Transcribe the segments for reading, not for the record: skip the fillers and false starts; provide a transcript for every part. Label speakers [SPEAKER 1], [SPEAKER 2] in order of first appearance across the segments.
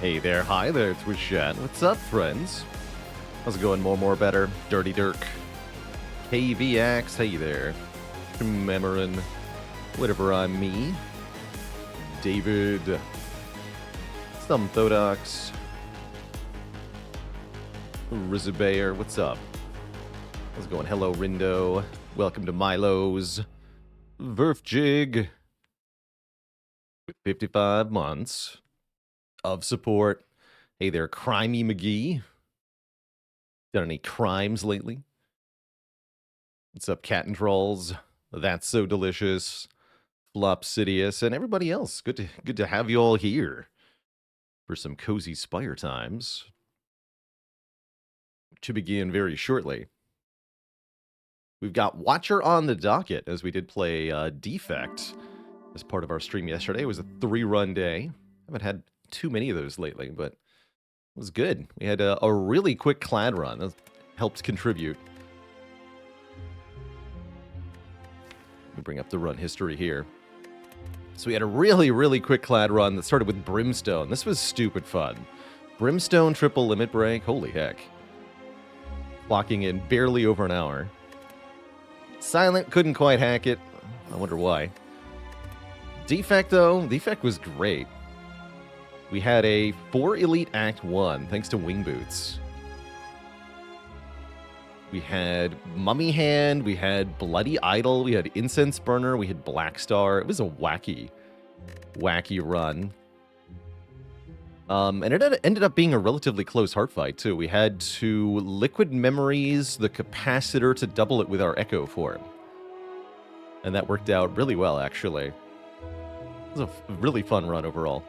[SPEAKER 1] Hey there, hi there, Twitch chat. What's up, friends? How's it going? More, better. Dirty Dirk. KVX, hey there. Memorin. Whatever I'm me. David. Some Thodox. Rizabear, what's up? How's it going? Hello, Rindo. Welcome to Milo's. Verfjig. With 55 months of support. Hey there, Crimey McGee. Done any crimes lately? What's up, Cat and Trolls? That's So Delicious. Flopsidious, and everybody else. Good to have you all here for some cozy Spire times. To begin very shortly. We've got Watcher on the docket, as we did play Defect as part of our stream yesterday. It was a 3-run day. Haven't had too many of those lately, but it was good. We had a really quick clad run. That helped contribute. Let me bring up the run history here. So we had a really quick clad run that started with Brimstone. This was stupid fun. Brimstone triple limit break. Holy heck. Clocking in barely over an hour. Silent couldn't quite hack it. I wonder why. Defect, though. Defect was great. We had a 4 Elite Act 1, thanks to Wing Boots. We had Mummy Hand, we had Bloody Idol, we had Incense Burner, we had Black Star. It was a wacky run. And it ended up being a relatively close heart fight, too. We had to Liquid Memories the Capacitor to double it with our Echo form. And that worked out really well, actually. It was a really fun run overall.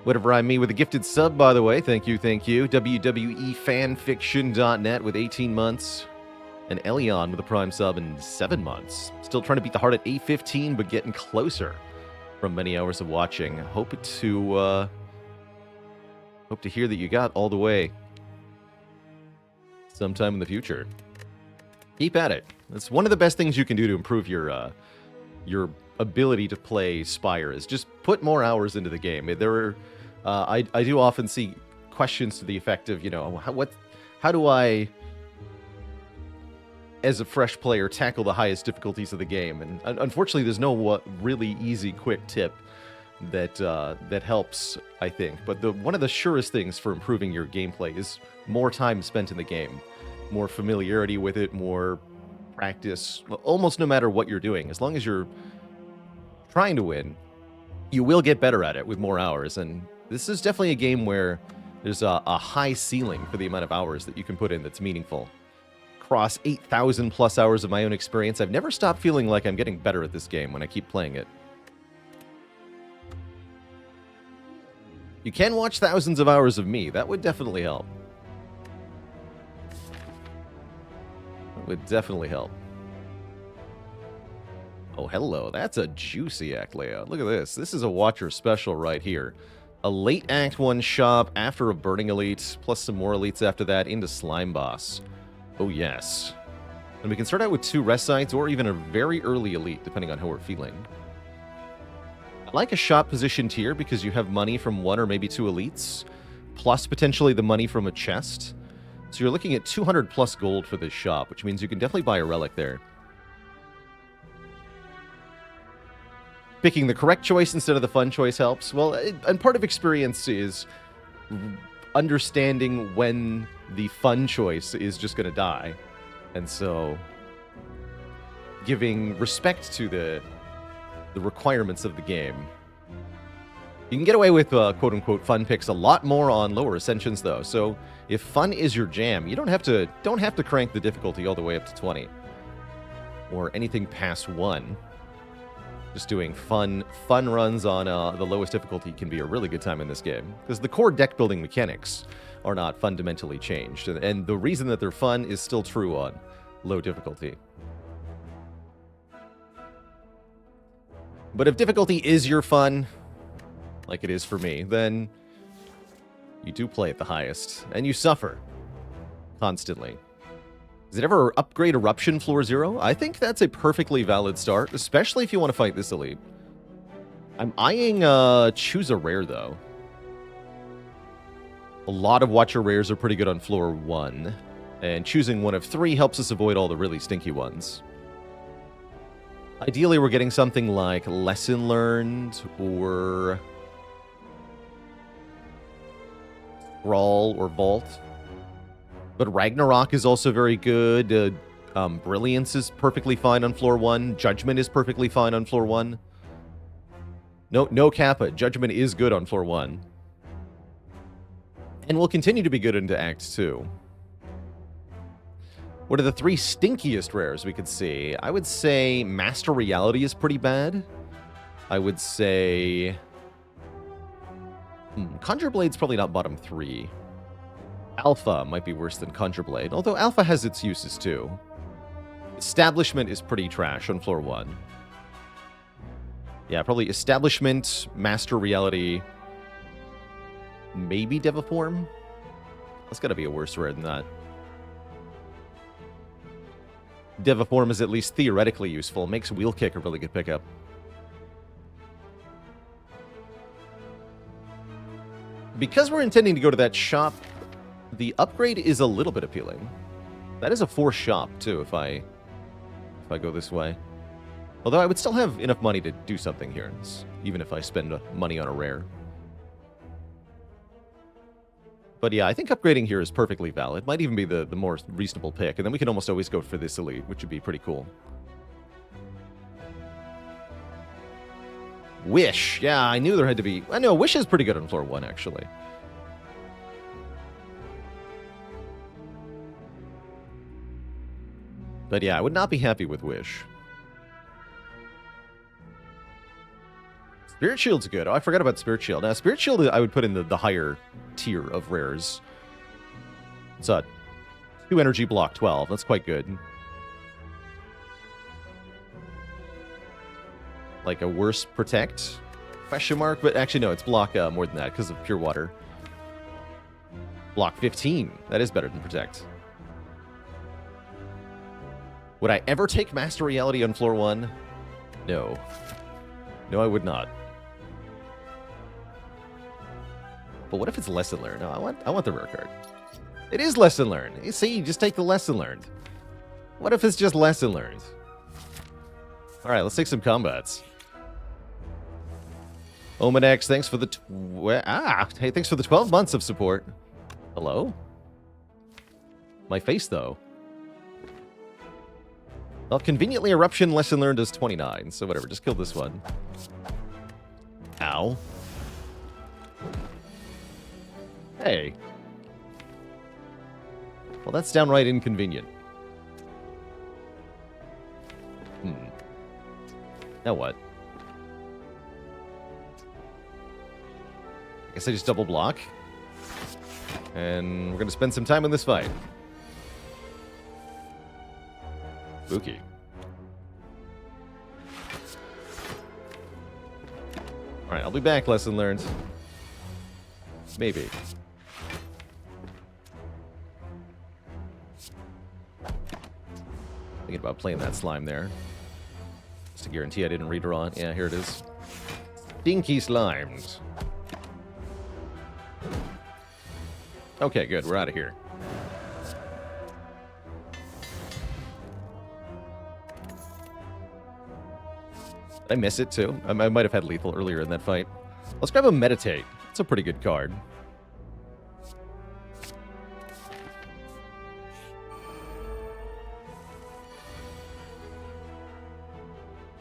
[SPEAKER 1] Whatever I mean with a gifted sub, by the way. Thank you. WWEFanfiction.net with 18 months. And Elion with a Prime sub in 7 months. Still trying to beat the heart at 8:15, but getting closer from many hours of watching. Hope to hear that you got all the way sometime in the future. Keep at it. That's one of the best things you can do to improve your ability to play Spire, is just put more hours into the game. I do often see questions to the effect of, how do I, as a fresh player, tackle the highest difficulties of the game? And unfortunately, there's no really easy, quick tip that helps, I think. But one of the surest things for improving your gameplay is more time spent in the game, more familiarity with it, more practice, almost no matter what you're doing. As long as you're trying to win, you will get better at it with more hours. And this is definitely a game where there's a high ceiling for the amount of hours that you can put in that's meaningful. Across 8,000 plus hours of my own experience, I've never stopped feeling like I'm getting better at this game when I keep playing it. You can watch thousands of hours of me. That would definitely help. That would definitely help. Oh, hello. That's a juicy act layout. Look at this. This is a Watcher special right here. A late Act 1 shop after a Burning Elite, plus some more Elites after that, into Slime Boss. Oh, yes. And we can start out with 2 rest sites, or even a very early Elite, depending on how we're feeling. I like a shop positioned here because you have money from 1 or maybe 2 Elites, plus potentially the money from a chest. So you're looking at 200 plus gold for this shop, which means you can definitely buy a relic there. Picking the correct choice instead of the fun choice helps. Well, and part of experience is understanding when the fun choice is just going to die. And so giving respect to the requirements of the game. You can get away with quote-unquote fun picks a lot more on lower ascensions, though. So if fun is your jam, you don't have to crank the difficulty all the way up to 20 or anything past 1. Just doing fun runs on the lowest difficulty can be a really good time in this game, because the core deck building mechanics are not fundamentally changed, and the reason that they're fun is still true on low difficulty. But if difficulty is your fun, like it is for me, then you do play at the highest, and you suffer constantly. Does it ever upgrade Eruption Floor 0? I think that's a perfectly valid start, especially if you want to fight this Elite. I'm eyeing choose a rare, though. A lot of Watcher rares are pretty good on floor 1, and choosing one of 3 helps us avoid all the really stinky ones. Ideally, we're getting something like Lesson Learned or Brawl or Vault. But Ragnarok is also very good. Brilliance is perfectly fine on floor 1. Judgment is perfectly fine on floor 1. No Kappa. Judgment is good on floor 1. And will continue to be good into Act 2. What are the 3 stinkiest rares we could see? I would say Master Reality is pretty bad. I would say... Conjure Blade's probably not bottom 3. Alpha might be worse than Conjure Blade, although Alpha has its uses too. Establishment is pretty trash on floor 1. Yeah, probably Establishment, Master Reality, maybe Deviform? That's gotta be a worse rare than that. Deviform is at least theoretically useful. Makes Wheel Kick a really good pickup. Because we're intending to go to that shop, the upgrade is a little bit appealing. That is a 4 shop, too, if I go this way. Although I would still have enough money to do something here, even if I spend money on a rare. But yeah, I think upgrading here is perfectly valid. Might even be the more reasonable pick. And then we can almost always go for this elite, which would be pretty cool. Wish. Yeah, I knew there had to be... I know, Wish is pretty good on floor 1, actually. But yeah, I would not be happy with Wish. Spirit Shield's good. Oh, I forgot about Spirit Shield. Now, Spirit Shield I would put in the higher tier of rares. It's a 2 energy block 12. That's quite good. Like a worse protect? Question mark? But actually, no, it's block more than that because of Pure Water. Block 15. That is better than protect. Would I ever take Master Reality on floor 1? No. No, I would not. But what if it's Lesson Learned? No, I want the rare card. It is Lesson Learned. You see, you just take the Lesson Learned. What if it's just Lesson Learned? Alright, let's take some combats. Omenex, thanks for the... hey, thanks for the 12 months of support. Hello? My face, though. Well, conveniently, Eruption Lesson Learned is 29, so whatever, just kill this one. Ow. Hey. Well, that's downright inconvenient. Now what? I guess I just double block. And we're going to spend some time in this fight. Spooky. Alright, I'll be back, Lesson Learned. Maybe. Thinking about playing that slime there. Just to guarantee I didn't redraw it. Yeah, here it is. Stinky Slimes. Okay, good. We're out of here. Did I miss it, too? I might have had lethal earlier in that fight. Let's grab a Meditate. It's a pretty good card.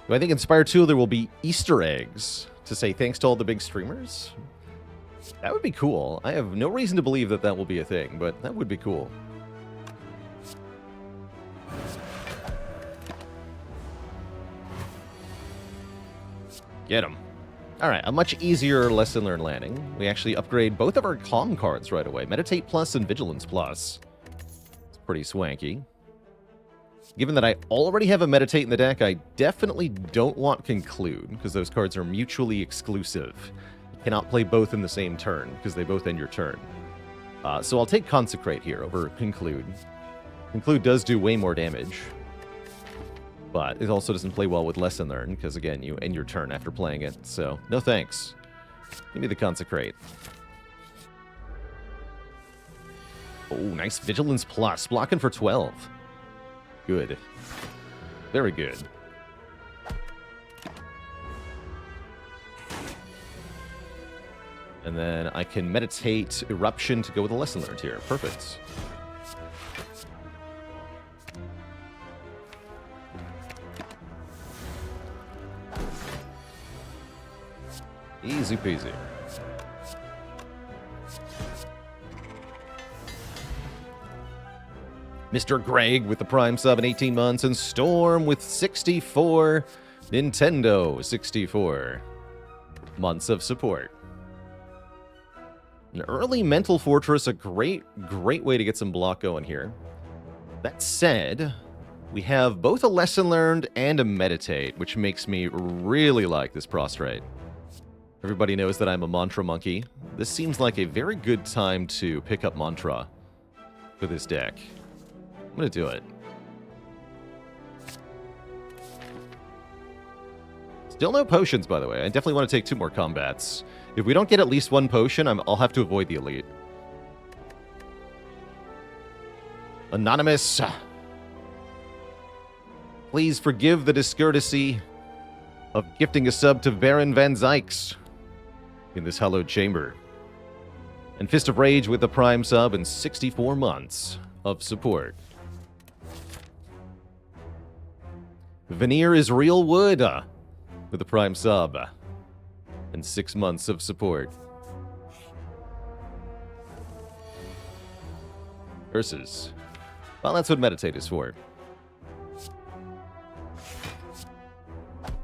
[SPEAKER 1] Do I think in Spire 2 there will be Easter eggs to say thanks to all the big streamers? That would be cool. I have no reason to believe that that will be a thing, but that would be cool. Get him. Alright, a much easier Lesson Learned landing. We actually upgrade both of our Calm cards right away. Meditate Plus and Vigilance Plus. It's pretty swanky. Given that I already have a Meditate in the deck, I definitely don't want Conclude, because those cards are mutually exclusive. You cannot play both in the same turn, because they both end your turn. So I'll take Consecrate here over Conclude. Conclude does do way more damage. But it also doesn't play well with Lesson Learn, because again, you end your turn after playing it. So, no thanks. Give me the Consecrate. Oh, nice Vigilance Plus. Blocking for 12. Good. Very good. And then I can Meditate Eruption to go with a Lesson Learned here. Perfect. Easy peasy. Mr. Greg with the Prime sub in 18 months, and Storm with 64. Nintendo 64 months of support. An early Mental Fortress, a great way to get some block going here. That said, we have both a Lesson Learned and a Meditate, which makes me really like this Prostrate. Everybody knows that I'm a Mantra Monkey. This seems like a very good time to pick up Mantra for this deck. I'm going to do it. Still no potions, by the way. I definitely want to take 2 more combats. If we don't get at least 1 potion, I'll have to avoid the elite. Anonymous. Please forgive the discourtesy of gifting a sub to Baron Van Zykes in this hallowed chamber. And Fist of Rage with the Prime sub and 64 months of support. Veneer is real wood with the Prime sub and 6 months of support. Curses. Well, that's what Meditate is for.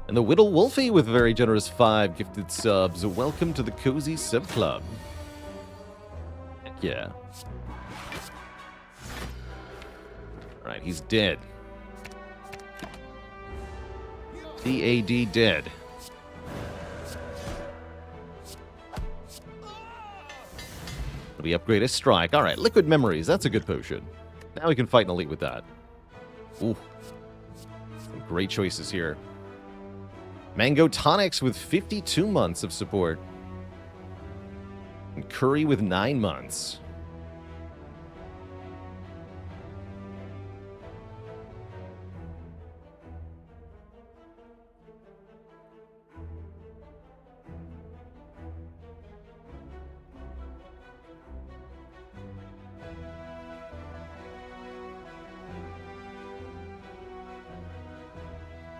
[SPEAKER 1] And the Whittle Wolfie with a very generous 5 gifted subs. Welcome to the Cozy Sub Club. Heck yeah. Alright, he's dead. DAD dead. We upgrade his strike. Alright, Liquid Memories. That's a good potion. Now we can fight an elite with that. Ooh. Some great choices here. Mango Tonics with 52 months of support. And Curry with 9 months.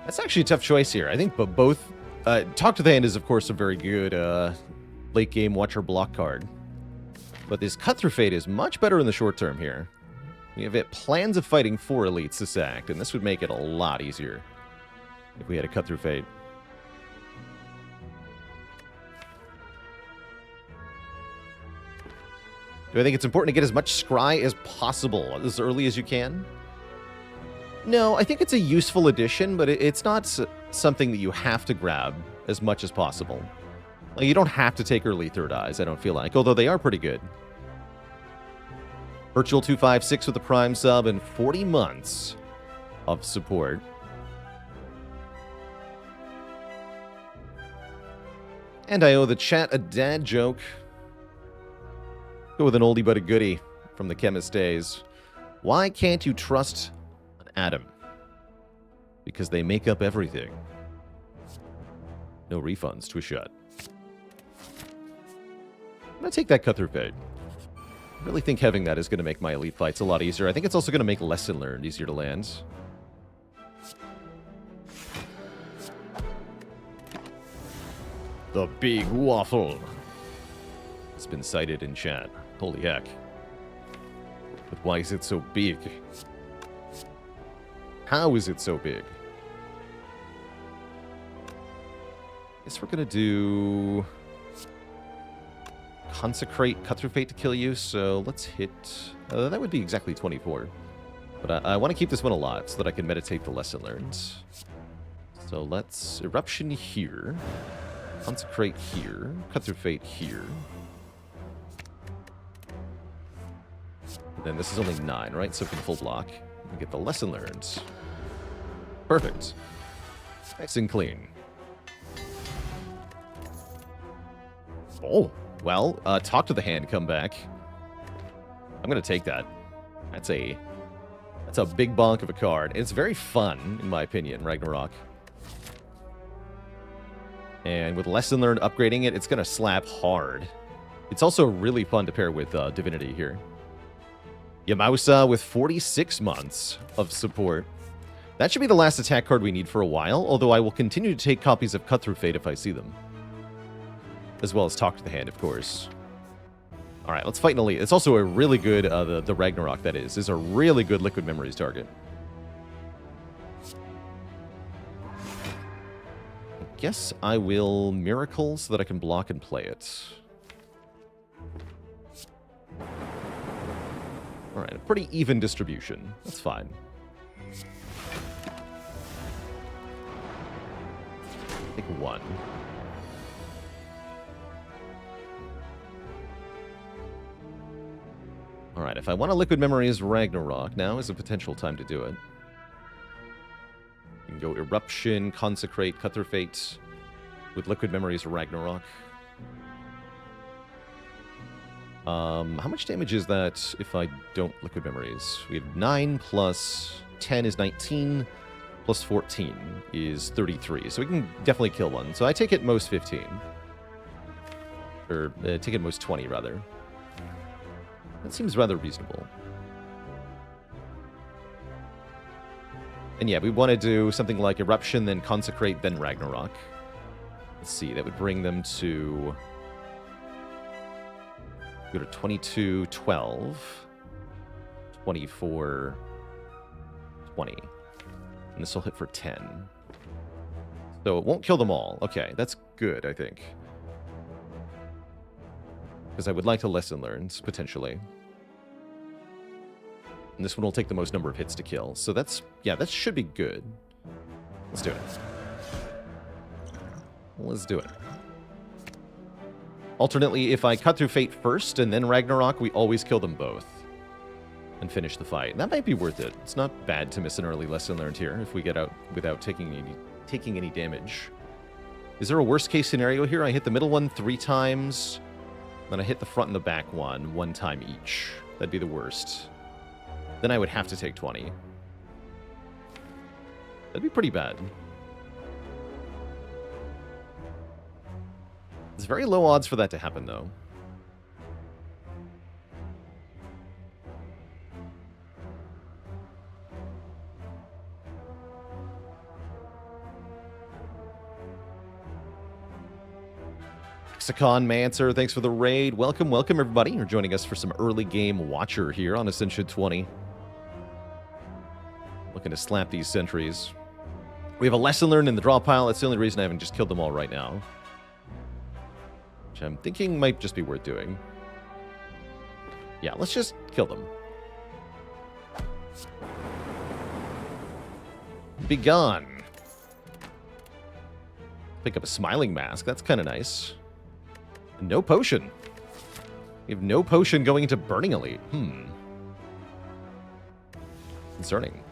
[SPEAKER 1] That's actually a tough choice here. I think both... Talk to the Hand is, of course, a very good late-game watcher block card. But this Cut Through Fate is much better in the short term here. We have plans of fighting 4 elites to sack, and this would make it a lot easier if we had a Cut Through Fate. Do I think it's important to get as much Scry as possible as early as you can? No, I think it's a useful addition, but it's not something that you have to grab as much as possible. Like, you don't have to take early Third Eyes, I don't feel like, although they are pretty good. Virtual 256 with the Prime sub and 40 months of support. And I owe the chat a dad joke. Go with an oldie but a goodie from the chemist days. Why can't you trust Adam? Because they make up everything. No refunds to a shot. I'm going to take that Cut Through Fate. I really think having that is going to make my elite fights a lot easier. I think it's also going to make Lesson Learned easier to land. The Big Waffle. It's been cited in chat. Holy heck. But why is it so big? How is it so big? Guess we're gonna do Consecrate Cut Through Fate to kill you, so let's hit... that would be exactly 24. But I want to keep this one alive so that I can meditate the Lesson Learned. So let's Eruption here. Consecrate here. Cut Through Fate here. And then this is only 9, right? So we can full block. We get the Lesson Learned. Perfect. Nice and clean. Oh, well, talk to the hand, come back. I'm going to take that. That's a big bonk of a card. It's very fun, in my opinion, Ragnarok. And with Lesson Learned upgrading it, it's going to slap hard. It's also really fun to pair with Divinity here. Yamausa with 46 months of support. That should be the last attack card we need for a while, although I will continue to take copies of Cut Through Fate if I see them. As well as Talk to the Hand, of course. Alright, let's fight an elite. It's also a really good, the Ragnarok, that is a really good Liquid Memories target. I guess I will Miracle so that I can block and play it. Alright, a pretty even distribution. That's fine. Take one. Alright, if I want a Liquid Memories Ragnarok, now is a potential time to do it. You can go Eruption, Consecrate, Cut Through Fate with Liquid Memories Ragnarok. How much damage is that if I don't Liquid Memories? We have 9 plus 10 is 19, plus 14 is 33. So we can definitely kill one. So I take it most 15. Or take it most 20, rather. That seems rather reasonable. And yeah, we want to do something like Eruption, then Consecrate, then Ragnarok. Let's see, that would bring them to... Go to 22, 12, 24, 20. And this will hit for 10. So it won't kill them all. Okay, that's good, I think. Because I would like to Lesson Learned, potentially. And this one will take the most number of hits to kill. So that's, yeah, that should be good. Let's do it. Let's do it. Alternately, if I Cut Through Fate first and then Ragnarok, we always kill them both. And finish the fight. That might be worth it. It's not bad to miss an early Lesson Learned here if we get out without taking any damage. Is there a worst case scenario here? I hit the middle one 3 times, then I hit the front and the back one time each. That'd be the worst. Then I would have to take 20. That'd be pretty bad. It's very low odds for that to happen, though. Lexicon Mancer, thanks for the raid. Welcome, welcome, everybody. You're joining us for some early game Watcher here on Ascension 20. Looking to slap these sentries. We have a Lesson Learned in the draw pile. That's the only reason I haven't just killed them all right now. Which I'm thinking might just be worth doing. Yeah, let's just kill them. Be gone. Pick up a Smiling Mask. That's kind of nice. No potion. We have no potion going into Burning Elite. Concerning.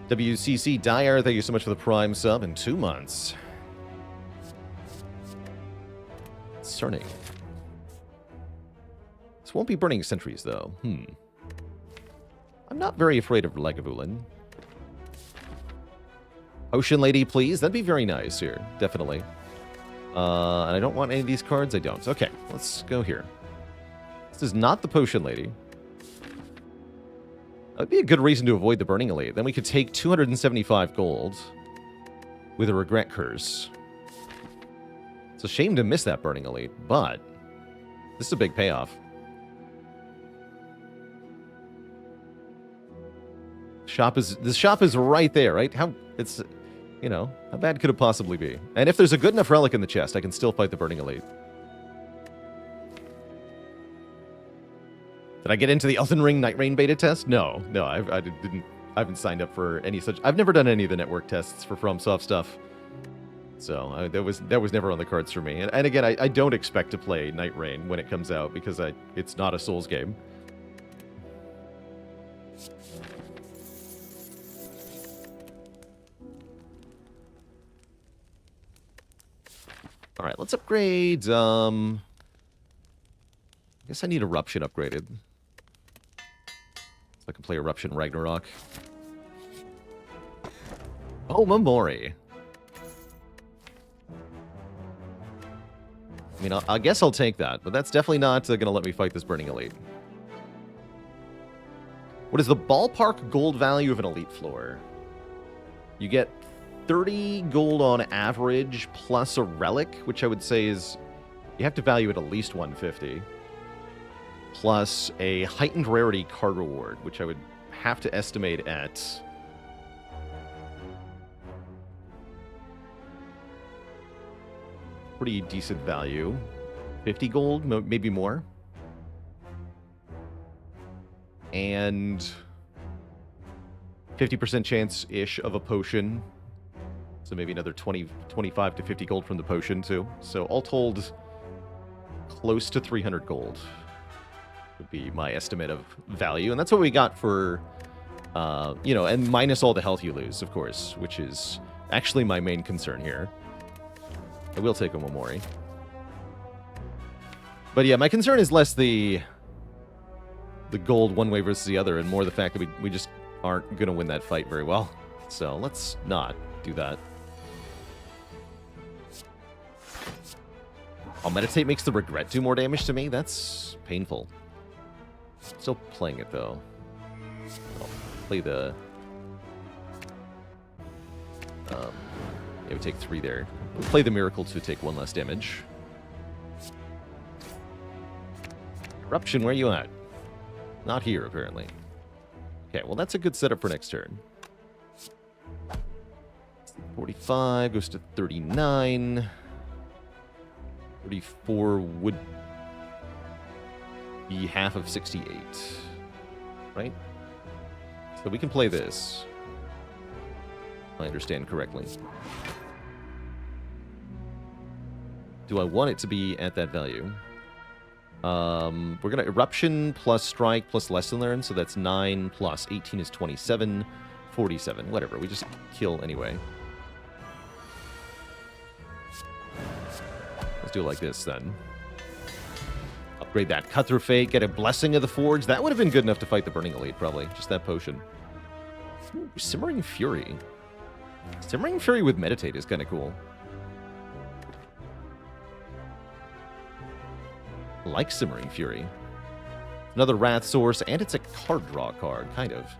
[SPEAKER 1] WCC Dyer, thank you so much for the Prime sub in 2 months. Concerning. This won't be burning sentries, though. I'm not very afraid of Lagavulin. Ocean Lady, please. That'd be very nice here. Definitely. And I don't want any of these cards. I don't. Okay, let's go here. This is not the Potion Lady. That would be a good reason to avoid the Burning Elite. Then we could take 275 gold with a Regret Curse. It's a shame to miss that Burning Elite, but this is a big payoff. The shop is right there, right? How it's, you know, how bad could it possibly be? And if there's a good enough relic in the chest, I can still fight the Burning Elite. Did I get into the Elden Ring Night Rain beta test? No, I didn't. I haven't signed up for any such. I've never done any of the network tests for FromSoft stuff, so that was never on the cards for me. And again, I don't expect to play Night Rain when it comes out because it's not a Souls game. All right, let's upgrade. I guess I need Eruption upgraded. So I can play Eruption Ragnarok. Oh, Mamori. I mean, I guess I'll take that, but that's definitely not going to let me fight this Burning Elite. What is the ballpark gold value of an Elite floor? You get 30 gold on average plus a relic, which I would say is... You have to value it at least 150. Plus a heightened rarity card reward, which I would have to estimate at... pretty decent value. 50 gold, maybe more. And 50% chance-ish of a potion. So maybe another 25 to 50 gold from the potion, too. So all told, close to 300 gold would be my estimate of value. And that's what we got for, you know, and minus all the health you lose, of course, which is actually my main concern here. I will take a Momori. But yeah, my concern is less the gold one way versus the other, and more the fact that we just aren't going to win that fight very well. So let's not do that. Oh, Meditate makes the Regret do more damage to me? That's painful. Still playing it, though. I'll play the... yeah, we take 3 there. We'll play the Miracle to take 1 less damage. Eruption, where are you at? Not here, apparently. Okay, well, that's a good setup for next turn. 45 goes to 39. 34 would be half of 68. Right? So we can play this. If I understand correctly. Do I want it to be at that value? We're going to Eruption plus Strike plus Lesson Learned, so that's 9 plus 18 is 27, 47, whatever. We just kill anyway. Let's do it like this, then. Upgrade that Cutthroat Fate, get a Blessing of the Forge. That would have been good enough to fight the Burning Elite, probably. Just that potion. Ooh, Simmering Fury. Simmering Fury with Meditate is kind of cool. I like Simmering Fury. Another Wrath Source, and it's a card draw card, kind of.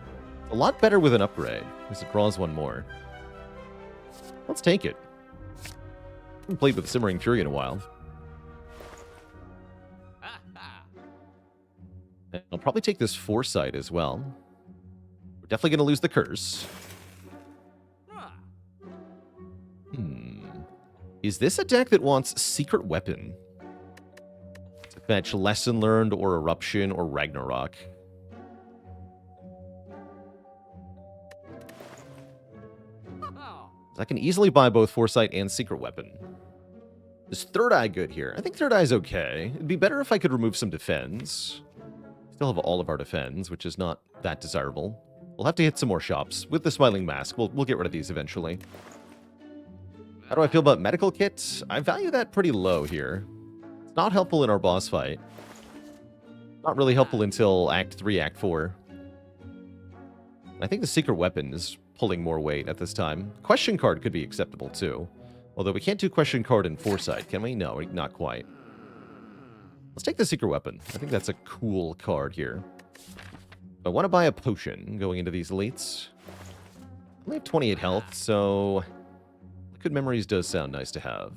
[SPEAKER 1] A lot better with an upgrade, because it draws one more. Let's take it. I haven't played with Simmering Fury in a while. And I'll probably take this Foresight as well. We're definitely going to lose the Curse. Is this a deck that wants Secret Weapon? To fetch Lesson Learned or Eruption or Ragnarok. I can easily buy both Foresight and Secret Weapon. Is Third Eye good here? I think Third Eye's okay. It'd be better if I could remove some defense. Still have all of our defense, which is not that desirable. We'll have to hit some more shops. With the Smiling Mask, we'll get rid of these eventually. How do I feel about Medical Kit? I value that pretty low here. It's not helpful in our boss fight. Not really helpful until Act 3, Act 4. I think the Secret Weapon is pulling more weight at this time. Question Card could be acceptable too. Although we can't do Question Card in Foresight, can we? No, not quite. Let's take the Secret Weapon. I think that's a cool card here. I want to buy a potion going into these elites. I only have 28 health, so Liquid Memories does sound nice to have.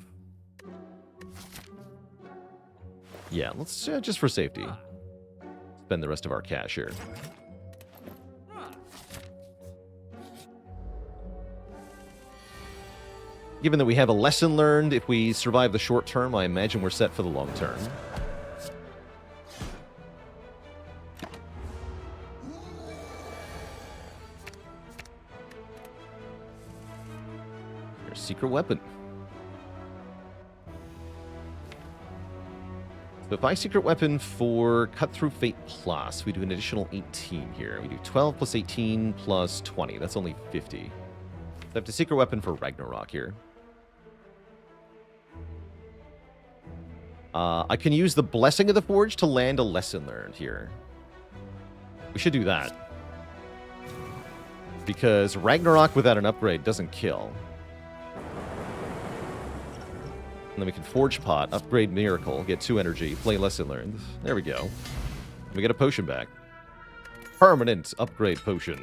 [SPEAKER 1] Yeah, let's just for safety spend the rest of our cash here. Given that we have a Lesson Learned, if we survive the short term, I imagine we're set for the long term. Here's Secret Weapon. So if I Secret Weapon for Cutthroat Fate Plus, we do an additional 18 here. We do 12 plus 18 plus 20. That's only 50. So I have to Secret Weapon for Ragnarok here. I can use the Blessing of the Forge to land a lesson learned here. We should do that. Because Ragnarok without an upgrade doesn't kill. And then we can Forge Pot, upgrade Miracle, get 2 energy, play Lesson Learned. There we go. We get a potion back. Permanent upgrade potion.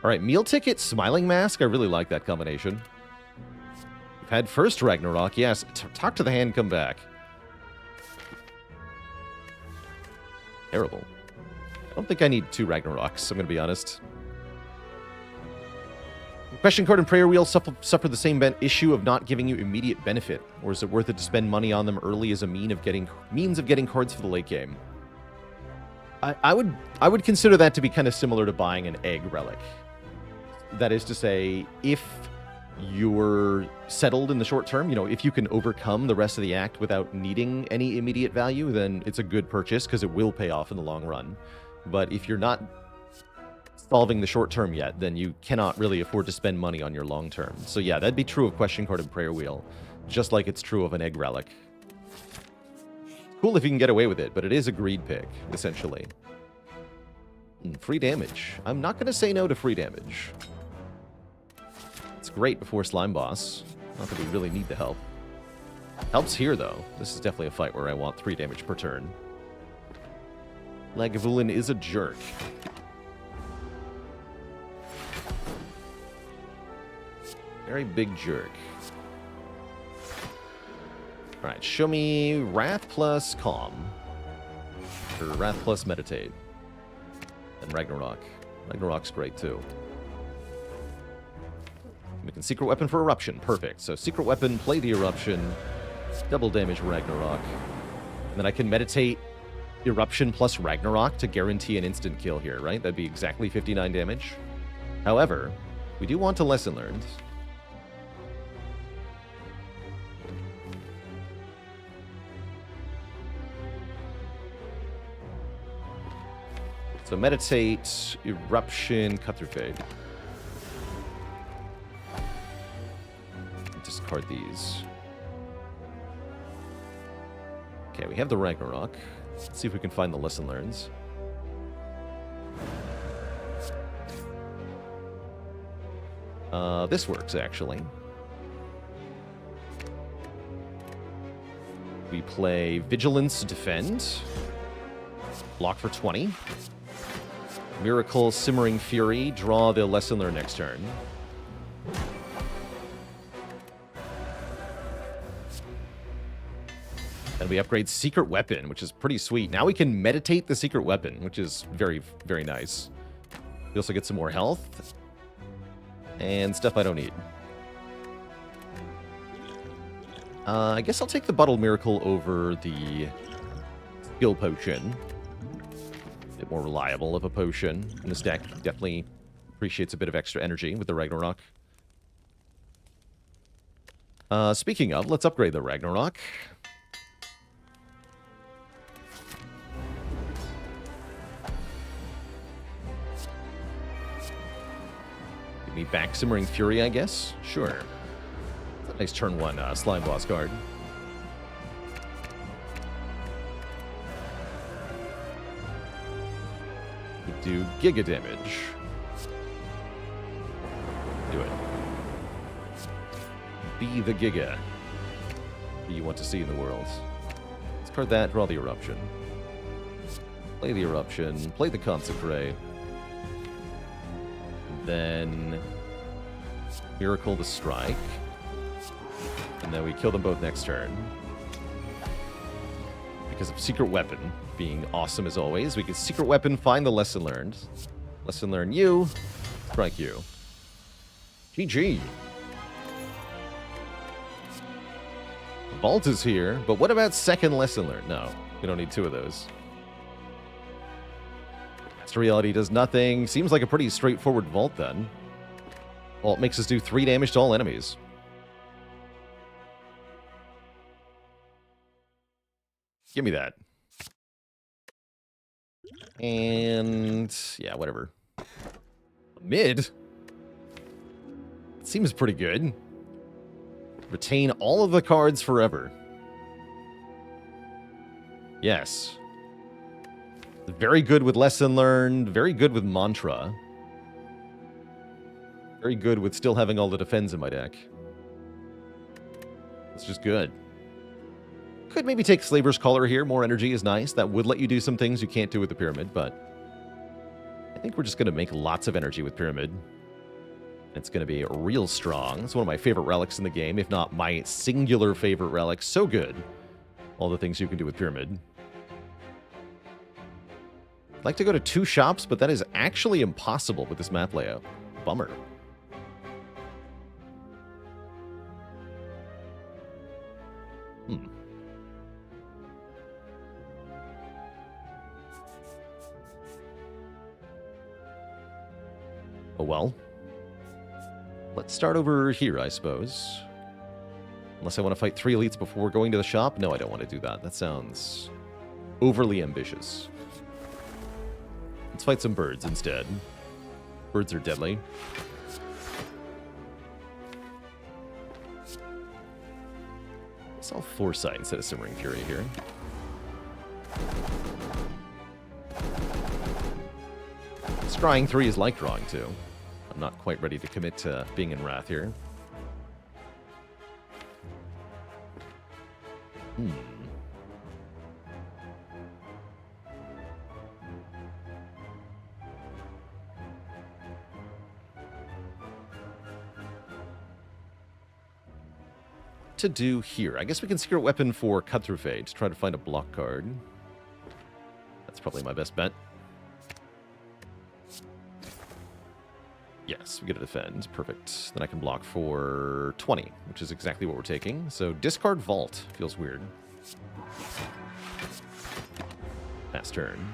[SPEAKER 1] Alright, Meal Ticket, Smiling Mask. I really like that combination. We've had first Ragnarok. Yes, talk to the hand, come back. Terrible. I don't think I need 2 Ragnaroks, I'm going to be honest. Question card and prayer wheel suffer the same issue of not giving you immediate benefit, or is it worth it to spend money on them early as a means of getting cards for the late game? I would consider that to be kind of similar to buying an egg relic. That is to say, if you're settled in the short term, you know, if you can overcome the rest of the act without needing any immediate value, then it's a good purchase because it will pay off in the long run. But if you're not solving the short term yet, then you cannot really afford to spend money on your long term. So yeah, that'd be true of Question Card and Prayer Wheel, just like it's true of an egg relic. Cool if you can get away with it, but it is a greed pick, essentially. Free damage. I'm not going to say no to free damage. It's great before Slime Boss. Not that we really need the help. Helps here, though. This is definitely a fight where I want 3 damage per turn. Lagavulin is a jerk. Very big jerk. Alright, show me Wrath plus Calm. Or Wrath plus Meditate. And Ragnarok. Ragnarok's great, too. Making Secret Weapon for Eruption. Perfect. So Secret Weapon, play the Eruption, double damage Ragnarok. And then I can Meditate Eruption plus Ragnarok to guarantee an instant kill here, right? That'd be exactly 59 damage. However, we do want a Lesson Learned. So Meditate, Eruption, Cut Through Fade. Discard these. Okay, we have the Ragnarok. Let's see if we can find the Lesson Learns. This works, actually. We play Vigilance, Defend. Block for 20. Miracle, Simmering Fury. Draw the Lesson Learned next turn. And we upgrade Secret Weapon, which is pretty sweet. Now we can meditate the Secret Weapon, which is very, very nice. We also get some more health. And stuff I don't need. I guess I'll take the Bottled Miracle over the Skill Potion. A bit more reliable of a potion. And this deck definitely appreciates a bit of extra energy with the Ragnarok. Speaking of, let's upgrade the Ragnarok. Give me back Simmering Fury, I guess? Sure. That's a nice turn 1 Slime Boss card. We do Giga damage. Do it. Be the Giga that you want to see in the world. Discard that, draw the Eruption. Play the Eruption, play the Consecrate. Then Miracle the Strike. And then we kill them both next turn. Because of Secret Weapon being awesome as always, we can Secret Weapon, find the Lesson Learned. Lesson Learned you, strike you. GG. Vault is here, but what about second Lesson Learned? No, we don't need 2 of those. Master Reality does nothing. Seems like a pretty straightforward vault then. Well, it makes us do 3 damage to all enemies. Give me that. And yeah, whatever. Mid? Seems pretty good. Retain all of the cards forever. Yes. Very good with Lesson Learned. Very good with Mantra. Very good with still having all the defends in my deck. It's just good. Could maybe take Slaver's Collar here. More energy is nice. That would let you do some things you can't do with the Pyramid, but I think we're just going to make lots of energy with Pyramid. It's going to be real strong. It's one of my favorite relics in the game, if not my singular favorite relic. So good. All the things you can do with Pyramid. I'd like to go to 2 shops, but that is actually impossible with this map layout. Bummer. Oh well. Let's start over here, I suppose. Unless I want to fight 3 elites before going to the shop? No, I don't want to do that. That sounds overly ambitious. Let's fight some birds instead. Birds are deadly. Let's all Foresight instead of Simmering Fury here. Scrying 3 is like drawing 2. I'm not quite ready to commit to being in Wrath here. To do here. I guess we can Secret Weapon for Cut Through Fate to try to find a block card. That's probably my best bet. Yes, we get a defend. Perfect. Then I can block for 20, which is exactly what we're taking. So discard Vault. Feels weird. Pass turn.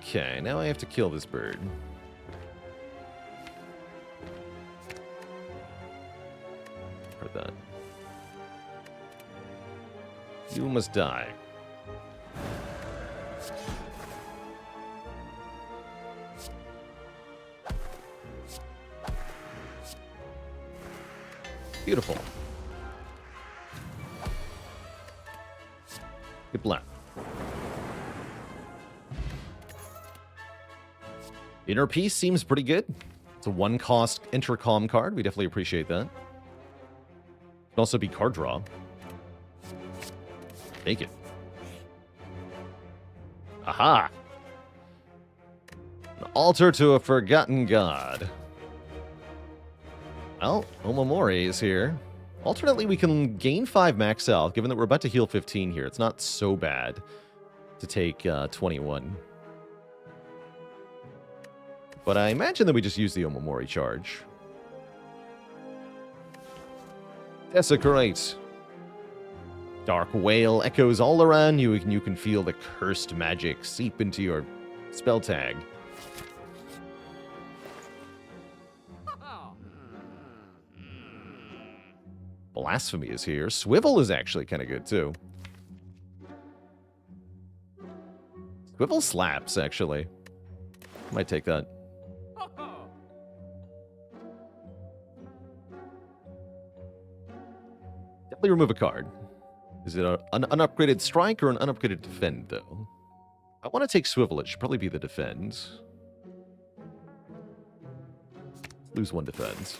[SPEAKER 1] Okay, now I have to kill this bird. Heard that. You must die. Beautiful. Good plan. Inner Peace seems pretty good. It's a 1-cost intercom card. We definitely appreciate that. Could also be card draw. Take it. Aha! An altar to a forgotten god. Well, Omamori is here. Alternately, we can gain 5 max health, given that we're about to heal 15 here. It's not so bad to take 21. But I imagine that we just use the Omamori charge. Desecrate. Dark Whale echoes all around you, and you can feel the cursed magic seep into your spell tag. Blasphemy is here. Swivel is actually kind of good, too. Swivel slaps, actually. Might take that. Definitely remove a card. Is it an unupgraded strike or an unupgraded defend, though? I want to take Swivel. It should probably be the defend. Lose 1 defense.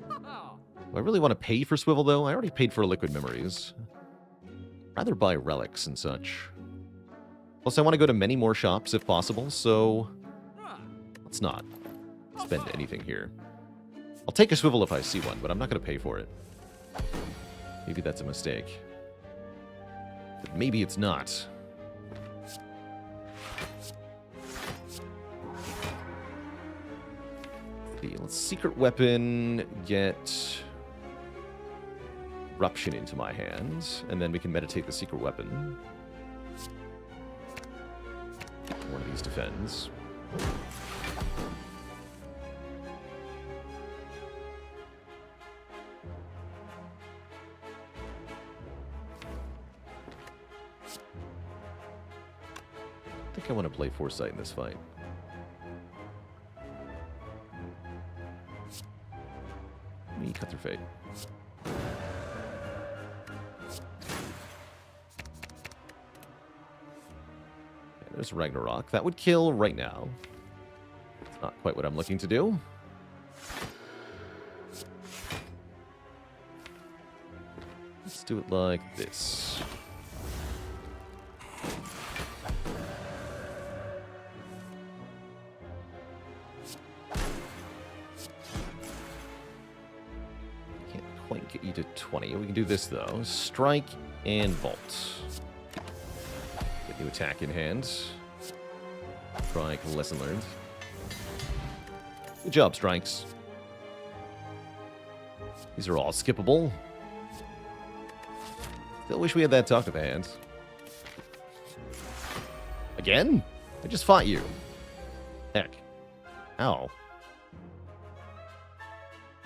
[SPEAKER 1] Do I really want to pay for Swivel, though? I already paid for Liquid Memories. Rather buy relics and such. Plus, I want to go to many more shops if possible, so let's not spend anything here. I'll take a Swivel if I see one, but I'm not going to pay for it. Maybe that's a mistake. But maybe it's not. Let's Secret Weapon, get Eruption into my hands, and then we can meditate the Secret Weapon. One of these defends. I think I want to play Foresight in this fight. Let me cut through fate. Okay, there's Ragnarok. That would kill right now. It's not quite what I'm looking to do. Let's do it like this. Can't quite get you to 20. We can do this, though. Strike and Vault. Get new attack in hand. Strike, lesson learned. Good job, Strikes. These are all skippable. Still wish we had that talk to the hands. Again? I just fought you. Heck. Ow.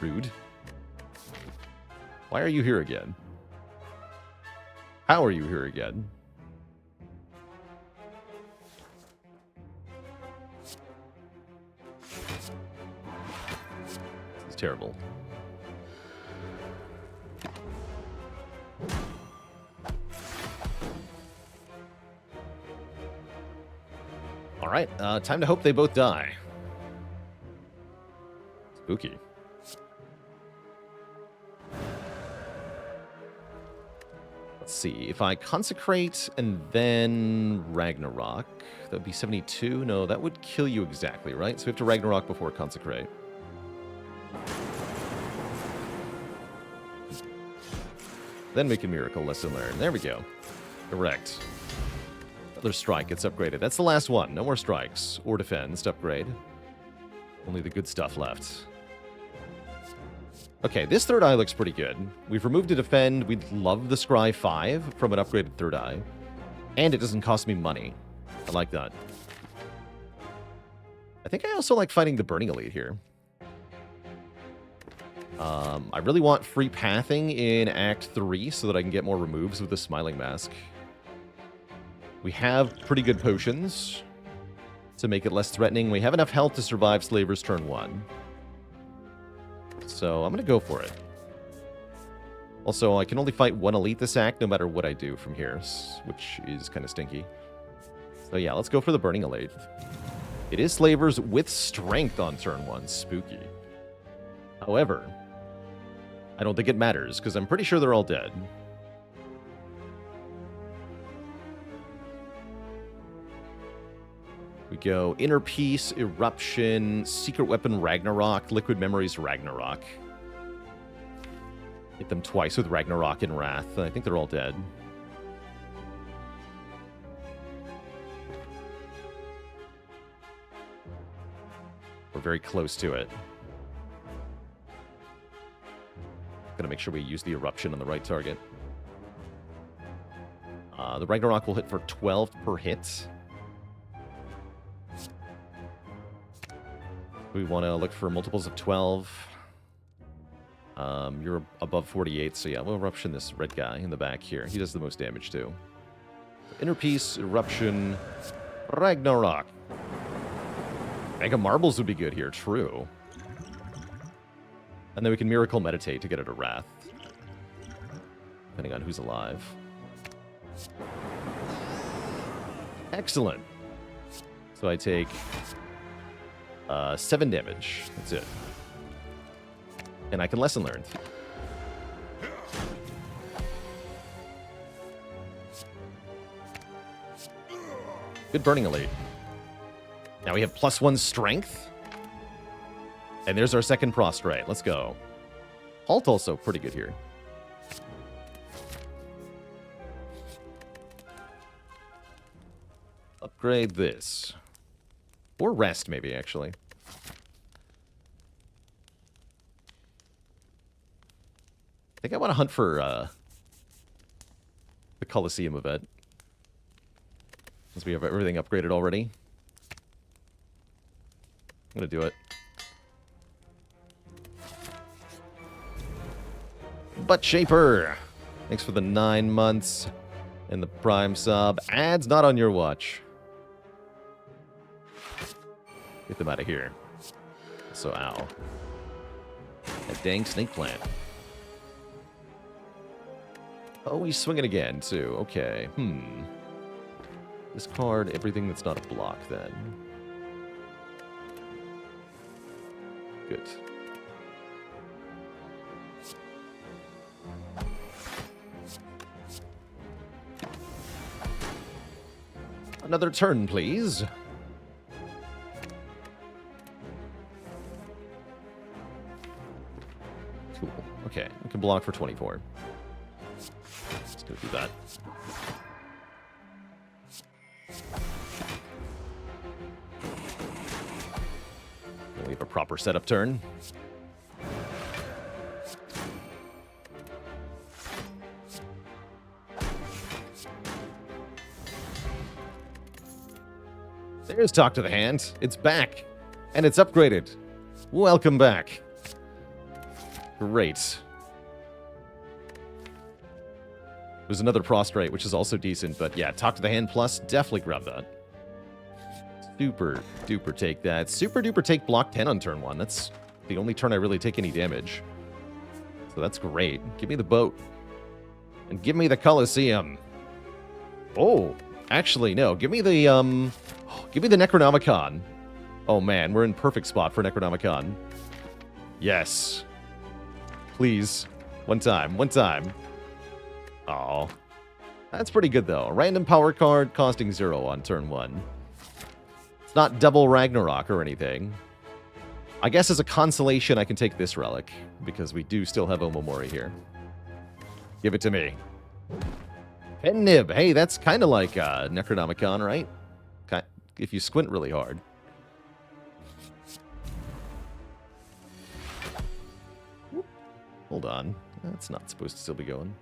[SPEAKER 1] Rude. Why are you here again? How are you here again? This is terrible. All right, time to hope they both die. Spooky. Let's see. If I consecrate and then Ragnarok, that would be 72. No, that would kill you exactly, right? So we have to Ragnarok before consecrate. Then make a miracle lesson learned. There we go. Correct. Another strike gets upgraded. That's the last one. No more strikes or defense to upgrade. Only the good stuff left. Okay, this third eye looks pretty good. We've removed a defend. We'd love the Scry 5 from an upgraded third eye. And it doesn't cost me money. I like that. I think I also like fighting the Burning Elite here. I really want free pathing in Act 3 so that I can get more removes with the Smiling Mask. We have pretty good potions to make it less threatening. We have enough health to survive Slaver's turn 1. So I'm going to go for it. Also, I can only fight one elite this act no matter what I do from here, which is kind of stinky. So yeah, let's go for the Burning Elite. It is Slavers with strength on turn 1. Spooky. However, I don't think it matters, because I'm pretty sure they're all dead. We go Inner Peace, Eruption, Secret Weapon Ragnarok, Liquid Memories Ragnarok. Hit them twice with Ragnarok and Wrath. I think they're all dead. We're very close to it. Gotta make sure we use the Eruption on the right target. The Ragnarok will hit for 12 per hit. We want to look for multiples of 12. You're above 48, so yeah, we'll Eruption this red guy in the back here. He does the most damage too. Inner Peace, Eruption, Ragnarok. Mega Marbles would be good here, true. And then we can Miracle Meditate to get it a Wrath. Depending on who's alive. Excellent. So I take 7 damage. That's it. And I can Lesson Learn. Good Burning Elite. Now we have +1 strength. And there's our second Prostrate. Let's go. Halt also pretty good here. Upgrade this. Or rest, maybe, actually. I think I want to hunt for the Colosseum event. Since we have everything upgraded already. I'm going to do it. Butt Shaper! Thanks for the 9 months and the Prime sub. Ads not on your watch. Get them out of here. So, ow. That dang snake plant. Oh, he's swinging again, too. Okay. Discard everything that's not a block, then. Good. Another turn, please. Cool. Okay, we can block for 24. Let's go do that. We have a proper setup turn. There's Talk to the Hand. It's back. And it's upgraded. Welcome back. Great. There's another Prostrate, which is also decent, but yeah, Talk to the Hand plus, definitely grab that. Super duper take that. Super duper take block 10 on turn 1. That's the only turn I really take any damage. So that's great. Give me the boat. And give me the Colosseum. Oh, actually, no. Give me the Necronomicon. Oh man, we're in perfect spot for Necronomicon. Yes. Please. One time. Oh. That's pretty good, though. Random power card costing 0 on turn 1. It's not double Ragnarok or anything. I guess as a consolation, I can take this relic, because we do still have Omomori here. Give it to me. Pen Nib. Hey, that's kind of like Necronomicon, right? If you squint really hard. Hold on. That's not supposed to still be going.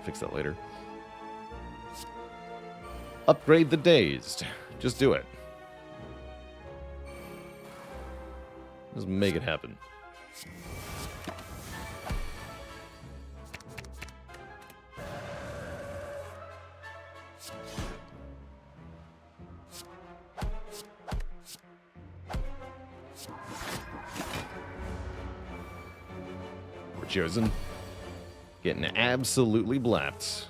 [SPEAKER 1] Fix that later. Upgrade the Dazed. Just do it. Just make it happen. We're chosen. Getting absolutely blapped.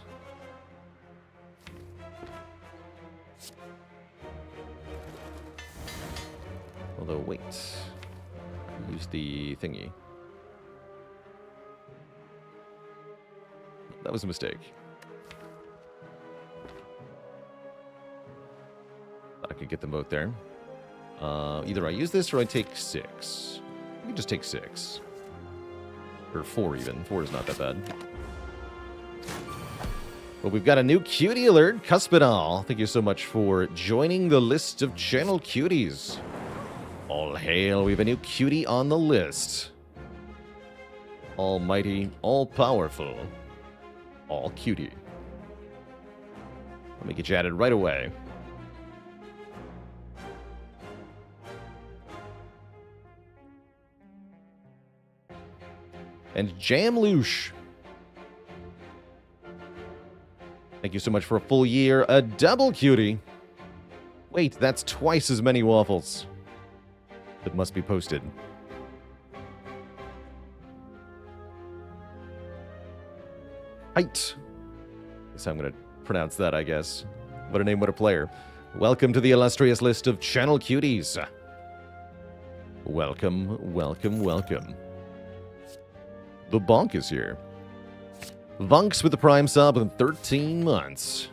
[SPEAKER 1] Although, wait. Use the thingy. That was a mistake. I could get them both there. Either I use this or I take 6. I can just take 6. Or 4 even. 4 is not that bad. Well, we've got a new cutie alert. Cuspidal, thank you so much for joining the list of channel cuties. All hail, we have a new cutie on the list. Almighty, all-powerful, all cutie. Let me get you added right away. And Jamloosh. Thank you so much for a full year. A double cutie. Wait, that's twice as many waffles that must be posted. Height. Guess I'm going to pronounce that, I guess. What a name, what a player. Welcome to the illustrious list of channel cuties. Welcome, welcome, welcome. The Bonk is here. Vunks with the Prime sub in 13 months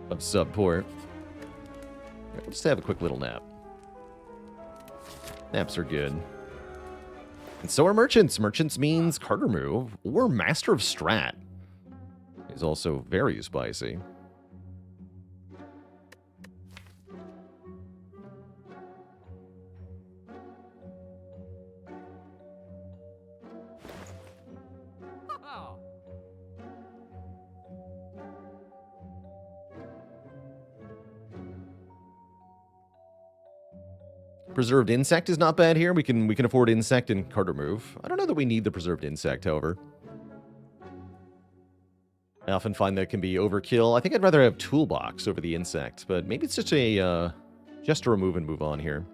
[SPEAKER 1] of support. We'll just have a quick little nap. Naps are good. And so are merchants. Merchants means Carter Move or Master of Strat. Is also very spicy. Preserved Insect is not bad here. We can afford Insect and card remove. I don't know that we need the Preserved Insect, however. I often find that can be overkill. I think I'd rather have Toolbox over the Insect, but maybe it's just a remove and move on here.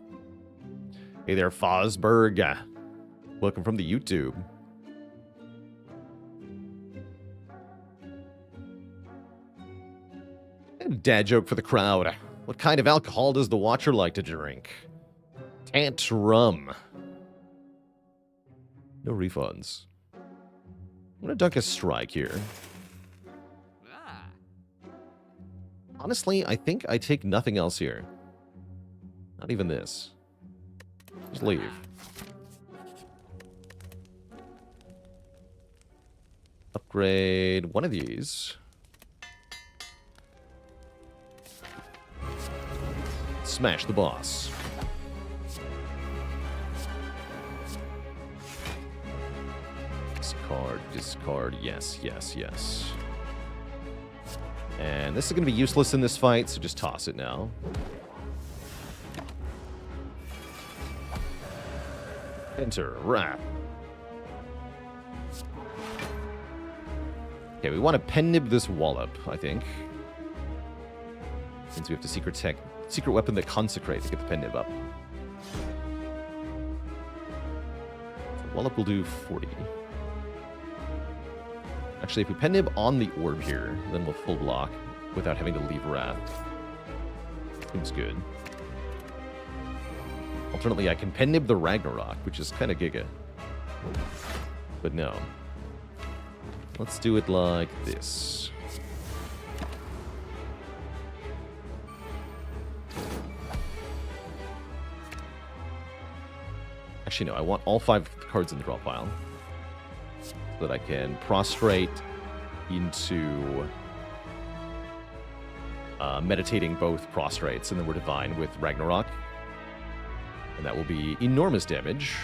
[SPEAKER 1] Hey there, Fosberg. Welcome from the YouTube. Dad joke for the crowd. What kind of alcohol does the Watcher like to drink? Tant rum. No refunds. I'm gonna dunk a strike here. Honestly, I think I take nothing else here. Not even this. Just leave. Upgrade one of these. Smash the boss. Discard, discard, yes, yes, yes. And this is going to be useless in this fight, so just toss it now. Enter, wrap. Okay, we want to pen nib this wallop, I think. Since we have to secret weapon the consecrate to get the pen nib up. So wallop will do 40. Actually, if we pen nib on the orb here, then we'll full block without having to leave wrath. Seems good. Alternately, I can pen nib the Ragnarok, which is kind of giga. But no. Let's do it like this. Actually, no, I want all 5 cards in the draw pile. So that I can prostrate into meditating both prostrates, and then we're divine with Ragnarok. And that will be enormous damage.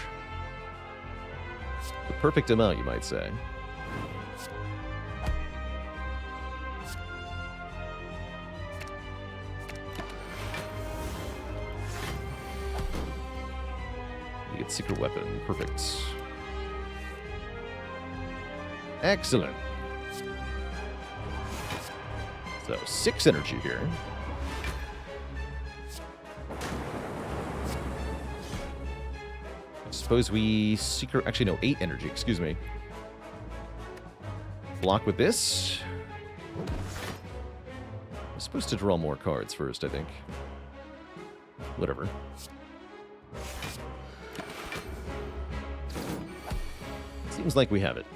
[SPEAKER 1] The perfect amount, you might say. You get secret weapon. Perfect. Excellent. So, 6 energy here. I suppose we secret... Actually, no, 8 energy, excuse me. Block with this. I'm supposed to draw more cards first, I think. Whatever. Seems like we have it.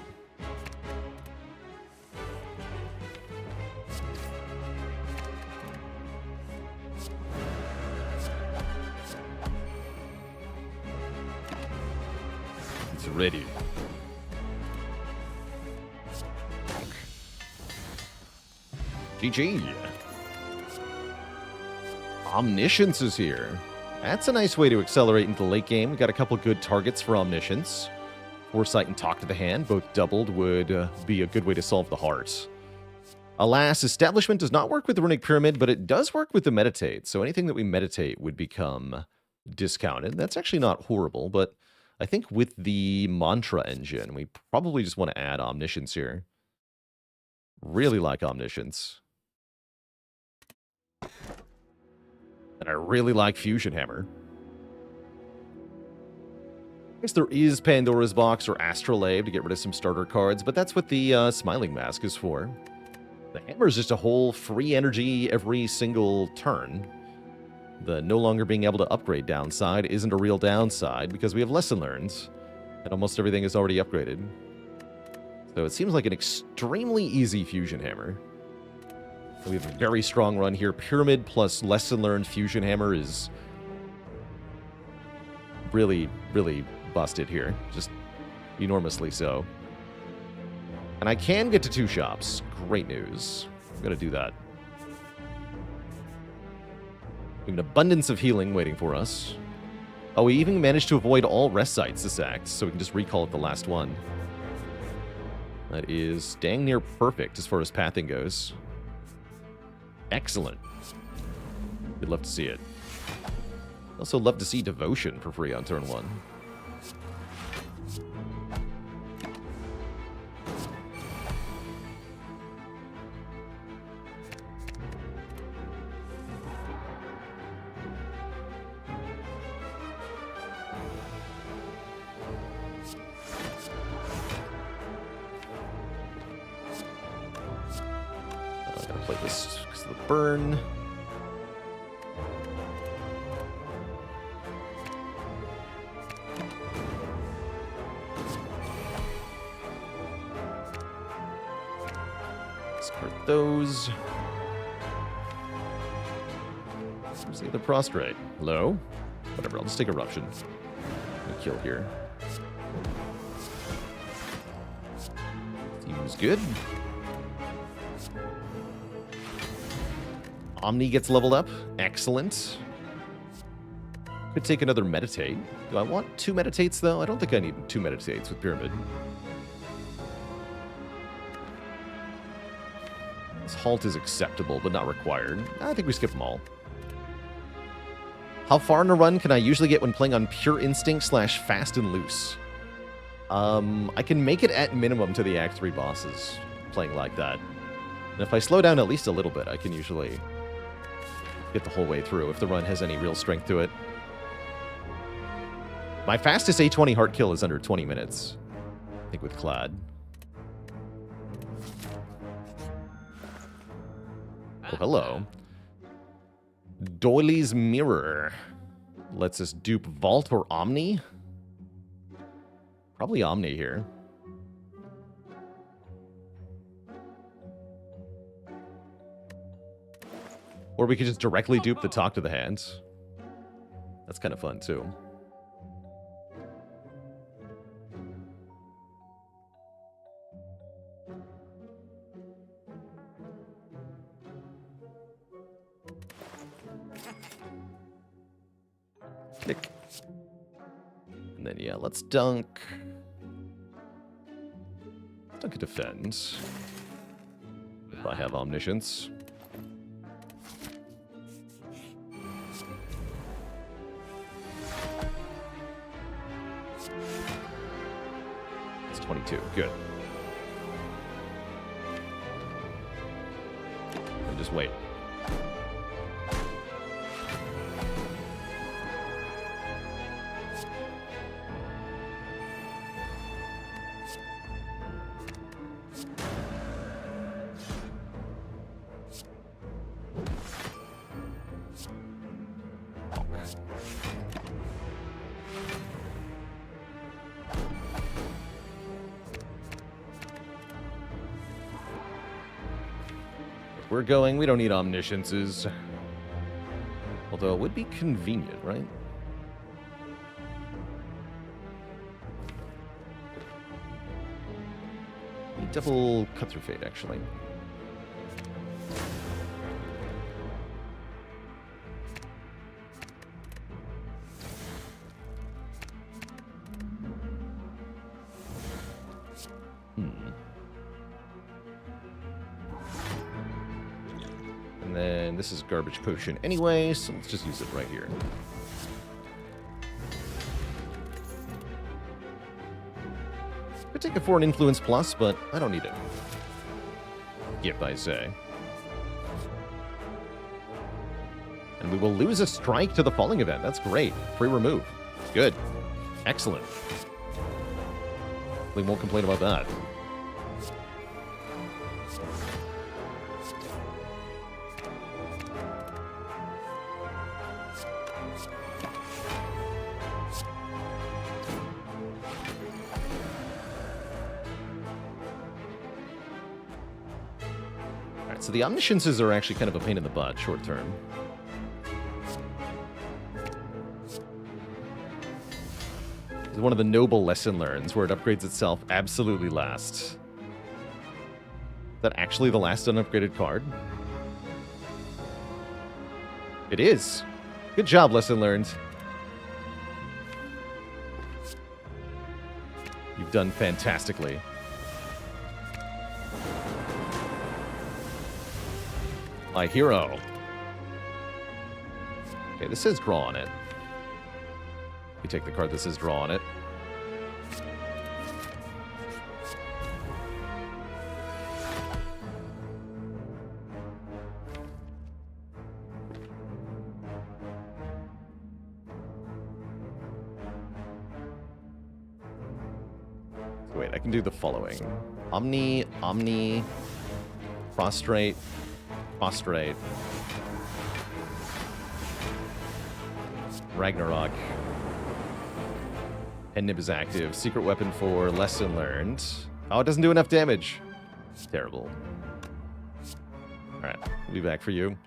[SPEAKER 1] It's ready. GG. Omniscience is here. That's a nice way to accelerate into the late game. We got a couple good targets for Omniscience. Foresight and Talk to the Hand, both doubled, would be a good way to solve the heart. Alas, Establishment does not work with the Runic Pyramid, but it does work with the Meditate, so anything that we meditate would become discounted. That's actually not horrible, but I think with the Mantra engine, we probably just want to add Omniscience here. Really like Omniscience. And I really like Fusion Hammer. I guess there is Pandora's Box or Astrolabe to get rid of some starter cards, but that's what the Smiling Mask is for. The Hammer is just a whole free energy every single turn. The no longer being able to upgrade downside isn't a real downside because we have Lesson Learned, and almost everything is already upgraded. So it seems like an extremely easy Fusion Hammer. We have a very strong run here. Pyramid plus Lesson Learned Fusion Hammer is really, really busted here. Just enormously so. And I can get to 2 shops. Great news. I'm going to do that. We have an abundance of healing waiting for us. Oh, we even managed to avoid all rest sites this act, so we can just recall it the last one. That is dang near perfect as far as pathing goes. Excellent. We'd love to see it. Also love to see Devotion for free on turn 1. I'm gonna play this because of the burn. Those. Where's the other prostrate? Hello? Whatever, I'll just take Eruption. A kill here. Seems good. Omni gets leveled up. Excellent. Could take another Meditate. Do I want 2 Meditates, though? I don't think I need 2 Meditates with Pyramid. Halt is acceptable, but not required. I think we skip them all. How far in a run can I usually get when playing on Pure Instinct / Fast and Loose? I can make it at minimum to the Act 3 bosses, playing like that. And if I slow down at least a little bit, I can usually get the whole way through if the run has any real strength to it. My fastest A20 heart kill is under 20 minutes. I think with Clad. Oh, hello. Doyley's Mirror. Lets us dupe Vault or Omni. Probably Omni here. Or we could just directly dupe the Talk to the Hand. That's kind of fun, too. Click. And then, yeah, let's dunk. Dunk a defend. If I have Omniscience. It's 22. Good. And just wait. We're going. We don't need omnisciences. Although it would be convenient, right? Double cut through fate, actually. And then this is garbage potion anyway, so let's just use it right here. Could take it for an influence plus, but I don't need it. Yep, I say. And we will lose a strike to the falling event. That's great. Free remove. Good. Excellent. We won't complain about that. So the omnisciences are actually kind of a pain in the butt, short term. It's one of the noble lesson learns where it upgrades itself absolutely last. Is that actually the last unupgraded card? It is. Good job, lesson learned. You've done fantastically. My hero. Okay, this says draw on it. We take the card that says draw on it. Wait, I can do the following. Omni, prostrate, prostrate. Ragnarok. Nib is active. Secret weapon 4. Lesson learned. Oh, it doesn't do enough damage. Terrible. Alright, we'll be back for you.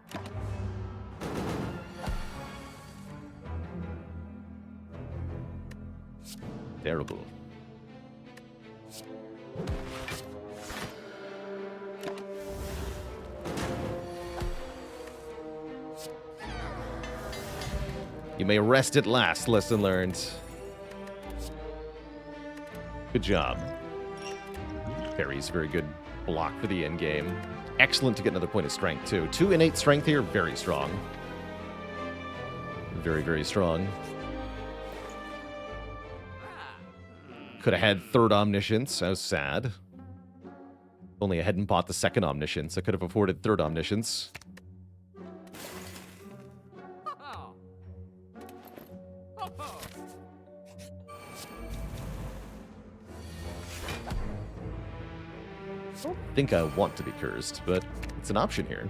[SPEAKER 1] Terrible. You may rest at last, lesson learned. Good job. Parry's very good block for the end game. Excellent to get another point of strength, too. 2 innate strength here, very strong. Very, very strong. Could have had 3rd Omniscience. I was sad. Only I hadn't bought the 2nd Omniscience. I could have afforded 3rd Omniscience. I don't think I want to be cursed, but it's an option here.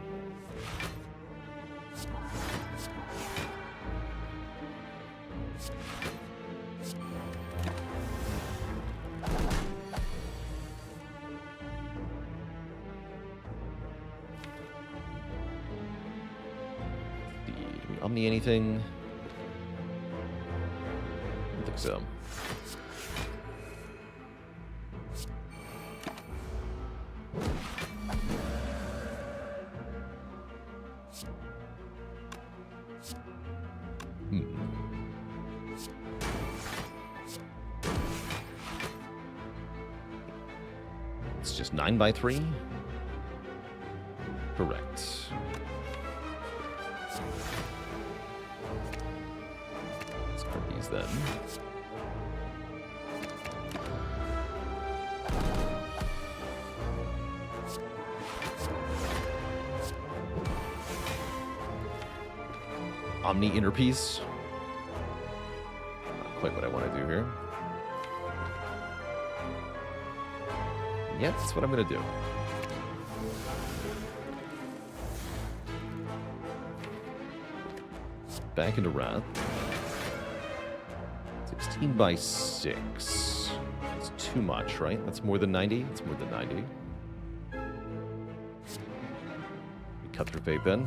[SPEAKER 1] Omni anything? I don't think so. It's just 9x3? Correct. Let's put these then. Omni inner piece. Not quite what I want to do here. Yeah, that's what I'm going to do. Back into Wrath. 16x6. It's too much, right? That's more than 90? It's more than 90. We cut through fate then.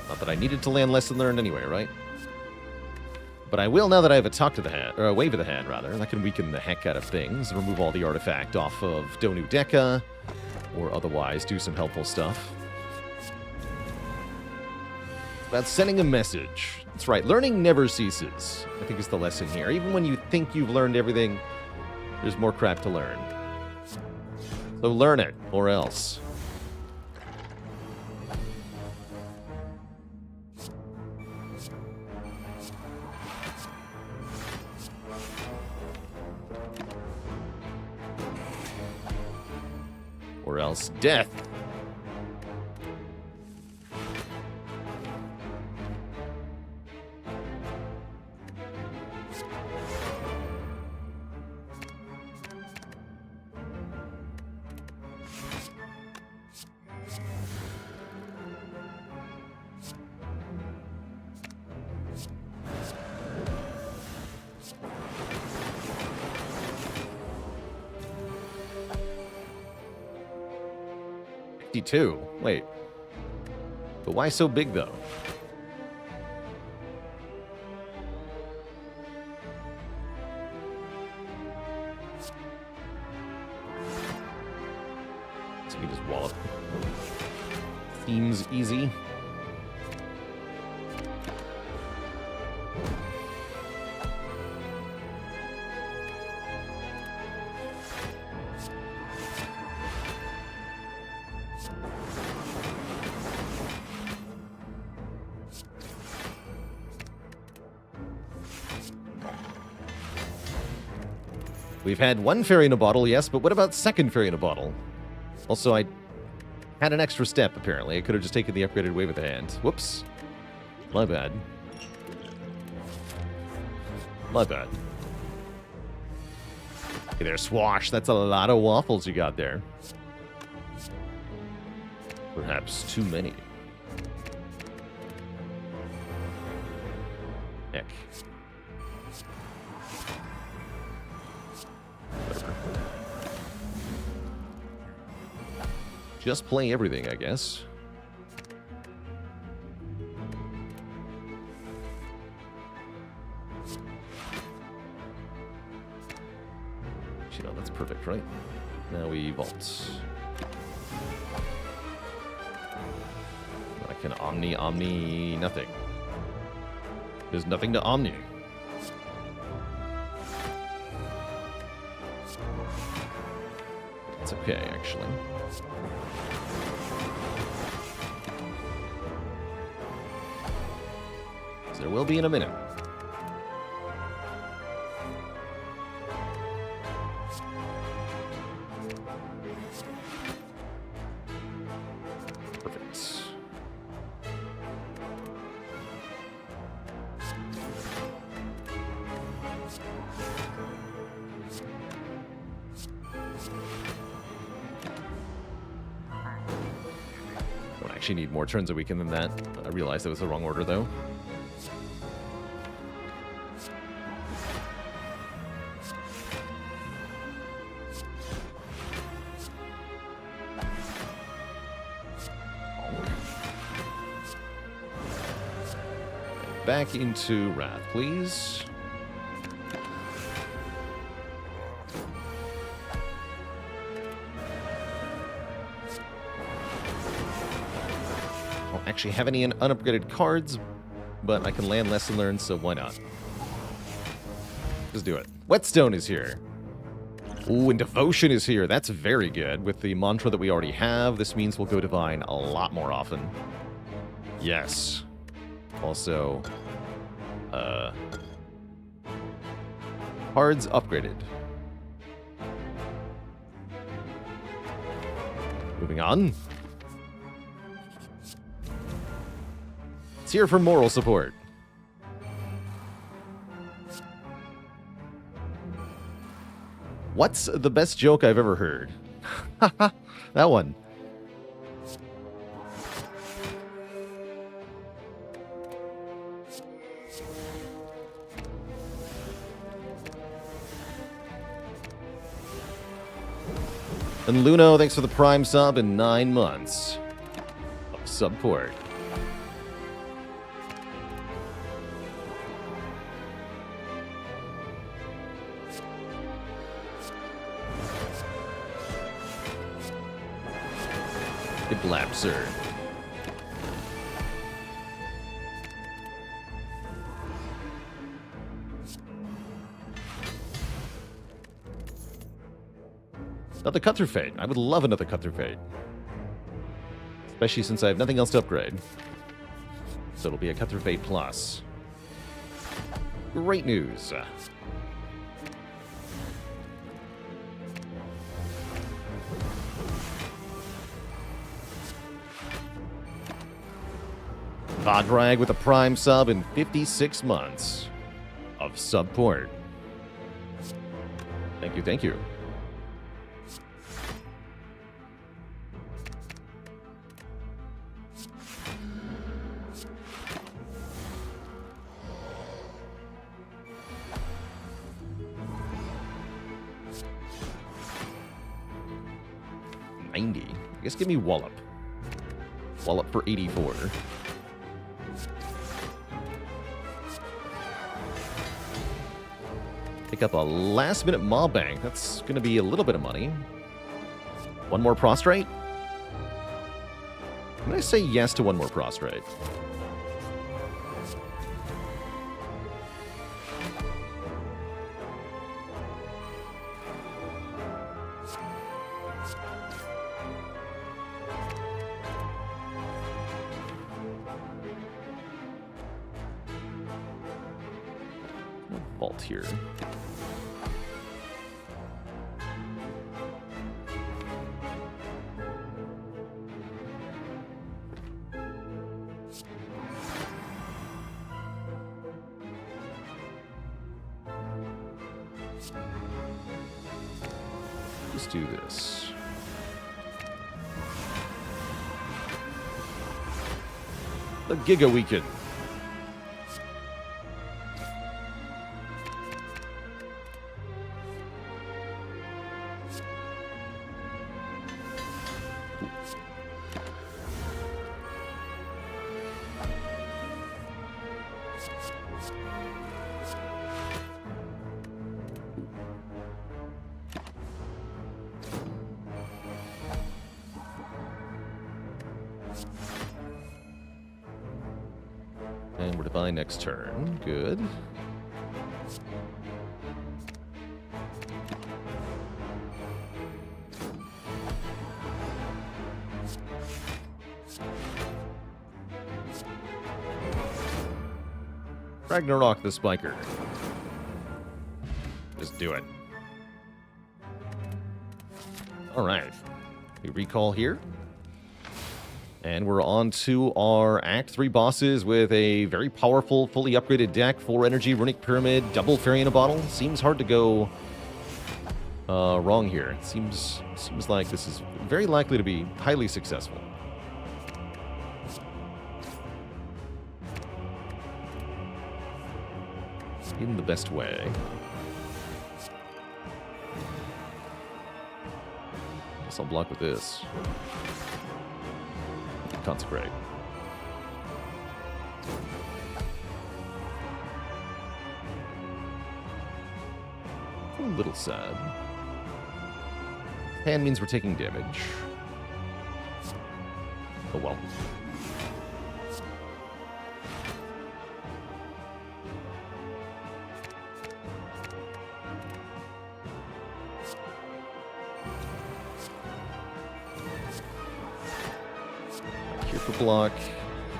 [SPEAKER 1] Not that I needed to land lesson learned anyway, right? But I will now that I have a talk to the hand, or a wave of the hand, rather. That can weaken the heck out of things, remove all the artifact off of Donu Deka, or otherwise do some helpful stuff. About sending a message. That's right, learning never ceases, I think is the lesson here. Even when you think you've learned everything, there's more crap to learn. So learn it, or else. Or else death. Wait. But why so big, though? So we just wallop. Seems easy. We've had one fairy in a bottle, yes, but what about second fairy in a bottle? Also, I had an extra step, apparently. I could have just taken the upgraded wave of the hand. Whoops. My bad. My bad. Hey there, Swash. That's a lot of waffles you got there. Perhaps too many. Heck. Whatever. Just play everything, I guess. You know, that's perfect, right? Now we vault. I can omni, nothing. There's nothing to omni. It's okay, actually. So there will be in a minute. Perfect. Don't actually need more turns a weekend than that. I realized that was the wrong order, though. Back into Wrath, please. I don't actually have any unupgraded cards, but I can land Lesson Learned, so why not? Let's do it. Whetstone is here. Ooh, and Devotion is here. That's very good. With the mantra that we already have, this means we'll go Divine a lot more often. Yes. Also, cards upgraded. Moving on. It's here for moral support. What's the best joke I've ever heard? That one. And Luno, thanks for the Prime sub in 9 months of support. Good blab, sir. Another Cut Through Fate. I would love another Cut Through Fate. Especially since I have nothing else to upgrade. So it'll be a Cut Through Fate Plus. Great news. Vodrag with a Prime sub in 56 months of support. Thank you, thank you. I guess give me Wallop. Wallop for 84. Pick up a last-minute Mob Bank. That's going to be a little bit of money. One more Prostrate? I'm going to say yes to one more Prostrate. vault here. Let's do this. The Giga Weekend. And we're divine next turn. Good. Ragnarok the Spiker. Just do it. Alright. We recall here. And we're on to our Act 3 bosses with a very powerful, fully upgraded deck. 4 energy, Runic Pyramid, double Fairy in a Bottle. Seems hard to go wrong here. It seems like this is very likely to be highly successful. In the best way. Guess I'll block with this. Consecrate. A little sad. Hand means we're taking damage. Oh well. Here for block.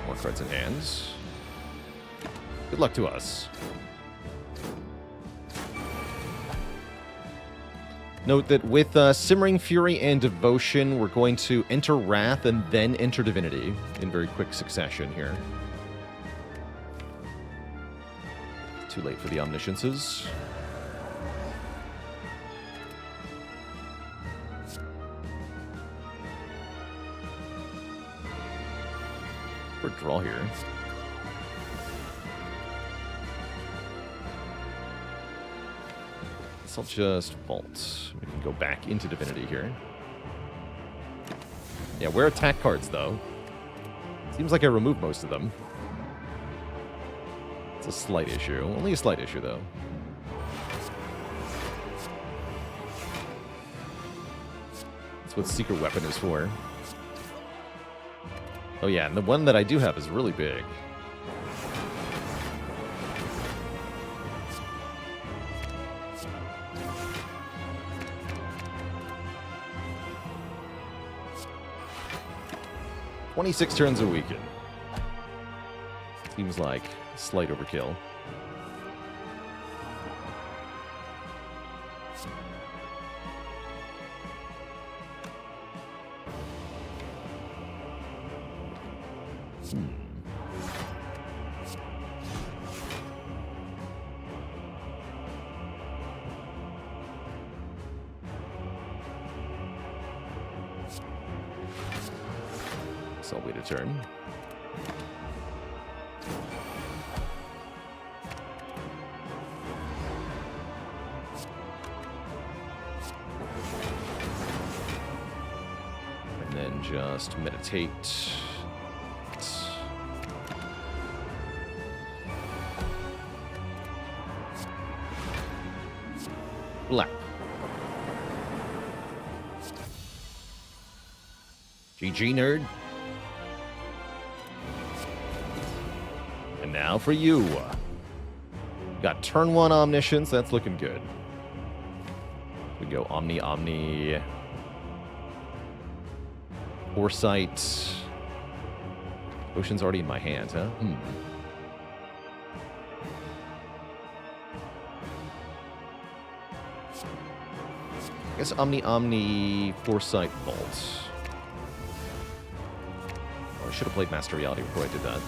[SPEAKER 1] More cards in hands. Good luck to us. Note that with Simmering Fury and Devotion, we're going to enter Wrath and then enter Divinity in very quick succession here. Too late for the Omnisciences. For a draw here. I'll just vault. We can go back into Divinity here. Yeah, where attack cards, though? Seems like I removed most of them. It's a slight issue. Only a slight issue, though. That's what Secret Weapon is for. Oh yeah, and the one that I do have is really big. "26 turns a weekend." Seems like slight overkill. So I'll wait a turn. And then just meditate. Black. GG, nerd. And now for you. Got turn 1 Omniscience. That's looking good. We go Omni. Foresight. Ocean's already in my hand, huh? I guess Omni Foresight Vault. Oh, I should have played Master Reality before I did that.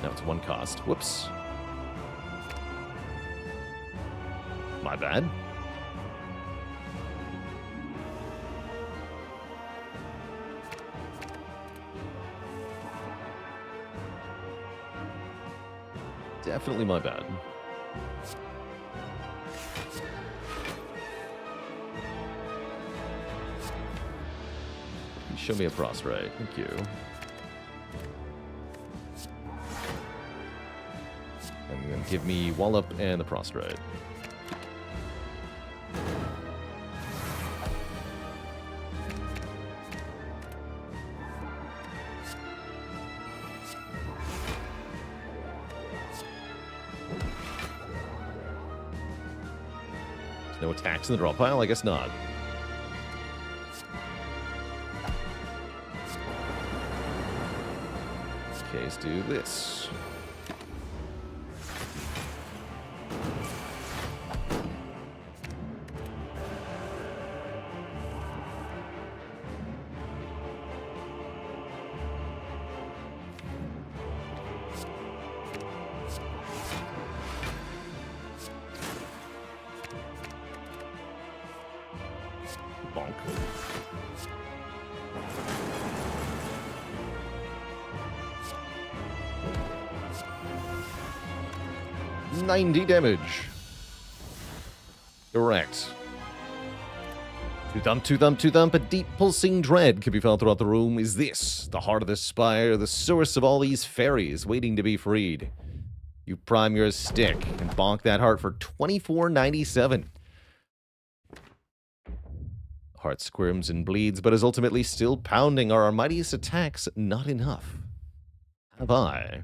[SPEAKER 1] Now it's 1 cost. Whoops. My bad. Definitely my bad. Show me a prostrate. Thank you. And then give me Wallop and the prostrate. No attacks in the draw pile? I guess not. Okay, let's do this. Bonk. 90 damage. Correct. To thump, a deep pulsing dread can be felt throughout the room. Is this the heart of the spire, the source of all these fairies waiting to be freed? You prime your stick and bonk that heart for $24.97. Heart squirms and bleeds, but is ultimately still pounding. Are our mightiest attacks not enough? Have I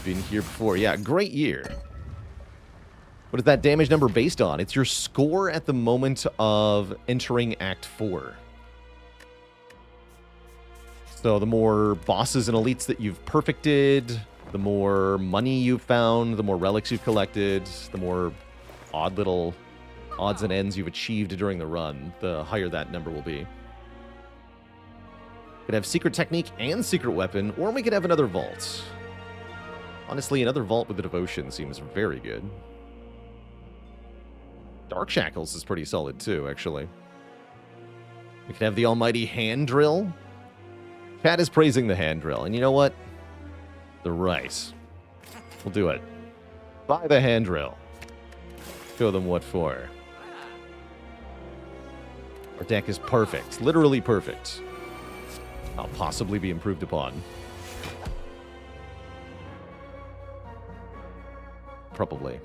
[SPEAKER 1] been here before? Yeah, great year. What is that damage number based on? It's your score at the moment of entering Act 4. So the more bosses and elites that you've perfected, the more money you've found, the more relics you've collected, the more odd little odds and ends you've achieved during the run, the higher that number will be. Could have secret technique and secret weapon, or we could have another vault. Honestly, another vault with the devotion seems very good. Dark Shackles is pretty solid too, actually. We could have the almighty hand drill. Cat is praising the hand drill, and you know what? They're right. We'll do it. Buy the hand drill. Show them what for. Our deck is perfect. Literally perfect. I'll possibly be improved upon. Probably.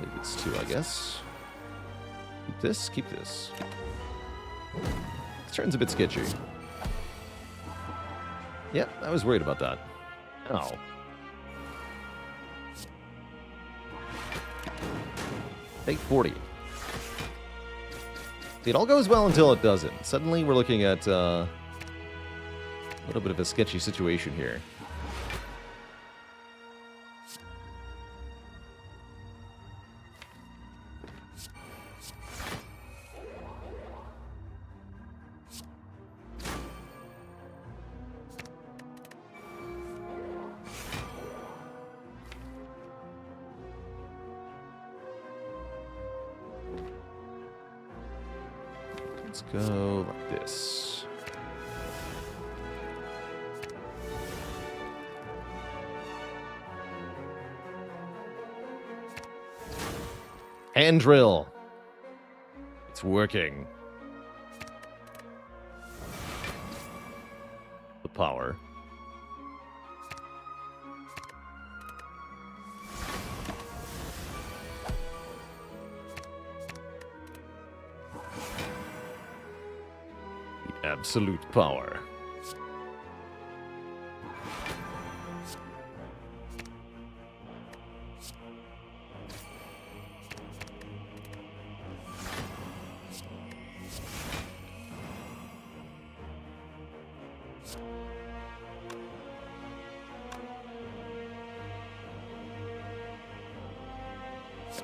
[SPEAKER 1] Maybe it's 2, I guess. Keep this, keep this. This turn's a bit sketchy. Yep, I was worried about that. Oh. Take 40. See, it all goes well until it doesn't. Suddenly we're looking at a little bit of a sketchy situation here. Let's go like this. Hand drill. It's working. The power. Absolute power.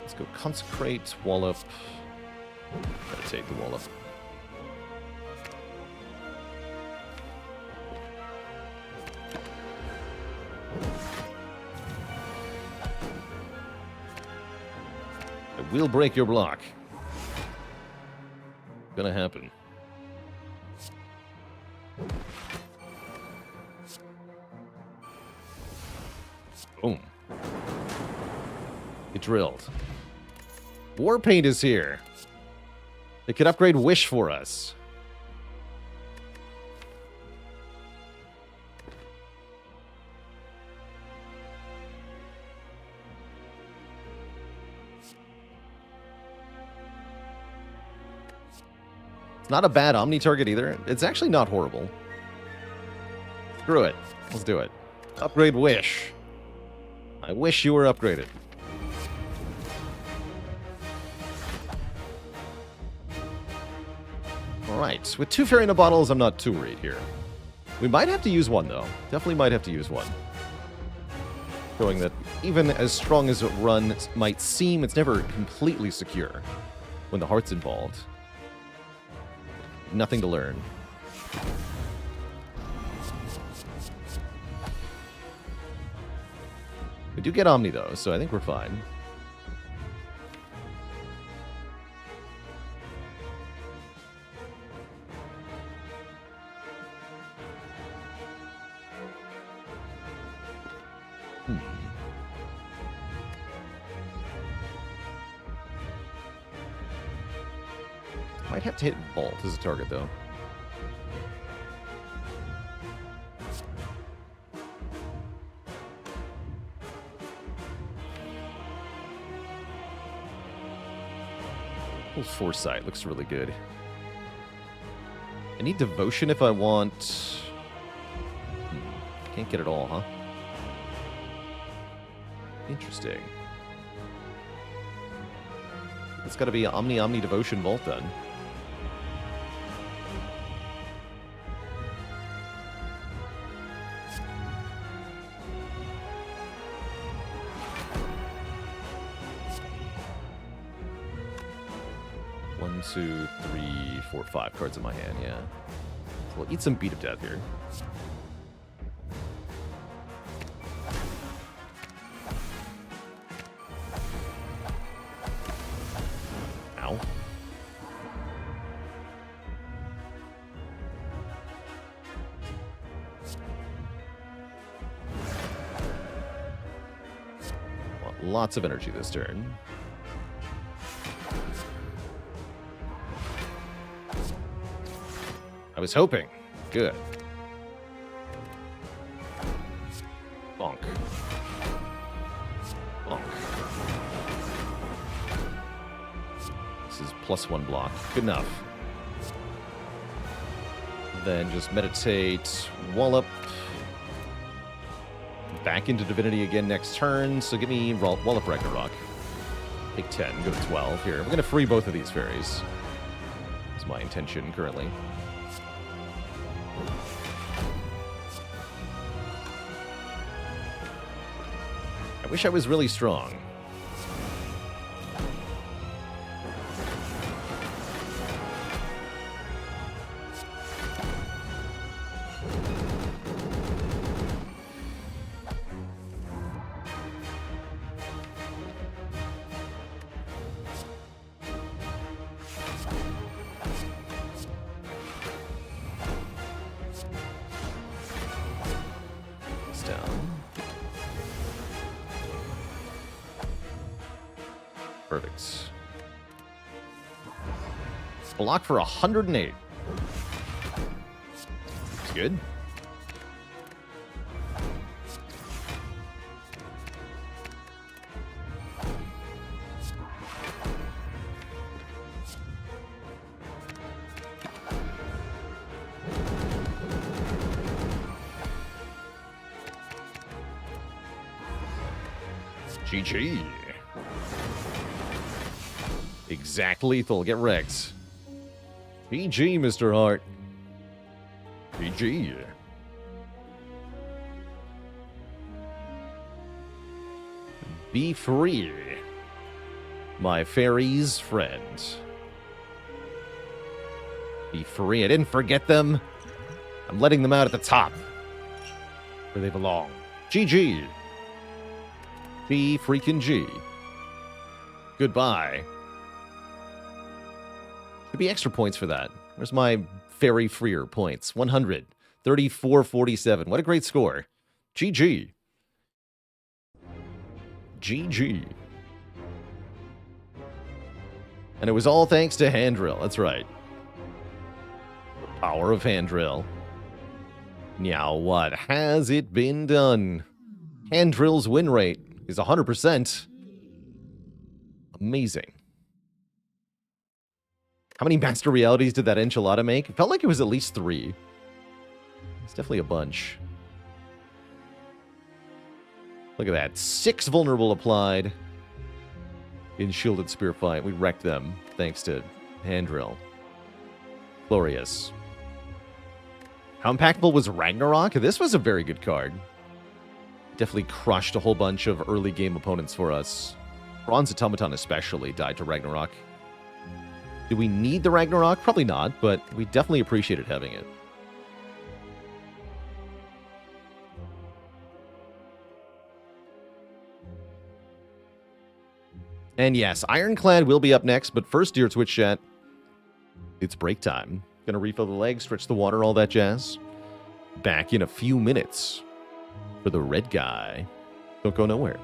[SPEAKER 1] Let's go Consecrate, Wallop. Meditate the Wallop. I will break your block. Gonna happen. Boom. It drilled. Warpaint is here. It could upgrade Wish for us. It's not a bad Omni target either. It's actually not horrible. Screw it. Let's do it. Upgrade Wish. I wish you were upgraded. Alright, with 2 Fairy in a Bottles, I'm not too worried here. We might have to use one, though. Definitely might have to use one. Showing that even as strong as a run might seem, it's never completely secure when the heart's involved. Nothing to learn. We do get Omni, though, so I think we're fine. Might have to hit Bolt as a target, though. Foresight looks really good. I need Devotion if I want... Can't get it all, huh? Interesting. It's gotta be Omni Devotion Vault then. One, two, three, four, 5 cards in my hand, yeah. We'll eat some Beat of Death here. Ow. Well, lots of energy this turn. I was hoping. Good. Bonk. Bonk. This is +1 block. Good enough. Then just meditate, Wallop. Back into Divinity again next turn, so give me Wallop Ragnarok. Take 10, go to 12 here. We're going to free both of these fairies. That's my intention currently. I wish I was really strong. Perfect. Block for 108. It's good. GG. Exact lethal. Get wrecked. GG, Mr. Hart. GG. Be free. My fairy's friend. Be free. I didn't forget them. I'm letting them out at the top. Where they belong. GG. G freaking G. Goodbye. Could be extra points for that. Where's my fairy freer points? 100. 34.47. What a great score. GG. GG. And it was all thanks to hand drill. That's right. The power of hand drill. Now, what has it been done? Hand drill's win rate is 100%. Amazing. How many master realities did that enchilada make? It felt like it was at least 3. It's definitely a bunch. Look at that. 6 vulnerable applied in shielded spear fight. We wrecked them thanks to hand drill. Glorious. How impactful was Ragnarok? This was a very good card. Definitely crushed a whole bunch of early game opponents for us. Bronze Automaton especially died to Ragnarok. Do we need the Ragnarok? Probably not, but we definitely appreciated having it. And yes, Ironclad will be up next, but first, dear Twitch chat, it's break time. Gonna refill the legs, stretch the water, all that jazz. Back in a few minutes for the red guy. Don't go nowhere.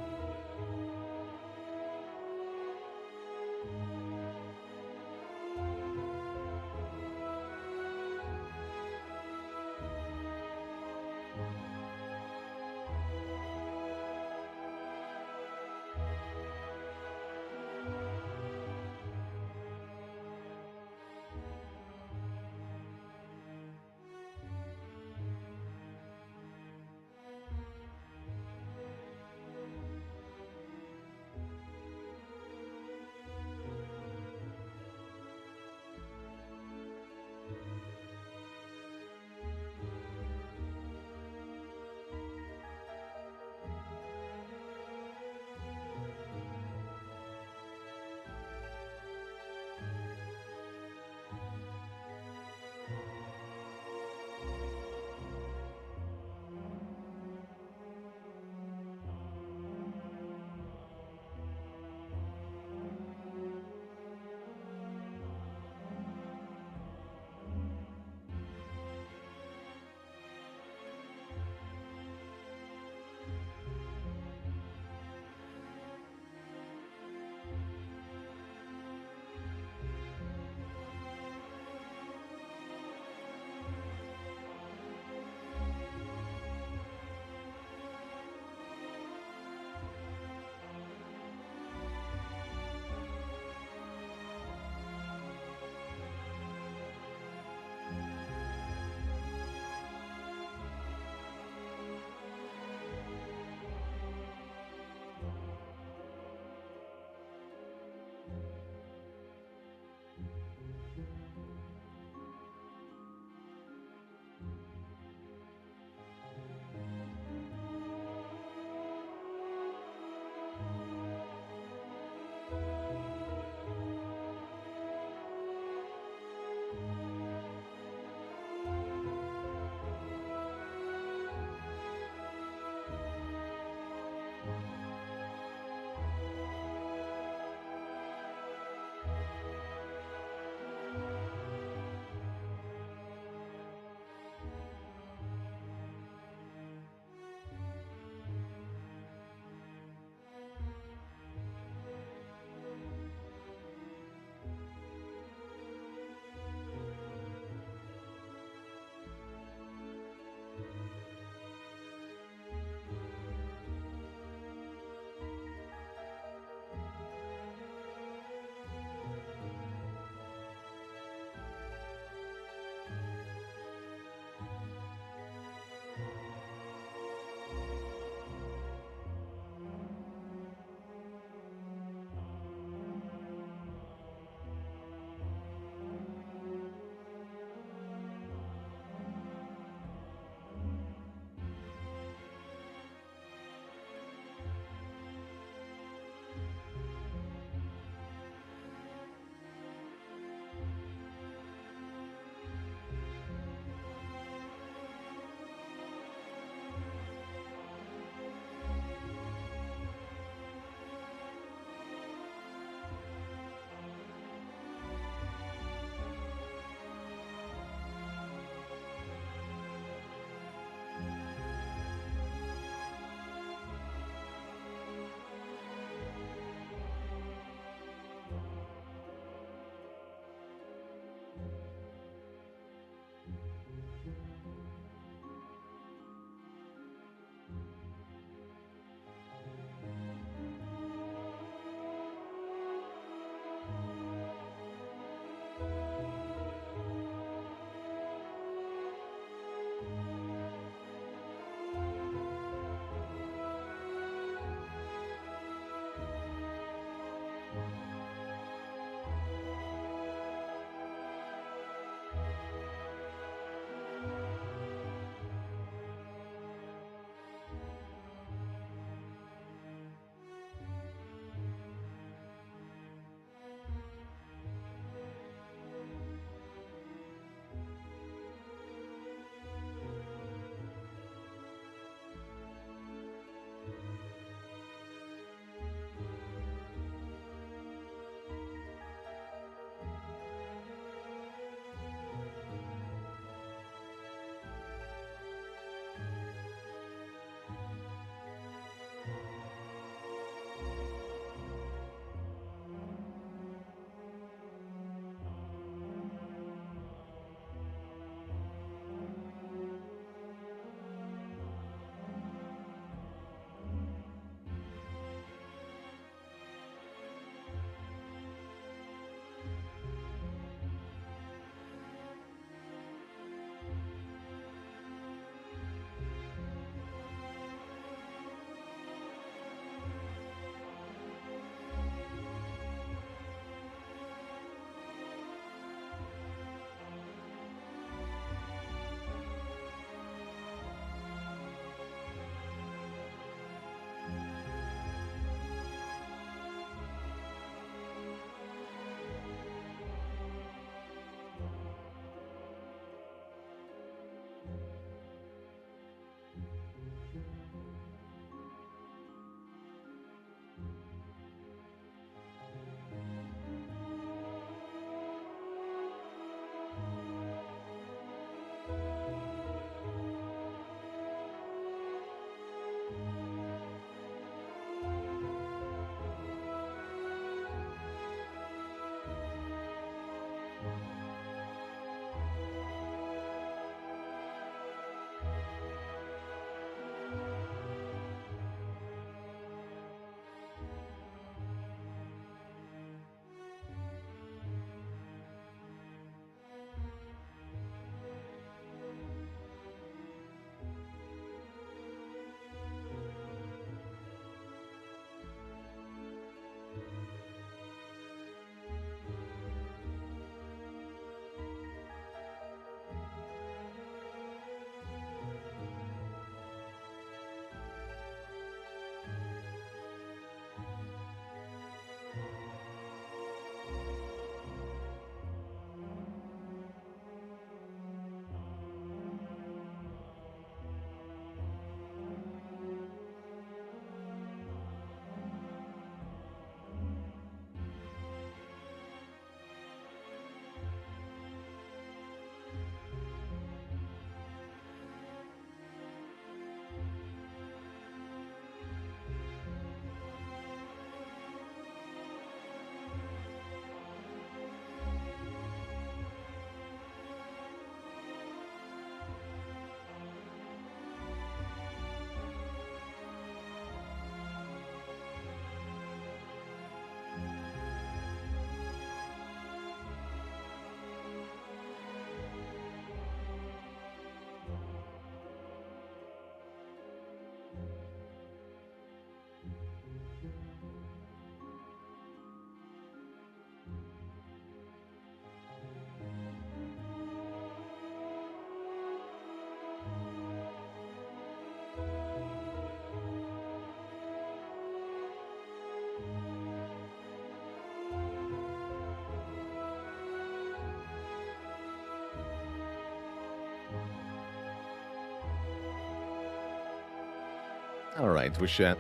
[SPEAKER 1] Alright, Twitch chat.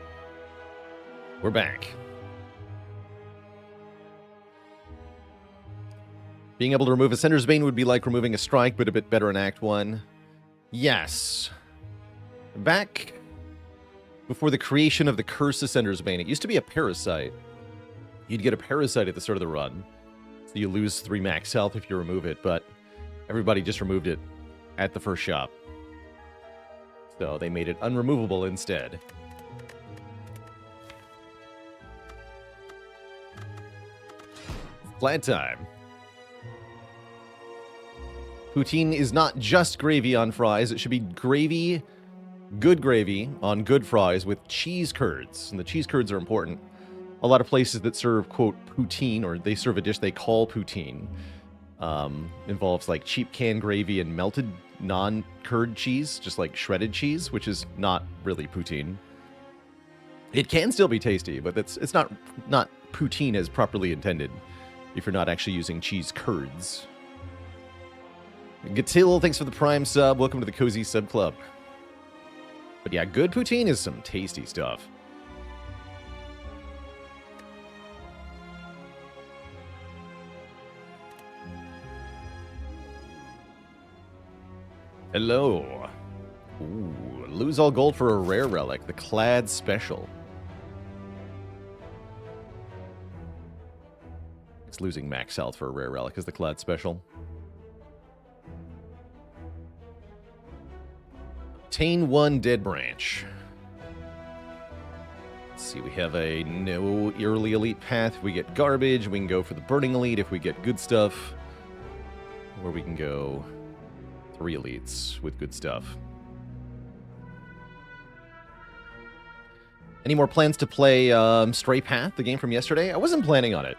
[SPEAKER 1] We're back. Being able to remove a Sender's Bane would be like removing a strike, but a bit better in Act 1. Yes. Back before the creation of the Curse of Sender's Bane, it used to be a parasite. You'd get a parasite at the start of the run. So you lose 3 max health if you remove it, but everybody just removed it at the first shop. So they made it unremovable instead. Glad time. Poutine is not just gravy on fries. It should be gravy, good gravy on good fries with cheese curds. And the cheese curds are important. A lot of places that serve, quote, poutine, or they serve a dish they call poutine, involves like cheap canned gravy and melted non-curd cheese, just like shredded cheese, which is not really poutine. It can still be tasty, but it's not poutine as properly intended if you're not actually using cheese curds. Gatil, thanks for the Prime sub. Welcome to the Cozy Sub Club. But yeah, good poutine is some tasty stuff. Hello. Ooh, lose all gold for a rare relic. The Clad Special. It's losing max health for a rare relic is the Clad Special. Obtain 1 Dead Branch. Let's see, we have a no early elite path. If we get garbage, we can go for the Burning Elite. If we get good stuff, or we can go 3 elites with good stuff. Any more plans to play Stray Path, the game from yesterday? I wasn't planning on it.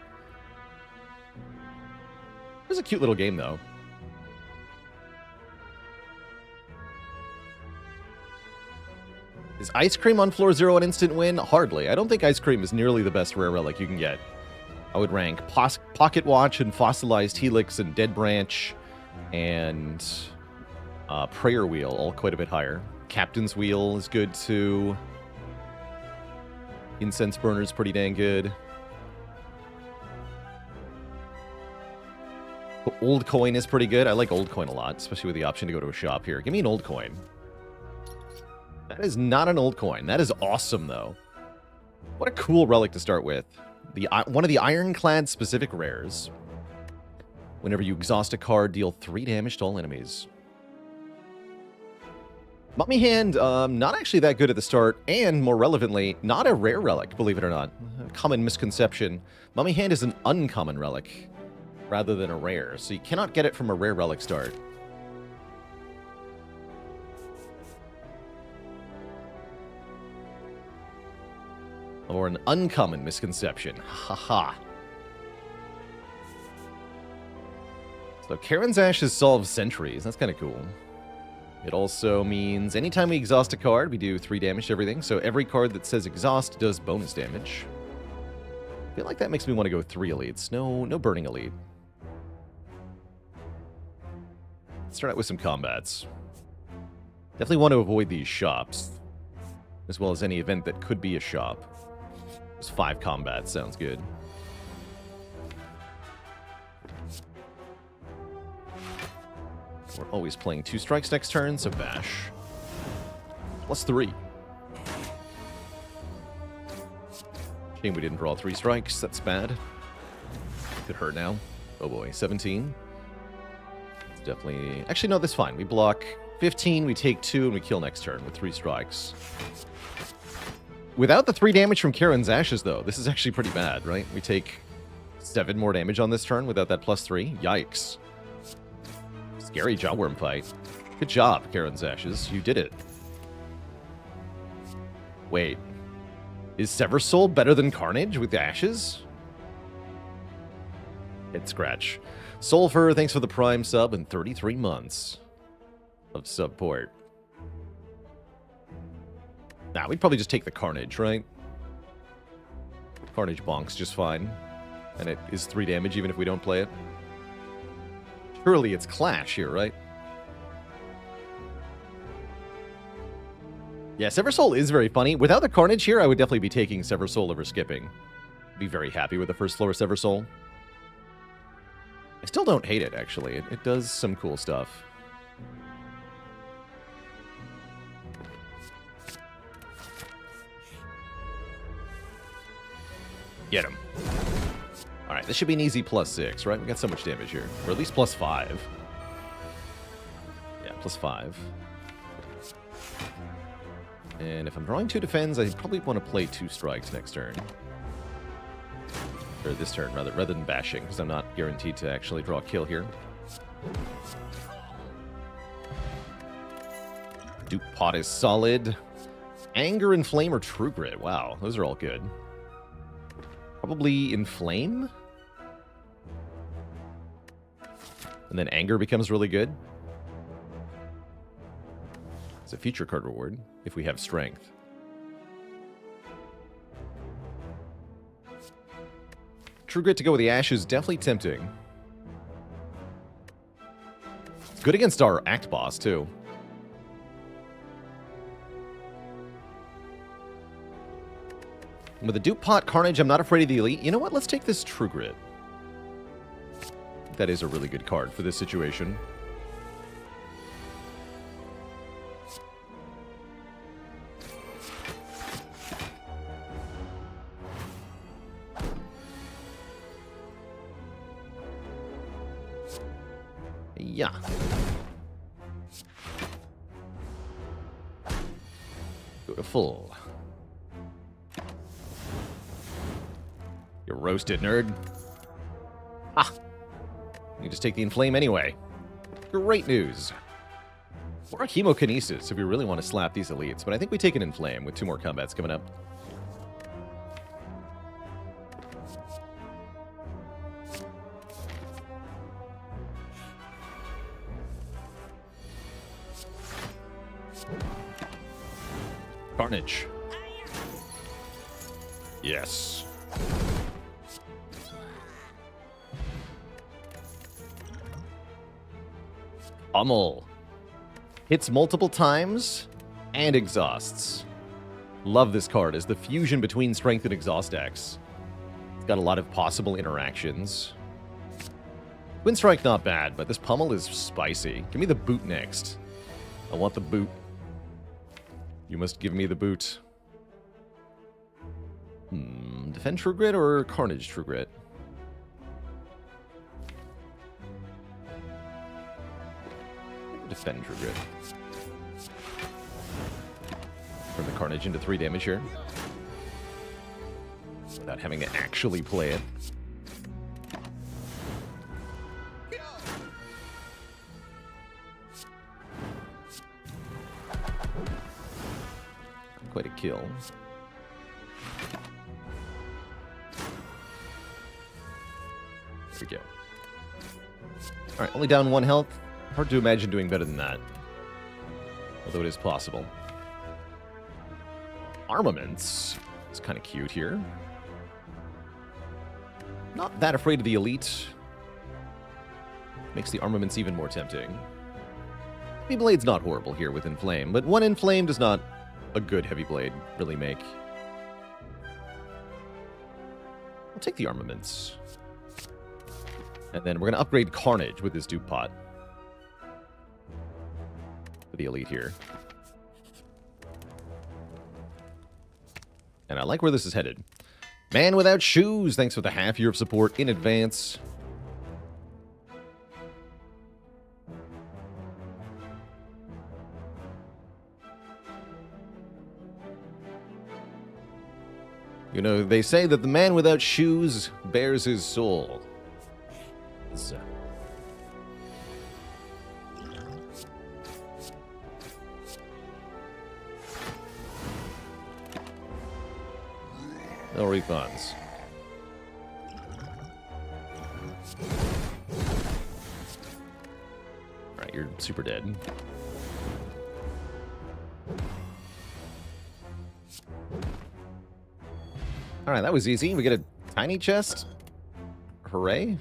[SPEAKER 1] It was a cute little game, though. Is Ice Cream on floor 0 an instant win? Hardly. I don't think Ice Cream is nearly the best rare relic you can get. I would rank Pocket Watch and Fossilized Helix and Dead Branch and Prayer Wheel all quite a bit higher. Captain's Wheel is good too. Incense Burner's pretty dang good. Old Coin is pretty good. I like Old Coin a lot, especially with the option to go to a shop here. Give me an Old Coin. That is not an Old Coin. That is awesome, though. What a cool relic to start with. One of the Ironclad specific rares. Whenever you exhaust a card, deal 3 damage to all enemies. Mummy Hand, not actually that good at the start, and more relevantly, not a rare relic, believe it or not. A common misconception. Mummy Hand is an uncommon relic, rather than a rare, so you cannot get it from a rare relic start. Or an uncommon misconception. Haha. So Karen's Ashes solves sentries. That's kind of cool. It also means anytime we exhaust a card, we do 3 damage to everything. So every card that says exhaust does bonus damage. I feel like that makes me want to go 3 elites. No Burning Elite. Let's start out with some combats. Definitely want to avoid these shops, as well as any event that could be a shop. Just 5 combats sounds good. We're always playing 2 strikes next turn, so bash. +3. Shame we didn't draw 3 strikes. That's bad. Could hurt now. Oh boy, 17. It's definitely... Actually, no, that's fine. We block 15, we take 2, and we kill next turn with 3 strikes. Without the 3 damage from Karen's Ashes, though, this is actually pretty bad, right? We take 7 more damage on this turn without that +3. Yikes. Scary Jawworm fight. Good job, Karen's Ashes. You did it. Wait. Is Sever Soul better than Carnage with Ashes? Head scratch. Sulfur, thanks for the Prime sub and 33 months of support. Nah, we'd probably just take the Carnage, right? Carnage bonks just fine. And it is 3 damage even if we don't play it. Surely it's Clash here, right? Yeah, Sever Soul is very funny. Without the Carnage here, I would definitely be taking Sever Soul over skipping. Be very happy with the first floor Sever Soul. I still don't hate it, actually. It does some cool stuff. Get him. Alright, this should be an easy +6, right? We got so much damage here. Or at least +5. Yeah, +5. And if I'm drawing 2 defends, I probably want to play 2 strikes next turn. Or this turn, rather than bashing, because I'm not guaranteed to actually draw a kill here. Dupe Pot is solid. Anger, Inflame, or True Grit. Wow, those are all good. Probably Inflame? And then Anger becomes really good. It's a future card reward, if we have Strength. True Grit to go with the Ash is definitely tempting. It's good against our Act Boss, too. With a Dupe Pot Carnage, I'm not afraid of the Elite. You know what? Let's take this True Grit. That is a really good card for this situation. Yeah. Beautiful. You're roasted, nerd. Ah! You just take the Inflame anyway. Great news. Or a Chemokinesis if we really want to slap these elites, but I think we take an Inflame with 2 more combats coming up. Carnage. Yes. Pummel. Hits multiple times and exhausts. Love this card as the fusion between Strength and Exhaust decks. It's got a lot of possible interactions. Twin Strike not bad, but this Pummel is spicy. Give me the boot next. I want the boot. You must give me the boot. Defend True Grit or Carnage True Grit? Defend True Grit. Turn the Carnage into 3 damage here. Without having to actually play it. Quite a kill. There we go. Alright, only down 1 health. Hard to imagine doing better than that. Although it is possible. Armaments. It's kind of cute here. Not that afraid of the Elite. Makes the armaments even more tempting. Heavy Blade's not horrible here with Inflame, but 1 Inflame does not a good Heavy Blade really make. I'll take the armaments. And then we're going to upgrade Carnage with this Dupe Pot. For the Elite here. And I like where this is headed. Man Without Shoes, thanks for the half year of support in advance. You know, they say that the man without shoes bears his soul. So. No refunds. Alright, you're super dead. Alright, that was easy. We get a tiny chest. Hooray.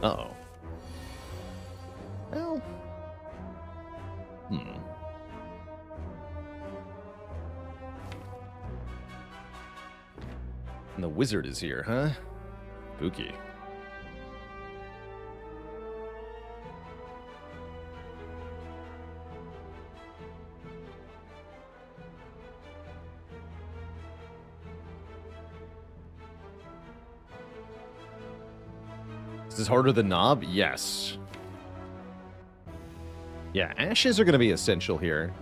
[SPEAKER 1] Uh-oh. Well. And the wizard is here, huh? Spooky. Is this harder than Knob? Yes. Yeah, ashes are going to be essential here.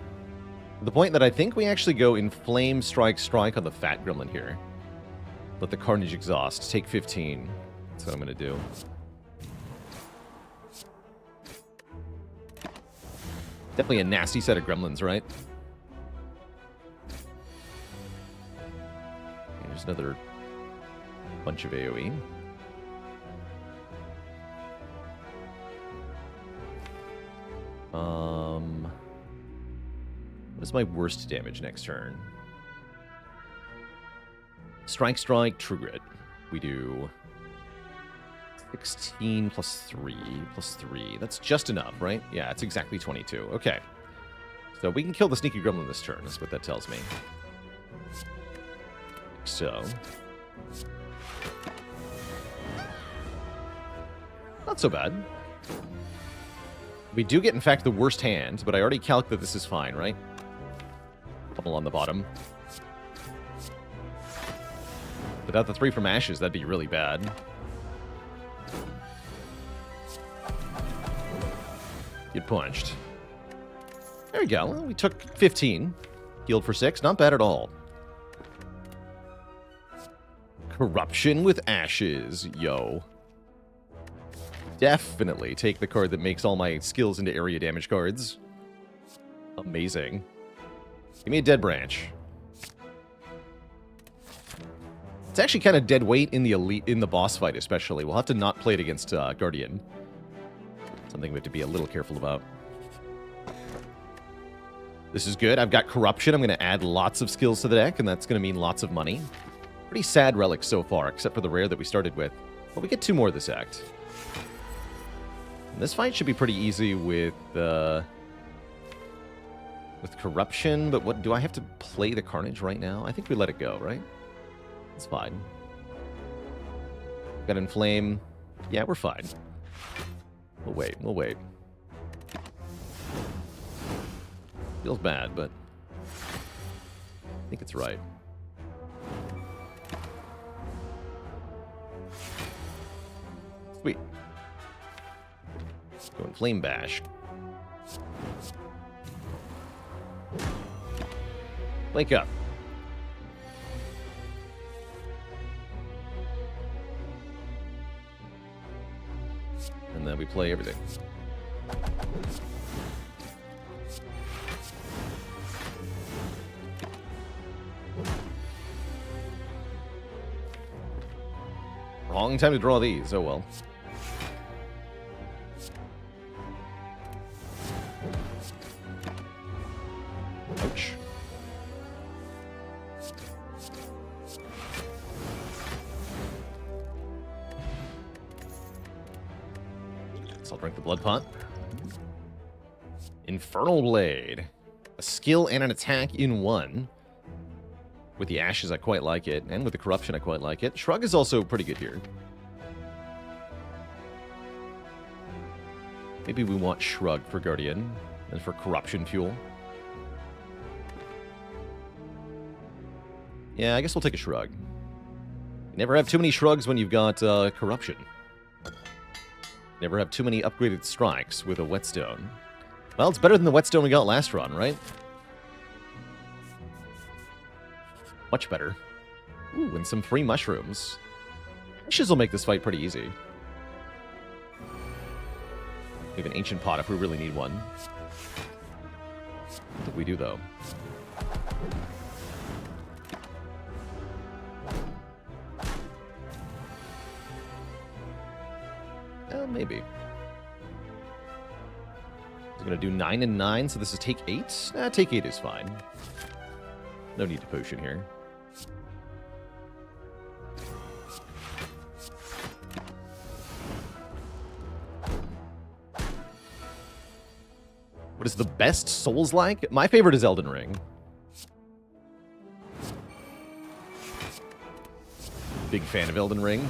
[SPEAKER 1] To the point that I think we actually go Inflame, Strike, Strike on the Fat Gremlin here. Let the Carnage exhaust. Take 15. That's what I'm going to do. Definitely a nasty set of gremlins, right? Here's another bunch of AoE. What is my worst damage next turn? Strike, Strike, True Grit. We do 16 plus 3 plus 3. That's just enough, right? Yeah, it's exactly 22. Okay. So we can kill the Sneaky Gremlin this turn, is what that tells me. So. Not so bad. We do get, in fact, the worst hand, but I already calc that this is fine, right? Pummel on the bottom. Without the 3 from Ashes, that'd be really bad. Get punched. There we go. Well, we took 15. Healed for 6. Not bad at all. Corruption with Ashes. Yo. Definitely take the card that makes all my skills into area damage cards. Amazing. Give me a Dead Branch. It's actually kind of dead weight in the elite, in the boss fight especially. We'll have to not play it against Guardian. Something we have to be a little careful about. This is good. I've got Corruption. I'm going to add lots of skills to the deck, and that's going to mean lots of money. Pretty sad relics so far, except for the rare that we started with. But we get 2 more this act. And this fight should be pretty easy with Corruption, but what do I have to play the Carnage right now? I think we let it go, right? It's fine. Got Inflame. Yeah, we're fine. We'll wait. We'll wait. Feels bad, but I think it's right. Sweet. Let's go Inflame Bash. Wake up. And then we play everything. Wrong time to draw these. Oh well. Ouch. So I'll drink the Blood Pot. Infernal Blade. A skill and an attack in one. With the Ashes, I quite like it. And with the Corruption, I quite like it. Shrug is also pretty good here. Maybe we want Shrug for Guardian. And for Corruption fuel. Yeah, I guess we'll take a Shrug. You never have too many Shrugs when you've got Corruption. Never have too many upgraded strikes with a Whetstone. Well, it's better than the Whetstone we got last run, right? Much better. Ooh, and some free mushrooms. Ashes will make this fight pretty easy. We have an Ancient Pot if we really need one. I think we do, though. Maybe. It's going to do 9 and 9, so this is take 8? Take 8 is fine. No need to potion here. What is the best Souls-like? My favorite is Elden Ring. Big fan of Elden Ring.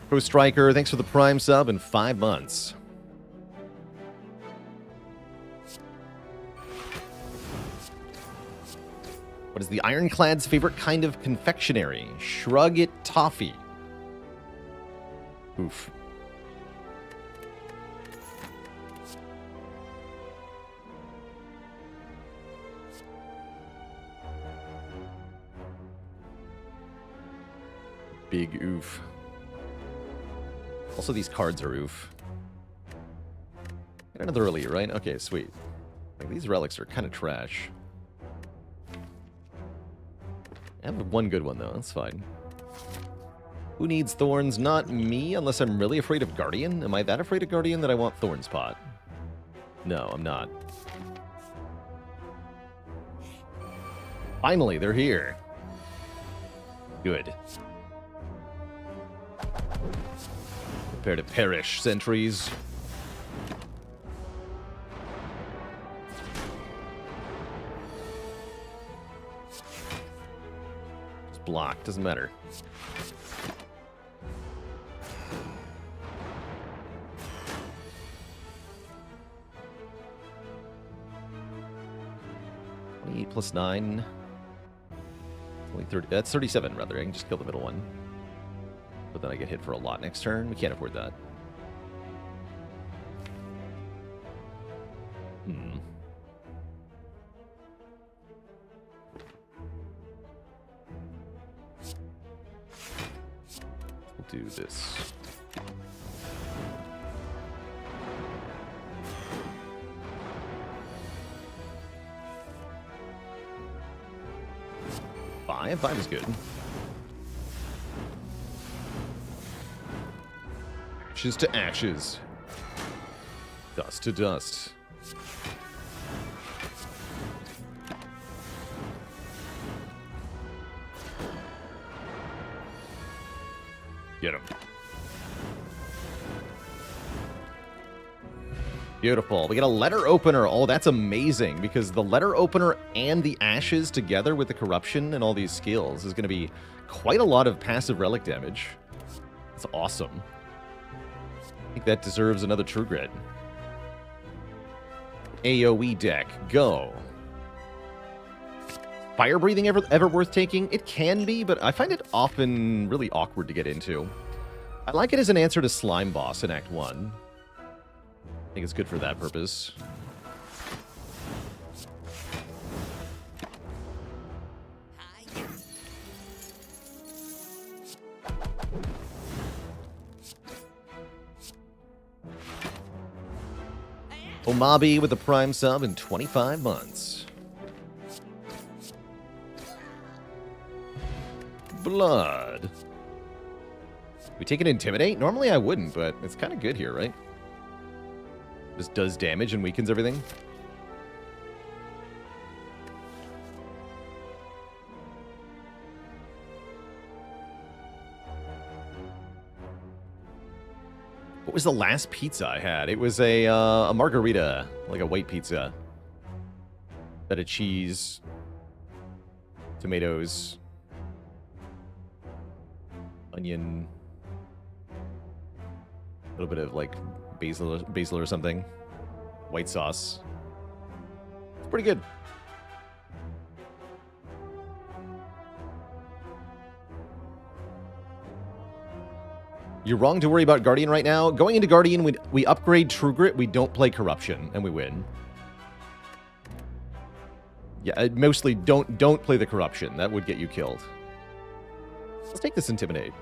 [SPEAKER 1] Pro Striker, thanks for the Prime sub in 5 months. What is the Ironclad's favorite kind of confectionery? Shrug it toffee. Oof. Big oof. Also, these cards are oof. Get another elite, right? Okay, sweet. Like, these relics are kind of trash. I have one good one, though. That's fine. Who needs Thorns? Not me, unless I'm really afraid of Guardian. Am I that afraid of Guardian that I want Thorns pot? No, I'm not. Finally, they're here. Good. Prepare to perish, sentries. Just block, doesn't matter. Plus 9. Only 30. That's 37, rather. I can just kill the middle one. But then I get hit for a lot next turn. We can't afford that. We'll do this. Five is good. Ashes to ashes. Dust to dust. Get him. Beautiful. We get a letter opener. Oh, that's amazing, because the letter opener and the ashes together with the corruption and all these skills is going to be quite a lot of passive relic damage. That's awesome. I think that deserves another True Grit. AoE deck. Go. Fire breathing ever worth taking? It can be, but I find it often really awkward to get into. I like it as an answer to Slime Boss in Act 1. I think it's good for that purpose. Omabi with the Prime sub in 25 months. Blood. We take an Intimidate? Normally I wouldn't, but it's kind of good here, right? Just does damage and weakens everything. What was the last pizza I had? It was a margarita, like a white pizza. That had cheese, tomatoes, onion, a little bit of like basil or something. White sauce. It's pretty good. You're wrong to worry about Guardian right now. Going into Guardian, we upgrade True Grit, we don't play Corruption, and we win. Yeah, mostly don't play the Corruption. That would get you killed. Let's take this Intimidate.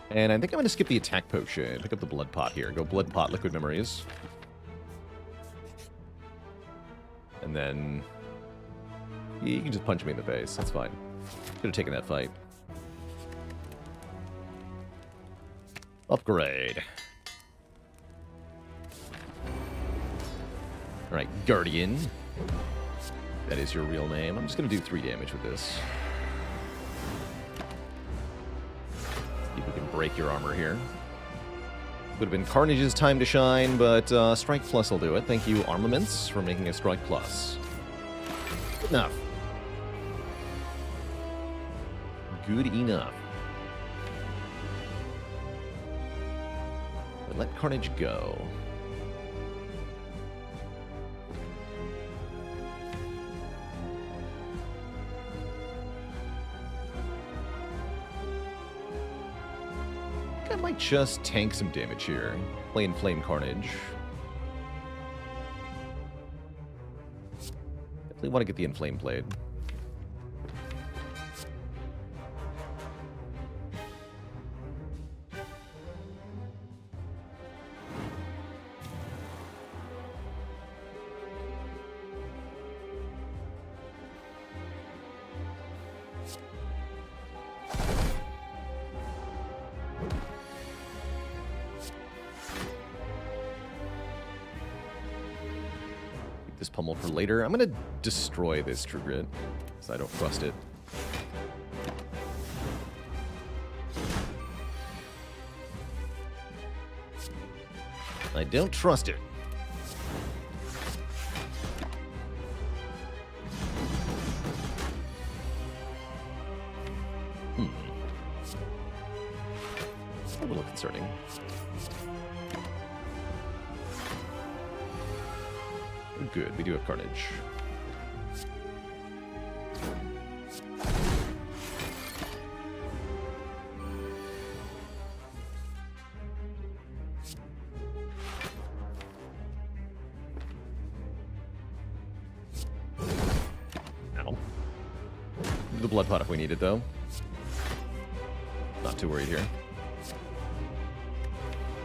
[SPEAKER 1] And I think I'm going to skip the attack potion. Pick up the blood pot here. Go blood pot, liquid memories. And then you can just punch me in the face. That's fine. Should have taken that fight. Upgrade. Alright, Guardian. That is your real name. I'm just going to do 3 damage with this. See if we can break your armor here. Would have been Carnage's time to shine, but Strike Plus will do it. Thank you, Armaments, for making a Strike Plus. Good enough. Good enough. But let Carnage go. I might just tank some damage here. Play Inflame Carnage. Definitely want to get the Inflame Blade. This pummel for later. I'm going to destroy this True Grit, because I don't trust it. I don't trust it. A little concerning. Good, we do have Carnage. Ow. The blood pot if we need it, though. Not too worried here.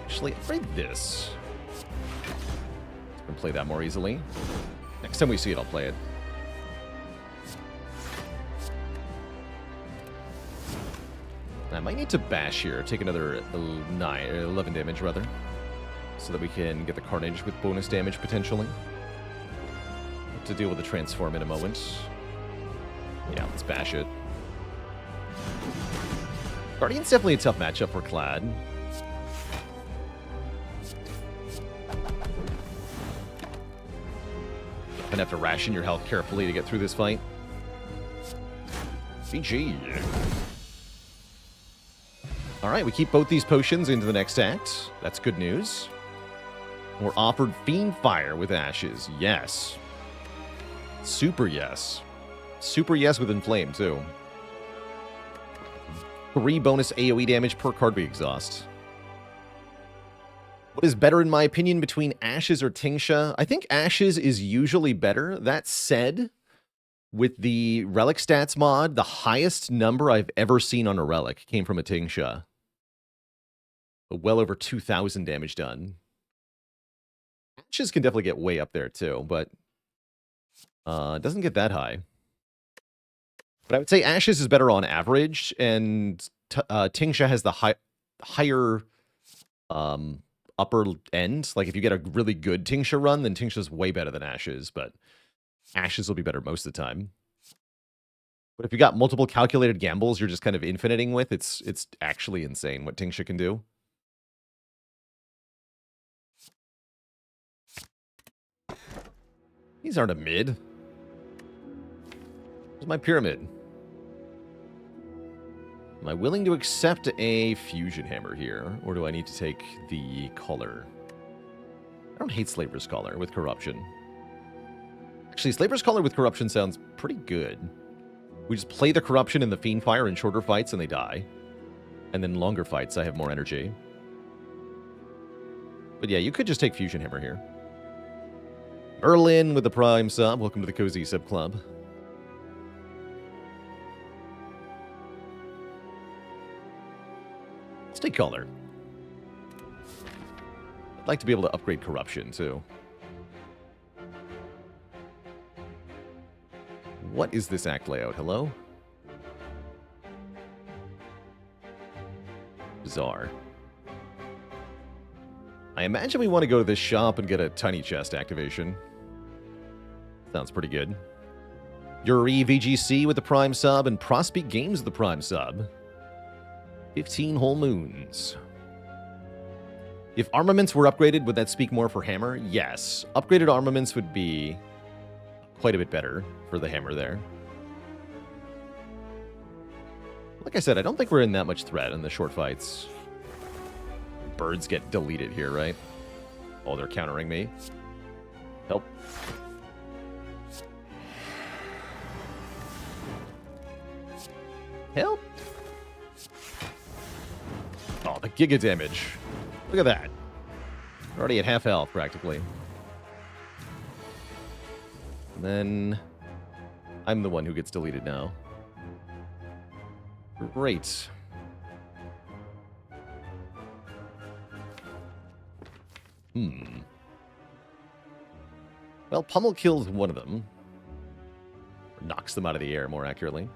[SPEAKER 1] Actually, upgrade this. Play that more easily. Next time we see it, I'll play it. I might need to bash here, take another 11 damage rather, so that we can get the Carnage with bonus damage potentially. Have to deal with the Transform in a moment. Yeah, let's bash it. Guardian's definitely a tough matchup for Clad. Gonna have to ration your health carefully to get through this fight. GG. Alright, we keep both these potions into the next act. That's good news. We're offered Fiend Fire with Ashes. Yes. Super yes. Super yes with Inflame, too. 3 bonus AoE damage per card we exhaust. What is better, in my opinion, between Ashes or Tingsha? I think Ashes is usually better. That said, with the Relic Stats mod, the highest number I've ever seen on a Relic came from a Tingsha. Well over 2,000 damage done. Ashes can definitely get way up there, too, but it doesn't get that high. But I would say Ashes is better on average, and Tingsha has the higher... upper end. Like, if you get a really good Tingsha run, then Tingsha's way better than Ashes, but Ashes will be better most of the time. But if you got multiple calculated gambles you're just kind of infiniting with, it's actually insane what Tingsha can do. These aren't a mid. Where's my pyramid? Am I willing to accept a Fusion Hammer here, or do I need to take the Collar? I don't hate Slaver's Collar with Corruption. Actually, Slaver's Collar with Corruption sounds pretty good. We just play the Corruption in the Fiend Fire in shorter fights and they die. And then longer fights, I have more energy. But yeah, you could just take Fusion Hammer here. Erlin with the Prime sub. Welcome to the Cozy Sub Club. Let's take Collar. I'd like to be able to upgrade Corruption, too. What is this act layout? Hello? Bizarre. I imagine we want to go to this shop and get a Tiny Chest activation. Sounds pretty good. Yuri VGC with the Prime sub and Prospeak Games with the Prime sub. 15 whole moons. If armaments were upgraded, would that speak more for hammer? Yes. Upgraded armaments would be quite a bit better for the hammer there. Like I said, I don't think we're in that much threat in the short fights. Birds get deleted here, right? Oh, they're countering me. Help. Help. Oh, the giga damage. Look at that. We're already at half health, practically. And then I'm the one who gets deleted now. Great. Well, Pummel kills one of them. Or knocks them out of the air, more accurately.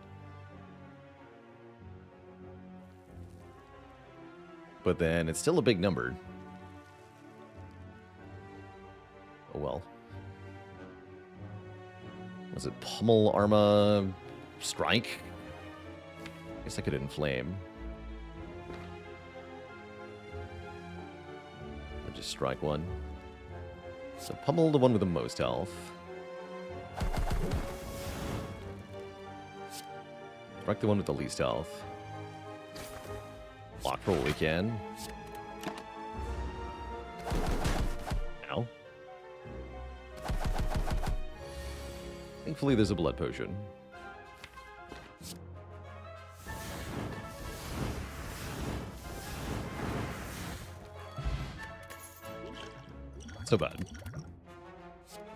[SPEAKER 1] But then it's still a big number. Oh well. Was it Pummel, Arma, Strike? I guess I could inflame. I'll just strike one. So Pummel, the one with the most health. Strike the one with the least health. Block for what we can. Ow. Thankfully, there's a blood potion. Not so bad.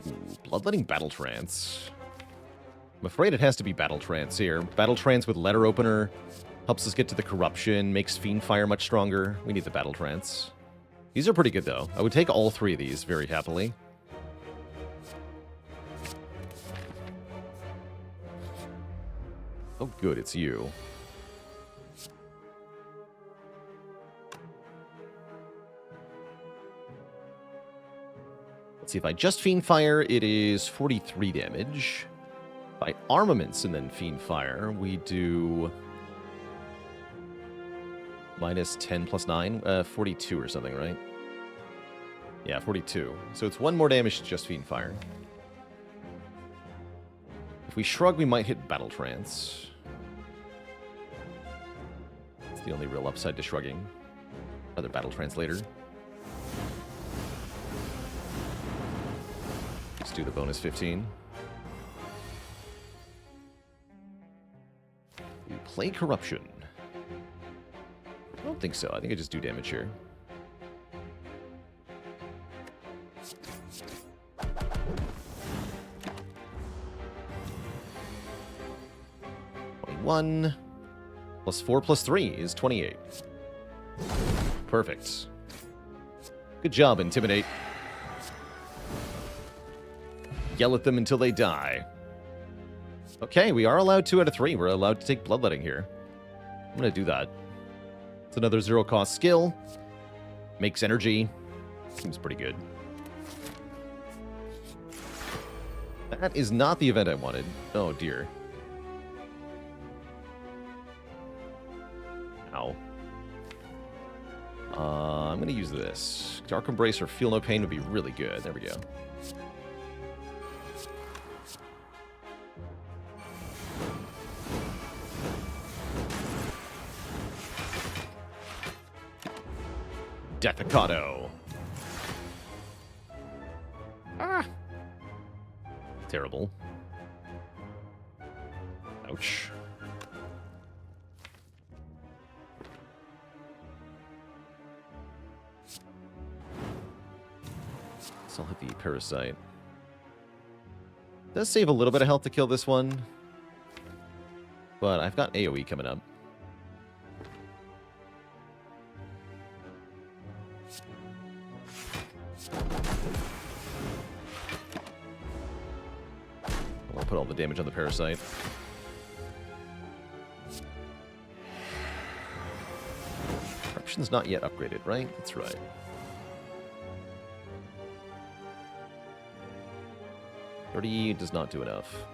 [SPEAKER 1] Ooh, bloodletting battle trance. I'm afraid it has to be battle trance here. Battle trance with letter opener helps us get to the corruption, makes Fiend Fire much stronger. We need the battle trance. These are pretty good, though. I would take all three of these very happily. Oh, good, it's you. Let's see, if I just Fiend Fire, it is 43 damage. By armaments and then Fiend Fire, we do minus 10 plus 9, 42 or something, right? Yeah, 42. So it's one more damage to just Fiend Fire. If we shrug, we might hit Battle Trance. It's the only real upside to shrugging. Another Battle Trance later. Let's do the bonus 15. We play Corruption. I don't think so. I think I just do damage here. One plus 4 plus 3 is 28. Perfect. Good job, Intimidate. Yell at them until they die. Okay, we are allowed 2 out of 3. We're allowed to take Bloodletting here. I'm going to do that. It's another zero-cost skill. Makes energy. Seems pretty good. That is not the event I wanted. Oh, dear. Ow. I'm going to use this. Dark Embrace or Feel No Pain would be really good. There we go. Deathicado. Ah. Terrible. Ouch. So I'll hit the Parasite. Does save a little bit of health to kill this one. But I've got AoE coming up. I'll put all the damage on the Parasite. Corruption's not yet upgraded, right? That's right. Does not do enough.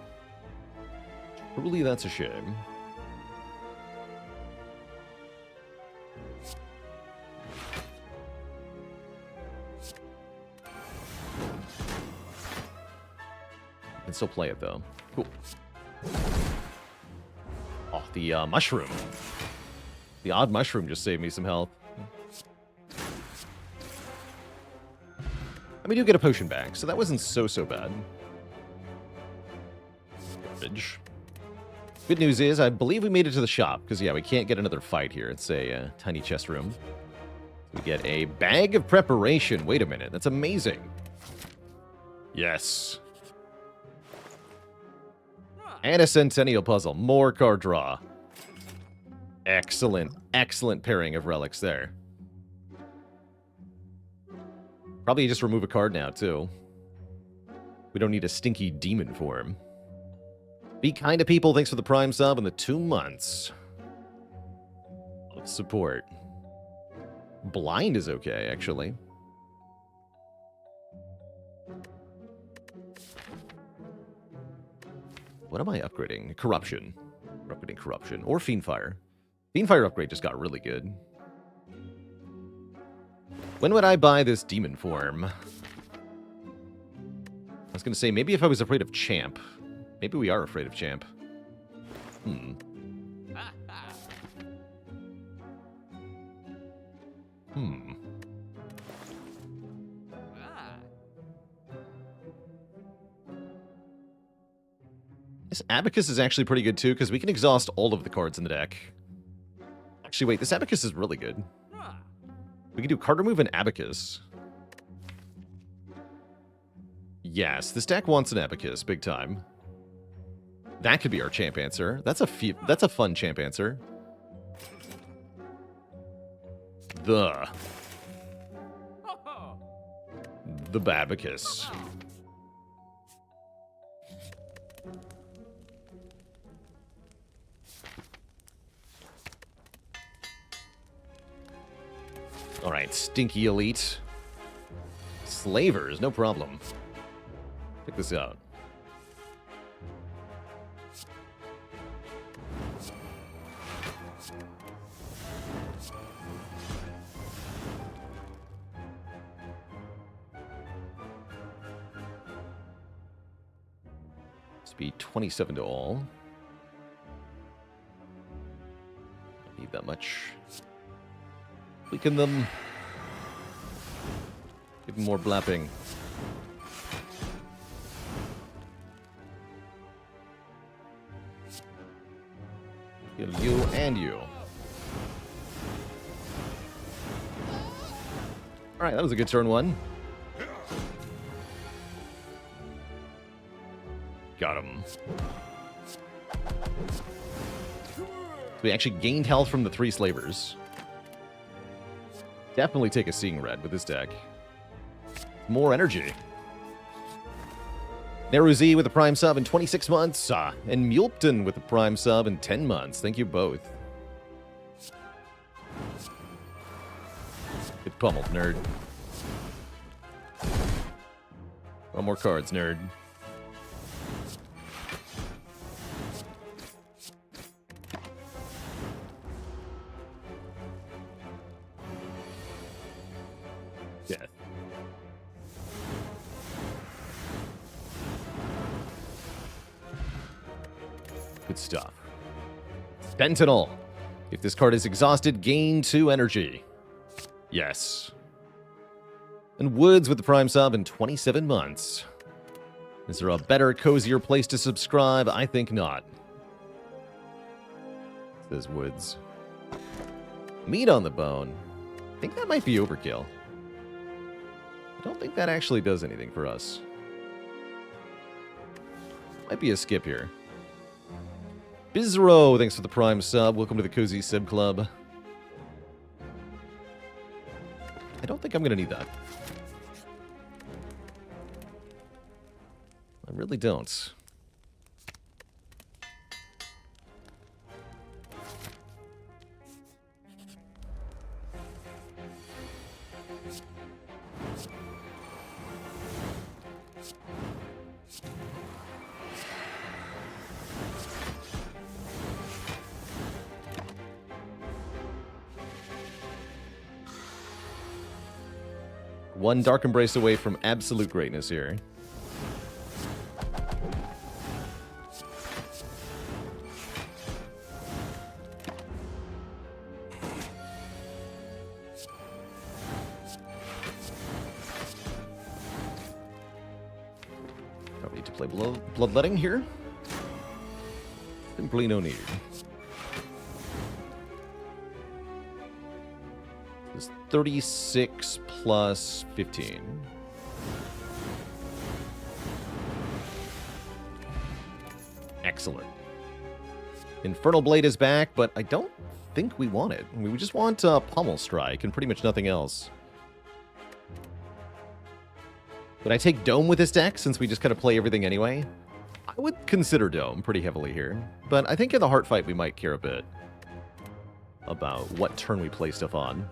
[SPEAKER 1] Truly, that's a shame. can still play it, though. Cool. Oh, the mushroom. The odd mushroom just saved me some health. And we do get a potion back, so that wasn't so bad. Garbage. Good news is, I believe we made it to the shop, because, yeah, we can't get another fight here. It's a tiny chest room. We get a bag of preparation. Wait a minute, that's amazing. Yes. And a Centennial puzzle. More card draw. Excellent, excellent pairing of relics there. Probably just remove a card now, too. We don't need a stinky demon form. Be kind to people. Thanks for the Prime sub and the 2 months of support. Blind is okay, actually. What am I upgrading? Corruption. We're upgrading Corruption. Or Fiendfire. Fiendfire upgrade just got really good. When would I buy this demon form? I was going to say, maybe if I was afraid of Champ. Maybe we are afraid of Champ. This Abacus is actually pretty good, too, because we can exhaust all of the cards in the deck. Actually, wait, this Abacus is really good. We can do card remove and Abacus. Yes, this deck wants an Abacus, big time. That could be our champ answer. That's a fun champ answer. The Babacus. Alright, Stinky Elite. Slavers, no problem. Check this out. Speed 27 to all. Don't need that much. Weaken them. Give them more blapping. Kill you and you. Alright, that was a good turn one. Got him. We actually gained health from the 3 slavers. Definitely take a Seeing Red with this deck. More energy. Neruzi with a Prime sub in 26 months. And Mulpton with a Prime sub in 10 months. Thank you both. Get pummeled, nerd. One more cards, nerd. Death. Good stuff. Sentinel. If this card is exhausted, gain 2 energy. Yes. And Woods with the Prime sub in 27 months. Is there a better, cozier place to subscribe? I think not. Says Woods. Meat on the bone. I think that might be overkill. I don't think that actually does anything for us. Might be a skip here. Bizro, thanks for the Prime sub. Welcome to the Cozy Sib Club. I don't think I'm going to need that. I really don't. One Dark Embrace away from absolute greatness here. Play bloodletting here. Simply no need. It's 36 plus 15. Excellent. Infernal Blade is back, but I don't think we want it. We just want Pommel Strike and pretty much nothing else. Would I take Dome with this deck since we just kind of play everything anyway? I would consider Dome pretty heavily here, but I think in the Heart Fight we might care a bit about what turn we play stuff on.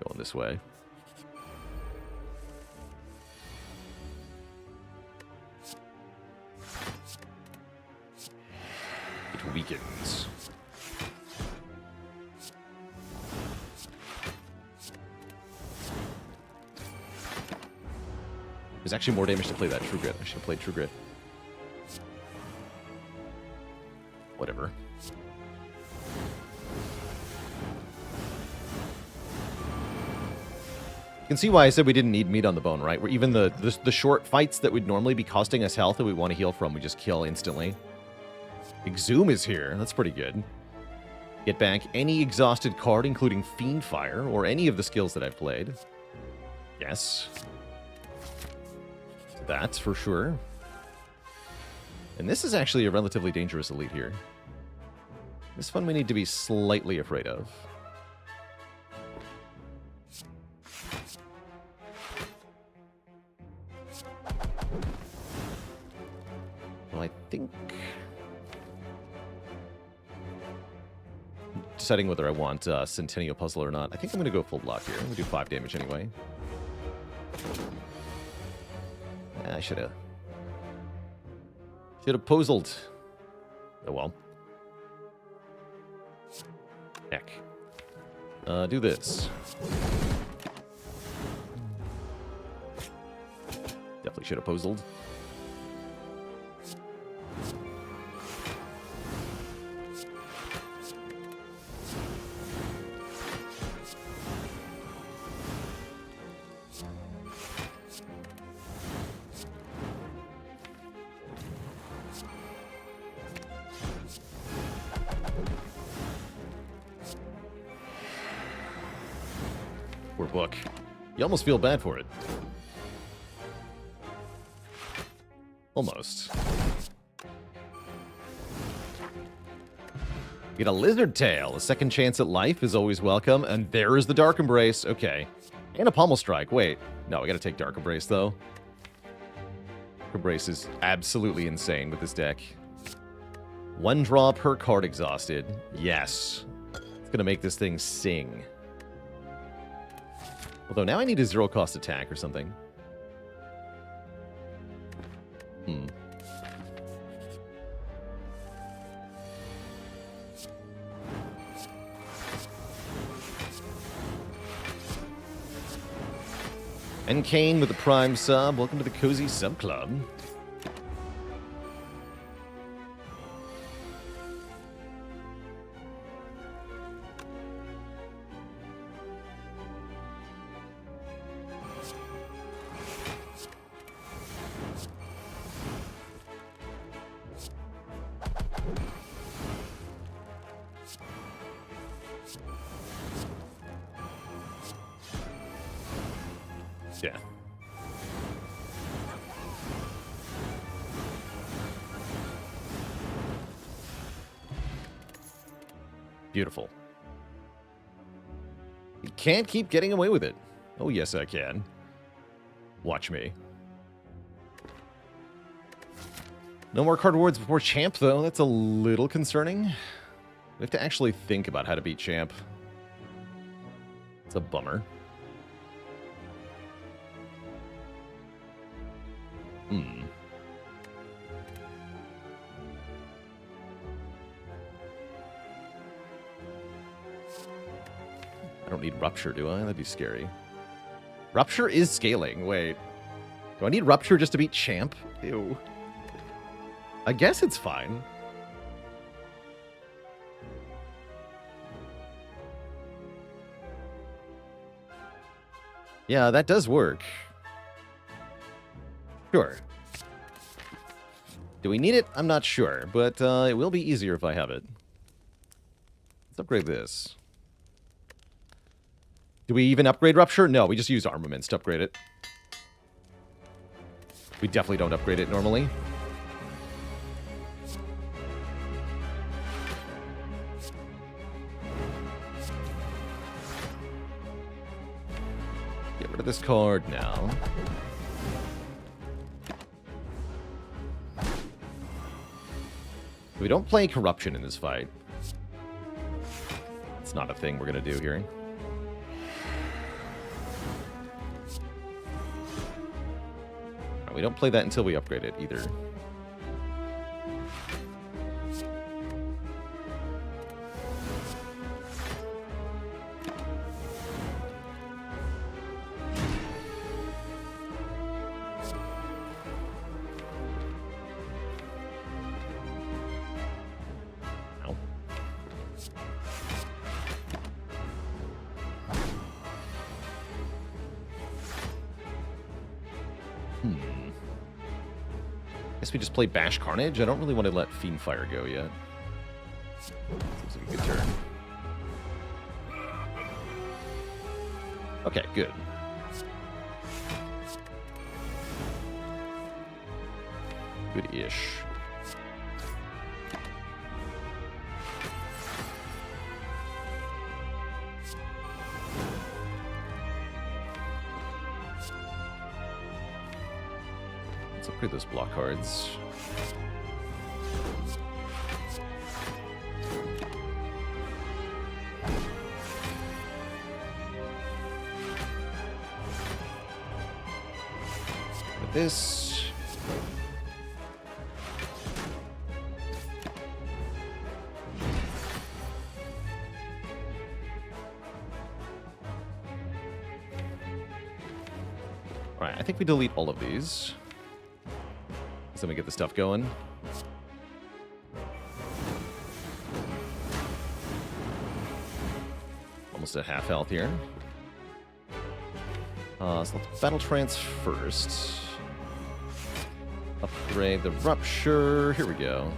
[SPEAKER 1] Going this way. It weakens. There's actually more damage to play that True Grit. I should have played True Grit. Whatever. You can see why I said we didn't need meat on the bone, right? Where even the short fights that would normally be costing us health that we want to heal from, we just kill instantly. Exhume is here. That's pretty good. Get back any exhausted card, including Fiendfire, or any of the skills that I've played. Yes. That's for sure. And this is actually a relatively dangerous elite here. This one we need to be slightly afraid of. Well, I think... deciding whether I want Centennial Puzzle or not. I think I'm going to go full block here. I'm going to do 5 damage anyway. I should have puzzled. Oh well. Heck. Do this. Definitely should have puzzled. Poor book. You almost feel bad for it. Almost. Get a Lizard Tail. A second chance at life is always welcome. And there is the Dark Embrace. Okay. And a Pommel Strike. Wait. No, we gotta take Dark Embrace, though. Dark Embrace is absolutely insane with this deck. 1 draw per card exhausted. Yes. It's gonna make this thing sing. Although now I need a 0-cost attack or something. And Kane with the Prime sub. Welcome to the Cozy Sub Club. Yeah. Beautiful. You can't keep getting away with it. Oh, yes, I can. Watch me. No more card awards before Champ, though. That's a little concerning. We have to actually think about how to beat Champ. It's a bummer. I don't need Rupture, do I? That'd be scary. Rupture is scaling. Wait. Do I need Rupture just to beat Champ? Ew. I guess it's fine. Yeah, that does work. Sure. Do we need it? I'm not sure, but it will be easier if I have it. Let's upgrade this. Do we even upgrade Rupture? No, we just use armaments to upgrade it. We definitely don't upgrade it normally. Get rid of this card now. We don't play Corruption in this fight. It's not a thing we're going to do here. We don't play that until we upgrade it either. Guess we just play Bash Carnage. I don't really want to let Fiendfire go yet. Seems like a good turn. Okay, good. Good-ish. Let's upgrade those block cards. With this. Alright, I think we delete all of these. So we get the stuff going. Almost at half health here. So let's Battle Trance first. Upgrade the Rupture. Here we go.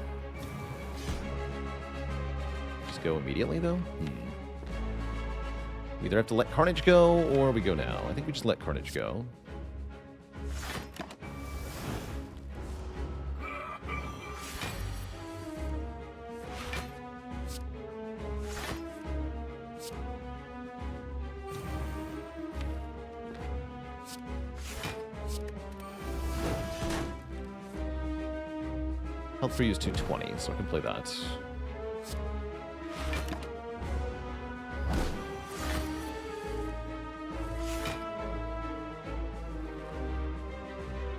[SPEAKER 1] Just go immediately, though? We either have to let Carnage go, or we go now. I think we just let Carnage go. Health free is 220, so I can play that.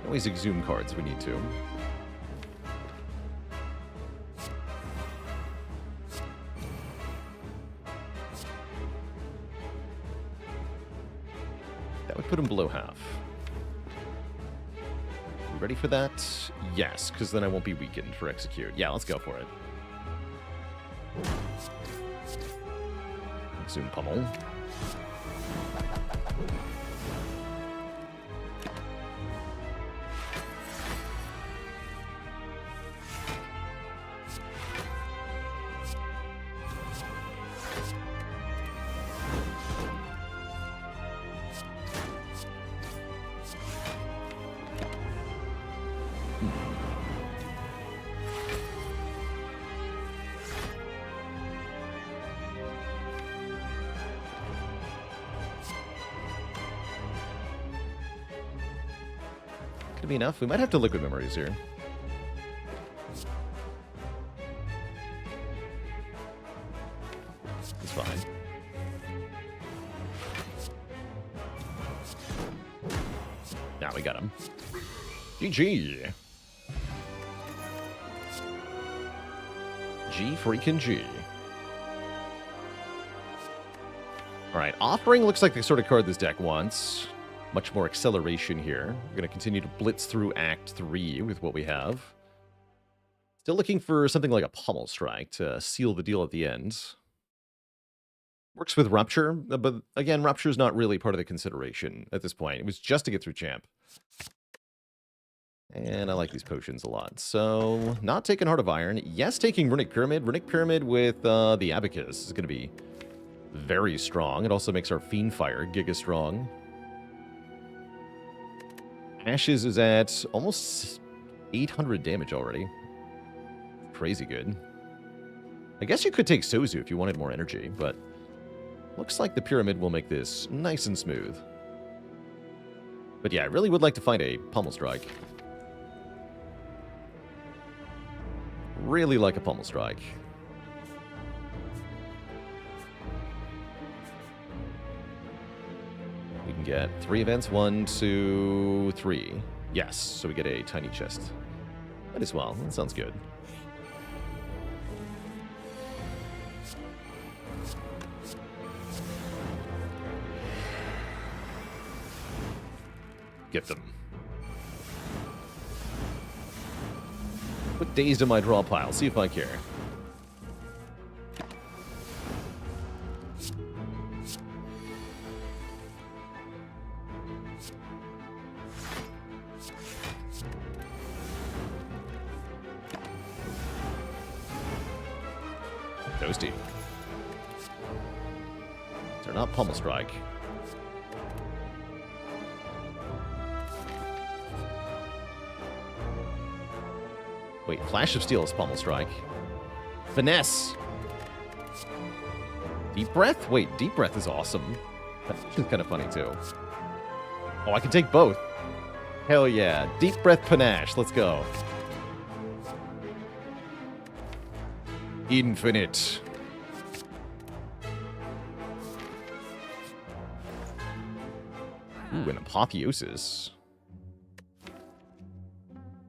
[SPEAKER 1] Always exhume cards we need to. That would put him below half. Ready for that? Yes, because then I won't be weakened for execute. Yeah, let's go for it. Zoom pummel. Could be enough. We might have to liquid memories here. It's fine. Now we got him. GG. G freaking G. Alright, Offering looks like the sort of card this deck wants. Much more acceleration here. We're going to continue to blitz through Act 3 with what we have. Still looking for something like a Pummel Strike to seal the deal at the end. Works with Rupture, but again, Rupture is not really part of the consideration at this point. It was just to get through Champ. And I like these potions a lot. So, not taking Heart of Iron. Yes, taking Runic Pyramid. Runic Pyramid with the Abacus is going to be very strong. It also makes our Fiend Fire giga strong. Ashes is at almost 800 damage already. Crazy good. I guess you could take Sozu if you wanted more energy, but looks like the Pyramid will make this nice and smooth. But yeah, I really would like to find a Pummel Strike. Really like a Pummel Strike. We can get 3 events. 1, 2, 3. Yes, so we get a tiny chest. Might as well. That sounds good. Get them. Put Dazed in my draw pile. See if I care. Toasty. They're not Pummel Strike. Wait, Flash of Steel is Pummel Strike. Finesse! Deep Breath? Wait, Deep Breath is awesome. That's kind of funny, too. Oh, I can take both. Hell yeah. Deep Breath Panache. Let's go. Infinite. Ooh, an Apotheosis.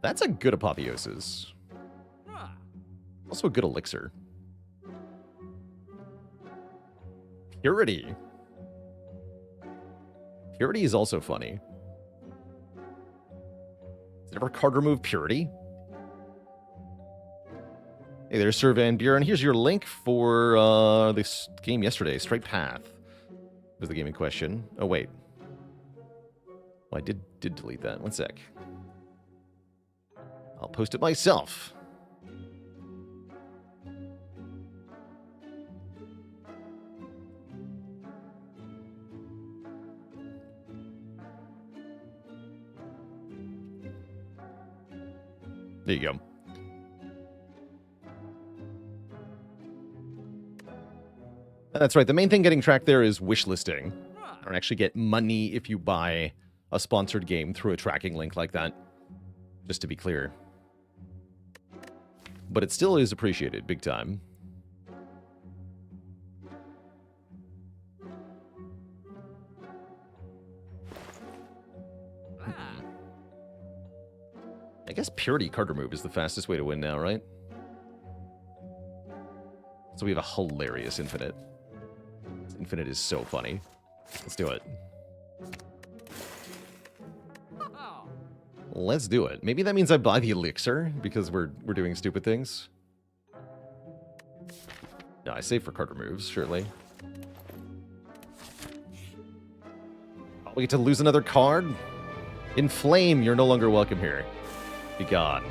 [SPEAKER 1] That's a good Apotheosis. Also a good Elixir. Purity. Purity is also funny. Did ever card remove Purity? Hey there, Sir Van Buren. Here's your link for this game yesterday. Straight Path was the game in question. Oh, wait. Oh, I did delete that. One sec. I'll post it myself. There you go. That's right. The main thing getting tracked there is wish listing. Or actually get money if you buy a sponsored game through a tracking link like that. Just to be clear. But it still is appreciated big time. I guess Purity card remove is the fastest way to win now, right? So we have a hilarious Infinite. Infinite is so funny. Let's do it. Let's do it. Maybe that means I buy the Elixir because we're doing stupid things. No, I save for card removes, surely. Oh, we get to lose another card? Inflame, you're no longer welcome here. Be gone.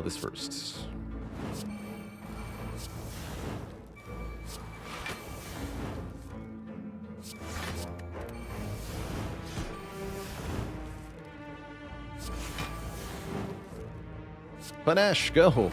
[SPEAKER 1] This first. Panache, go!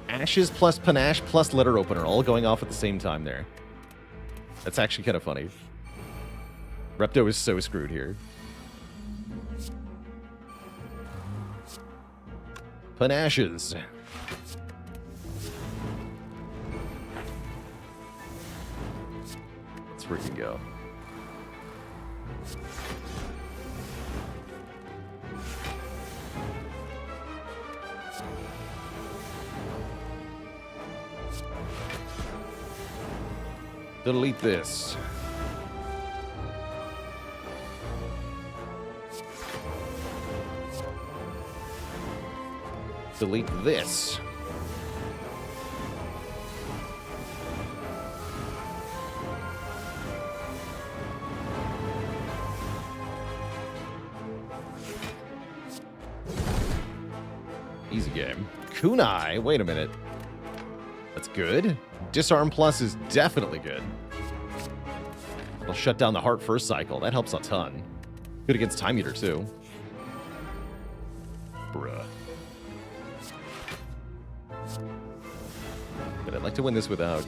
[SPEAKER 1] Ashes plus Panache plus Letter Opener, all going off at the same time there. That's actually kind of funny. Repto is so screwed here. Panaches. Let's freaking go. Delete this. Delete this. Easy game. Kunai, wait a minute. That's good. Disarm Plus is definitely good. It'll shut down the heart first cycle. That helps a ton. Good against Time Eater, too. Bruh. But I'd like to win this without,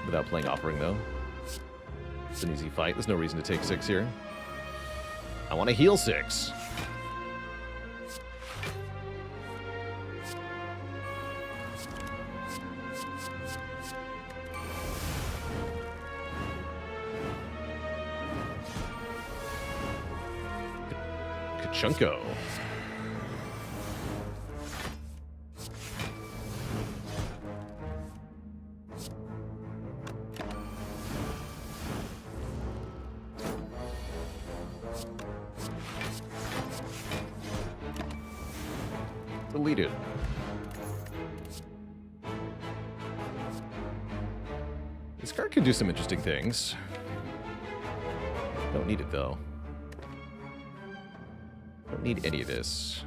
[SPEAKER 1] without playing Offering, though. It's an easy fight. There's no reason to take 6 here. I want to heal 6. Kachunko. Deleted. This card can do some interesting things. Don't need it, though. Don't need any of this.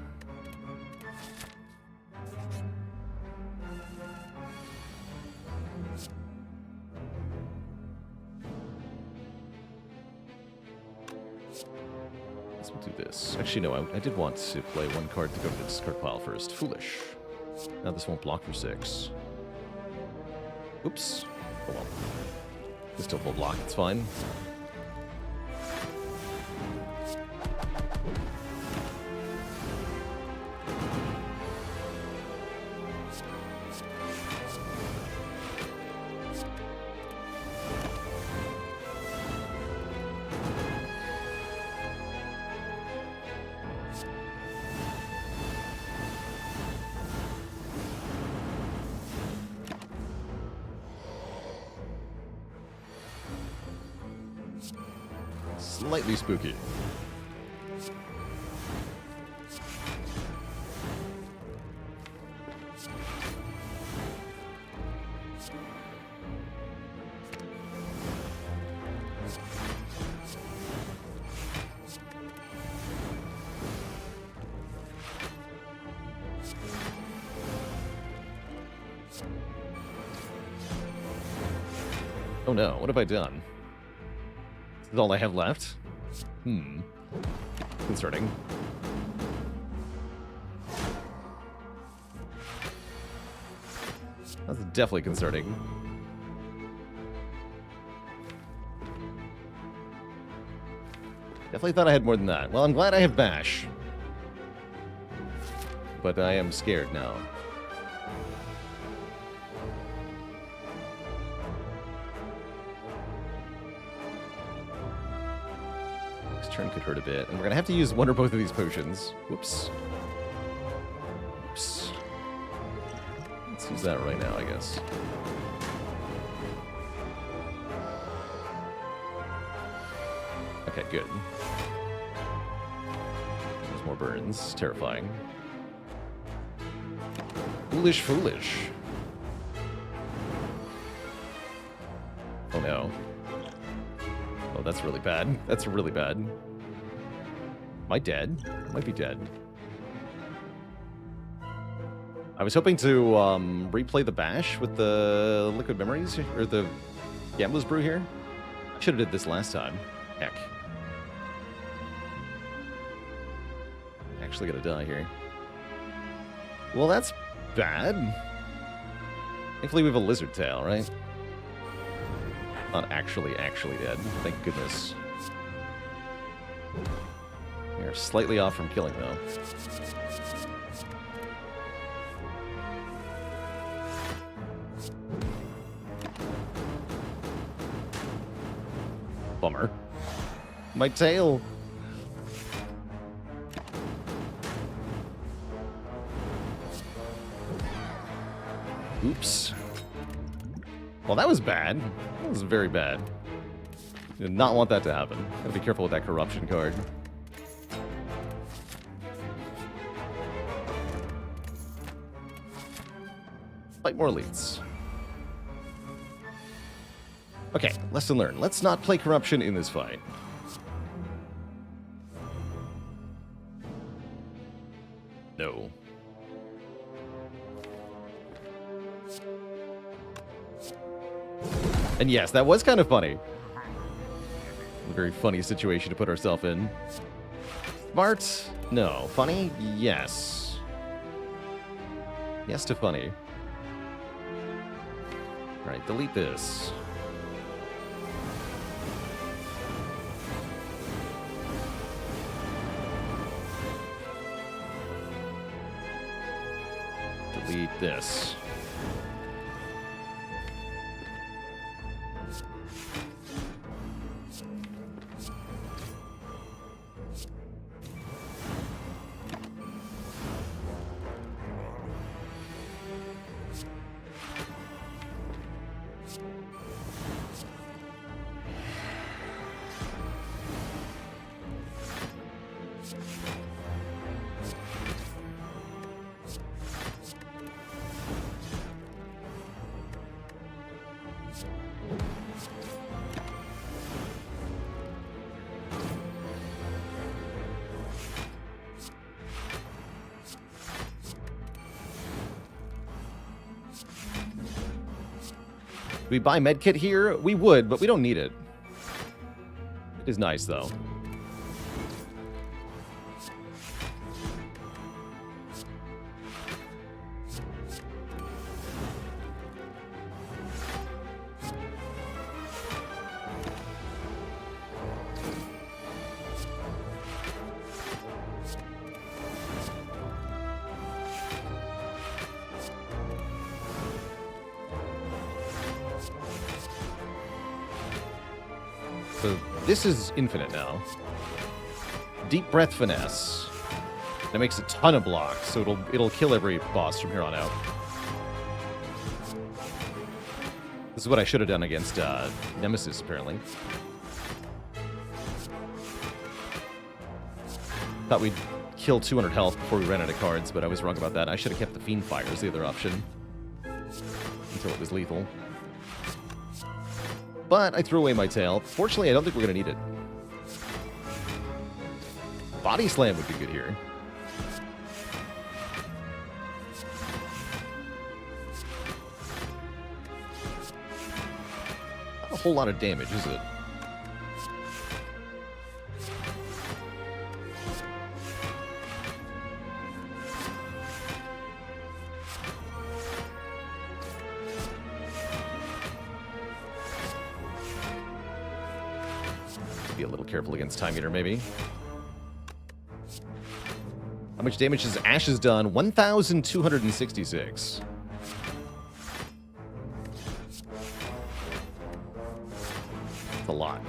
[SPEAKER 1] Let's do this. Actually, no, I did want to play one card to go to the discard pile first. Foolish. Now this won't block for 6. Oops. Oh well. This still will block, it's fine. Slightly spooky. Oh no, what have I done? Is all I have left? Concerning. That's definitely concerning. Definitely thought I had more than that. Well, I'm glad I have Bash. But I am scared now. Turn could hurt a bit, and we're gonna have to use one or both of these potions. Whoops. Oops. Let's use that right now, I guess. Okay, good. There's more burns. Terrifying. Foolish, foolish. Oh no. Oh, that's really bad. That's really bad. Am I dead? I might be dead. I was hoping to replay the Bash with the Liquid Memories, or the Gambler's Brew here. I should have did this last time. Heck. Actually gonna die here. Well, that's bad. Thankfully we have a Lizard Tail, right? Not actually dead. Thank goodness. We're slightly off from killing, though. Bummer. My tail! Oops. Well, that was bad. That was very bad. Did not want that to happen. Gotta be careful with that corruption card. Fight more elites. Okay, lesson learned. Let's not play corruption in this fight. No. And yes, that was kind of funny. A very funny situation to put ourselves in. Smart? No. Funny? Yes. Yes to funny. Alright, delete this. Delete this. We buy medkit here? We would, but we don't need it. It is nice, though. So this is infinite now. Deep Breath Finesse. That makes a ton of blocks, so it'll kill every boss from here on out. This is what I should have done against Nemesis, apparently. Thought we'd kill 200 health before we ran out of cards, but I was wrong about that. I should have kept the Fiend Fire as the other option. Until it was lethal. But I threw away my tail. Fortunately, I don't think we're going to need it. Body Slam would be good here. Not a whole lot of damage, is it? Be a little careful against Time Eater, maybe. How much damage has Ashes done? 1,266. That's a lot.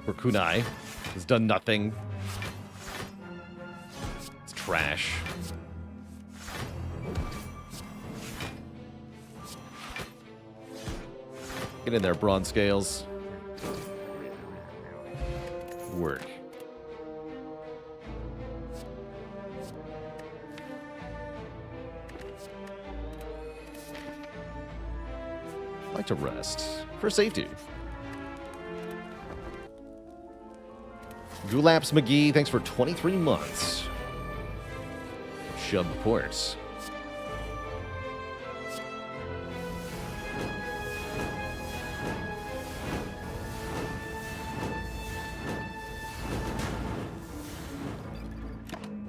[SPEAKER 1] For Kunai has done nothing. It's trash. Get in there, Bronze Scales. Work. I'd like to rest for safety. Gulaps McGee, thanks for 23 months. Shub reports.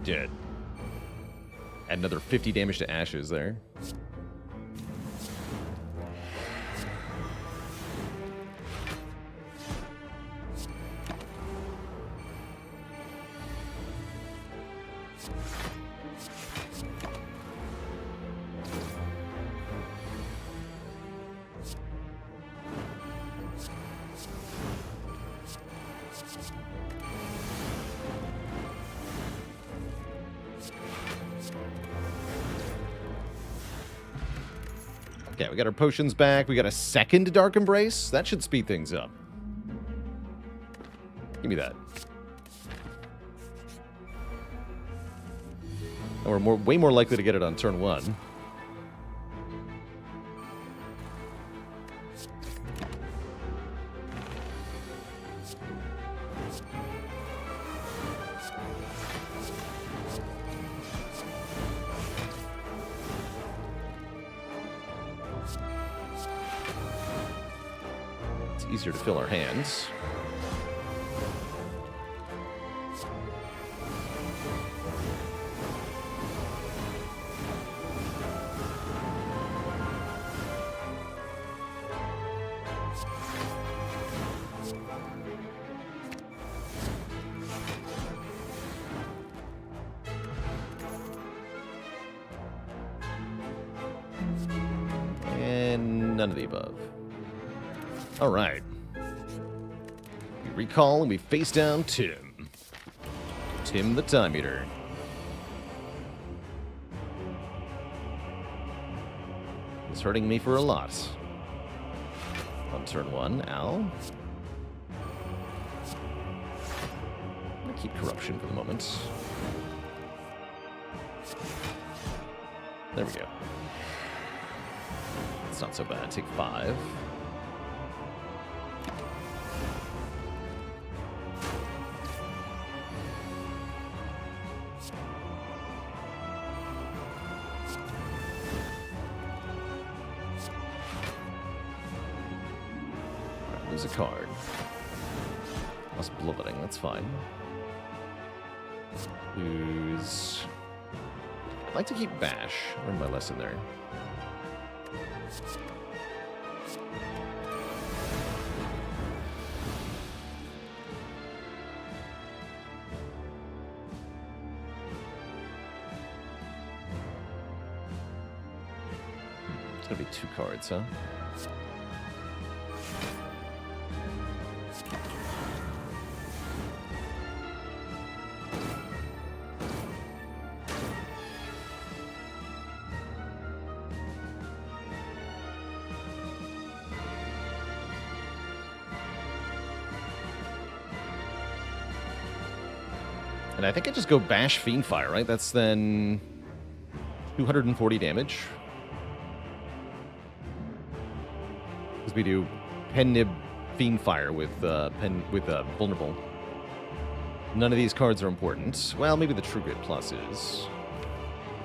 [SPEAKER 1] Dead. Add another 50 damage to Ashes there. Okay, we got our potions back. We got a second Dark Embrace. That should speed things up. Give me that. And we're way more likely to get it on turn 1. It's easier to fill our hands. And none of the above. All right. We recall and we face down Tim. Tim the Time Eater. He's hurting me for a lot. On turn 1, Al. I'm gonna keep corruption for the moment. There we go. It's not so bad. Take 5. Alright, lose a card. Lost bloodletting, that's fine. Lose. I'd like to keep Bash. I learned my lesson there. It's gonna be 2 cards, huh? And I think I just go Bash Fiendfire, right? That's then 240 damage. Because we do Pen Nib Fiendfire with Vulnerable. None of these cards are important. Well, maybe the True Grit Plus is.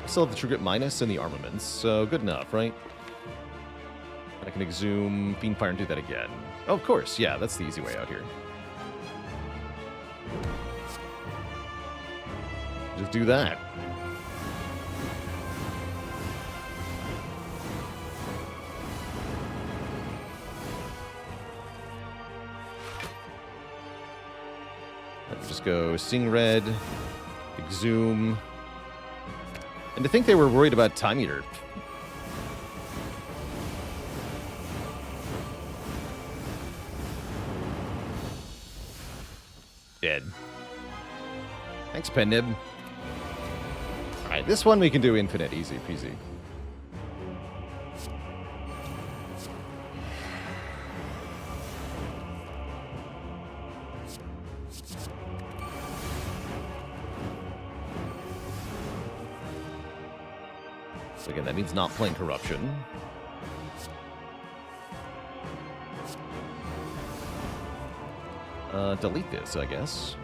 [SPEAKER 1] I still have the True Grit Minus and the Armaments, so good enough, right? And I can Exhume Fiendfire and do that again. Oh, of course, yeah, that's the easy way out here. Just do that. Just go Sing Red, Exhume. And to think they were worried about Time Eater. Dead. Thanks, Pen Nib. Alright, this one we can do infinite, easy peasy. So again, that means not playing Corruption. Delete this, I guess.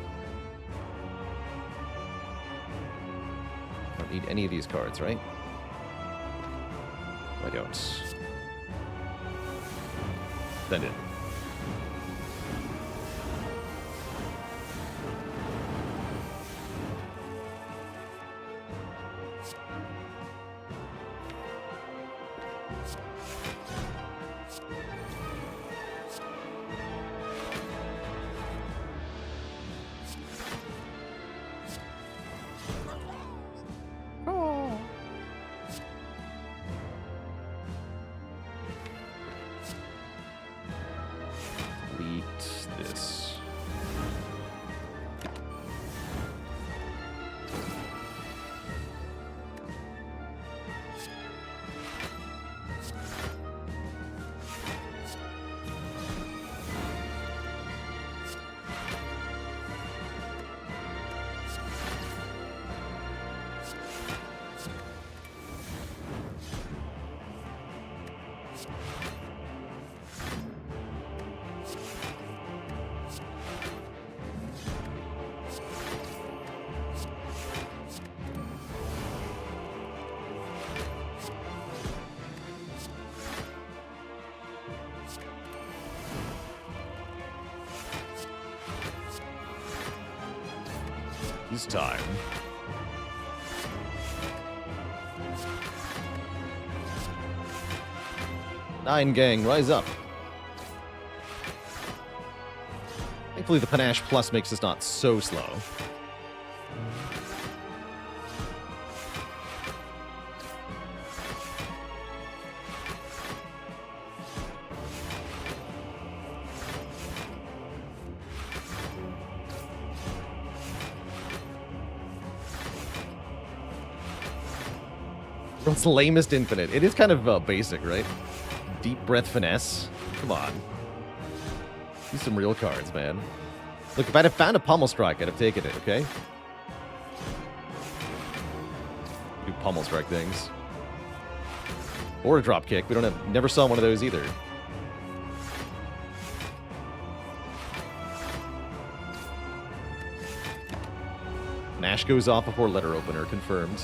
[SPEAKER 1] Don't need any of these cards, right? I don't. Send it. This. This time. Nine gang, rise up. Thankfully, the Panache Plus makes us not so slow. It's the lamest infinite. It is kind of basic, right? Deep breath finesse. Come on. Use some real cards, man. Look, if I'd have found a Pommel Strike, I'd have taken it, okay? Do Pommel Strike things. Or a drop kick. We don't have... Never saw one of those either. Nash goes off before letter opener. Confirmed.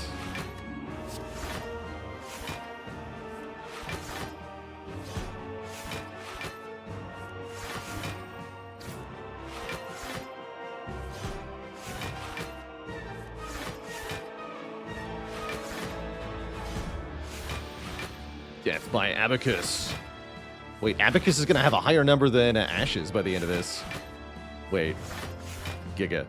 [SPEAKER 1] Death by Abacus. Wait, Abacus is going to have a higher number than Ashes by the end of this. Wait. Giga.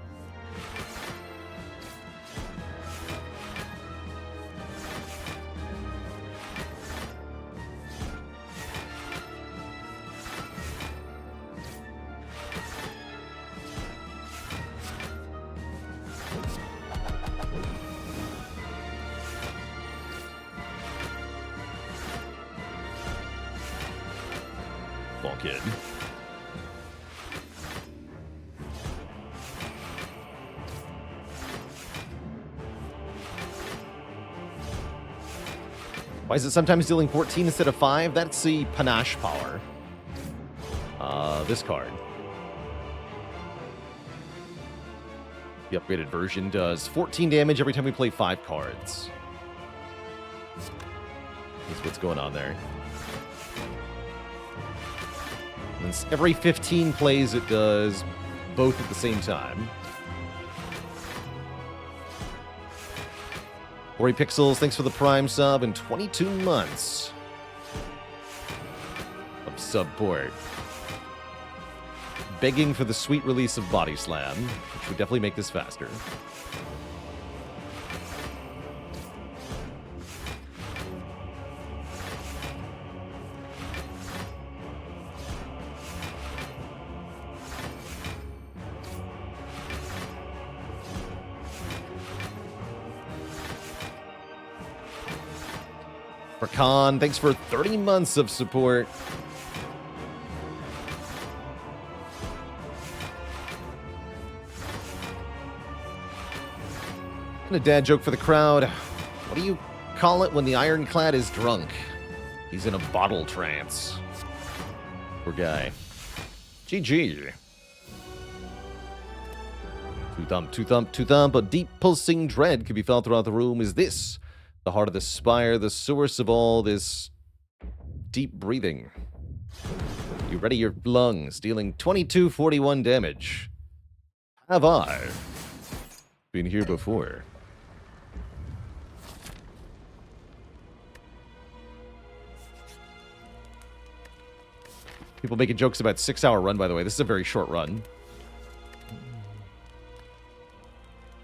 [SPEAKER 1] Kid. Why is it sometimes dealing 14 instead of 5? That's the Panache power. This card. The upgraded version does 14 damage every time we play 5 cards. That's what's going on there. And every 15 plays, it does both at the same time. 40 Pixels, thanks for the Prime sub, and 22 months of support. Begging for the sweet release of Body Slam, which would definitely make this faster. Khan, thanks for 30 months of support. And a dad joke for the crowd. What do you call it when the Ironclad is drunk? He's in a bottle trance. Poor guy. GG. Two thump. A deep pulsing dread can be felt throughout the room. Is this the heart of the Spire, the source of all this deep breathing? You ready your lungs, dealing 2241 damage. Have I been here before? People making jokes about 6-hour run, by the way. This is a very short run.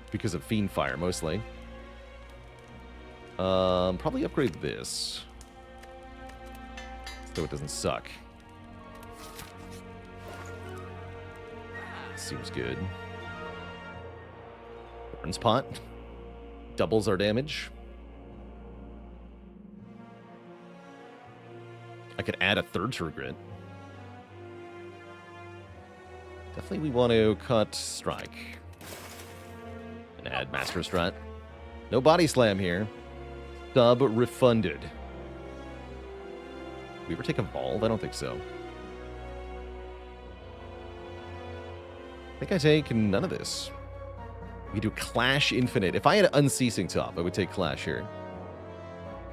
[SPEAKER 1] Because of Fiend Fire, mostly. Probably upgrade this. So it doesn't suck. Seems good. Burns Pot. Doubles our damage. I could add a third True Grit. Definitely we want to cut Strike. And add Master Strat. No Body Slam here. Sub refunded. We ever take Evolve? I don't think so. I think I take none of this. We do Clash Infinite. If I had Unceasing top, I would take Clash here.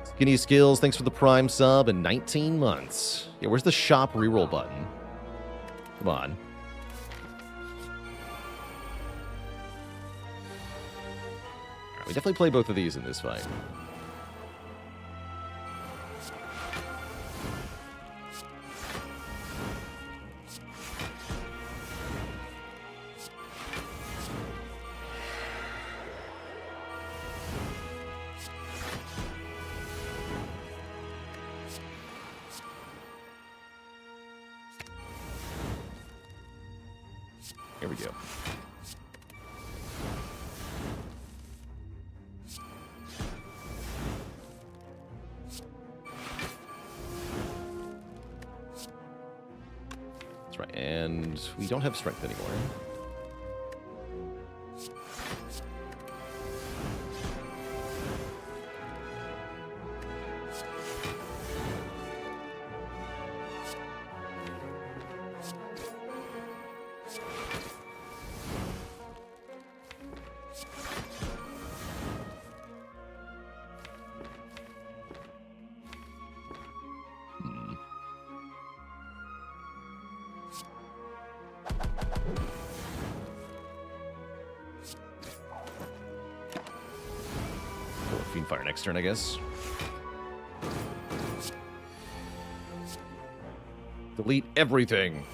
[SPEAKER 1] Skinny Skills, thanks for the Prime sub and 19 months. Yeah, where's the shop reroll button? Come on. We definitely play both of these in this fight. Here we go. That's right, and we don't have strength anymore. Fire next turn, I guess. Delete everything.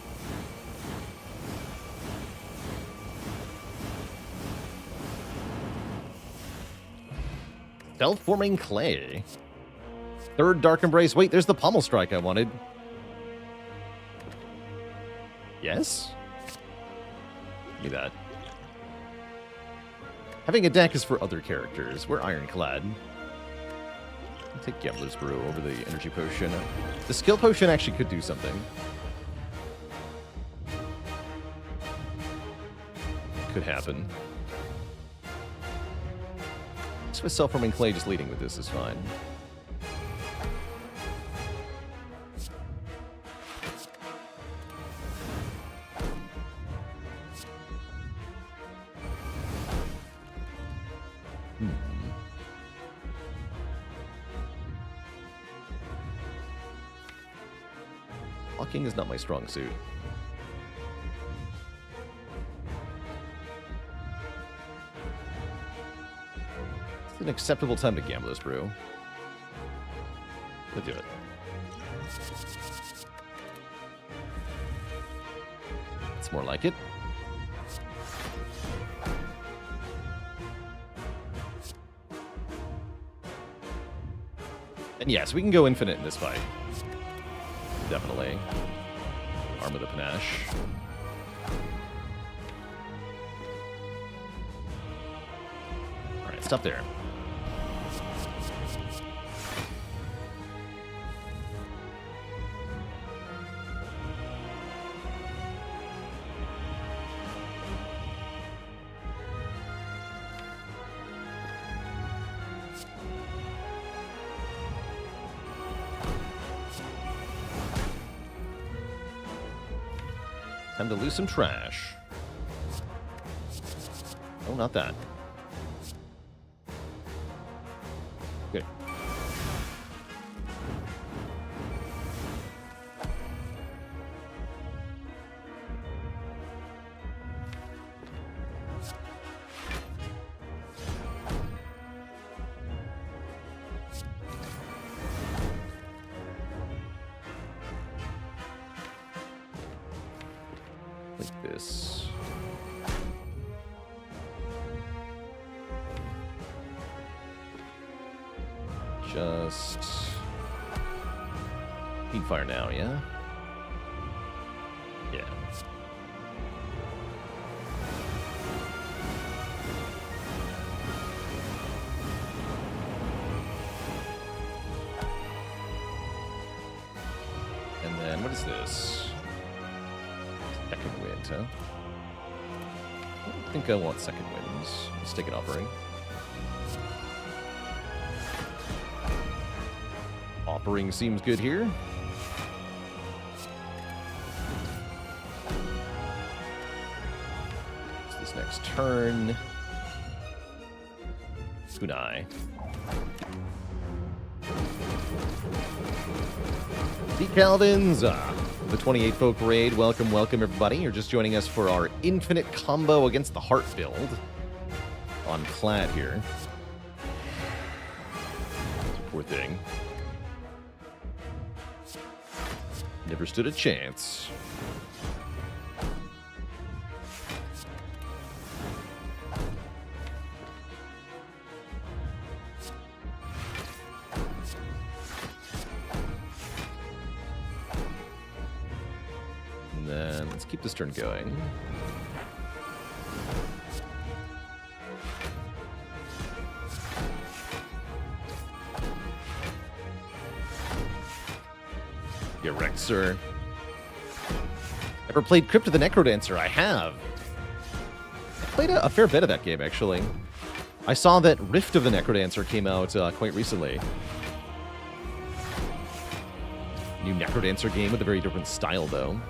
[SPEAKER 1] Self-forming clay. Third Dark Embrace. Wait, there's the Pommel Strike I wanted. Yes? Give me that. Having a deck is for other characters. We're Ironclad. I'll take Gambler's Brew over the Energy Potion. The Skill Potion actually could do something. Could happen. Just with Self-Forming Clay, just leading with this is fine. Blocking is not my strong suit. It's an acceptable time to Gambler's Brew. Let's do it. It's more like it. And yes, we can go infinite in this fight. Definitely. Arm of the Panache. Alright, stop there. Time to lose some trash. Oh, not that. Good. Like this. Just heat fire now, yeah? Yeah. And then what is this? Second wind, huh? I don't think I want second winds. Let's take an offering. Offering seems good here. What's this next turn? Kunai. The Calvins, the 28 folk raid. Welcome, welcome everybody. You're just joining us for our infinite combo against the Heart build on Clad here. Poor thing. Never stood a chance. And then let's keep this turn going. Get wrecked, sir. Ever played Crypt of the Necrodancer? I have. I played a fair bit of that game, actually. I saw that Rift of the Necrodancer came out quite recently. New Necrodancer game with a very different style, though.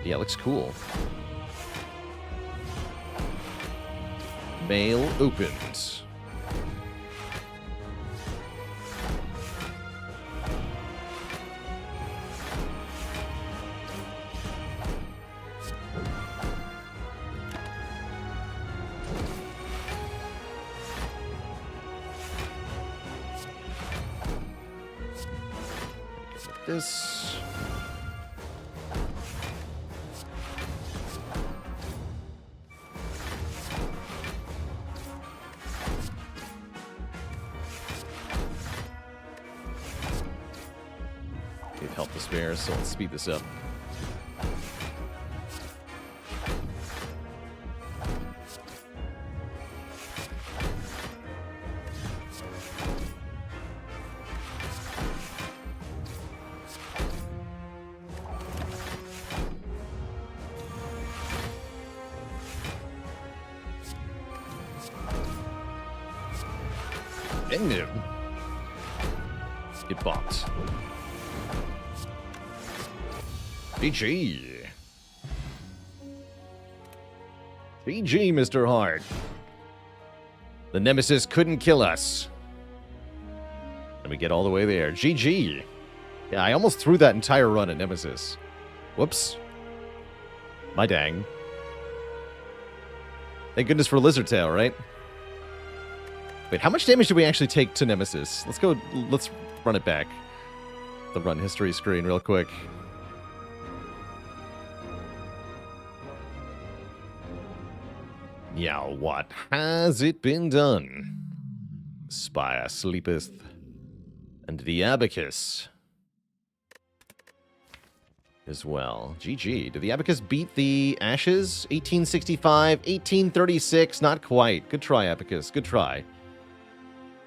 [SPEAKER 1] Yeah, it looks cool. Mail opened. This. Need help to spare, so let's speed this up. Get bopped. GG. GG, Mr. Hart. The Nemesis couldn't kill us. Let me get all the way there. GG. Yeah, I almost threw that entire run at Nemesis. Whoops. My dang. Thank goodness for Lizard Tail, right? Wait, how much damage did we actually take to Nemesis? Let's run it back. The run history screen real quick. Yeah, what has it been done? Spire sleepeth, and the Abacus as well. GG. Did the Abacus beat the Ashes? 1865, 1836, not quite. Good try, Abacus. Good try.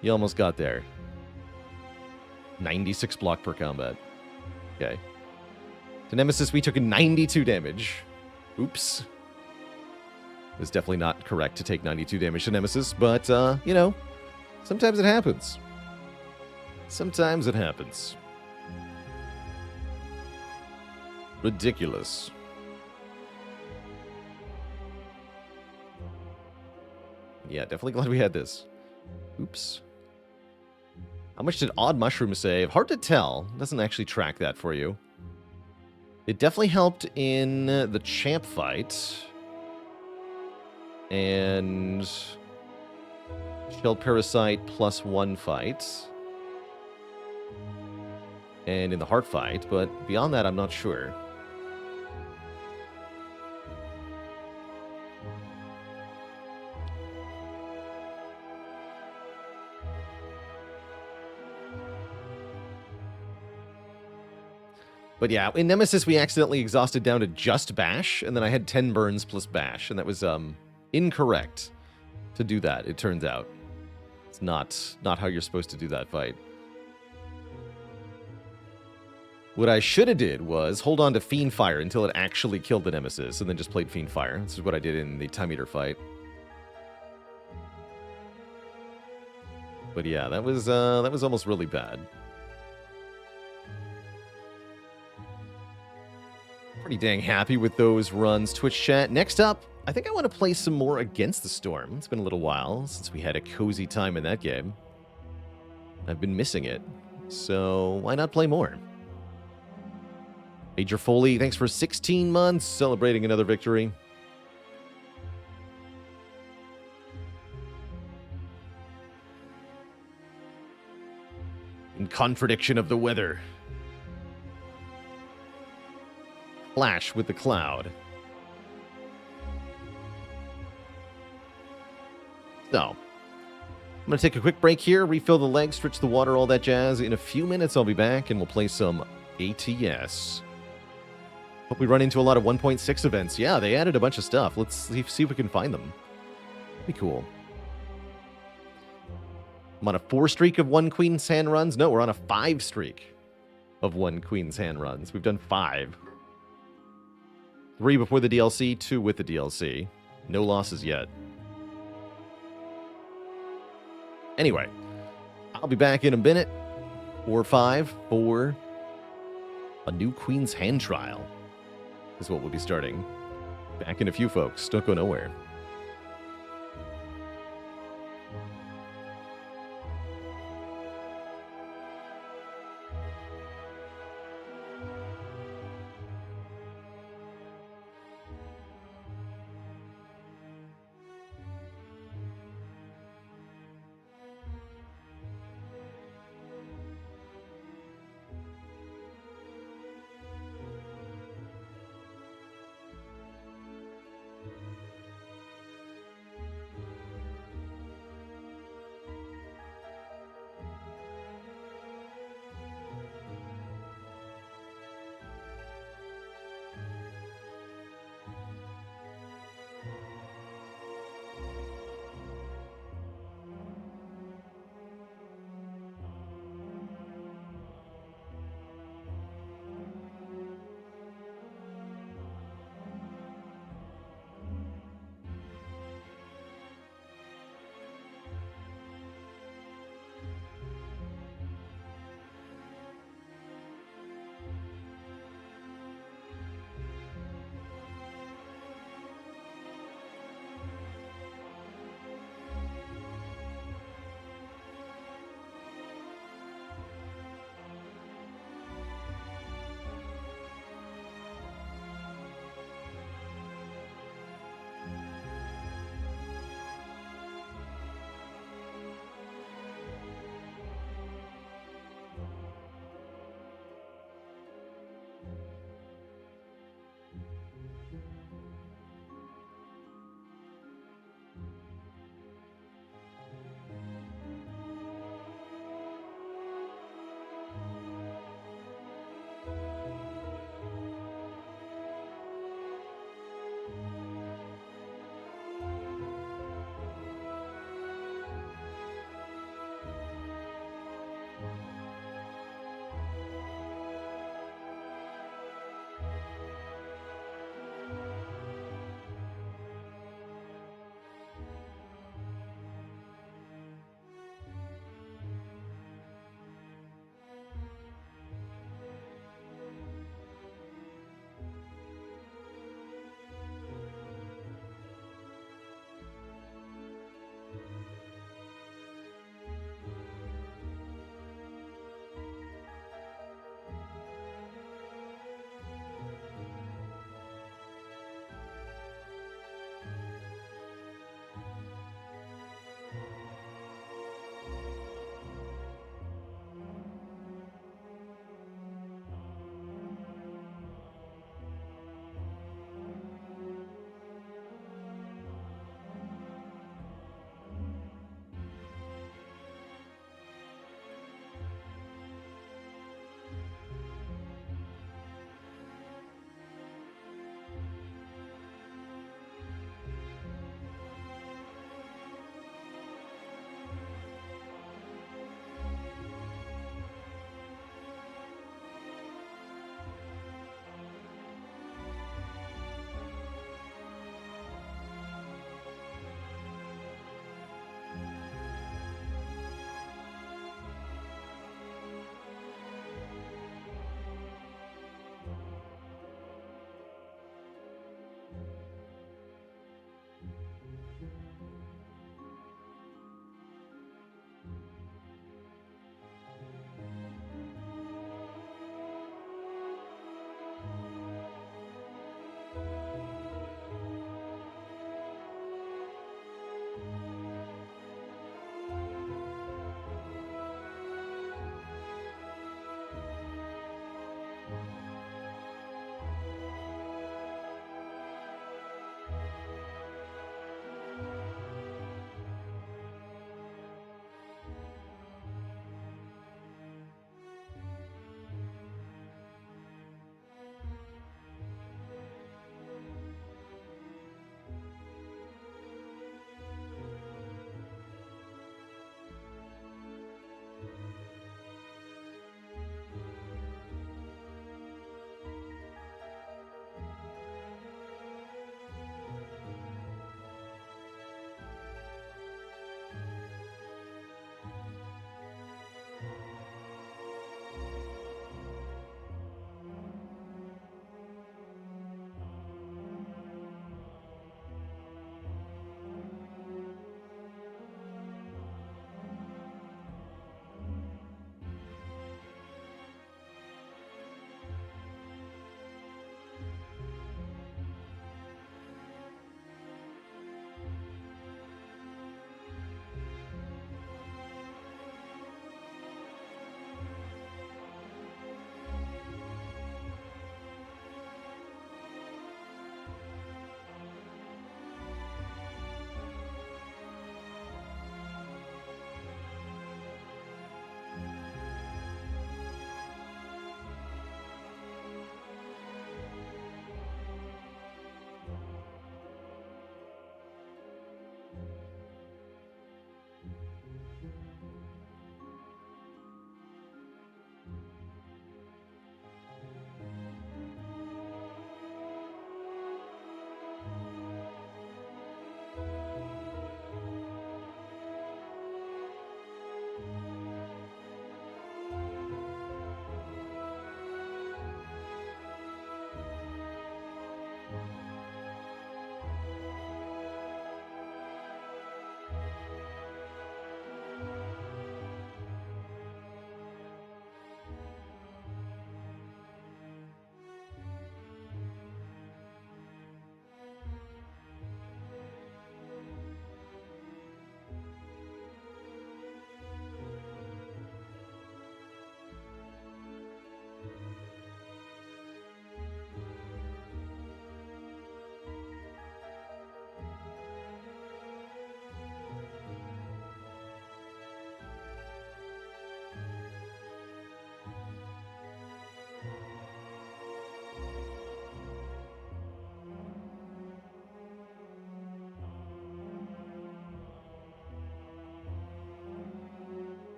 [SPEAKER 1] You almost got there. 96 block per combat. Okay. To Nemesis, we took 92 damage. Oops. It was definitely not correct to take 92 damage to Nemesis, but, you know, sometimes it happens. Sometimes it happens. Ridiculous. Yeah, definitely glad we had this. Oops. How much did Odd Mushroom save? Hard to tell. Doesn't actually track that for you. It definitely helped in the champ fight. And Shelled Parasite +1 fight. And in the heart fight, but beyond that, I'm not sure. But yeah, in Nemesis, we accidentally exhausted down to just Bash, and then I had 10 burns plus Bash, and that was incorrect to do that, it turns out. It's not how you're supposed to do that fight. What I should have did was hold on to Fiend Fire until it actually killed the Nemesis, and then just played Fiend Fire. This is what I did in the Time Eater fight. But yeah, that was almost really bad. Pretty dang happy with those runs, Twitch chat. Next up, I think I want to play some more Against the Storm. It's been a little while since we had a cozy time in that game. I've been missing it, so why not play more? Major Foley, thanks for 16 months, celebrating another victory. contradiction of the weather. Clash with the cloud. So, I'm going to take a quick break here, refill the legs, stretch the water, all that jazz. In a few minutes, I'll be back, and we'll play some ATS. Hope we run into a lot of 1.6 events. Yeah, they added a bunch of stuff. Let's see if we can find them. Be cool. I'm on a 4 streak of 1 Queen's Hand runs. No, we're on a 5 streak of 1 Queen's Hand runs. We've done 5. 3 before the DLC, 2 with the DLC. No losses yet. Anyway, I'll be back in a minute or 5 for a new Queen's Hand trial. Is what we'll be starting. Back in a few, folks. Don't go nowhere.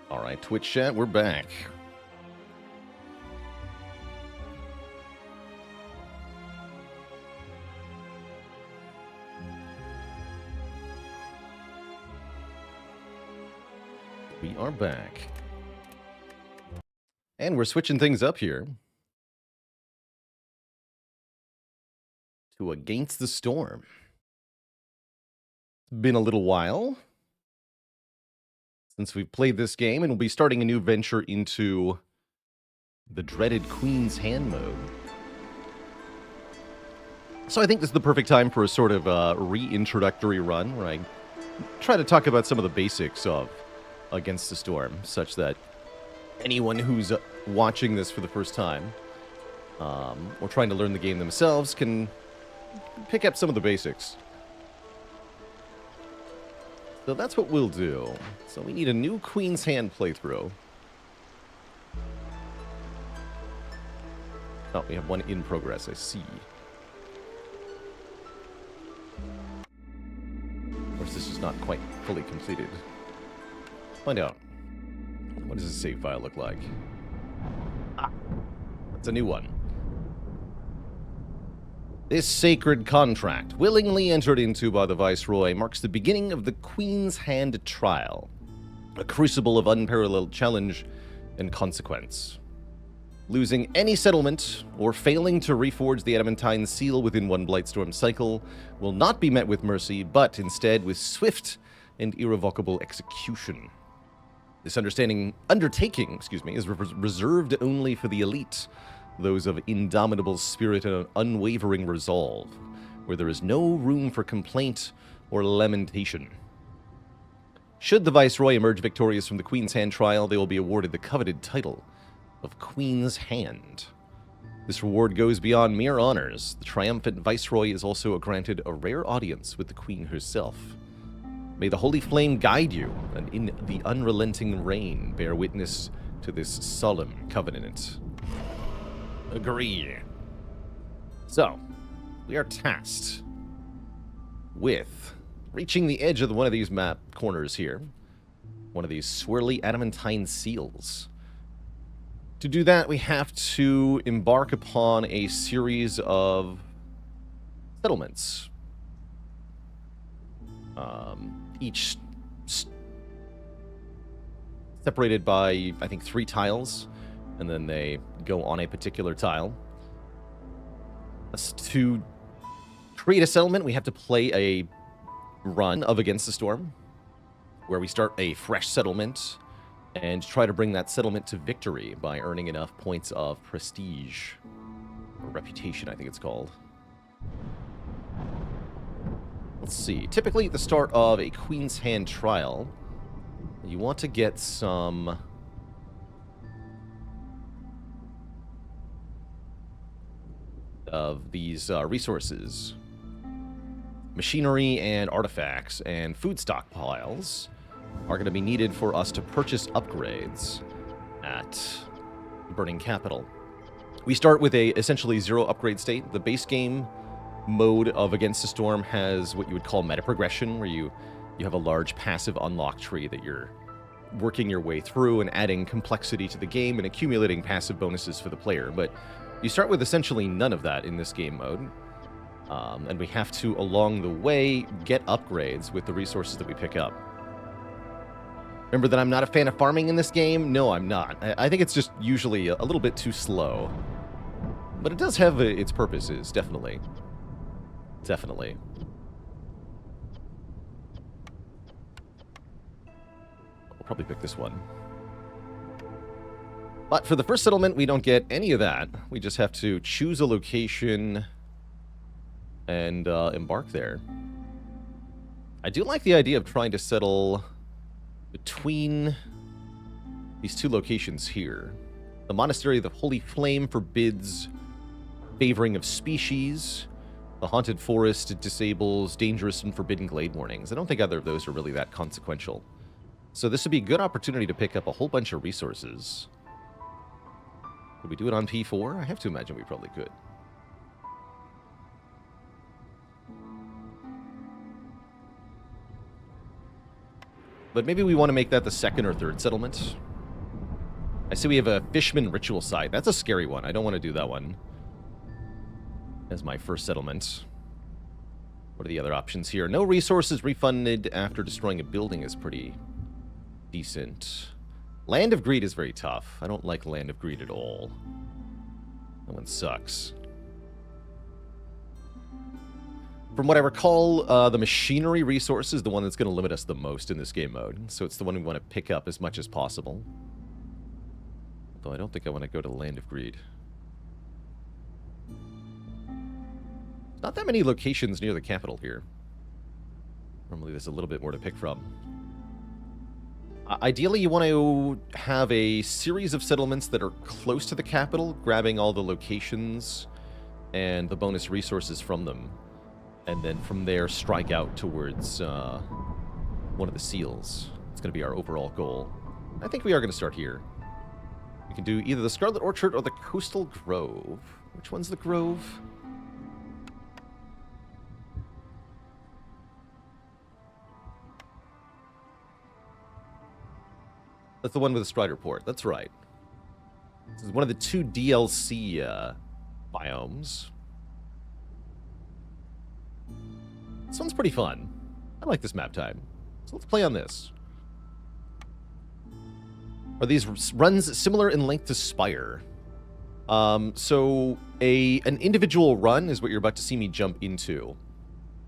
[SPEAKER 1] All right, Twitch chat, we're back. We are back. And we're switching things up here to Against the Storm. It's been a little while since we've played this game, and we'll be starting a new venture into the dreaded Queen's Hand mode. So I think this is the perfect time for a sort of reintroductory run where I try to talk about some of the basics of Against the Storm, such that anyone who's watching this for the first time or trying to learn the game themselves can pick up some of the basics. So that's what we'll do. So we need a new Queen's Hand playthrough. Oh, we have one in progress, I see. Of course, this is not quite fully completed. Let's find out. What does this save file look like? Ah, that's a new one. This sacred contract, willingly entered into by the Viceroy, marks the beginning of the Queen's Hand trial, a crucible of unparalleled challenge and consequence. Losing any settlement or failing to reforge the adamantine seal within one Blightstorm cycle will not be met with mercy, but instead with swift and irrevocable execution. This undertaking, is reserved only for the elite, those of indomitable spirit and unwavering resolve, where there is no room for complaint or lamentation. Should the Viceroy emerge victorious from the Queen's Hand trial, they will be awarded the coveted title of Queen's Hand. This reward goes beyond mere honors. The triumphant Viceroy is also granted a rare audience with the Queen herself. May the Holy Flame guide you, and in the unrelenting rain bear witness to this solemn covenant. Agree. So, we are tasked with reaching the edge of one of these map corners here. One of these swirly adamantine seals. To do that, we have to embark upon a series of settlements. Each separated by, I think, 3 tiles, and then they go on a particular tile. To create a settlement, we have to play a run of Against the Storm, where we start a fresh settlement and try to bring that settlement to victory by earning enough points of prestige, or reputation, I think it's called. Let's see. Typically, at the start of a Queen's Hand trial, you want to get some of these resources. Machinery and artifacts and food stockpiles are going to be needed for us to purchase upgrades at Burning Capital. We start with a essentially 0 upgrade state. The base game mode of Against the Storm has what you would call meta progression, where you have a large passive unlock tree that you're working your way through and adding complexity to the game and accumulating passive bonuses for the player. But you start with essentially none of that in this game mode. And we have to, along the way, get upgrades with the resources that we pick up. Remember that I'm not a fan of farming in this game? No, I'm not. I think it's just usually a little bit too slow. But it does have its purposes, definitely. Definitely. I'll probably pick this one. But for the first settlement, we don't get any of that. We just have to choose a location and embark there. I do like the idea of trying to settle between these 2 locations here. The Monastery of the Holy Flame forbids favoring of species. The Haunted Forest disables dangerous and forbidden glade warnings. I don't think either of those are really that consequential. So this would be a good opportunity to pick up a whole bunch of resources. Could we do it on P4? I have to imagine we probably could. but maybe we want to make that the second or third settlement. I see we have a Fishman Ritual Site. That's a scary one. I don't want to do that one as my first settlement. What are the other options here? No resources refunded after destroying a building is pretty decent. Land of Greed is very tough. I don't like Land of Greed at all. That one sucks. From what I recall, the machinery resource is the one that's going to limit us the most in this game mode. So it's the one we want to pick up as much as possible. Although I don't think I want to go to Land of Greed. Not that many locations near the capital here. Normally there's a little bit more to pick from. Ideally, you want to have a series of settlements that are close to the capital, grabbing all the locations and the bonus resources from them. And then from there, strike out towards one of the seals. It's going to be our overall goal. I think we are going to start here. We can do either the Scarlet Orchard or the Coastal Grove. Which one's the Grove? That's the one with the Strider Port. That's right. This is one of the 2 DLC biomes. This one's pretty fun. I like this map type. So let's play on this. Are these runs similar in length to Spire? So an individual run is what you're about to see me jump into.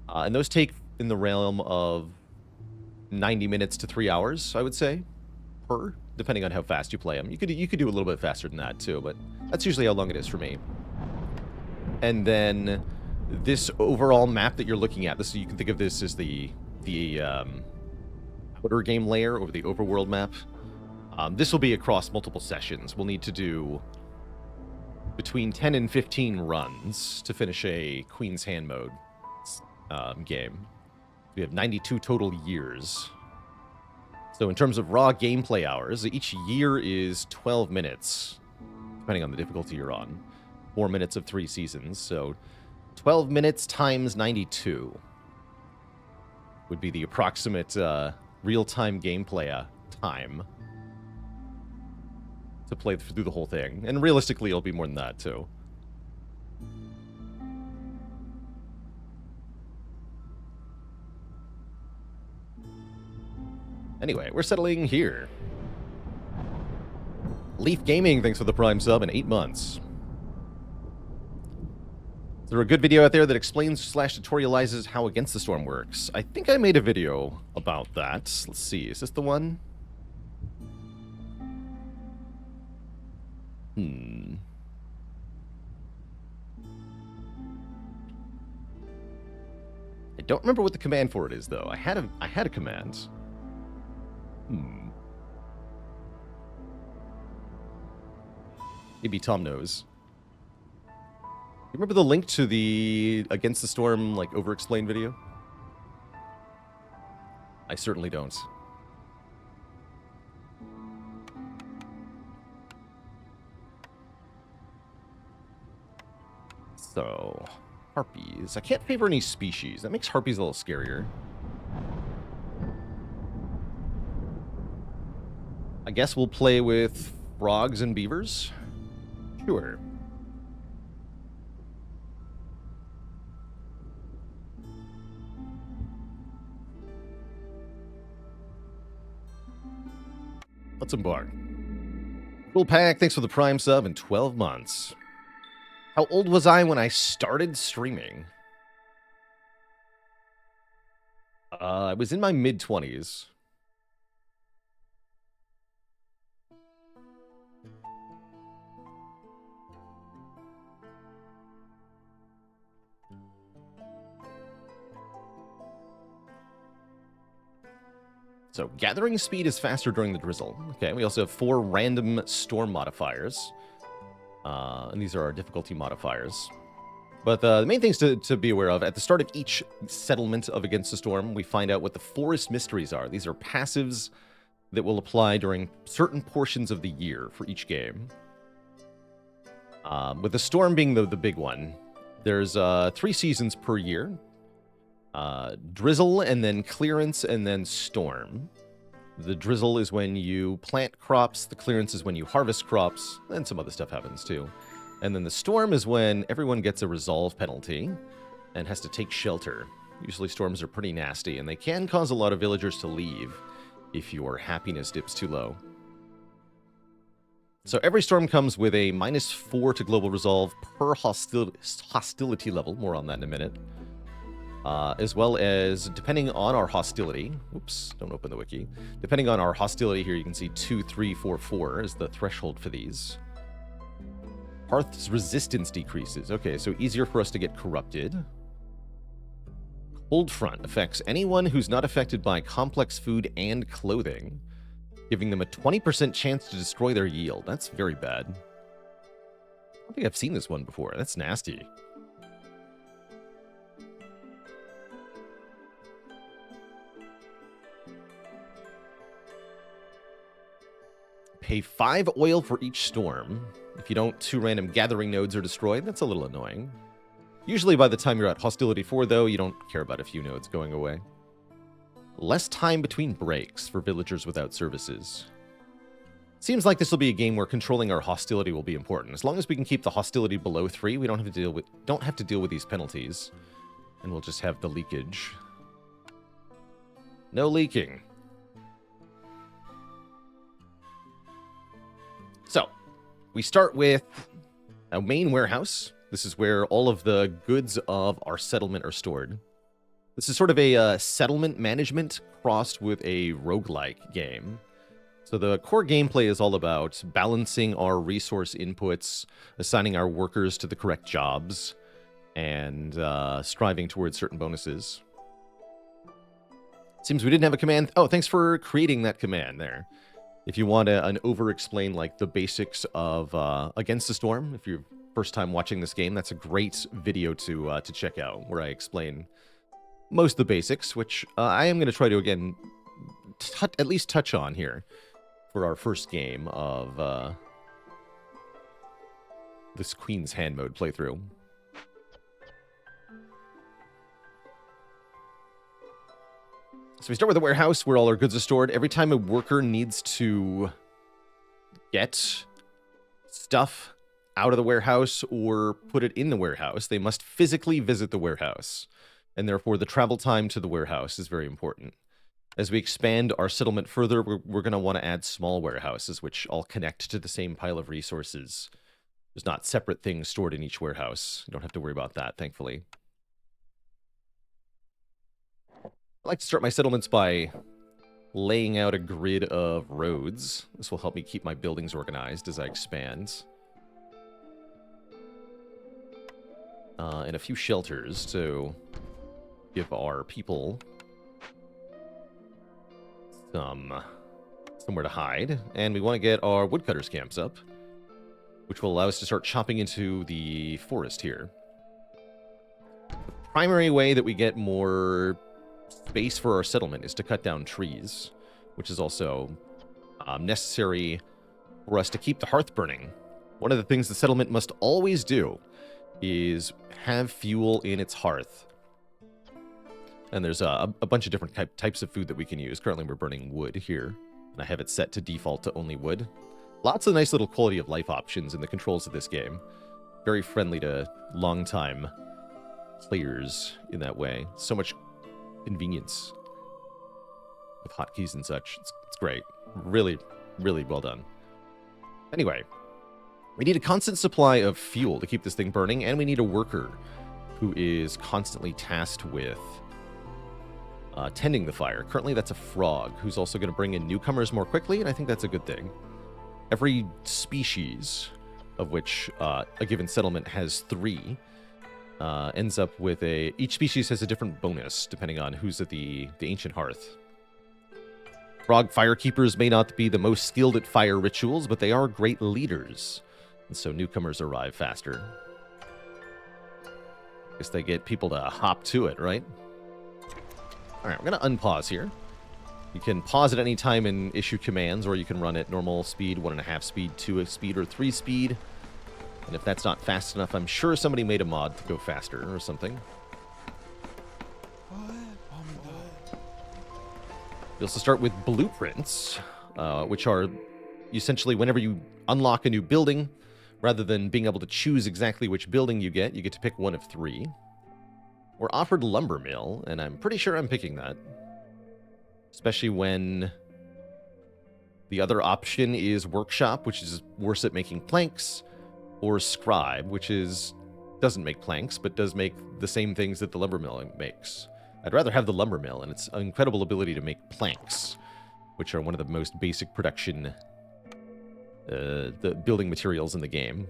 [SPEAKER 1] And those take in the realm of 90 minutes to 3 hours, I would say. Depending on how fast you play them. You could do a little bit faster than that too, but that's usually how long it is for me. And then this overall map that you're looking at, this you can think of this as the outer game layer over the overworld map. This will be across multiple sessions. We'll need to do between 10 and 15 runs to finish a Queen's Hand mode game. We have 92 total years. So in terms of raw gameplay hours, each year is 12 minutes, depending on the difficulty you're on. 4 minutes of 3 seasons, so 12 minutes times 92 would be the approximate real-time gameplay time to play through the whole thing. And realistically, it'll be more than that, too. Anyway, we're settling here. Leaf Gaming, thanks for the Prime sub in 8 months. Is there a good video out there that explains / tutorializes how Against the Storm works? I think I made a video about that. Let's see, is this the one? I don't remember what the command for it is, though. I had a command. Maybe Tom knows. You remember the link to the Against the Storm, like, over-explained video? I certainly don't. So, harpies. I can't favor any species. That makes harpies a little scarier. I guess we'll play with frogs and beavers? Sure. Let's embark. Cool Pack, thanks for the Prime sub in 12 months. How old was I when I started streaming? I was in my mid-20s. So, gathering speed is faster during the drizzle. Okay, we also have 4 random storm modifiers. And these are our difficulty modifiers. But the main things to be aware of, at the start of each settlement of Against the Storm, we find out what the forest mysteries are. These are passives that will apply during certain portions of the year for each game. With the storm being the big one, there's 3 seasons per year. Drizzle, and then clearance, and then storm. The drizzle is when you plant crops, the clearance is when you harvest crops, and some other stuff happens too. And then the storm is when everyone gets a resolve penalty and has to take shelter. Usually storms are pretty nasty, and they can cause a lot of villagers to leave if your happiness dips too low. So every storm comes with a -4 to global resolve per hostility level. More on that in a minute. As well as, depending on our hostility... Oops, don't open the wiki. Depending on our hostility here, you can see 2, 3, 4, 4 is the threshold for these. Hearth's resistance decreases. Okay, so easier for us to get corrupted. Cold front affects anyone who's not affected by complex food and clothing, giving them a 20% chance to destroy their yield. That's very bad. I don't think I've seen this one before. That's nasty. Pay 5 oil for each storm. If you don't, 2 random gathering nodes are destroyed. That's a little annoying. Usually by the time you're at Hostility 4, though, you don't care about a few nodes going away. Less time between breaks for villagers without services. Seems like this will be a game where controlling our hostility will be important. As long as we can keep the hostility below 3, we don't have to deal with these penalties. And we'll just have the leakage. No leaking. So, we start with a main warehouse. This is where all of the goods of our settlement are stored. This is sort of a settlement management crossed with a roguelike game. So the core gameplay is all about balancing our resource inputs, assigning our workers to the correct jobs, and striving towards certain bonuses. Seems we didn't have a command. Oh, thanks for creating that command there. If you want an over-explain, like, the basics of Against the Storm, if you're first time watching this game, that's a great video to check out, where I explain most of the basics, which I am going to try to, again, at least touch on here for our first game of this Queen's Hand mode playthrough. So we start with a warehouse where all our goods are stored. Every time a worker needs to get stuff out of the warehouse or put it in the warehouse, they must physically visit the warehouse. And therefore, the travel time to the warehouse is very important. As we expand our settlement further, we're going to want to add small warehouses, which all connect to the same pile of resources. There's not separate things stored in each warehouse. You don't have to worry about that, thankfully. I like to start my settlements by laying out a grid of roads. This will help me keep my buildings organized as I expand. And a few shelters to give our people somewhere to hide. And we want to get our woodcutters camps up, which will allow us to start chopping into the forest here. The primary way that we get more space for our settlement is to cut down trees, which is also necessary for us to keep the hearth burning. One of the things the settlement must always do is have fuel in its hearth. And there's a bunch of different types of food that we can use. Currently we're burning wood here, and I have it set to default to only wood. Lots of nice little quality of life options in the controls of this game. Very friendly to long-time players in that way. So much convenience with hotkeys and such. It's great. Really, really well done. Anyway, we need a constant supply of fuel to keep this thing burning, and we need a worker who is constantly tasked with tending the fire. Currently, that's a frog, who's also going to bring in newcomers more quickly, and I think that's a good thing. Every species, of which a given settlement has 3, ends up with each species has a different bonus, depending on who's at the ancient hearth. Frog firekeepers may not be the most skilled at fire rituals, but they are great leaders, and so newcomers arrive faster. Guess they get people to hop to it, right? Alright, we're going to unpause here. You can pause at any time and issue commands, or you can run at normal speed, 1.5 speed, 2 speed, or 3 speed. And if that's not fast enough, I'm sure somebody made a mod to go faster or something. You also start with blueprints, which are essentially whenever you unlock a new building, rather than being able to choose exactly which building you get to pick one of 3. We're offered lumber mill, and I'm pretty sure I'm picking that. Especially when the other option is workshop, which is worse at making planks, or scribe, which doesn't make planks, but does make the same things that the lumber mill makes. I'd rather have the lumber mill and its incredible ability to make planks, which are one of the most basic production the building materials in the game.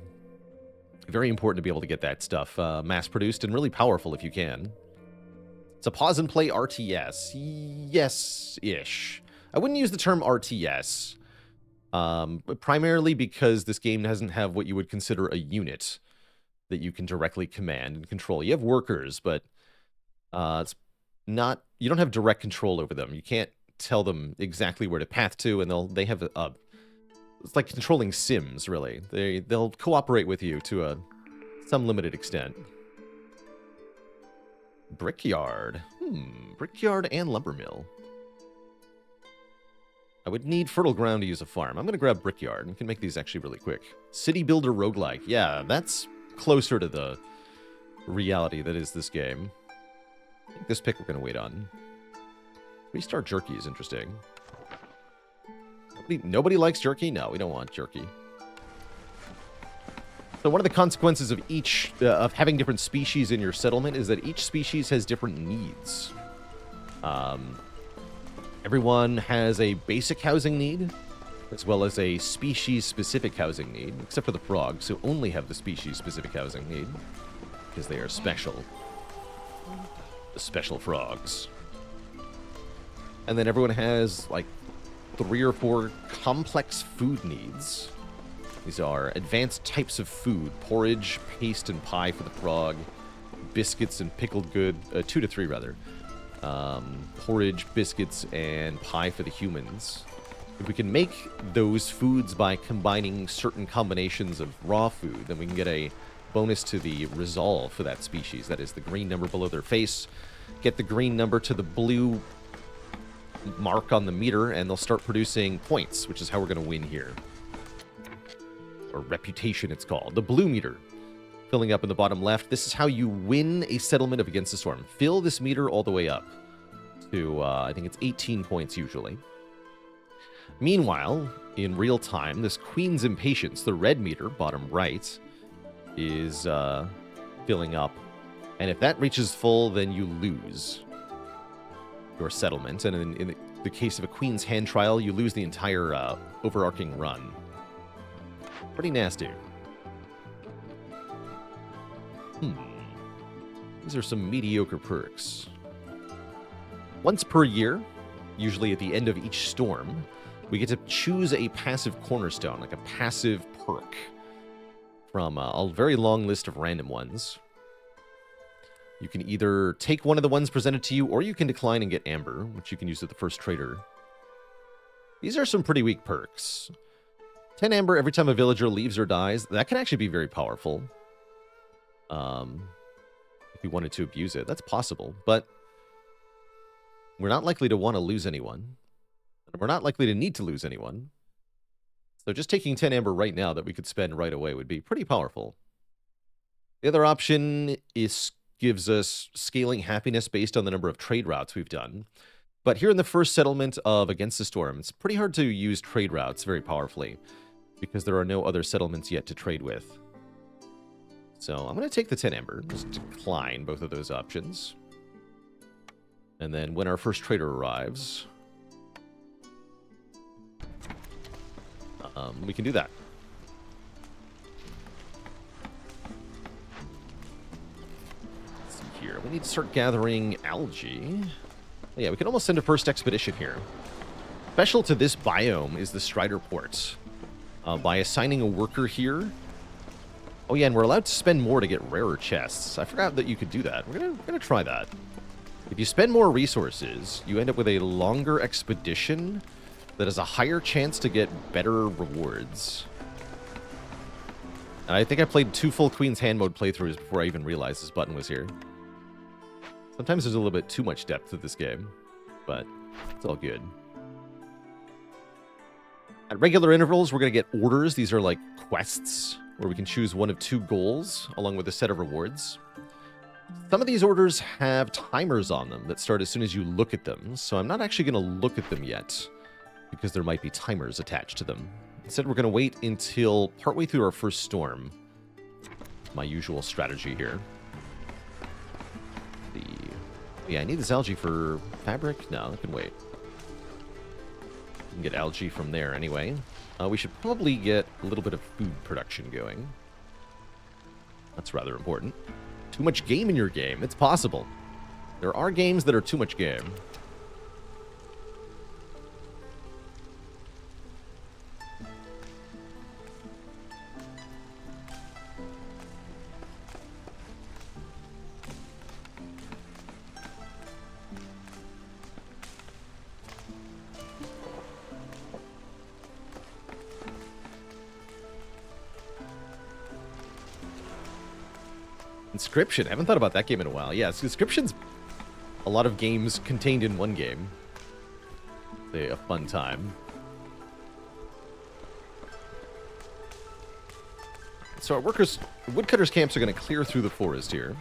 [SPEAKER 1] Very important to be able to get that stuff mass-produced and really powerful if you can. It's a pause-and-play RTS. Yes-ish. I wouldn't use the term RTS, but primarily because this game doesn't have what you would consider a unit that you can directly command and control. You have workers, but it's not. You don't have direct control over them. You can't tell them exactly where to path to, and they have a. It's like controlling Sims, really. They'll cooperate with you to some limited extent. Brickyard. Brickyard and lumber mill. I would need fertile ground to use a farm. I'm going to grab Brickyard. We can make these actually really quick. City Builder Roguelike. Yeah, that's closer to the reality that is this game. I think this pick we're going to wait on. Restart Jerky is interesting. Nobody likes jerky? No, we don't want jerky. So one of the consequences of of having different species in your settlement is that each species has different needs. Everyone has a basic housing need, as well as a species-specific housing need, except for the frogs, who only have the species-specific housing need, because they are special. The special frogs. And then everyone has, like, 3 or 4 complex food needs. These are advanced types of food: porridge, paste, and pie for the frog, biscuits and pickled good, 2 to 3 rather. Porridge, biscuits, and pie for the humans. If we can make those foods by combining certain combinations of raw food, then we can get a bonus to the resolve for that species. That is the green number below their face. Get the green number to the blue mark on the meter, and they'll start producing points, which is how we're going to win here. Or reputation, it's called. The blue meter. Filling up in the bottom left. This is how you win a settlement of Against the Storm. Fill this meter all the way up to, I think it's 18 points usually. Meanwhile, in real time, this Queen's Impatience, the red meter, bottom right, is filling up. And if that reaches full, then you lose your settlement, and in the case of a Queen's Hand Trial, you lose the entire overarching run. Pretty nasty. These are some mediocre perks. Once per year, usually at the end of each storm, we get to choose a passive cornerstone, like a passive perk, from a very long list of random ones. You can either take one of the ones presented to you, or you can decline and get Amber, which you can use at the first trader. These are some pretty weak perks. 10 Amber every time a villager leaves or dies. That can actually be very powerful. If you wanted to abuse it, that's possible. But we're not likely to want to lose anyone. We're not likely to need to lose anyone. So just taking 10 Amber right now that we could spend right away would be pretty powerful. The other option gives us scaling happiness based on the number of trade routes we've done. But here in the first settlement of Against the Storm, it's pretty hard to use trade routes very powerfully, because there are no other settlements yet to trade with. So I'm going to take the 10 Amber, just decline both of those options. And then when our first trader arrives, we can do that. Here. We need to start gathering algae. Yeah, we can almost send a first expedition here. Special to this biome is the Strider Port. By assigning a worker here. Oh yeah, and we're allowed to spend more to get rarer chests. I forgot that you could do that. We're gonna try that. If you spend more resources, you end up with a longer expedition that has a higher chance to get better rewards. And I think I played 2 full Queen's Hand mode playthroughs before I even realized this button was here. Sometimes there's a little bit too much depth to this game, but it's all good. At regular intervals, we're going to get orders. These are like quests where we can choose one of 2 goals along with a set of rewards. Some of these orders have timers on them that start as soon as you look at them, so I'm not actually going to look at them yet because there might be timers attached to them. Instead, we're going to wait until partway through our first storm. My usual strategy here. Yeah, I need this algae for fabric? No, it can wait. We can get algae from there anyway. We should probably get a little bit of food production going. That's rather important. Too much game in your game. It's possible. There are games that are too much game. Inscription. I haven't thought about that game in a while. Yeah, Inscription's a lot of games contained in one game. A fun time. So our woodcutters camps are going to clear through the forest here.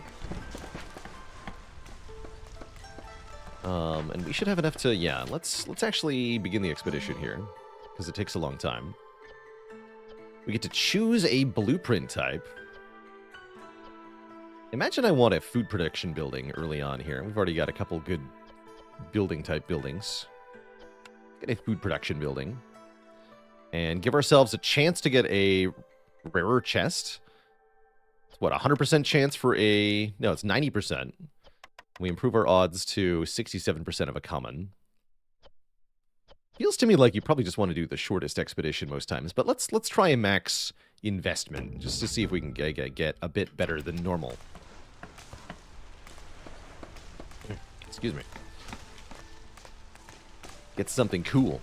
[SPEAKER 1] And we should have enough to, yeah, let's actually begin the expedition here, because it takes a long time. We get to choose a blueprint type. Imagine I want a food production building early on here. We've already got a couple good building type buildings. Get a food production building. And give ourselves a chance to get a rarer chest. It's what, 100% chance for a... No, it's 90%. We improve our odds to 67% of a common. Feels to me like you probably just want to do the shortest expedition most times. But let's try a max investment, just to see if we can get a bit better than normal. Excuse me. Get something cool.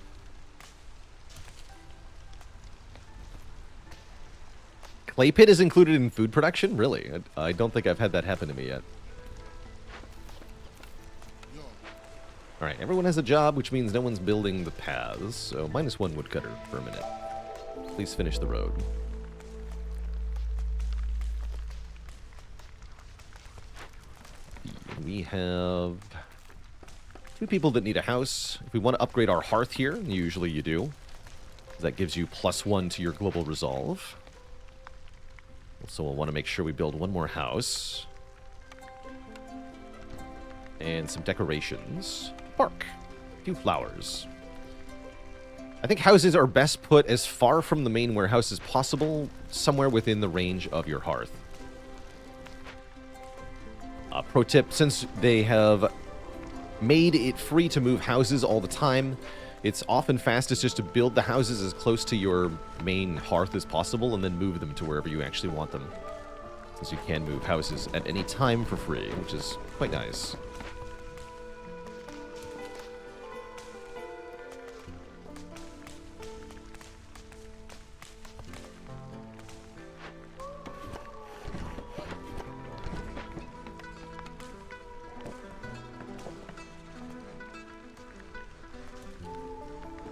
[SPEAKER 1] Clay pit is included in food production? Really? I don't think I've had that happen to me yet. Alright, everyone has a job, which means no one's building the paths. So -1 woodcutter for a minute. Please finish the road. We have 2 people that need a house. If we want to upgrade our hearth here, usually you do. That gives you +1 to your global resolve. So we'll want to make sure we build 1 more house. And some decorations. Park. A few flowers. I think houses are best put as far from the main warehouse as possible, somewhere within the range of your hearth. Pro tip, since they have made it free to move houses all the time, it's often fastest just to build the houses as close to your main hearth as possible and then move them to wherever you actually want them. Since you can move houses at any time for free, which is quite nice.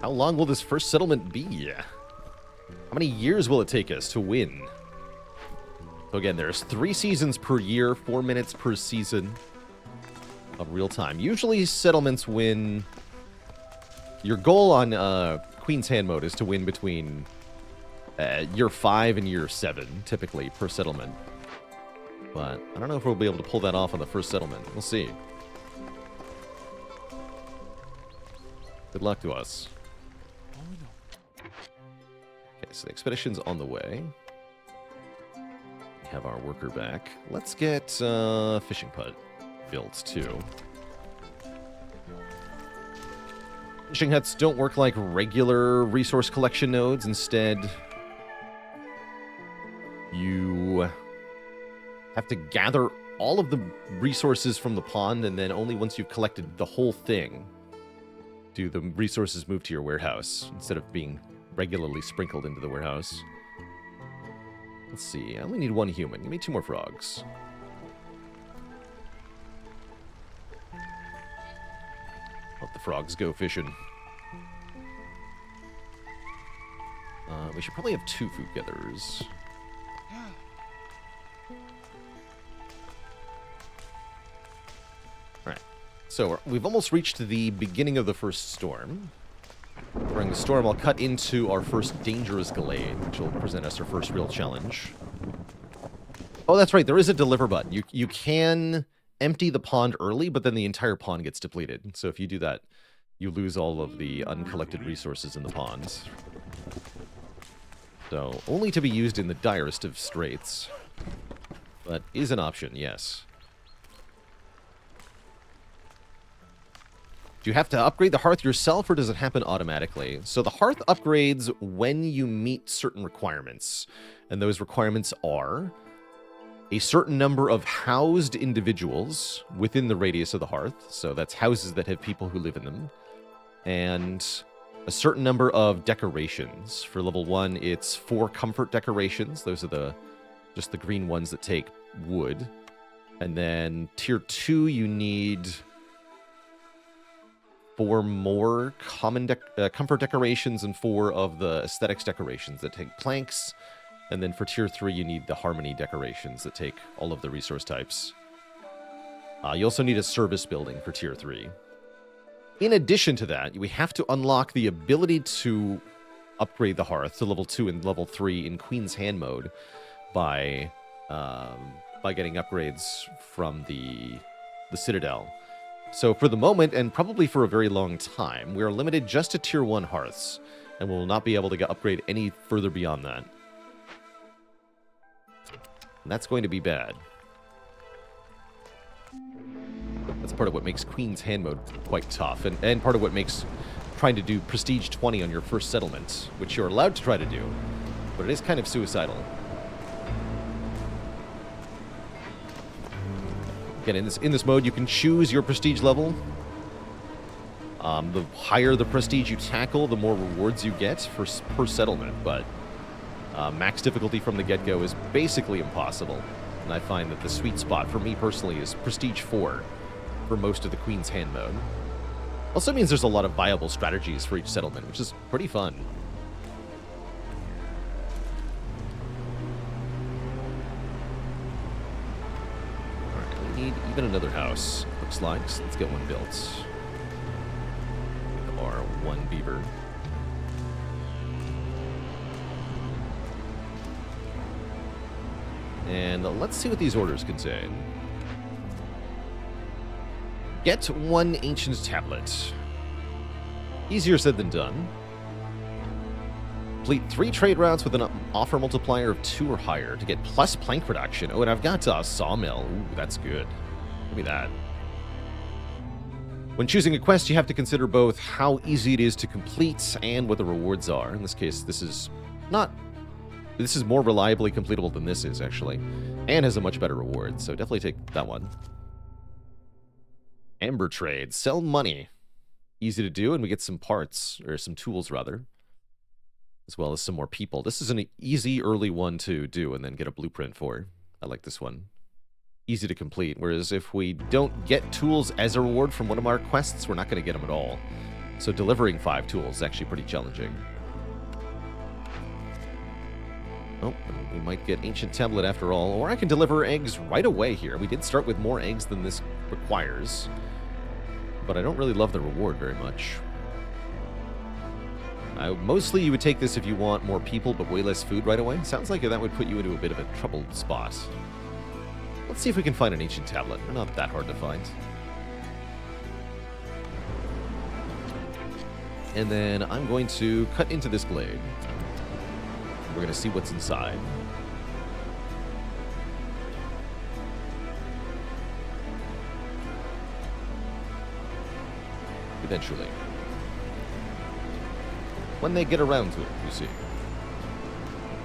[SPEAKER 1] How long will this first settlement be? How many years will it take us to win? So again, there's 3 seasons per year, 4 minutes per season of real time. Usually settlements win... Your goal on Queen's Hand mode is to win between year 5 and year 7, typically, per settlement. But I don't know if we'll be able to pull that off on the first settlement. We'll see. Good luck to us. Okay, so the expedition's on the way. We have our worker back. Let's get fishing putt built, too. Fishing huts don't work like regular resource collection nodes. Instead, you have to gather all of the resources from the pond, and then only once you've collected the whole thing do the resources move to your warehouse, instead of being regularly sprinkled into the warehouse. Let's see, I only need 1 human. Give me 2 more frogs. Let the frogs go fishing. We should probably have 2 food gatherers. Alright. So we've almost reached the beginning of the first storm. During the storm, I'll cut into our first dangerous glade, which will present us our first real challenge. Oh, that's right. There is a deliver button. You can empty the pond early, but then the entire pond gets depleted. So if you do that, you lose all of the uncollected resources in the pond. So only to be used in the direst of straits. But is an option, yes. Do you have to upgrade the hearth yourself, or does it happen automatically? So the hearth upgrades when you meet certain requirements. And those requirements are a certain number of housed individuals within the radius of the hearth. So that's houses that have people who live in them. And a certain number of decorations. For level 1, it's 4 comfort decorations. Those are just the green ones that take wood. And then tier 2, you need 4 more common comfort decorations and 4 of the aesthetics decorations that take planks. And then for tier 3, you need the harmony decorations that take all of the resource types. You also need a service building for tier 3. In addition to that, we have to unlock the ability to upgrade the hearth to level 2 and level 3 in Queen's Hand mode by getting upgrades from the Citadel. So for the moment, and probably for a very long time, we are limited just to tier 1 hearths, and will not be able to upgrade any further beyond that. And that's going to be bad. That's part of what makes Queen's Hand mode quite tough, and part of what makes trying to do Prestige 20 on your first settlement, which you're allowed to try to do, but it is kind of suicidal. Again, in this mode, you can choose your prestige level. The higher the prestige you tackle, the more rewards you get per settlement, but max difficulty from the get-go is basically impossible. And I find that the sweet spot for me personally is Prestige 4 for most of the Queen's Hand mode. Also means there's a lot of viable strategies for each settlement, which is pretty fun. Alright, we need even another house, looks like, so let's get one built. With our 1 beaver. And let's see what these orders contain. Get 1 ancient tablet. Easier said than done. Complete 3 trade routes with an offer multiplier of 2 or higher to get plus plank production. Oh, and I've got a sawmill. Ooh, that's good. Give me that. When choosing a quest, you have to consider both how easy it is to complete and what the rewards are. In this case, this is more reliably completable than this is, actually. And has a much better reward, so definitely take that one. Amber trade. Sell money. Easy to do, and we get some parts, or some tools, rather. As well as some more people. This is an easy early one to do and then get a blueprint for. I like this one. Easy to complete, whereas if we don't get tools as a reward from one of our quests, we're not going to get them at all. So delivering 5 tools is actually pretty challenging. Oh, we might get Ancient Tablet after all, or I can deliver eggs right away here. We did start with more eggs than this requires, but I don't really love the reward very much. Mostly you would take this if you want more people, but way less food right away. Sounds like that would put you into a bit of a troubled spot. Let's see if we can find an Ancient Tablet. They're not that hard to find. And then I'm going to cut into this glade. We're going to see what's inside. Eventually. When they get around to it, you see.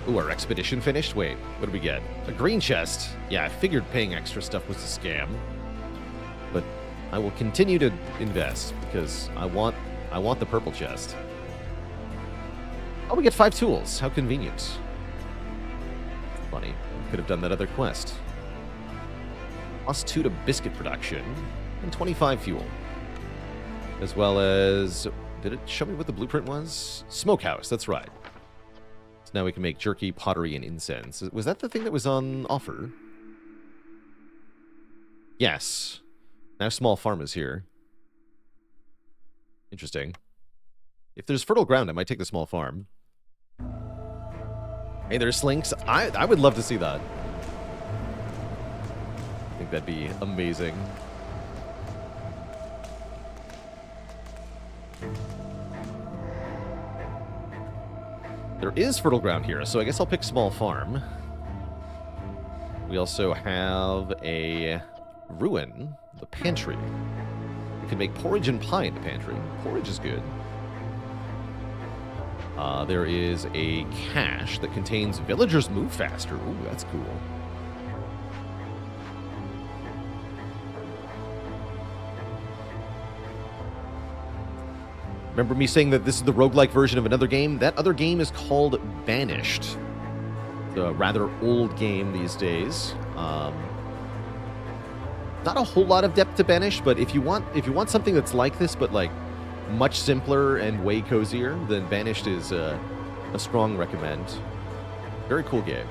[SPEAKER 1] Ooh, our expedition finished? Wait, what did we get? A green chest. Yeah, I figured paying extra stuff was a scam. But I will continue to invest because I want the purple chest. Oh, we get 5 tools. How convenient. Funny. Could have done that other quest. +2 to biscuit production. And 25 fuel. As well as... Did it show me what the blueprint was? Smokehouse, that's right. So now we can make jerky, pottery, and incense. Was that the thing that was on offer? Yes. Now small farm is here. Interesting. If there's fertile ground, I might take the small farm. Hey, there's slinks. I would love to see that. I think that'd be amazing. There is fertile ground here, so I guess I'll pick small farm. We also have a ruin, the pantry. We can make porridge and pie in the pantry. Porridge is good. There is a cache that contains villagers move faster. Ooh, that's cool. Remember me saying that this is the roguelike version of another game? That other game is called Banished. It's a rather old game these days. Not a whole lot of depth to Banish, but if you want something that's like this, but like much simpler and way cozier, then Banished is a strong recommend. Very cool game.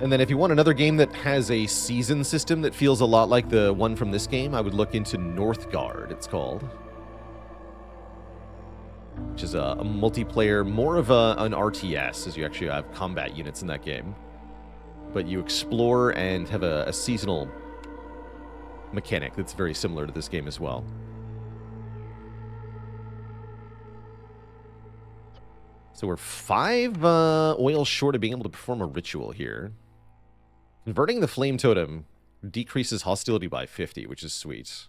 [SPEAKER 1] And then if you want another game that has a season system that feels a lot like the one from this game, I would look into Northgard, it's called. Which is a multiplayer, more of an RTS, as you actually have combat units in that game. But you explore and have a seasonal mechanic that's very similar to this game as well. So we're 5 oil short of being able to perform a ritual here. Converting the flame totem decreases hostility by 50, which is sweet.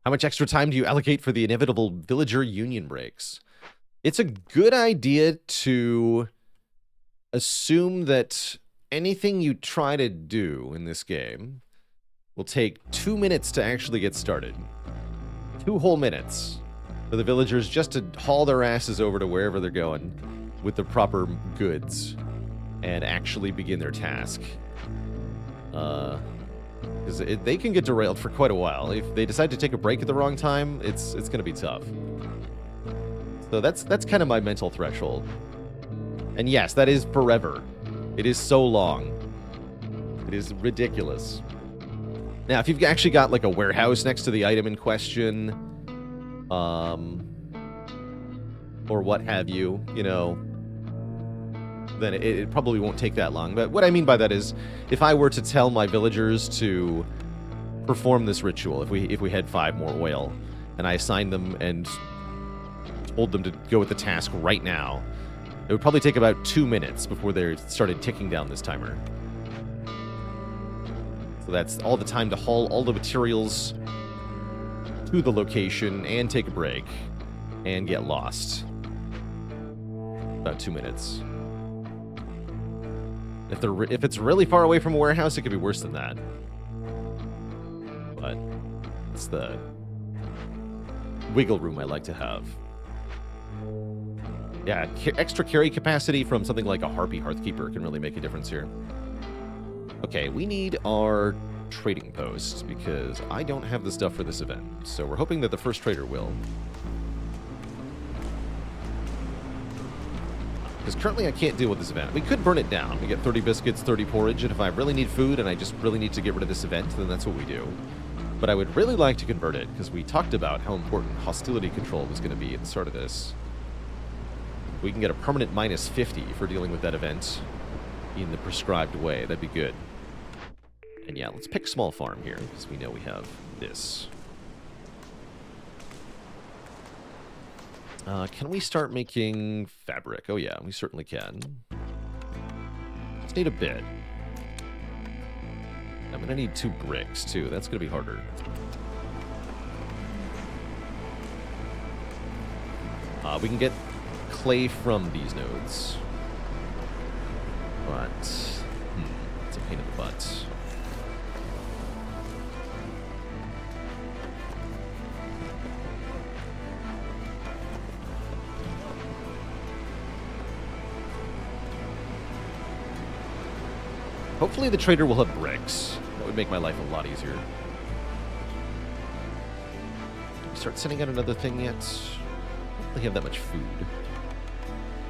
[SPEAKER 1] How much extra time do you allocate for the inevitable villager union breaks? It's a good idea to assume that anything you try to do in this game will take 2 minutes to actually get started. 2 whole minutes for the villagers just to haul their asses over to wherever they're going with the proper goods and actually begin their task. Because they can get derailed for quite a while. If they decide to take a break at the wrong time, it's going to be tough. So that's kind of my mental threshold. And yes, that is forever. It is so long. It is ridiculous. Now, if you've actually got like a warehouse next to the item in question, or what have you, you know, then it probably won't take that long. But what I mean by that is, if I were to tell my villagers to perform this ritual, if we had 5 more oil, and I assigned them and told them to go with the task right now, it would probably take about 2 minutes before they started ticking down this timer. So that's all the time to haul all the materials to the location and take a break and get lost. About 2 minutes. If it's really far away from a warehouse, it could be worse than that. But it's the wiggle room I like to have. Yeah, extra carry capacity from something like a Harpy Hearthkeeper can really make a difference here. Okay, we need our trading post because I don't have the stuff for this event. So we're hoping that the first trader will. Because currently I can't deal with this event. We could burn it down. We get 30 biscuits, 30 porridge, and if I really need food and I just really need to get rid of this event, then that's what we do. But I would really like to convert it, because we talked about how important hostility control was going to be at the start of this. We can get a permanent minus 50 for dealing with that event in the prescribed way. That'd be good. And yeah, let's pick small farm here, because we know we have this. Can we start making fabric? Oh yeah, we certainly can. Just need a bit. I'm gonna need 2 bricks too. That's gonna be harder. We can get clay from these nodes. But it's a pain in the butt. Hopefully the trader will have bricks. That would make my life a lot easier. Start sending out another thing yet? I don't really have that much food.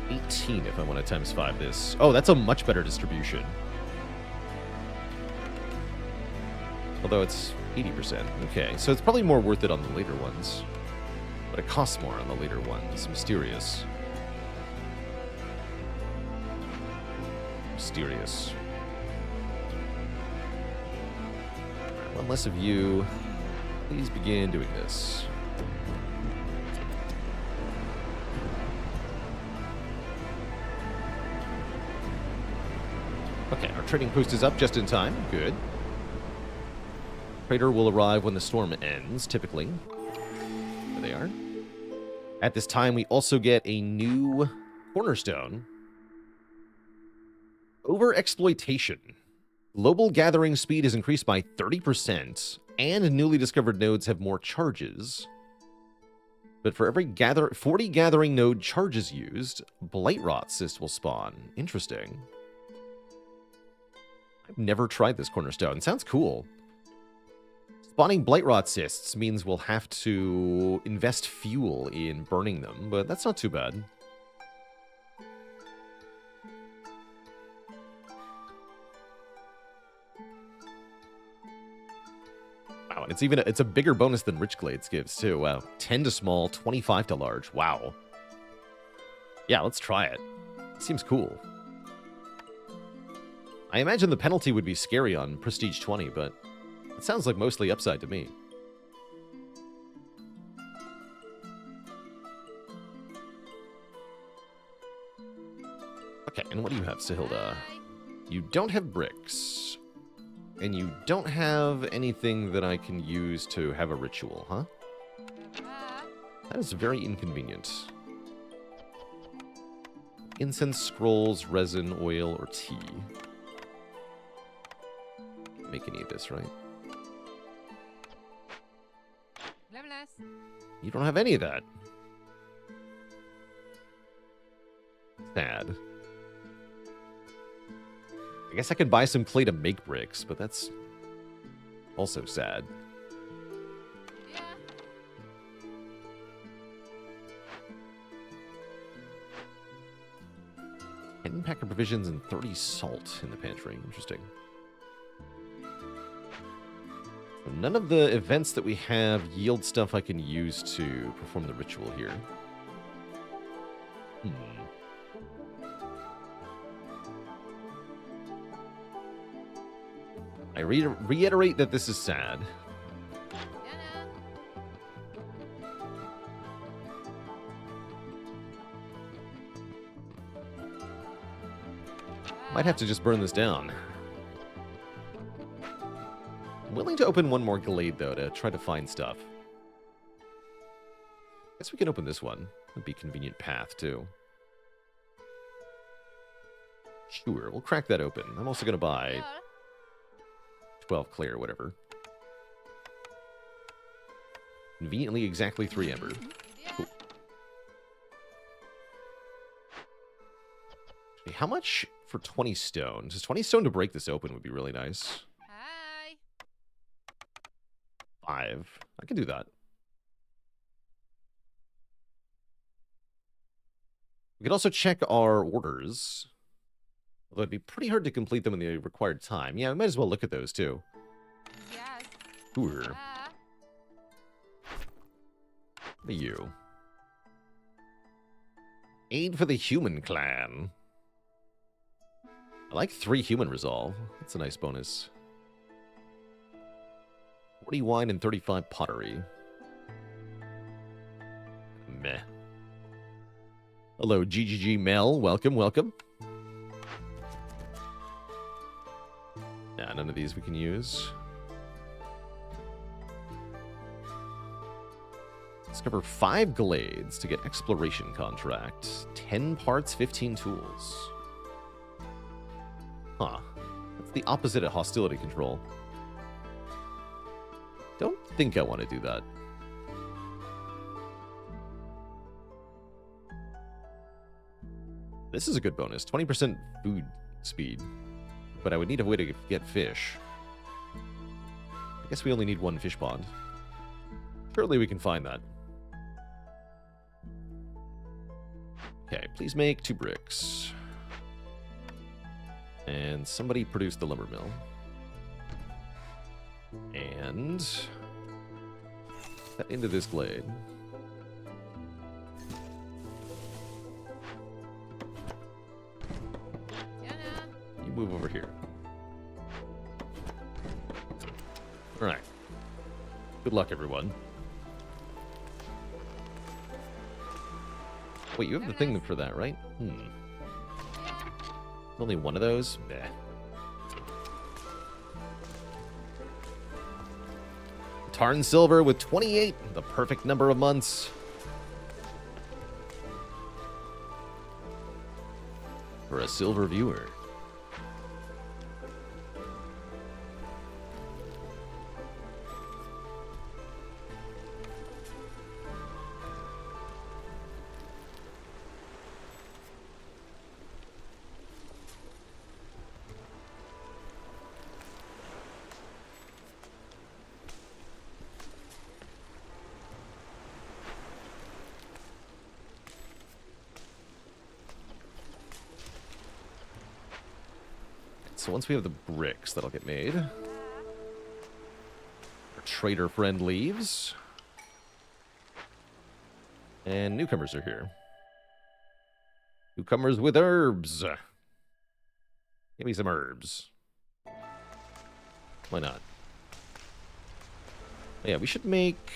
[SPEAKER 1] 18 if I want to times 5 this. Oh, that's a much better distribution. Although it's 80%. Okay, so it's probably more worth it on the later ones. But it costs more on the later ones. Mysterious. Mysterious. Right, one less of you. Please begin doing this. Okay, our trading post is up just in time. Good. Trader will arrive when the storm ends, typically. There they are. At this time, we also get a new cornerstone. Overexploitation. Global gathering speed is increased by 30%, and newly discovered nodes have more charges. But for every 40 gathering node charges used, Blight Rot Cyst will spawn. Interesting. I've never tried this cornerstone. Sounds cool. Spawning Blight Rot Cysts means we'll have to invest fuel in burning them, but that's not too bad. Wow, and it's a bigger bonus than Rich Glades gives too. Wow, 10 to small, 25 to large. Wow. Yeah, let's try it. Seems cool. I imagine the penalty would be scary on Prestige 20, but it sounds like mostly upside to me. Okay, and what do you have, Sahilda? You don't have bricks. And you don't have anything that I can use to have a ritual, huh? That is very inconvenient. Incense, scrolls, resin, oil, or tea. Make any of this, right? You don't have any of that. Sad. I guess I could buy some clay to make bricks, but that's also sad.
[SPEAKER 2] Yeah.
[SPEAKER 1] 10 pack of provisions and 30 salt in the pantry. Interesting. So none of the events that we have yield stuff I can use to perform the ritual here. I reiterate that this is sad. Might have to just burn this down. I'm willing to open one more glade, though, to try to find stuff. Guess we can open this one. Would be a convenient path, too. Sure, we'll crack that open. I'm also going to buy 12 clay or whatever. Conveniently, exactly 3 ember. Cool. Okay, how much for 20 stone? Just 20 stone to break this open would be really nice.
[SPEAKER 2] Hi.
[SPEAKER 1] 5. I can do that. We could also check our orders. Although it'd be pretty hard to complete them in the required time. Yeah, we might as well look at those, too.
[SPEAKER 2] Yes.
[SPEAKER 1] Sure. What are you? Aid for the human clan. I like 3 human resolve. That's a nice bonus. 40 wine and 35 pottery. Meh. Hello, GGG Mel. Welcome, welcome. Nah, none of these we can use. Discover 5 glades to get exploration contract. 10 parts, 15 tools. Huh. That's the opposite of hostility control. Don't think I want to do that. This is a good bonus. 20% food speed. but I would need a way to get fish. I guess we only need one fish pond. Surely we can find that. Okay, please make 2 bricks. And somebody produce the lumber mill. And that into this glade. You move over here. Alright. Good luck, everyone. Wait, you have the thing for that, right? Only one of those? Nah. Tarn Silver with 28, the perfect number of months. For a silver viewer. So once we have the bricks, that'll get made. Our trader friend leaves. And newcomers are here. Newcomers with herbs. Give me some herbs. Why not? Yeah, we should make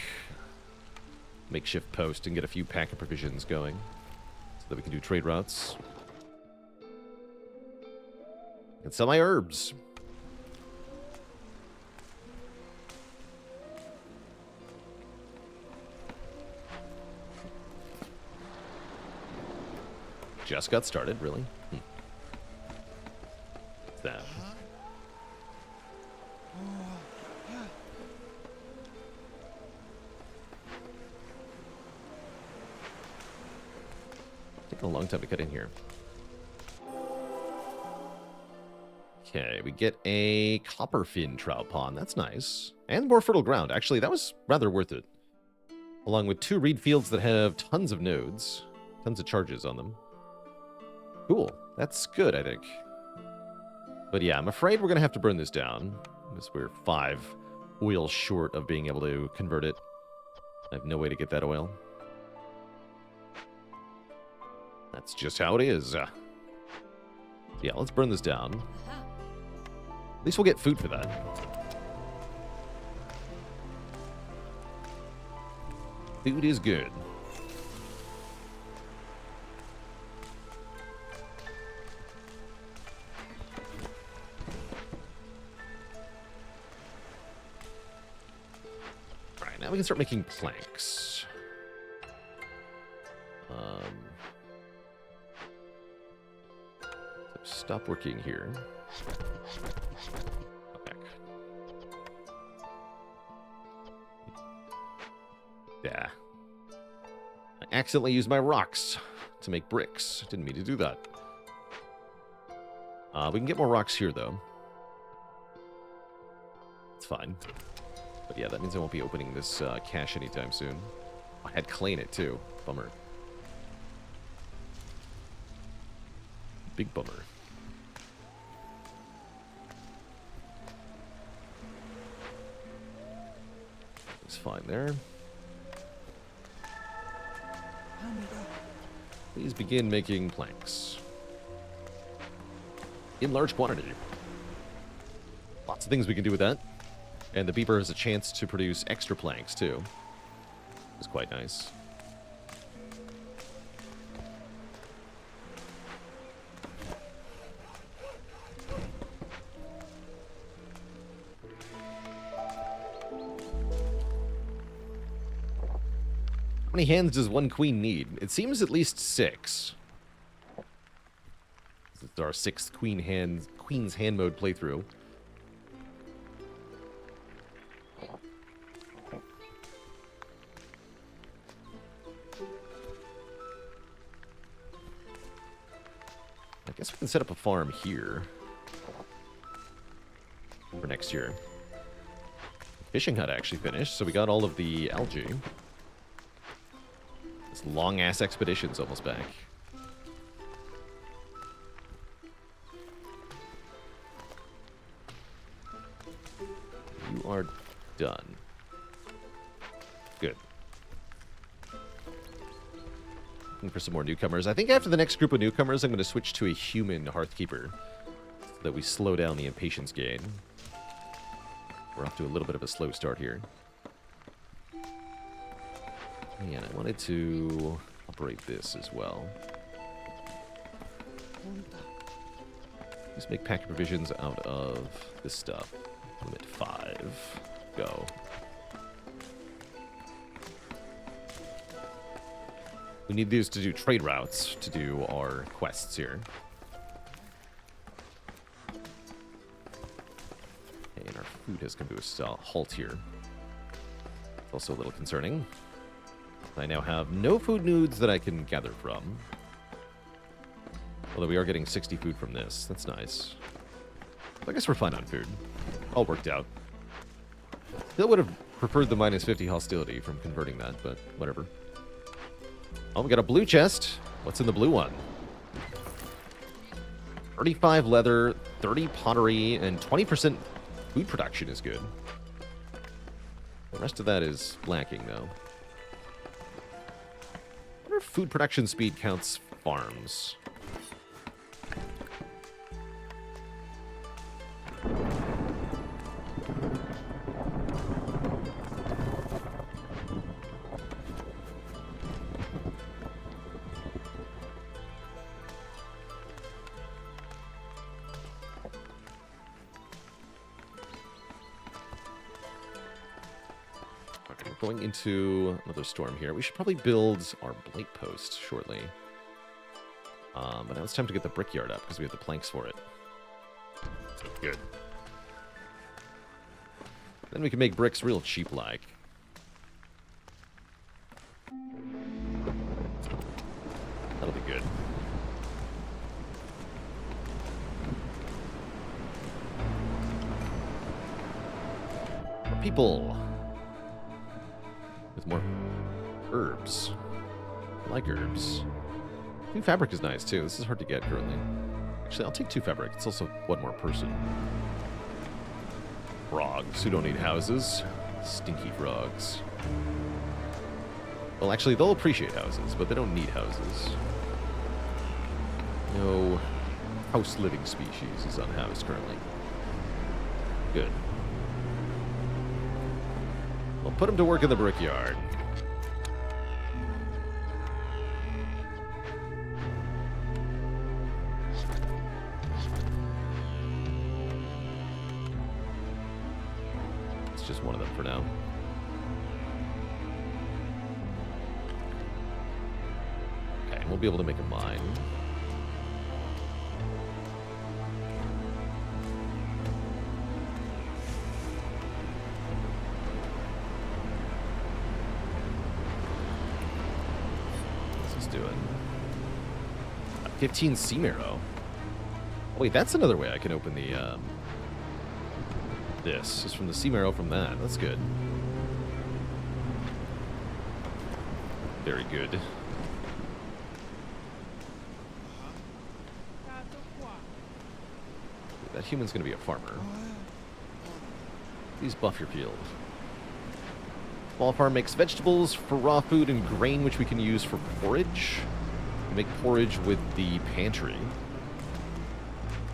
[SPEAKER 1] makeshift post and get a few pack of provisions going so that we can do trade routes. And sell my herbs. Just got started, really? What's that? Taking a long time to cut in here. Okay, we get a copperfin trout pond. That's nice. And more fertile ground. Actually, that was rather worth it. Along with 2 reed fields that have tons of nodes. Tons of charges on them. Cool. That's good, I think. But yeah, I'm afraid we're going to have to burn this down. Because we're 5 oil short of being able to convert it. I have no way to get that oil. That's just how it is. Yeah, let's burn this down. At least we'll get food for that. Food is good. Alright, now we can start making planks. So stop working here. Go back. Yeah. I accidentally used my rocks to make bricks. Didn't mean to do that. We can get more rocks here, though. It's fine. But yeah, that means I won't be opening this cache anytime soon. I had clay in it, too. Bummer. Big bummer. It's fine there. Please begin making planks. In large quantity. Lots of things we can do with that. And the beaver has a chance to produce extra planks, too. It's quite nice. How many hands does one queen need? It seems at least 6. It's our 6th Queen's Hand mode playthrough. I guess we can set up a farm here. for next year. Fishing hut actually finished, so we got all of the algae. This long-ass expedition's almost back. You are done. Good. Looking for some more newcomers. I think after the next group of newcomers, I'm going to switch to a human Hearthkeeper so that we slow down the impatience gain. We're off to a little bit of a slow start here. Man, I wanted to operate this as well. Just make packet provisions out of this stuff. Limit 5. Go. We need these to do trade routes to do our quests here. Okay, and our food has come to a halt here. It's also a little concerning. I now have no food nodes that I can gather from. Although we are getting 60 food from this. That's nice. I guess we're fine on food. All worked out. Still would have preferred the minus 50 hostility from converting that, but whatever. Oh, we got a blue chest. What's in the blue one? 35 leather, 30 pottery, and 20% food production is good. The rest of that is lacking, though. I wonder if food production speed counts farms. Going into another storm here. We should probably build our blight post shortly. But now it's time to get the brickyard up because we have the planks for it. So good. Then we can make bricks real cheap like. That'll be good. More people. With more herbs. I like herbs. 2 fabric is nice, too. This is hard to get currently. Actually, I'll take 2 fabric. It's also 1 more person. Frogs who don't need houses. Stinky frogs. Well, actually, they'll appreciate houses, but they don't need houses. No house-living species is unhoused currently. Good. We'll put them to work in the brickyard. It's just one of them for now. Okay, we'll be able to make a mine. Doing 15 sea marrow. Oh, wait, that's another way I can open the this is from the sea marrow from that. That's good. Very good. That human's gonna be a farmer. Please buff your field. Small farm makes vegetables for raw food and grain, which we can use for porridge. Make porridge with the pantry.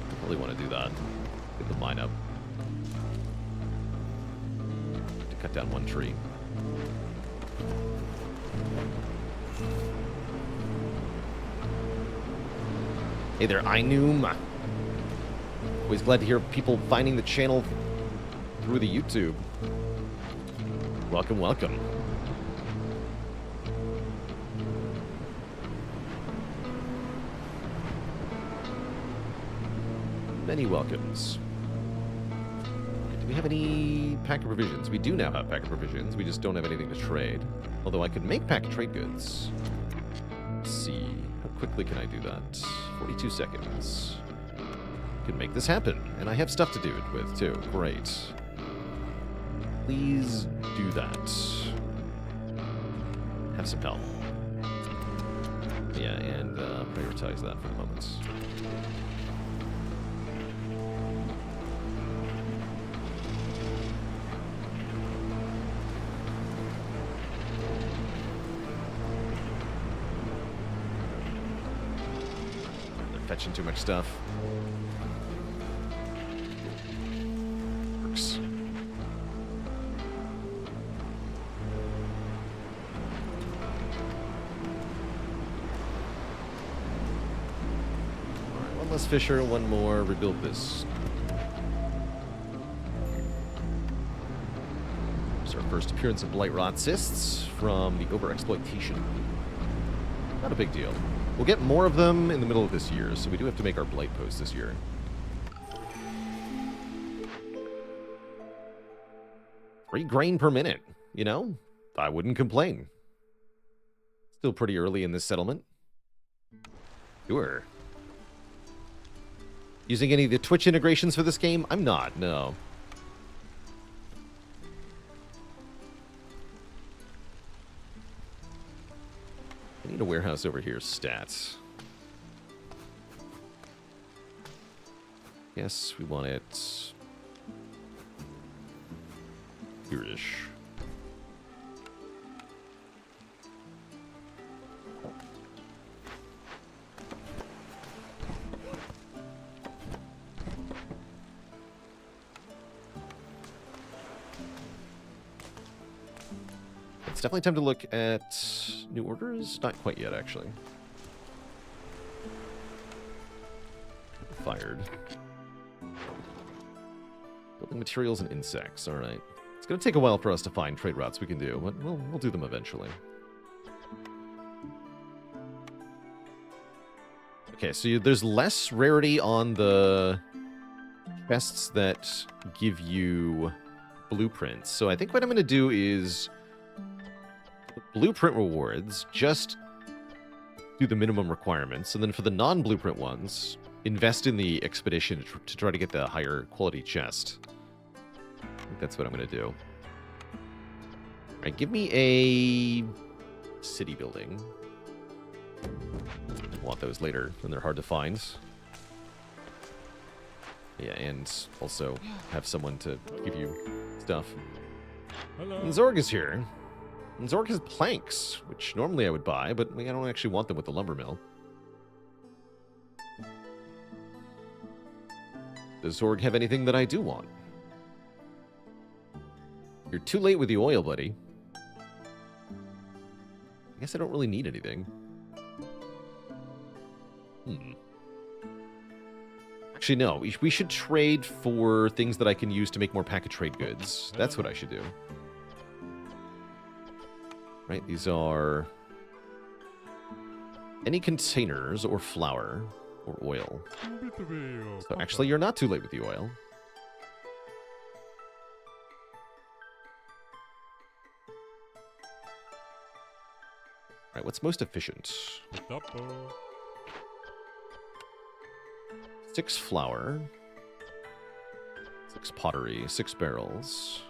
[SPEAKER 1] I really want to do that. Get the mine up. To cut down 1 tree. Hey there, Inum. Always glad to hear people finding the channel through the YouTube. Welcome, welcome. Many welcomes. Do we have any pack of provisions? We do now have pack of provisions. We just don't have anything to trade. Although I could make pack of trade goods. Let's see. How quickly can I do that? 42 seconds. can make this happen. And I have stuff to do it with, too. Great. Please do that. Have some help. Yeah, and prioritize that for the moment. They're fetching too much stuff. Works. Less Fisher, one more, rebuild this. It's our first appearance of Blight Rot Cysts from the overexploitation. Not a big deal. We'll get more of them in the middle of this year, so we do have to make our Blight post this year. 3 grain per minute, you know? I wouldn't complain. Still pretty early in this settlement. Sure. Using any of the Twitch integrations for this game? I'm not, no. I need a warehouse over here, stats. Yes, we want it here-ish. It's definitely time to look at new orders. Not quite yet, actually. Fired. Building materials and insects. All right. It's going to take a while for us to find trade routes we can do, but we'll do them eventually. Okay, so there's less rarity on the quests that give you blueprints. So I think what I'm going to do is blueprint rewards, just do the minimum requirements, and then for the non-blueprint ones, invest in the expedition to try to get the higher quality chest. I think that's what I'm going to do. All right, give me a city building. I want those later, and they're hard to find. Yeah, and also have someone to give you stuff.
[SPEAKER 3] Hello.
[SPEAKER 1] And Zorg is here. And Zorg has planks, which normally I would buy, but I don't actually want them with the lumber mill. Does Zorg have anything that I do want? You're too late with the oil, buddy. I guess I don't really need anything. Actually, no. We should trade for things that I can use to make more pack-a-trade goods. That's what I should do. Right, these are any containers or flour or oil. So actually, you're not too late with the oil. All right, what's most efficient? 6 flour, 6 pottery, 6 barrels.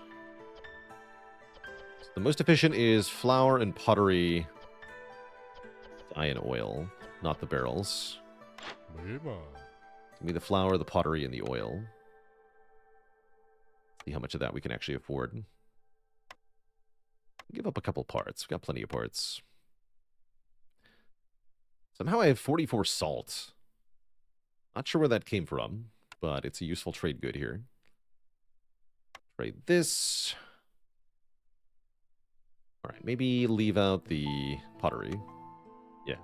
[SPEAKER 1] The most efficient is flour and pottery, dye and oil, not the barrels. Give me the flour, the pottery, and the oil. See how much of that we can actually afford. Give up a couple parts. We've got plenty of parts. Somehow I have 44 salt. Not sure where that came from, but it's a useful trade good here. Trade this. All right, maybe leave out the pottery. Yeah.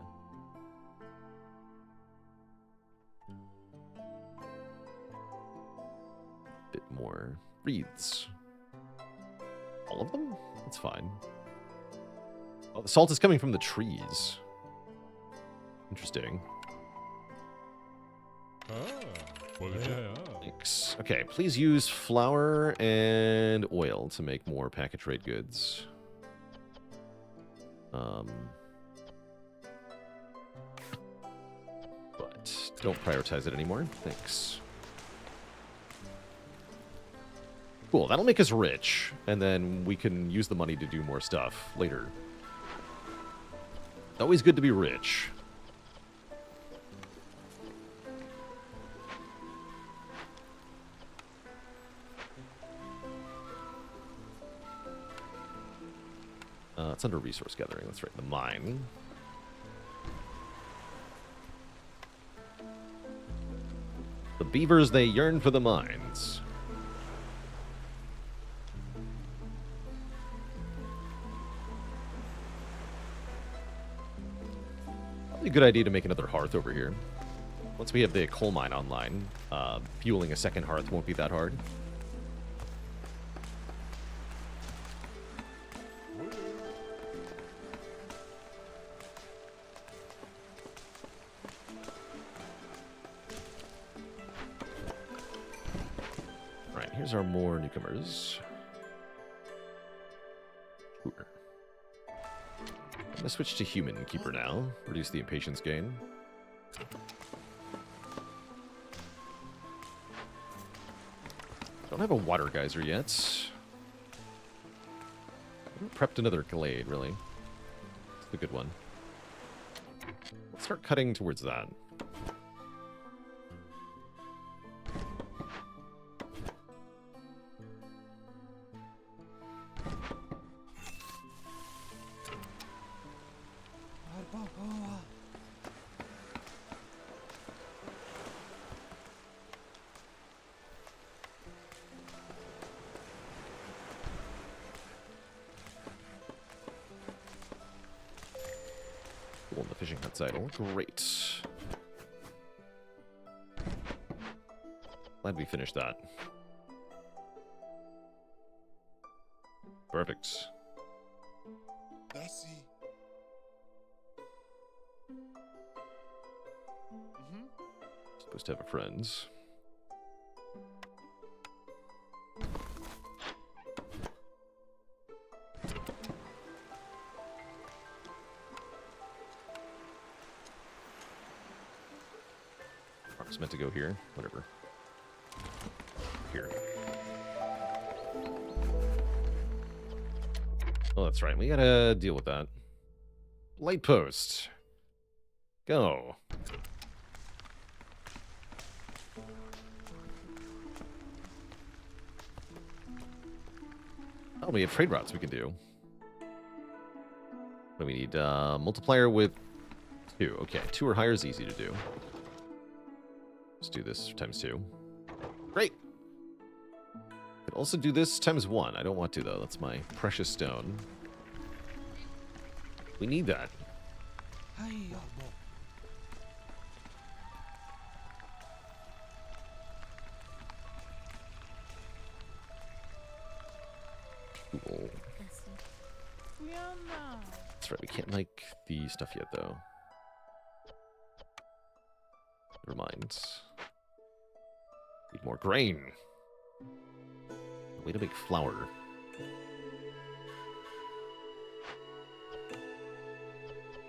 [SPEAKER 1] Bit more reeds. All of them? That's fine. Oh, the salt is coming from the trees. Interesting. Thanks. Okay, please use flour and oil to make more pack-a-trade goods. But don't prioritize it anymore. Thanks. Cool, that'll make us rich, and then we can use the money to do more stuff later. Always good to be rich. It's under resource gathering. That's right, the mine. The beavers, they yearn for the mines. Probably a good idea to make another hearth over here. Once we have the coal mine online, fueling a second hearth won't be that hard. Right, here's our more newcomers. Sure. I'm gonna switch to human keeper now. Reduce the impatience gain. Don't have a water geyser yet. I haven't prepped another glade, really. It's the good one. Let's start cutting towards that. Cool, on the fishing hut's idle. Great. Glad we finished that. Perfect. Supposed to have a friend. It's meant to go here. Whatever. Here. Oh, that's right. We gotta deal with that. Light post. Go. Oh, we have trade routes we can do. What do we need? Multiplier with 2. Okay, 2 or higher is easy to do. Let's do this times 2. Great! Could also do this times 1. I don't want to, though. That's my precious stone. We need that. Cool. That's right, we can't make the stuff yet, though. Never mind. Need more grain. Way to make flour.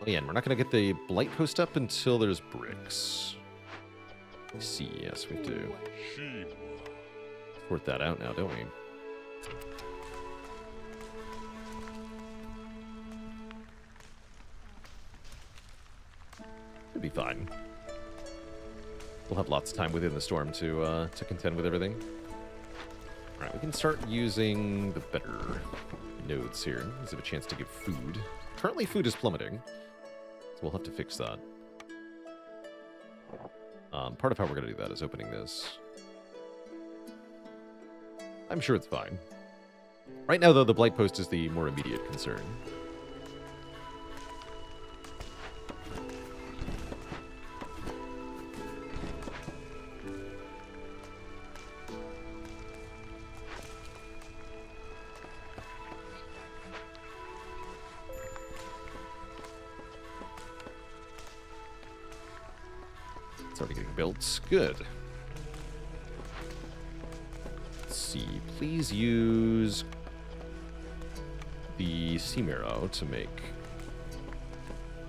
[SPEAKER 1] Oh yeah, and we're not going to get the blight post up until there's bricks. Let's see, yes we do. Sort that out now, don't we? Should be fine. We'll have lots of time within the storm to contend with everything. All right, we can start using the better nodes here. These have a chance to give food. Currently, food is plummeting, so we'll have to fix that. Part of how we're going to do that is opening this. I'm sure it's fine. Right now, though, the blight post is the more immediate concern. It's already getting built. Good. Let's see. Please use the sea marrow to make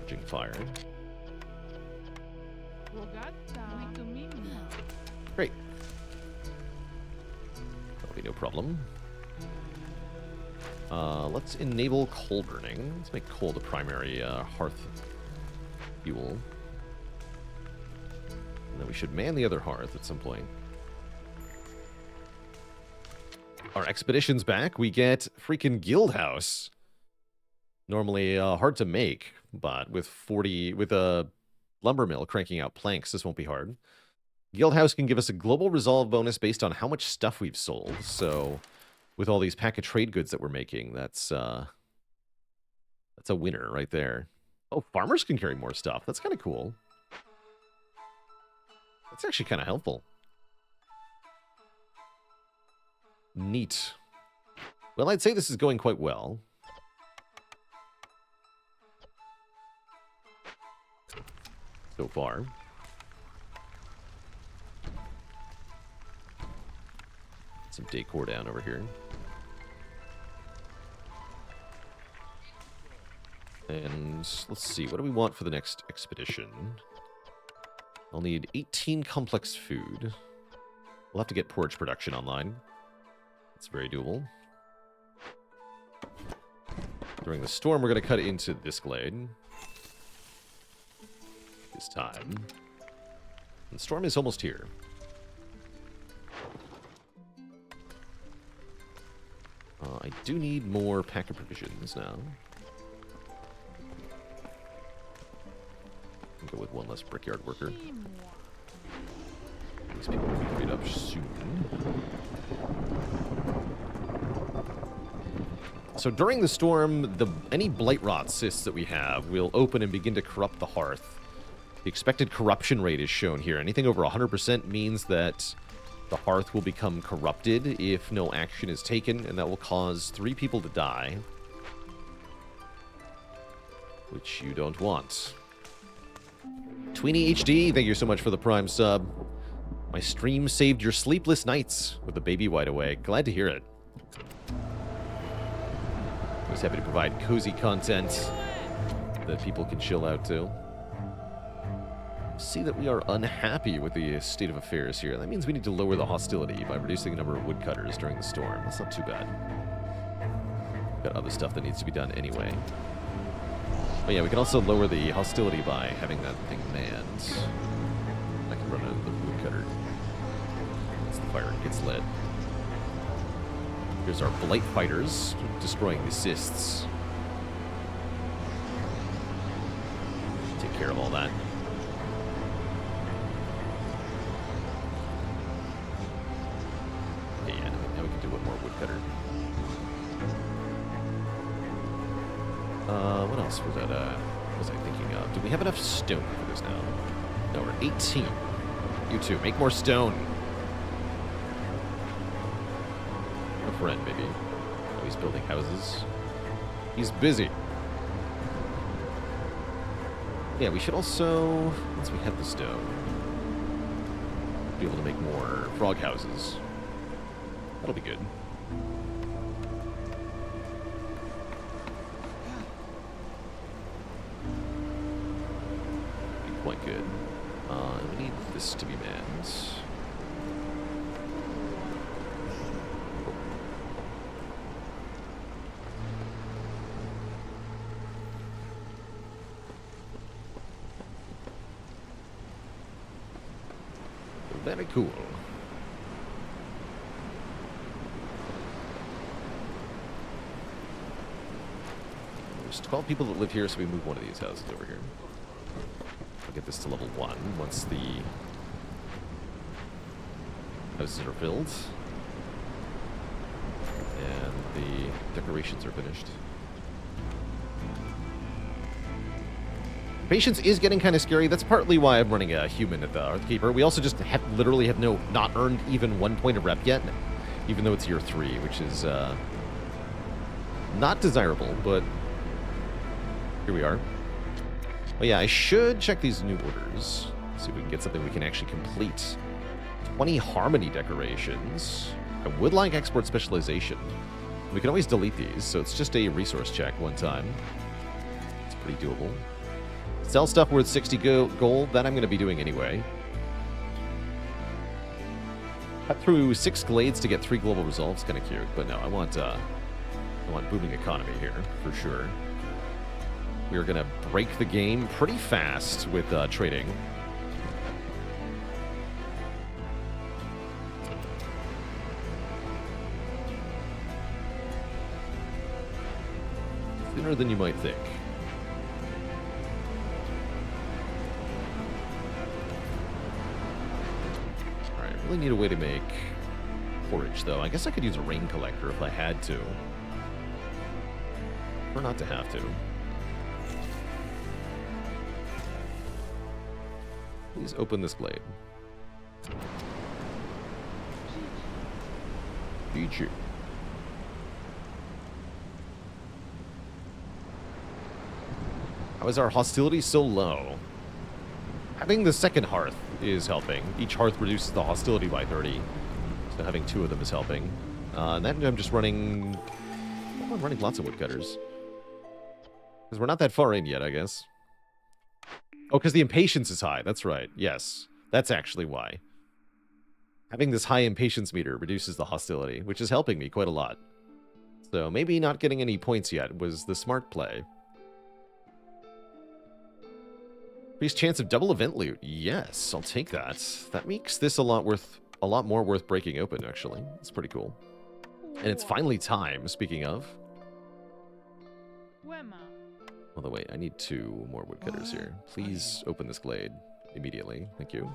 [SPEAKER 1] raging fire. Great. That'll be no problem. Let's enable coal burning. Let's make coal the primary hearth fuel. And then we should man the other hearth at some point. Our expedition's back. We get freaking guild house. Normally hard to make, but with a lumber mill cranking out planks, this won't be hard. Guild house can give us a global resolve bonus based on how much stuff we've sold. So with all these pack of trade goods that we're making, that's a winner right there. Oh, farmers can carry more stuff. That's kind of cool. That's actually kind of helpful. Neat. Well, I'd say this is going quite well. So far. Some decor down over here. And let's see, what do we want for the next expedition? I'll need 18 complex food. We'll have to get porridge production online. It's very doable. During the storm, we're going to cut into this glade. This time. And the storm is almost here. I do need more pack of provisions now. I'll go with one less brickyard worker. These people will be freed up soon. So during the storm, any blight rot cysts that we have will open and begin to corrupt the hearth. The expected corruption rate is shown here. Anything over 100% means that the hearth will become corrupted if no action is taken, and that will cause 3 people to die. Which you don't want. Tweenie HD, thank you so much for the Prime sub. My stream saved your sleepless nights with the baby wide awake. Glad to hear it. Always happy to provide cozy content that people can chill out to. See that we are unhappy with the state of affairs here. That means we need to lower the hostility by reducing the number of woodcutters during the storm. That's not too bad. Got other stuff that needs to be done anyway. But yeah, we can also lower the hostility by having that thing manned. I can run out the woodcutter once the fire gets lit. Here's our blight fighters destroying the cysts. Take care of all that. Okay, yeah, now we can do one more woodcutter. What else was that, was I thinking of? Do we have enough stone for this now? No, we're 18. You two, make more stone. A friend, maybe. Oh, he's building houses. He's busy. Yeah, we should also, once we have the stone, be able to make more frog houses. That'll be good. Quite good. We need this to be manned. Very cool. There's 12 people that live here, so we move one of these houses over here. I'll get this to level 1 once the houses are filled. And the decorations are finished. Patience is getting kind of scary. That's partly why I'm running a human at the Hearthkeeper. We also just literally have not earned even 1 point of rep yet, even though it's year 3, which is not desirable, but here we are. Oh yeah, I should check these new orders. See if we can get something we can actually complete. 20 harmony decorations. I would like export specialization. We can always delete these, so it's just a resource check one time. It's pretty doable. Sell stuff worth 60 gold. That I'm going to be doing anyway. Cut through 6 glades to get 3 global resolves. Kind of cute, but no, I want booming economy here for sure. We are gonna break the game pretty fast with trading. Sooner than you might think. Alright, I really need a way to make porridge, though. I guess I could use a rain collector if I had to. Or not to have to. Please open this glade. GG. How is our hostility so low? Having the second hearth is helping. Each hearth reduces the hostility by 30. So having 2 of them is helping. And then I'm just running... Oh, I'm running lots of woodcutters. Because we're not that far in yet, I guess. Oh, because the impatience is high. That's right. Yes. That's actually why. Having this high impatience meter reduces the hostility, which is helping me quite a lot. So maybe not getting any points yet was the smart play. Increased chance of double event loot. Yes, I'll take that. That makes this a lot more worth breaking open, actually. It's pretty cool. And it's finally time, speaking of. Although, wait, I need 2 more woodcutters here. Please open this glade immediately. Thank you.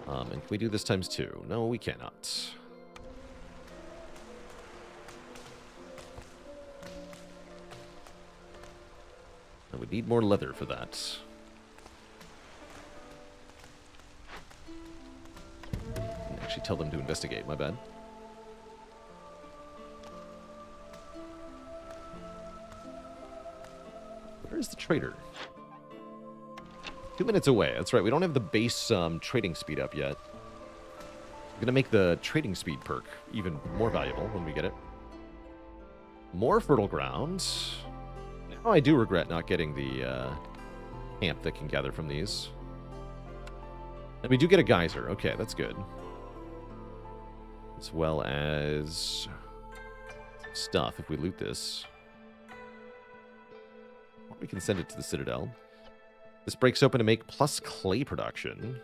[SPEAKER 1] And can we do this times 2? No, we cannot. And we need more leather for that. Actually tell them to investigate, my bad. Where's the trader? 2 minutes away. That's right. We don't have the base trading speed up yet. I'm going to make the trading speed perk even more valuable when we get it. More fertile ground. Now I do regret not getting the camp that can gather from these. And we do get a geyser. Okay, that's good. As well as stuff if we loot this. We can send it to the Citadel. This breaks open to make plus clay production.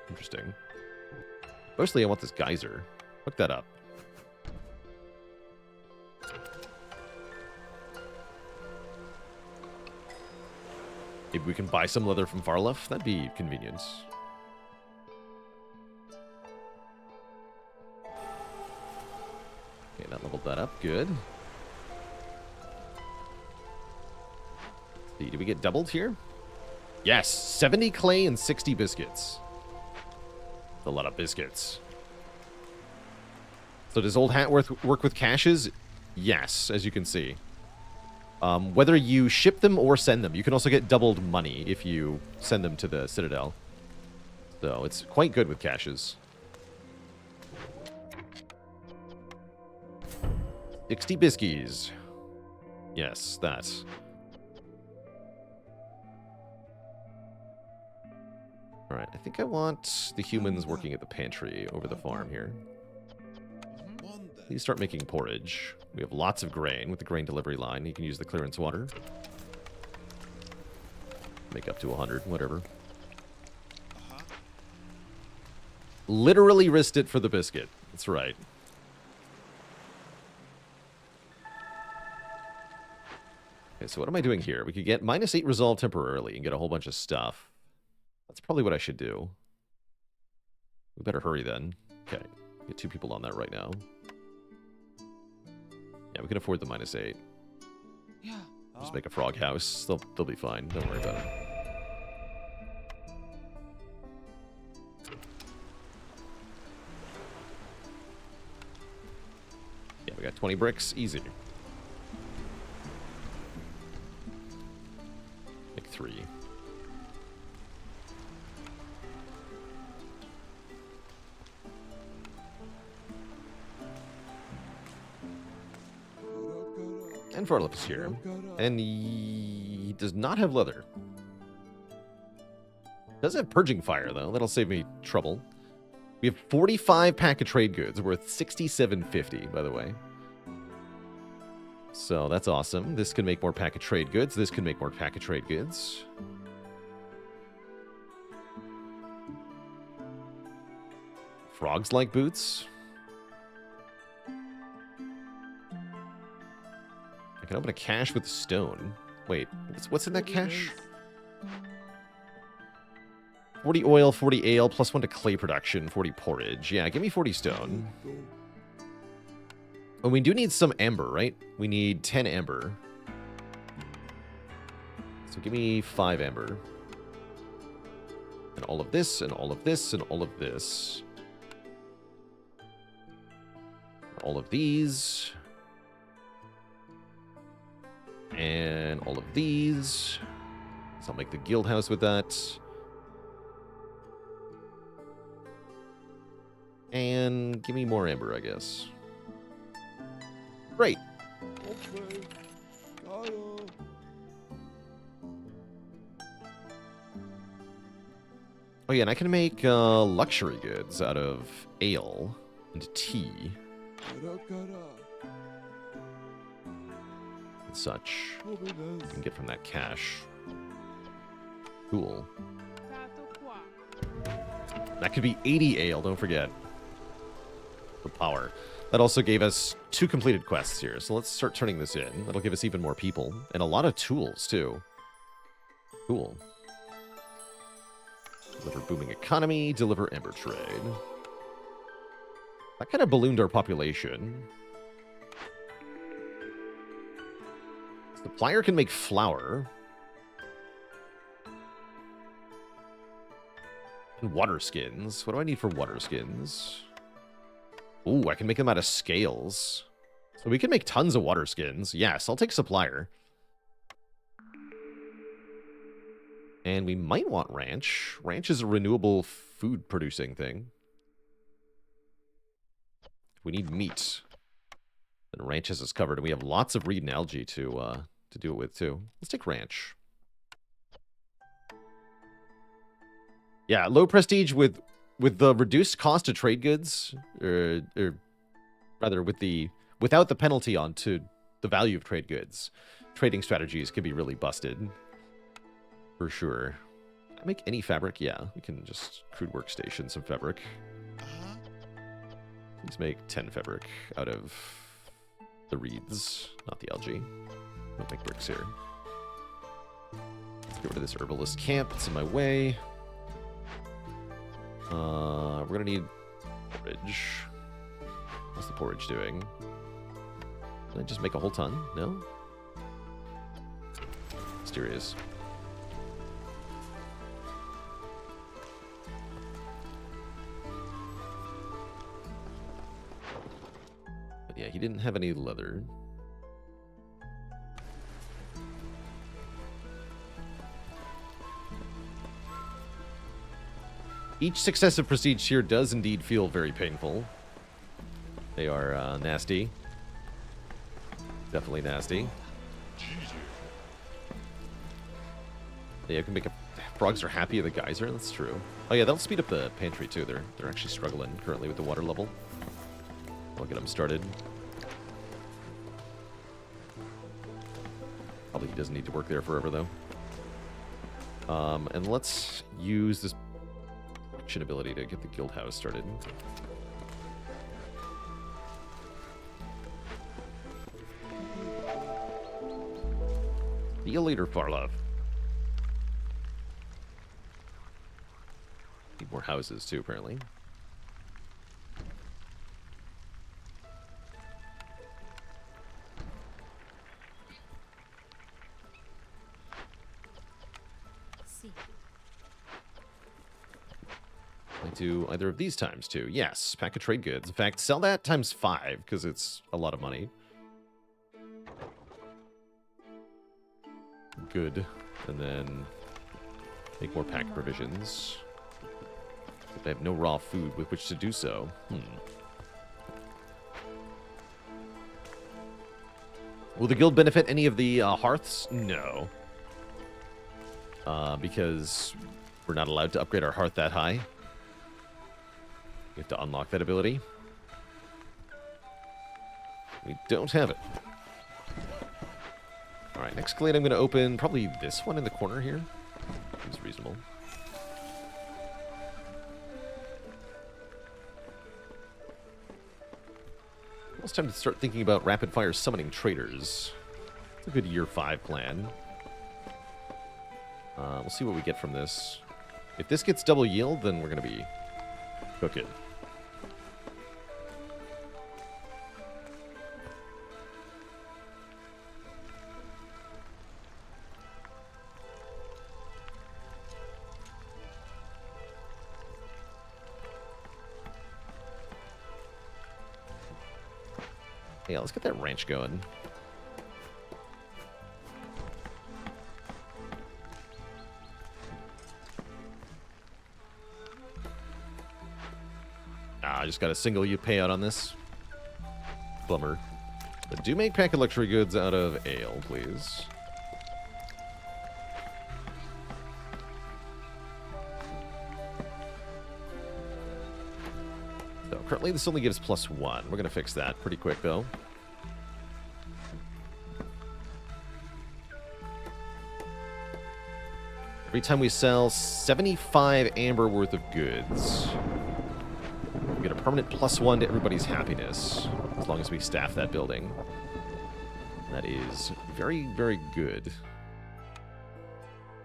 [SPEAKER 1] Interesting. Mostly I want this geyser. Hook that up. Maybe we can buy some leather from Farlef. That'd be convenient. Okay, that leveled that up. Good. Did we get doubled here? Yes, 70 clay and 60 biscuits. That's a lot of biscuits. So does Old Hat work with caches? Yes, as you can see. Whether you ship them or send them, you can also get doubled money if you send them to the Citadel. So it's quite good with caches. 60 biskies. Yes, that. Alright, I think I want the humans working at the pantry over the farm here. Please start making porridge. We have lots of grain with the grain delivery line. You can use the clearance water. Make up to 100, whatever. Literally risked it for the biscuit. That's right. Okay, so what am I doing here? We could get -8 resolve temporarily and get a whole bunch of stuff. That's probably what I should do. We better hurry then. Okay, get 2 people on that right now. Yeah, we can afford the -8.
[SPEAKER 3] Yeah.
[SPEAKER 1] Just make a frog house. They'll be fine. Don't worry about it. Yeah, we got 20 bricks. Easy. Make 3. And Farlip is here. And he does not have leather. Does have Purging Fire, though. That'll save me trouble. We have 45 pack of trade goods worth 67.50, by the way. So that's awesome. This can make more pack of trade goods. This can make more pack of trade goods. Frogs like boots. I can open a cache with stone. Wait, what's in that cache? 40 oil, 40 ale, plus 1 to clay production, 40 porridge. Yeah, give me 40 stone. Oh, we do need some amber, right? We need 10 amber. So give me 5 amber. And all of this, and all of this, and all of this. All of these. And all of these. So I'll make the guild house with that. And give me more amber, I guess. Great.
[SPEAKER 3] Okay.
[SPEAKER 1] Oh yeah, and I can make luxury goods out of ale and tea and such. You can get from that cache. Cool. That could be 80 ale, don't forget. For power. That also gave us 2 completed quests here, so let's start turning this in. That'll give us even more people, and a lot of tools, too. Cool. Deliver booming economy, deliver ember trade. That kind of ballooned our population. Supplier can make flour. And water skins. What do I need for water skins? Ooh, I can make them out of scales. So we can make tons of water skins. Yes, I'll take supplier. And we might want ranch. Ranch is a renewable food producing thing. We need meat. And ranch has us covered. And we have lots of reed and algae to do it with too. Let's take ranch. Yeah, low prestige with the reduced cost of trade goods, or rather without the penalty onto the value of trade goods. Trading strategies can be really busted. For sure. Can I make any fabric? Yeah, we can just crude workstation some fabric. Please make 10 fabric out of the reeds, not the algae. Don't make bricks here. Let's get rid of this herbalist camp. It's in my way. We're gonna need porridge. What's the porridge doing? Can I just make a whole ton? No? Mysterious. But yeah, he didn't have any leather. Each successive prestige tier does indeed feel very painful. They are nasty. Definitely nasty. Yeah, I can make a... Frogs are happy at the geyser, that's true. Oh yeah, that'll speed up the pantry too. They're actually struggling currently with the water level. I'll get them started. Probably he doesn't need to work there forever though. And let's use this ability to get the guild house started. See you later, Farlov. Need more houses too, apparently. Do either of these times too. Yes, pack of trade goods. In fact, sell that times 5 because it's a lot of money. Good. And then make more pack provisions. But they have no raw food with which to do so. Will the guild benefit any of the hearths? No. Because We're not allowed to upgrade our hearth that high. We have to unlock that ability. We don't have it. Alright, next glade I'm going to open probably this one in the corner here. Seems reasonable. Almost time to start thinking about rapid-fire summoning traders. It's a good year 5 plan. We'll see what we get from this. If this gets double yield, then we're going to be cooking. Yeah, let's get that ranch going. I just got a single U payout on this. Bummer. But do make packet luxury goods out of ale, please. So currently this only gives +1. We're going to fix that pretty quick, though. Every time we sell 75 amber worth of goods, we get a permanent +1 to everybody's happiness, as long as we staff that building. That is very, very good.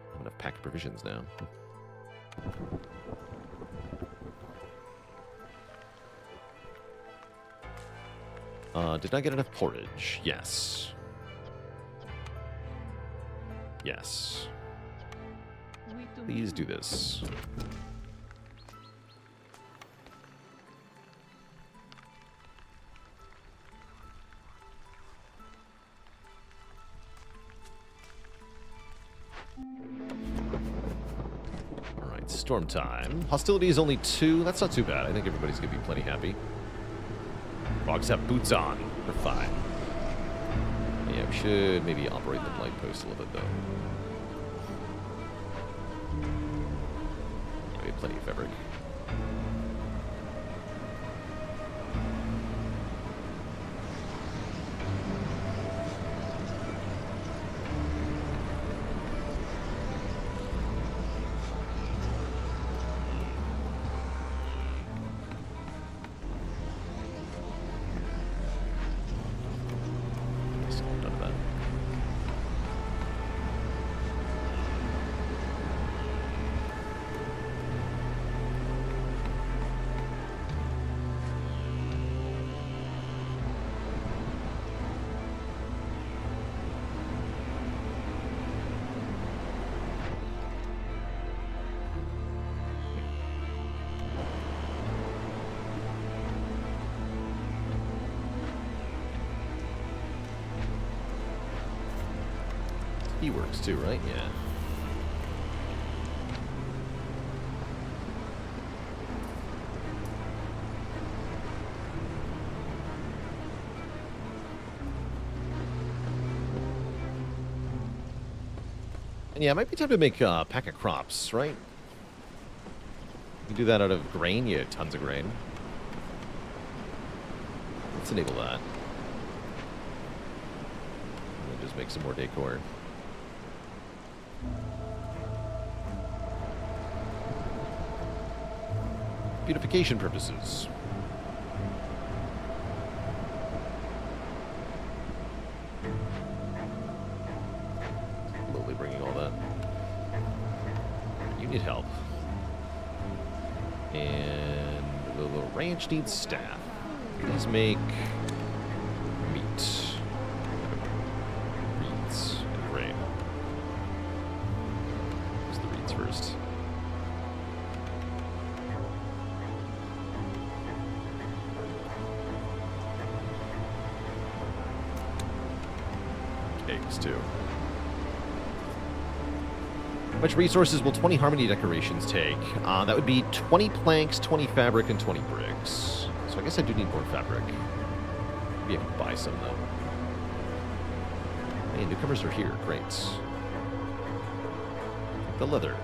[SPEAKER 1] I have enough pack of provisions now. Did I get enough porridge? Yes. Yes. Please do this. Alright, storm time. Hostility is only 2. That's not too bad. I think everybody's going to be plenty happy. Frogs have boots on. We're fine. Yeah, we should maybe operate the blight post a little bit, though. We have plenty of fabric. He works too, right? Yeah. And yeah, it might be time to make a pack of crops, right? You can do that out of grain. You have tons of grain. Let's enable that. And then just make some more decor. Beautification purposes. Slowly bringing all that. You need help. And the little ranch needs staff. Please make meat. Reeds and grain. Use the reeds first. Eggs too. How much resources will 20 harmony decorations take? That would be 20 planks, 20 fabric, and 20 bricks. So I guess I do need more fabric. Maybe I can buy some though. Hey, newcomers are here. Great. The leather.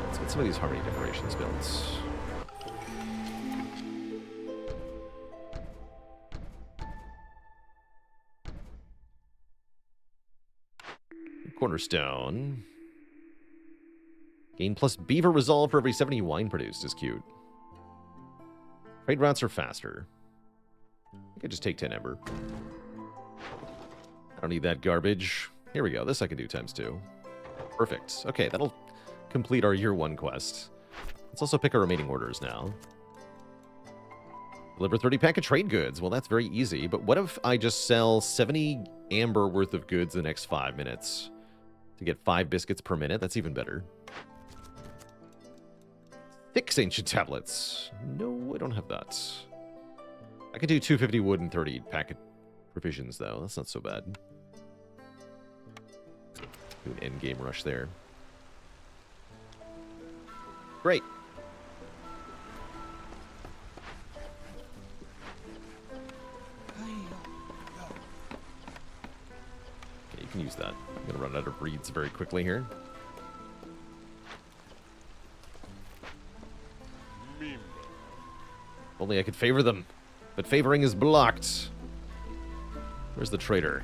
[SPEAKER 1] Let's get some of these harmony decorations built. Cornerstone. Gain plus beaver resolve for every 70 wine produced is cute. Trade routes are faster. I could just take 10 ember. I don't need that garbage. Here we go. This I can do ×2. Perfect. Okay, that'll complete our year 1 quest. Let's also pick our remaining orders now. Deliver 30 pack of trade goods. Well, that's very easy. But what if I just sell 70 amber worth of goods in the next 5 minutes? To get 5 biscuits per minute? That's even better. 6 ancient tablets. No, I don't have that. I could do 250 wood and 30 packet provisions, though. That's not so bad. Do an end game rush there. Great. Okay, you can use that. I'm going to run out of reeds very quickly here. Only I could favor them. But favoring is blocked. Where's the trader?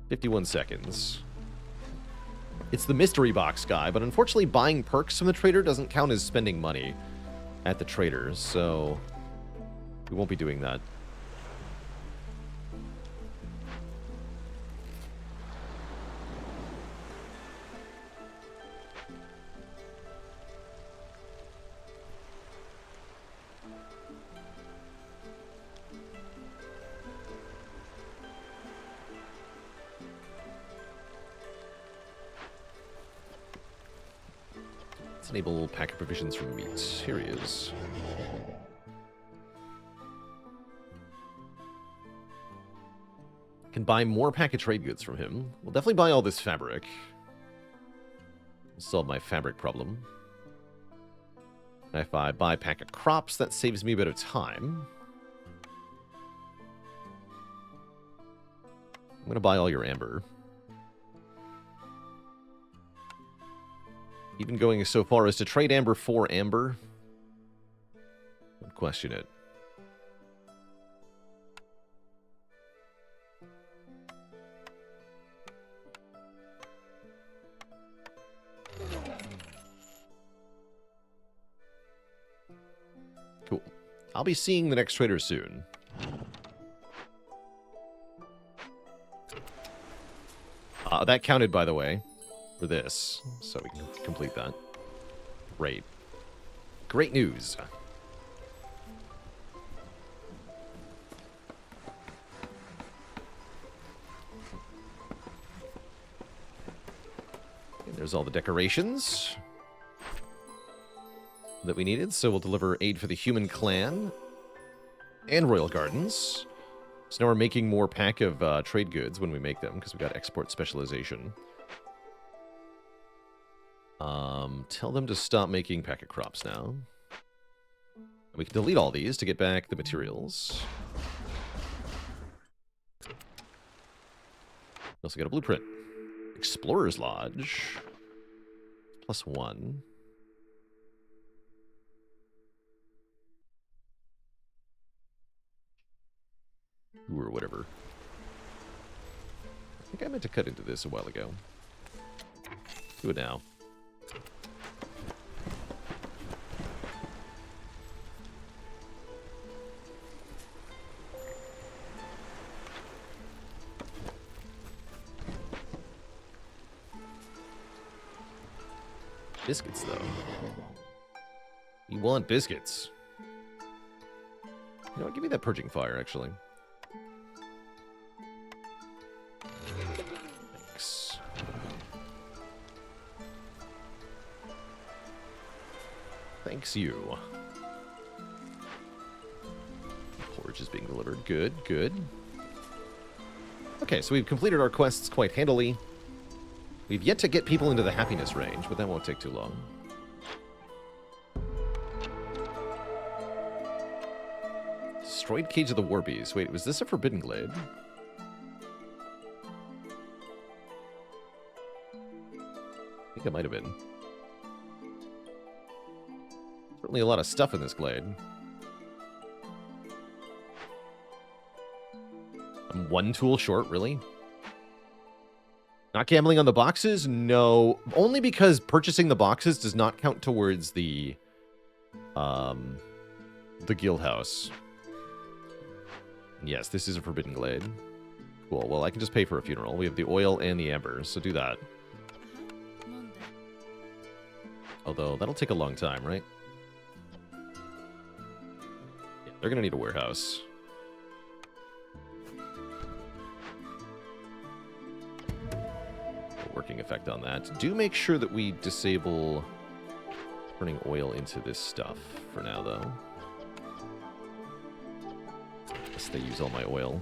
[SPEAKER 1] 51 seconds. It's the mystery box guy, but unfortunately buying perks from the trader doesn't count as spending money at the trader, so we won't be doing that. Enable packet provisions from meat. Here he is. Can buy more packet trade goods from him. We'll definitely buy all this fabric. Solve my fabric problem. If I buy packet crops, that saves me a bit of time. I'm going to buy all your amber. Even going so far as to trade amber for amber. Don't question it. Cool. I'll be seeing the next trader soon. That counted, by the way. For this, so we can complete that. Great. Great news. And there's all the decorations that we needed, so we'll deliver aid for the human clan and royal gardens. So now we're making more pack of trade goods when we make them, because we got export specialization. Tell them to stop making packet crops now. We can delete all these to get back the materials. We also got a blueprint. Explorer's Lodge. +1. Ooh, or whatever. I think I meant to cut into this a while ago. Do it now. Biscuits, though. You want biscuits. You know what? Give me that purging fire, actually. Thanks. Thanks, you. Porridge is being delivered. Good, good. Okay, so we've completed our quests quite handily. We've yet to get people into the happiness range, but that won't take too long. Destroyed Cage of the Warbees. Wait, was this a Forbidden Glade? I think it might have been. Certainly a lot of stuff in this glade. I'm one tool short, really? Not gambling on the boxes? No. Only because purchasing the boxes does not count towards the guild house. Yes, this is a forbidden glade. Cool. Well, I can just pay for a funeral. We have the oil and the amber, so do that. Although, that'll take a long time, right? Yeah, they're gonna need a warehouse. Working effect on that. Do make sure that we disable turning oil into this stuff for now, though. Unless they use all my oil.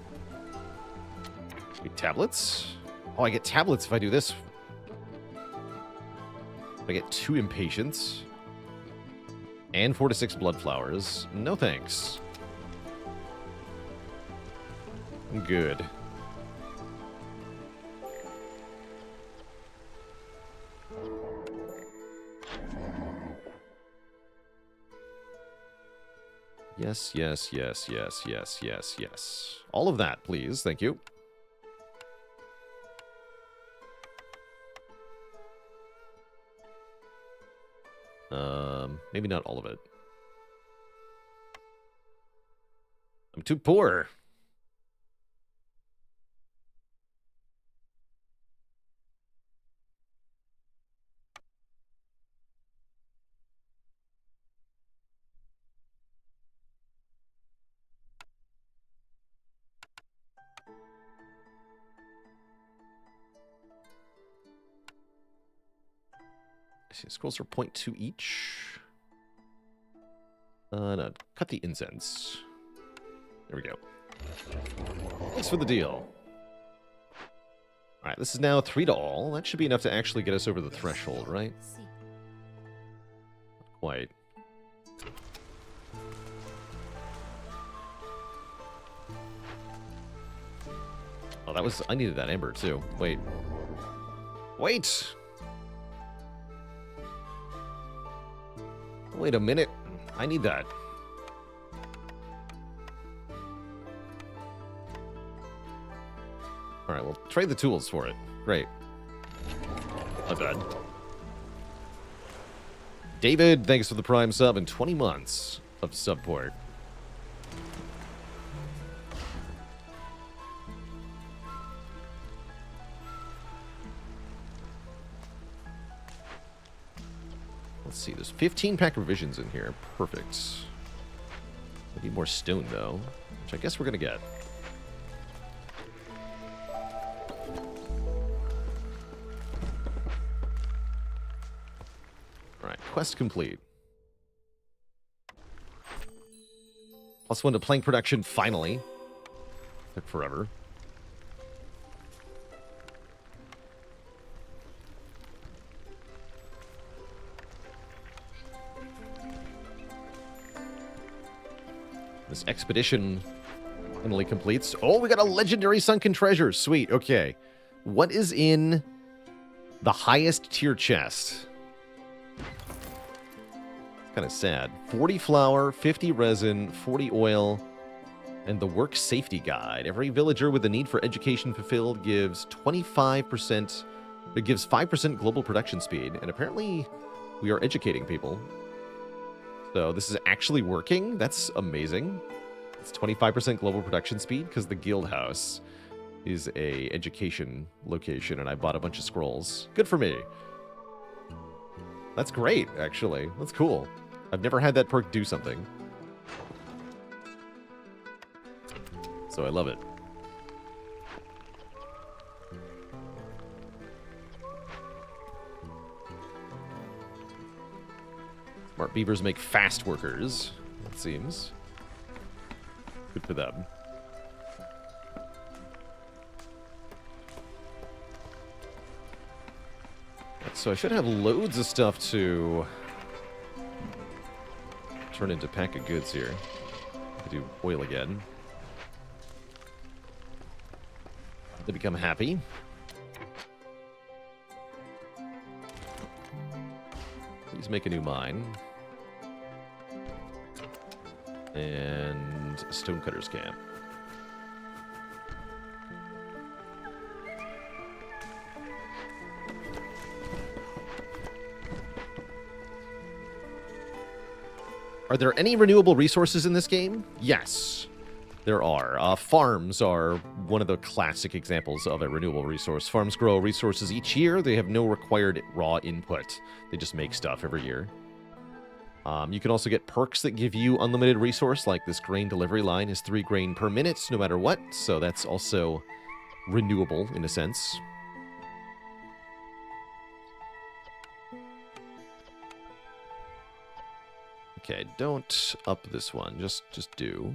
[SPEAKER 1] Wait, tablets? Oh, I get tablets if I do this. I get 2 impatience. And 4 to 6 blood flowers. No thanks. I'm good. Yes, yes, yes, yes, yes, yes, yes. All of that, please. Thank you. Maybe not all of it. I'm too poor. Scrolls are 0.2 each. No, cut the incense. There we go. Thanks for the deal. Alright, this is now 3 to all. That should be enough to actually get us over the threshold, right? Not quite. Oh, that was... I needed that amber, too. Wait. Wait! Wait a minute. I need that. Alright, we'll trade the tools for it. Great. Not bad. David, thanks for the Prime sub and 20 months of support. Let's see, there's 15 pack revisions in here. Perfect. I need more stone, though, which I guess we're going to get. Alright, quest complete. +1 to plank production, finally. Took forever. This expedition finally completes. Oh, we got a legendary sunken treasure. Sweet. Okay. What is in the highest tier chest? Kind of sad. 40 flour, 50 resin, 40 oil, and the work safety guide. Every villager with the need for education fulfilled gives 25%. It gives 5% global production speed, and apparently we are educating people. So this is actually working. That's amazing. It's 25% global production speed because the guild house is a education location, and I bought a bunch of scrolls. Good for me. That's great, actually. That's cool. I've never had that perk do something. So I love it. Smart beavers make fast workers, it seems. Good for them. So I should have loads of stuff to turn into pack of goods here. I do oil again. They become happy. Please make a new mine. And Stonecutter's Camp. Are there any renewable resources in this game? Yes, there are. Farms are one of the classic examples of a renewable resource. Farms grow resources each year. They have no required raw input. They just make stuff every year. You can also get perks that give you unlimited resource, like this grain delivery line is 3 grain per minute, no matter what. So that's also renewable in a sense. Okay, don't up this one. Just do.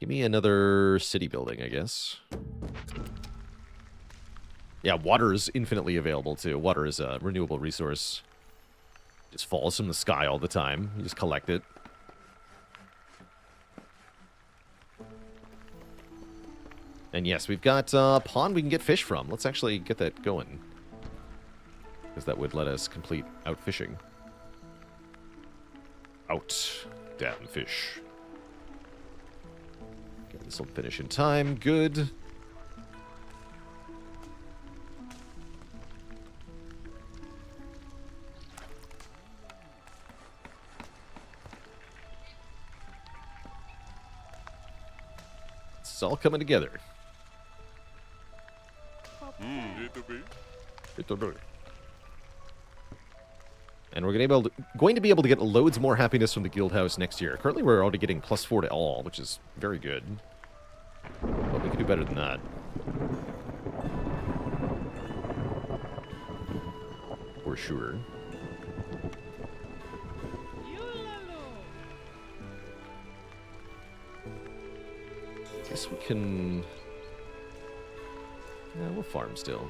[SPEAKER 1] Give me another city building, I guess. Yeah, water is infinitely available, too. Water is a renewable resource. It just falls from the sky all the time. You just collect it. And yes, we've got a pond we can get fish from. Let's actually get that going. Because that would let us complete out fishing. Out. Damn fish. Okay, this will finish in time. Good. It's all coming together. And we're going to be able to get loads more happiness from the guild house next year. Currently, we're already getting +4 to all, which is very good. But we can do better than that. For sure. Guess we can... Yeah, we'll farm still.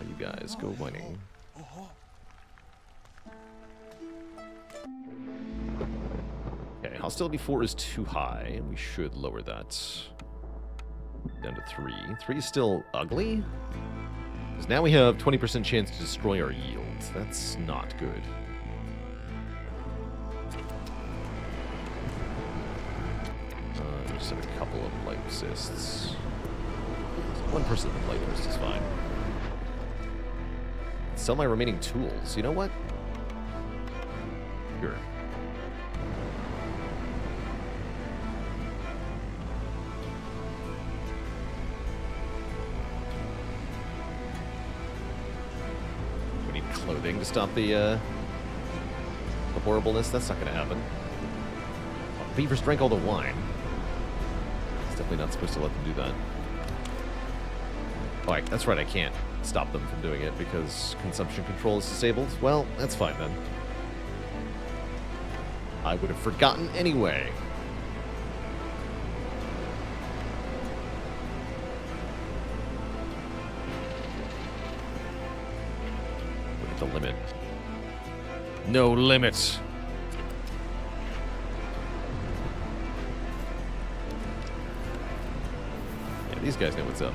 [SPEAKER 1] You guys, go mining. Okay, hostility 4 is too high, and we should lower that down to 3. 3 is still ugly? Because now we have 20% chance to destroy our yields. That's not good. Just have a couple of light assists. One person with light assist is fine. Sell my remaining tools. You know what? Sure. We need clothing to stop the horribleness. That's not going to happen. Oh, beavers drank all the wine. It's definitely not supposed to let them do that. Oh, that's right, I can't stop them from doing it because consumption control is disabled. Well, that's fine then. I would have forgotten anyway. Look at the limit. No limit. Yeah, these guys know what's up.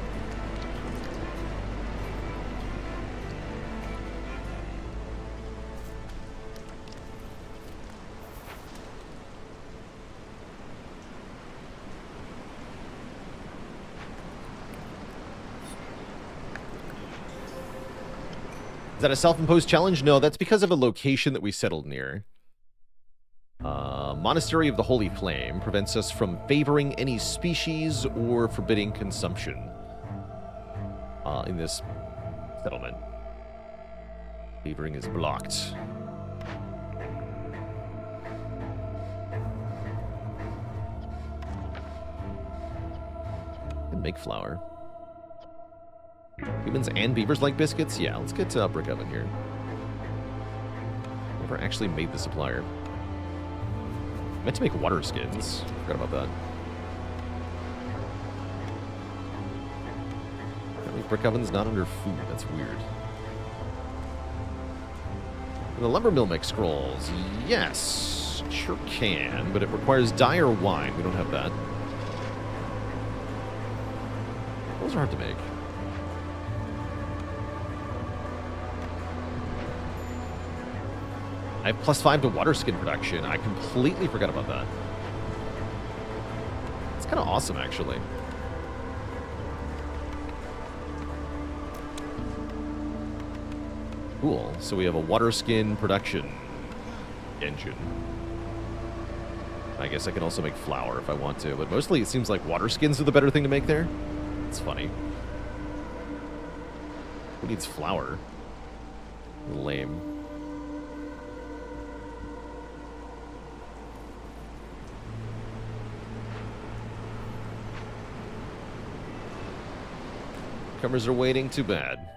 [SPEAKER 1] Is that a self-imposed challenge? No, that's because of a location that we settled near. Monastery of the Holy Flame prevents us from favoring any species or forbidding consumption in this settlement. Favoring is blocked. And make flour. Humans and beavers like biscuits? Yeah, let's get to Brick Oven here. Never actually made the supplier. Meant to make water skins. Forgot about that. Apparently Brick Oven's not under food. That's weird. And the lumber mill makes scrolls. Yes, sure can, but it requires dye or wine. We don't have that. Those are hard to make. I have +5 to water skin production. I completely forgot about that. It's kind of awesome, actually. Cool. So we have a water skin production engine. I guess I can also make flour if I want to, but mostly it seems like water skins are the better thing to make there. It's funny. Who needs flour? Lame. Comers are waiting. Too bad.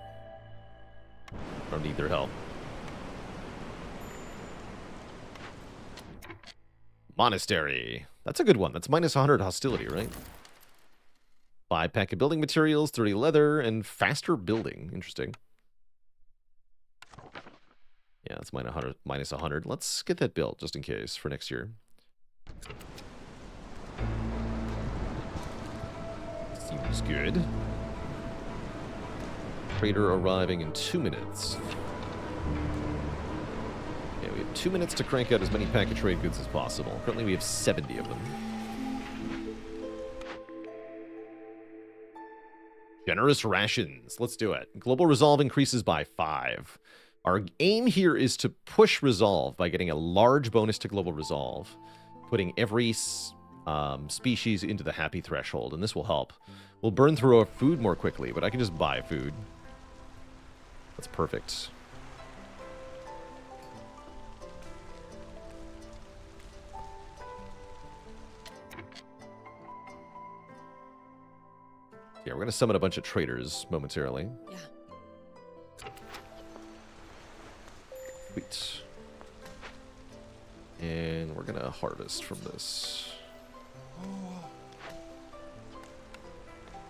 [SPEAKER 1] Don't need their help. Monastery. That's a good one. That's minus 100 hostility, right? 5 pack of building materials, 30 leather, and faster building. Interesting. Yeah, that's minus 100. Let's get that built just in case for next year. Seems good. Trader arriving in 2 minutes. Yeah, we have 2 minutes to crank out as many pack of trade goods as possible. Currently we have 70 of them. Generous rations. Let's do it. Global resolve increases by 5. Our aim here is to push resolve by getting a large bonus to global resolve, putting every species into the happy threshold, and this will help. We'll burn through our food more quickly, but I can just buy food. That's perfect. Yeah, we're going to summon a bunch of traders momentarily.
[SPEAKER 2] Yeah.
[SPEAKER 1] Sweet. And we're going to harvest from this.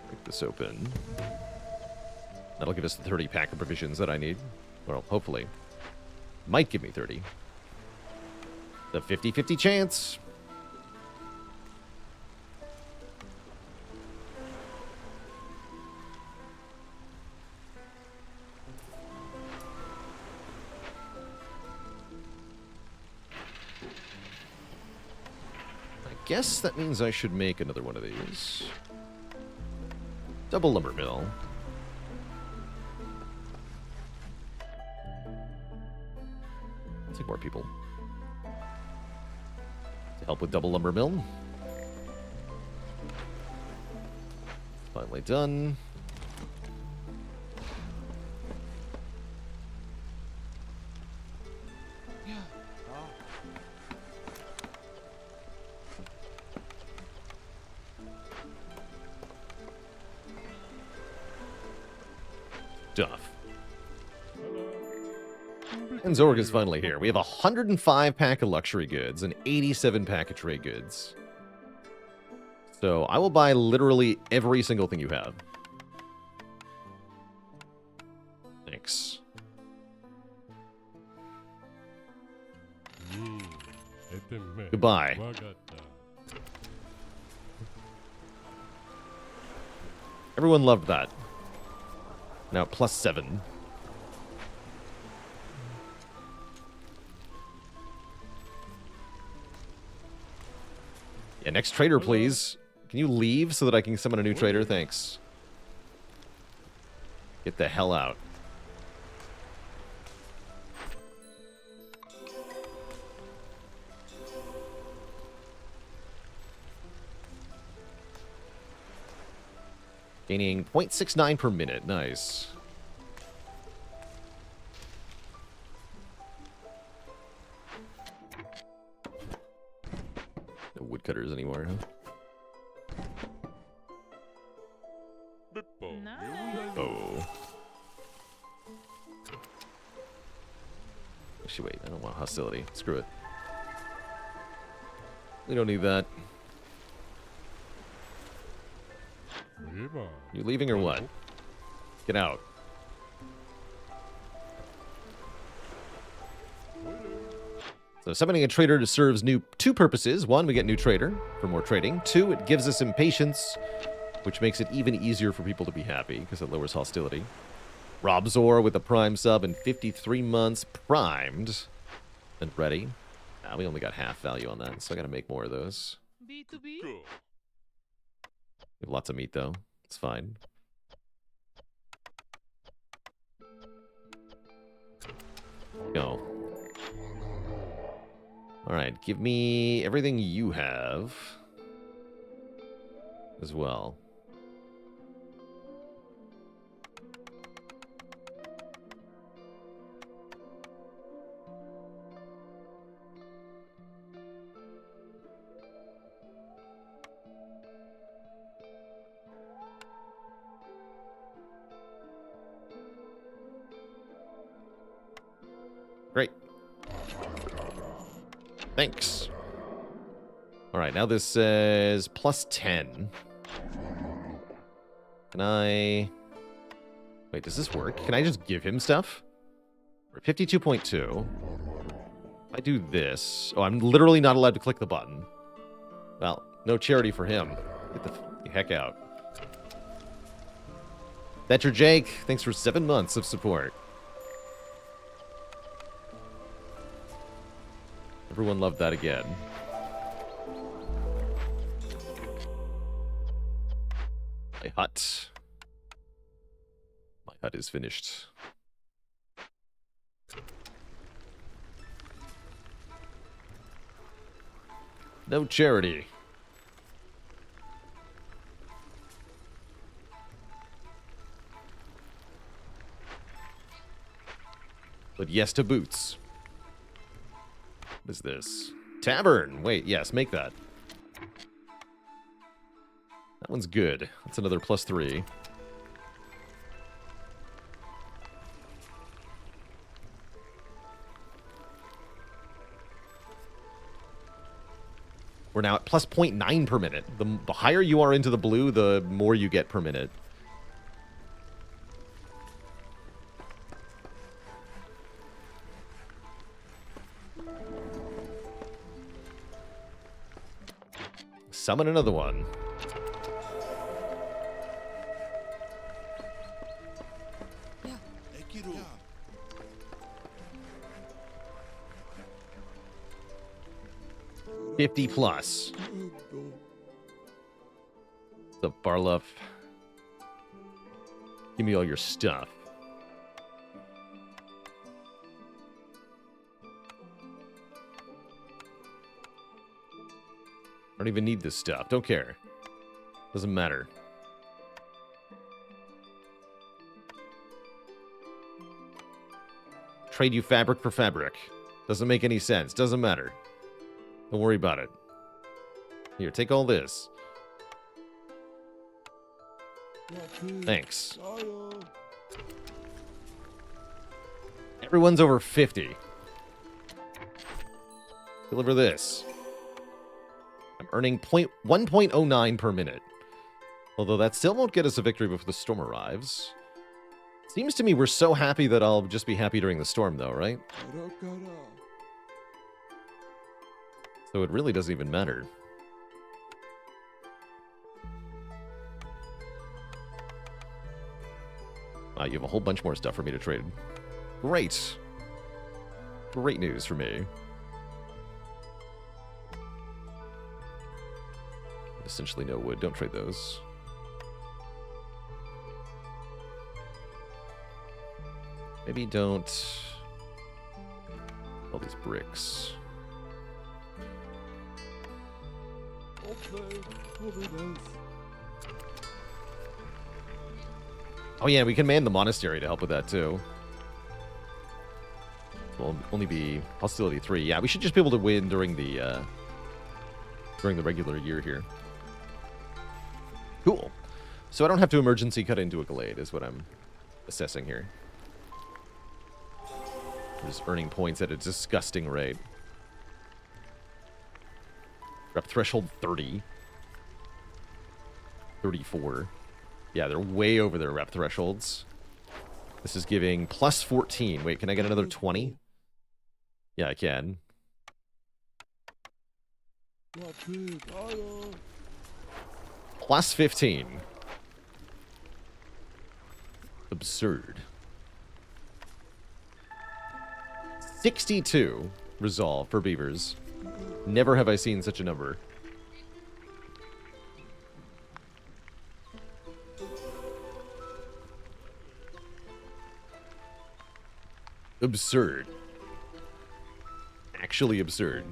[SPEAKER 1] Break this open. That'll give us the 30 pack of provisions that I need. Well, hopefully. Might give me 30. The 50-50 chance. I guess that means I should make another one of these. Double lumber mill. Take more people to help with double lumber mill. Finally done. Stuff. And Zorg is finally here. We have 105 pack of luxury goods and 87 pack of trade goods. So I will buy literally every single thing you have. Thanks. Goodbye. Everyone loved that. Now +7. Yeah, next trader, please. Can you leave so that I can summon a new trader? Thanks. Get the hell out. Gaining 0.69 per minute. Nice. No woodcutters anymore, huh? Oh. Actually, wait. I don't want hostility. Screw it. We don't need that. You leaving or what? Get out. So summoning a trader serves two purposes. One, we get new trader for more trading. Two, it gives us impatience, which makes it even easier for people to be happy because it lowers hostility. Rob Zor with a prime sub and 53 months primed. And ready. Ah, we only got half value on that, so I gotta make more of those.
[SPEAKER 2] B2B?
[SPEAKER 1] We have lots of meat, though. It's fine. Go. Alright, give me everything you have as well. Great. Thanks. All right, now this says plus 10. Can I... Wait, does this work? Can I just give him stuff? We're at 52.2. If I do this... Oh, I'm literally not allowed to click the button. Well, no charity for him. Get the heck out. Thatcher Jake, thanks for 7 months of support. Everyone loved that again. My hut. My hut is finished. No charity. But yes to boots. What is this? Tavern! Wait, yes, make that. That one's good. That's another +3. We're now at plus 0.9 per minute. The higher you are into the blue, the more you get per minute. Summon another one.
[SPEAKER 2] Yeah.
[SPEAKER 1] 50 plus. What's up, Barluff? Give me all your stuff. I don't even need this stuff. Don't care. Doesn't matter. Trade you fabric for fabric. Doesn't make any sense. Doesn't matter. Don't worry about it. Here, take all this. Thanks. Everyone's over 50. Deliver this. I'm earning 1.09 per minute. Although that still won't get us a victory before the storm arrives. Seems to me we're so happy that I'll just be happy during the storm, though, right? So it really doesn't even matter. You have a whole bunch more stuff for me to trade. Great. Great news for me. Essentially no wood. Don't trade those. Maybe don't... all these bricks. Oh yeah, we can man the monastery to help with that too. Will only be hostility 3. Yeah, we should just be able to win during the regular year here. Cool. So I don't have to emergency cut into a glade, is what I'm assessing here. I'm just earning points at a disgusting rate. Rep threshold 30. 34. Yeah, they're way over their rep thresholds. This is giving plus 14. Wait, can I get another 20? Yeah, I can. Plus 15. Absurd. 62. resolve for beavers. Never have I seen such a number. Absurd. Actually absurd.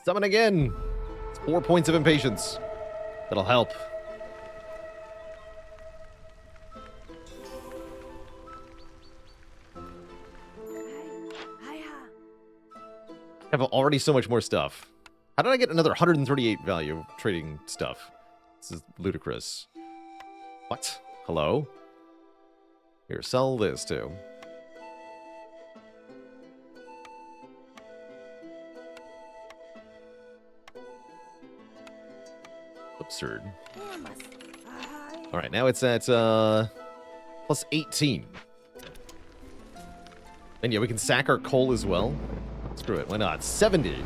[SPEAKER 1] Summon again! It's 4 points of impatience. That'll help. I have already so much more stuff. How did I get another 138 value trading stuff? This is ludicrous. What? Hello? Here, sell this too. Absurd. Alright, now it's at plus 18. And yeah, we can sack our coal as well. Screw it, why not? 70.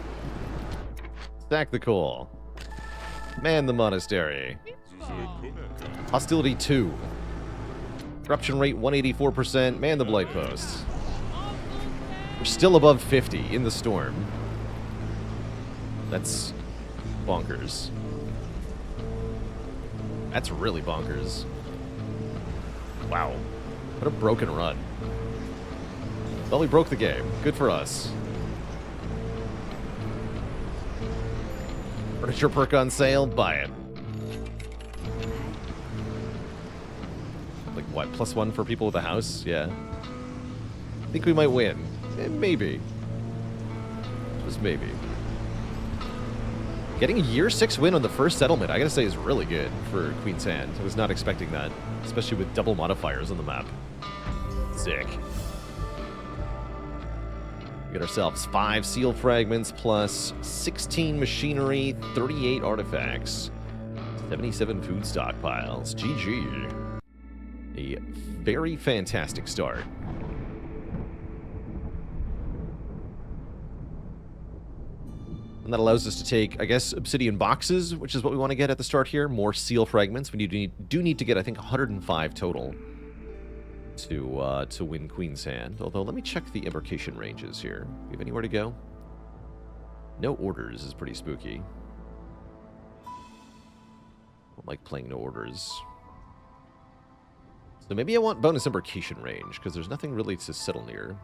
[SPEAKER 1] Sack the coal. Man the monastery. Hostility 2. Corruption rate 184%. Man the blight post. We're still above 50 in the storm. That's bonkers. That's really bonkers. Wow. What a broken run. Well, we broke the game. Good for us. Furniture perk on sale? Buy it. Like, what, +1 for people with a house? Yeah. I think we might win. Maybe. Just maybe. Getting a year 6 win on the first settlement, I gotta say, is really good for Queen's Hand. I was not expecting that, especially with double modifiers on the map. Sick. We get ourselves 5 seal fragments plus 16 machinery, 38 artifacts, 77 food stockpiles. GG. A very fantastic start. And that allows us to take, I guess, obsidian boxes, which is what we want to get at the start here. More seal fragments. We do need to get, I think, 105 total to win Queen's Hand. Although, let me check the embarkation ranges here. Do we have anywhere to go? No orders is pretty spooky. I don't like playing no orders. So maybe I want bonus embarkation range, because there's nothing really to settle near.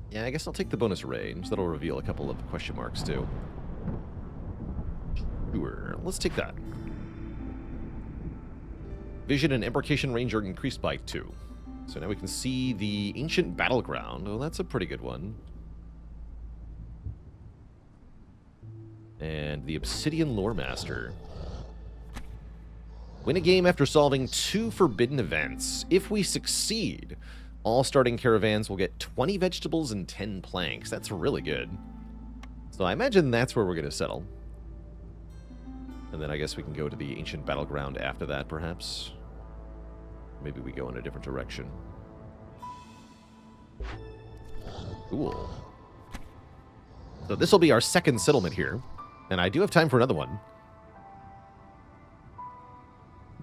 [SPEAKER 1] Yeah, I guess I'll take the bonus range. That'll reveal a couple of question marks, too. Sure, let's take that. Vision and embarkation range are increased by 2. So now we can see the ancient battleground. Oh, that's a pretty good one. And the Obsidian Lore Master. Win a game after solving 2 forbidden events. If we succeed, all starting caravans will get 20 vegetables and 10 planks. That's really good. So I imagine that's where we're going to settle. And then I guess we can go to the ancient battleground after that, perhaps. Maybe we go in a different direction. Cool. So this will be our second settlement here. And I do have time for another one.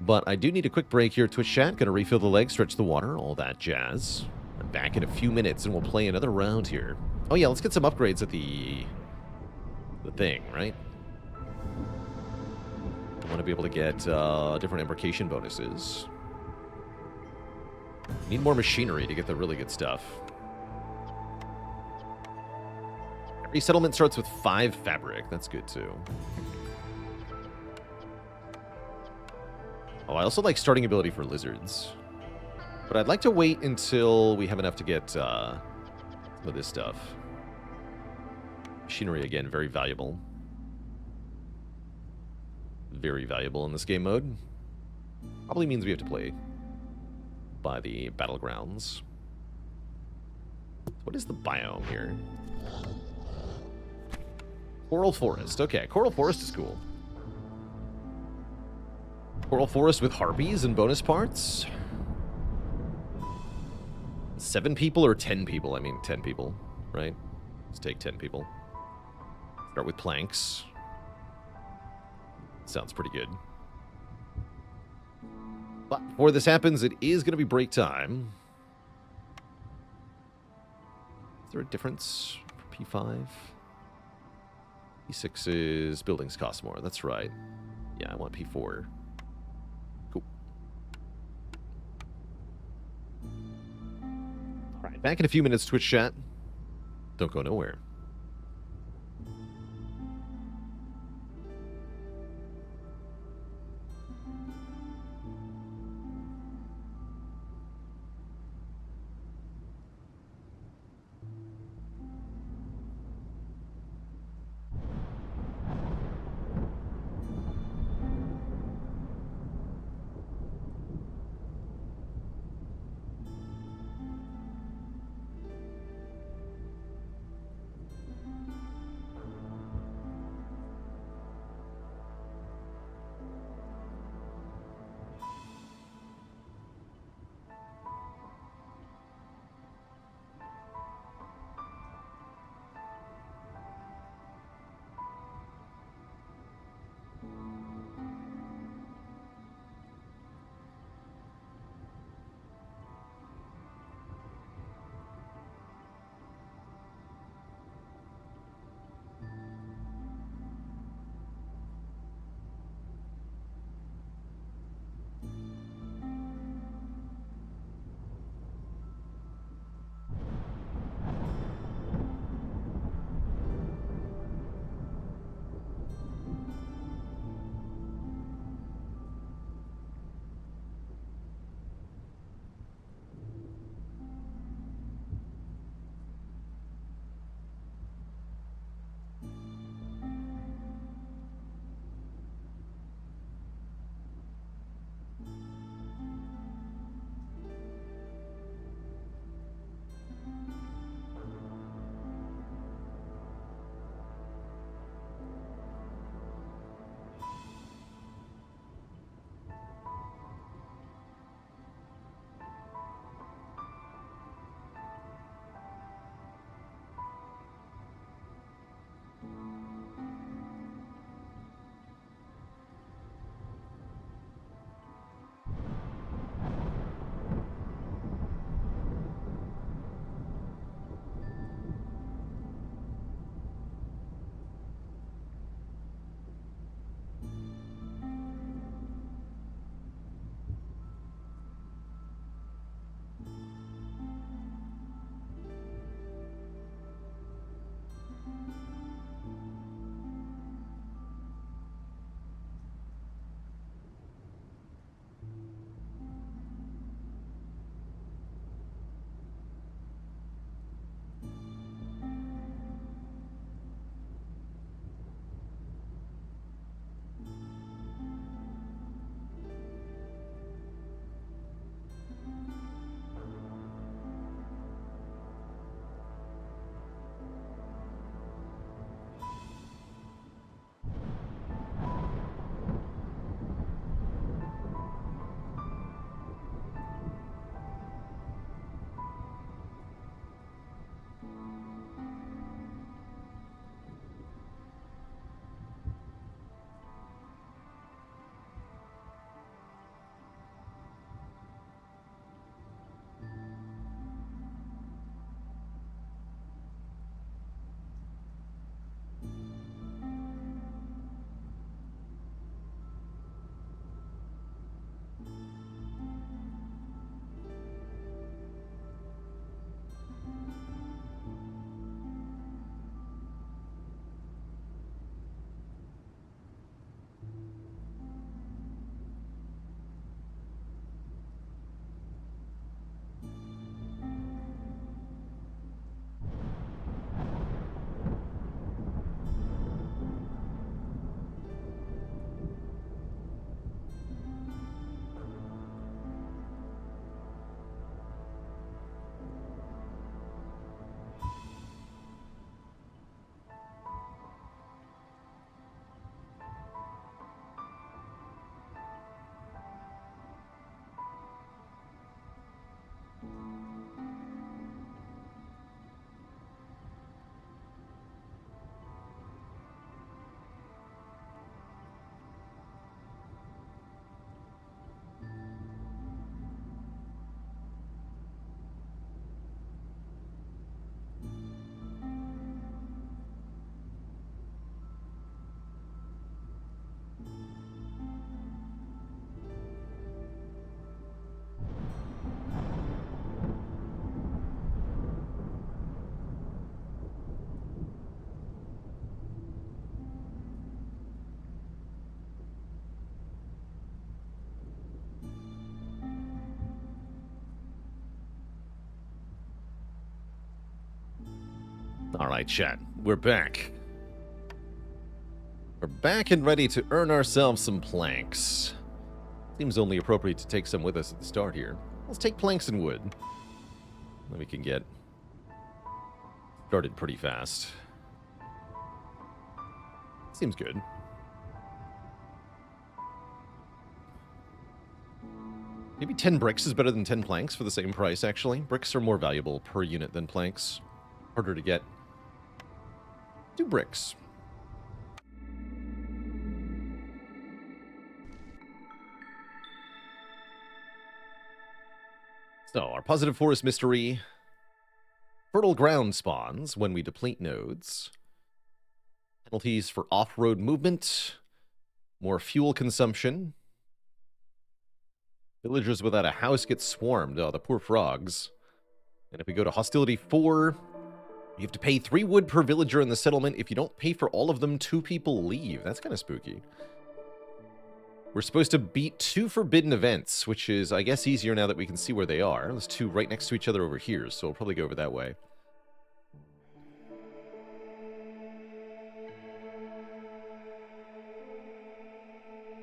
[SPEAKER 1] But I do need a quick break here, Twitch chat. Gonna refill the legs, stretch the water, all that jazz. I'm back in a few minutes and we'll play another round here. Oh yeah, let's get some upgrades at the thing, right? I want to be able to get different embarkation bonuses. Need more machinery to get the really good stuff. Every settlement starts with 5 fabric. That's good too. Oh, I also like starting ability for lizards. But I'd like to wait until we have enough to get some of this stuff. Machinery, again, very valuable. Very valuable in this game mode. Probably means we have to play by the battlegrounds. What is the biome here? Coral forest. Okay, coral forest is cool. Coral forest with harpies and bonus parts. 7 people or 10 people? I mean, 10 people, right? Let's take 10 people. Start with planks. Sounds pretty good. But before this happens, it is going to be break time. Is there a difference for P5? P6 is buildings cost more. That's right. Yeah, I want P4. Cool. All right, back in a few minutes, Twitch chat. Don't go nowhere. All right, chat. We're back. We're back and ready to earn ourselves some planks. Seems only appropriate to take some with us at the start here. Let's take planks and wood. Then we can get started pretty fast. Seems good. Maybe 10 bricks is better than 10 planks for the same price, actually. Bricks are more valuable per unit than planks. Harder to get. 2 bricks. So, our positive forest mystery. Fertile ground spawns when we deplete nodes. Penalties for off-road movement. More fuel consumption. Villagers without a house get swarmed. Oh, the poor frogs. And if we go to Hostility 4, you have to pay 3 wood per villager in the settlement. If you don't pay for all of them, 2 people leave. That's kind of spooky. We're supposed to beat 2 forbidden events, which is, I guess, easier now that we can see where they are. There's 2 right next to each other over here, so we'll probably go over that way.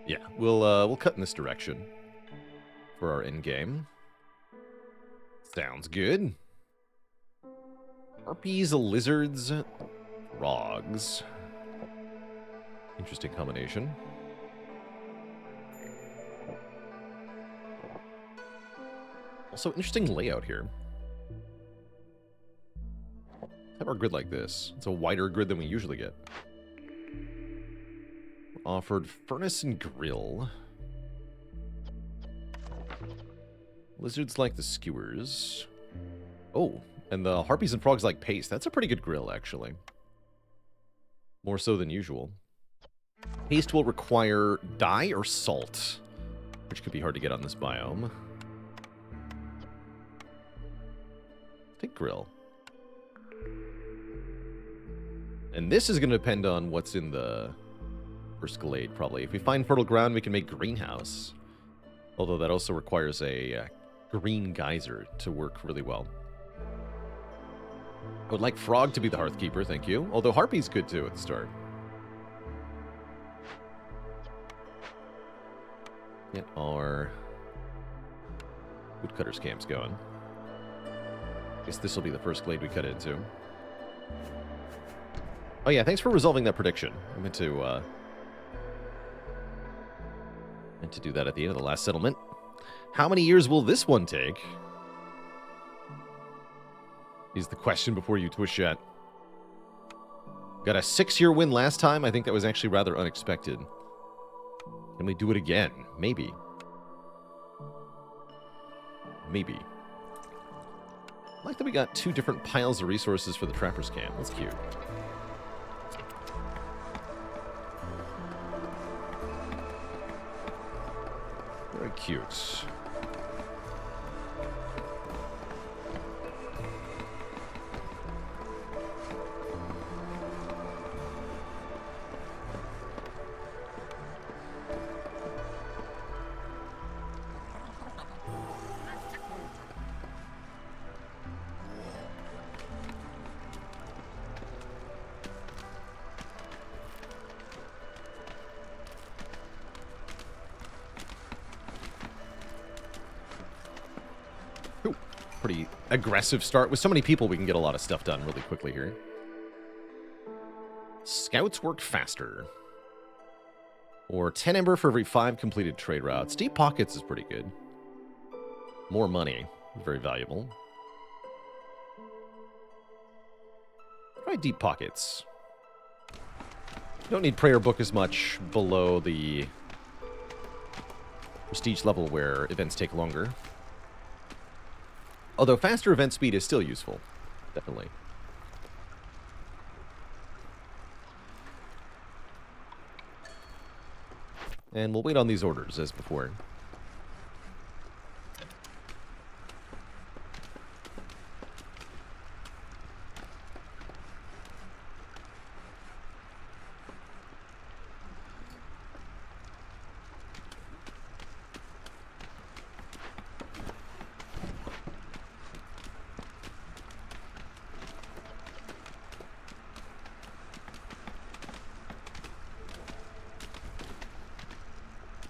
[SPEAKER 1] Yeah, we'll cut in this direction for our end game. Sounds good. Harpies, lizards, frogs. Interesting combination. Also, interesting layout here. Have our grid like this. It's a wider grid than we usually get. Offered furnace and grill. Lizards like the skewers. Oh, and the harpies and frogs like paste. That's a pretty good grill, actually. More so than usual. Paste will require dye or salt, which could be hard to get on this biome. Take grill. And this is going to depend on what's in the first glade, probably. If we find fertile ground, we can make greenhouse. Although that also requires a green geyser to work really well. I would like frog to be the hearthkeeper, thank you. Although harpy's good too at the start. Get our woodcutters camps going. Guess this will be the first glade we cut into. Oh yeah, thanks for resolving that prediction. I meant to do that at the end of the last settlement. How many years will this one take? Is the question before you twitch chat. Got a 6-year win last time. I think that was actually rather unexpected. Can we do it again? Maybe. Maybe. I like that we got 2 different piles of resources for the Trapper's Camp. That's cute. Very cute. Pretty aggressive start. With so many people, we can get a lot of stuff done really quickly here. Scouts work faster. Or 10 ember for every 5 completed trade routes. Deep pockets is pretty good. More money. Very valuable. Try deep pockets. Don't need prayer book as much below the prestige level where events take longer. Although faster event speed is still useful. Definitely. And we'll wait on these orders as before.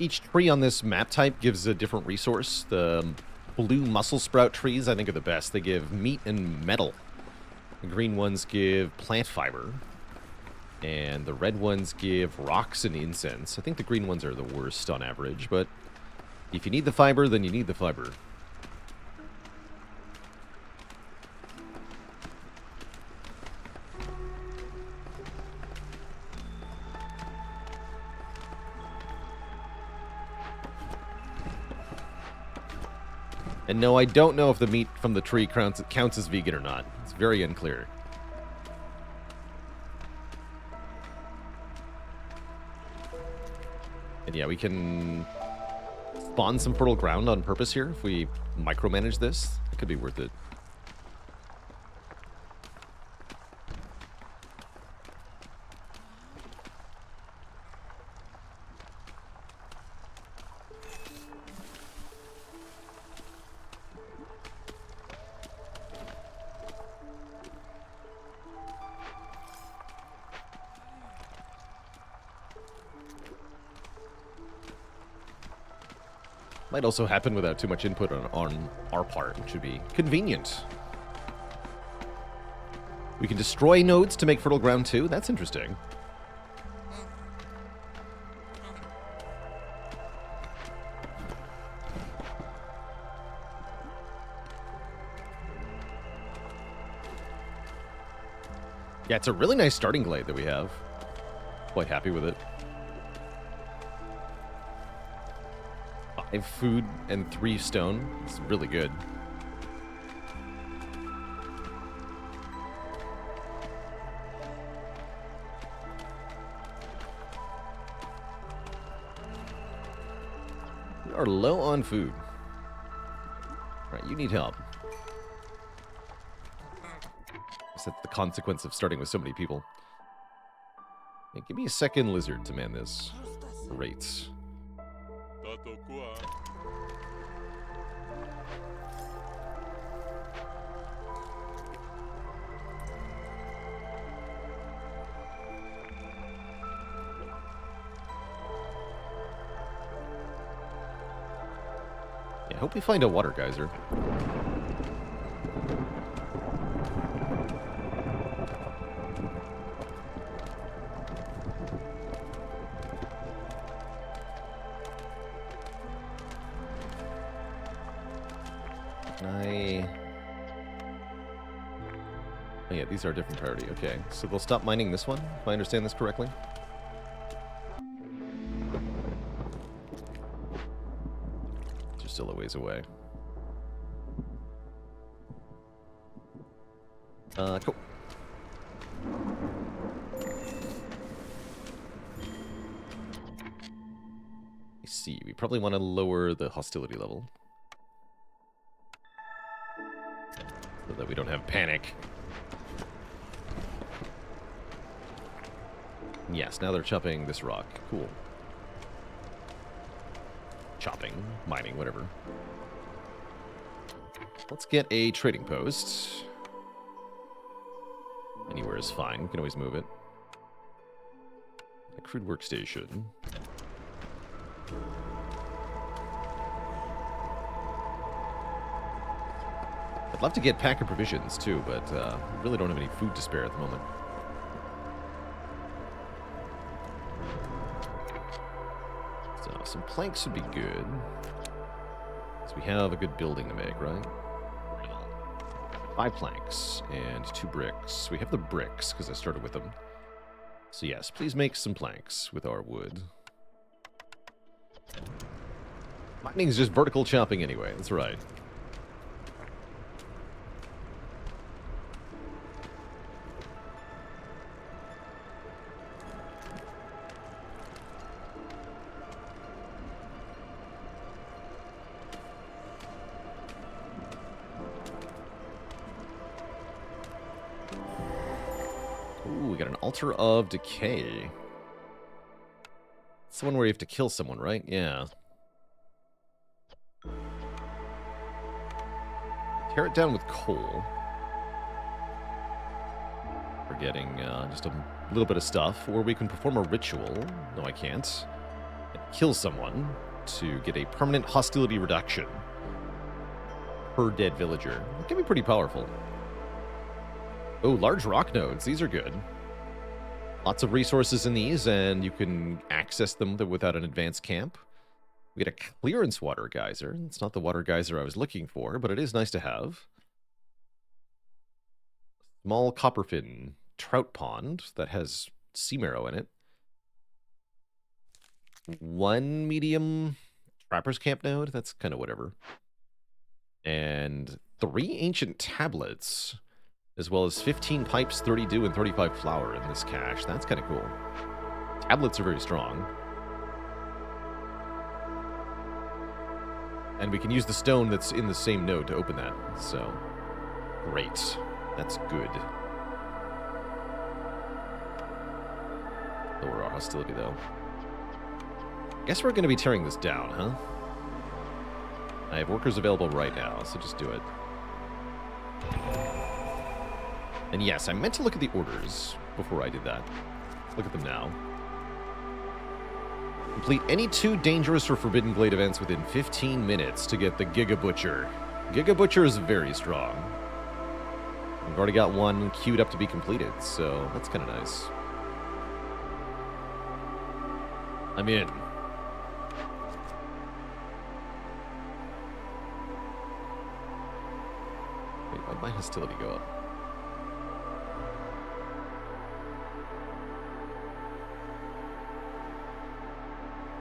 [SPEAKER 1] Each tree on this map type gives a different resource. The blue mussel sprout trees, I think, are the best. They give meat and metal. The green ones give plant fiber. And the red ones give rocks and incense. I think the green ones are the worst on average, but if you need the fiber, then you need the fiber. And no, I don't know if the meat from the tree counts as vegan or not. It's very unclear. And yeah, we can spawn some fertile ground on purpose here. If we micromanage this, it could be worth it. Might also happen without too much input on our part, which would be convenient. We can destroy nodes to make fertile ground too. That's interesting. Yeah, it's a really nice starting glade that we have. Quite happy with it. 5 food and 3 stone. It's really good. We are low on food. Right, you need help. That's the consequence of starting with so many people. Hey, give me a second lizard to man this. Great. Yeah, I hope we find a water geyser. Oh yeah, these are a different priority. Okay, so they'll stop mining this one, if I understand this correctly. They're still a ways away. Cool. I see. We probably want to lower the hostility level. So that we don't have panic. Yes, now they're chopping this rock. Cool. Chopping, mining, whatever. Let's get a trading post. Anywhere is fine. We can always move it. A crude workstation. I'd love to get pack of provisions too, but really don't have any food to spare at the moment. So some planks would be good. So we have a good building to make, right? 5 planks and 2 bricks. We have the bricks because I started with them. So yes, please make some planks with our wood. Mining is just vertical chopping anyway. That's right. Ooh, we got an Altar of Decay. It's the one where you have to kill someone, right? Yeah. Tear it down with coal. We're getting just a little bit of stuff. Or we can perform a ritual. No, I can't. kill someone to get a permanent hostility reduction per dead villager. That can be pretty powerful. Oh, large rock nodes. These are good. Lots of resources in these, and you can access them without an advanced camp. We get a clearance water geyser. It's not the water geyser I was looking for, but it is nice to have. Small copperfin trout pond that has sea marrow in it. 1 medium trapper's camp node. That's kind of whatever. And 3 ancient tablets, as well as 15 pipes, 30 dew, and 35 flour in this cache. That's kind of cool. Tablets are very strong. And we can use the stone that's in the same node to open that. So, great. That's good. Lower our hostility, though. Guess we're going to be tearing this down, huh? I have workers available right now, so just do it. And yes, I meant to look at the orders before I did that. Look at them now. Complete any 2 dangerous or forbidden glade events within 15 minutes to get the Giga Butcher. Giga Butcher is very strong. We've already got 1 queued up to be completed, so that's kind of nice. I'm in. Wait, why'd my hostility go up?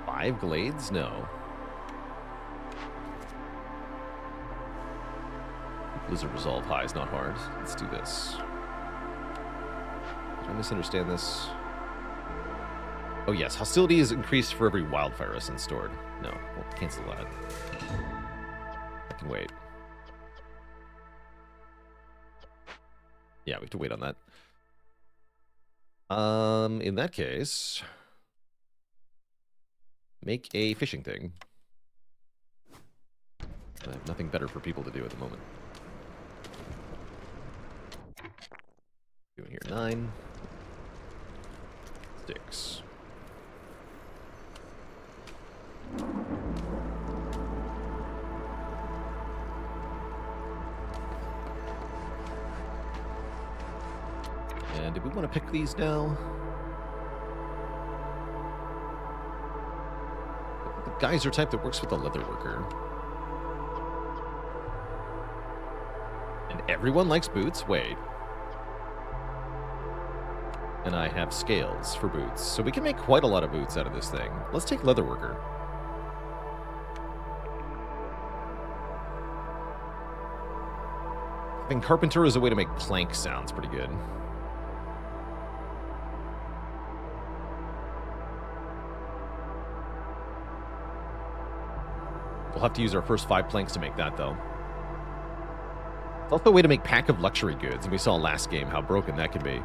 [SPEAKER 1] Five glades? No. Blizzard Resolve high is not hard. Let's do this. Did I misunderstand this? Oh yes, hostility is increased for every wildfire essence stored. No, we'll cancel that. I can wait. Yeah, we have to wait on that. In that case, make a fishing thing. I have nothing better for people to do at the moment. Doing here 9. 6. And do we want to pick these now? The geyser type that works with the leather worker. And everyone likes boots? Wait. And I have scales for boots. So we can make quite a lot of boots out of this thing. Let's take leather worker. I think carpenter is a way to make plank sounds pretty good. We'll have to use our first 5 planks to make that, though. It's also a way to make pack of luxury goods, and we saw last game how broken that can be.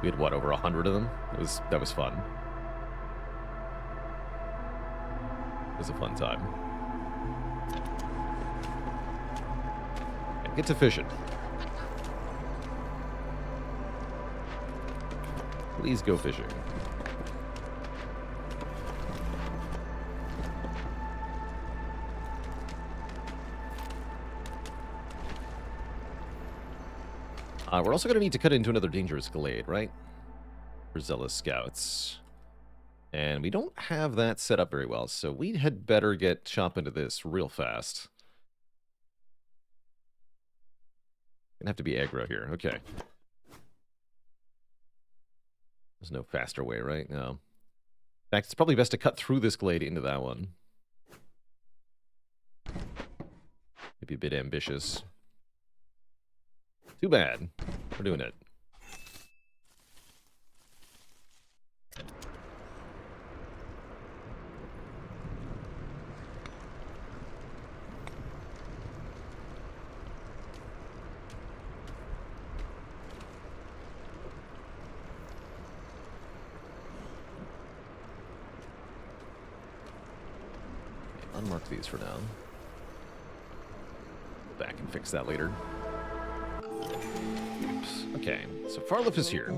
[SPEAKER 1] We had, what, over 100 of them? That was fun. It was a fun time. And get to fishing. Please go fishing. We're also going to need to cut into another dangerous glade, right? For zealous scouts. And we don't have that set up very well, so we had better get chop into this real fast. Gonna have to be aggro here. Okay. There's no faster way, right? No. In fact, it's probably best to cut through this glade into that one. Maybe a bit ambitious. Too bad. We're doing it. Okay, unmark these for now. Go back and fix that later. Oops. Okay, so Farliff is here.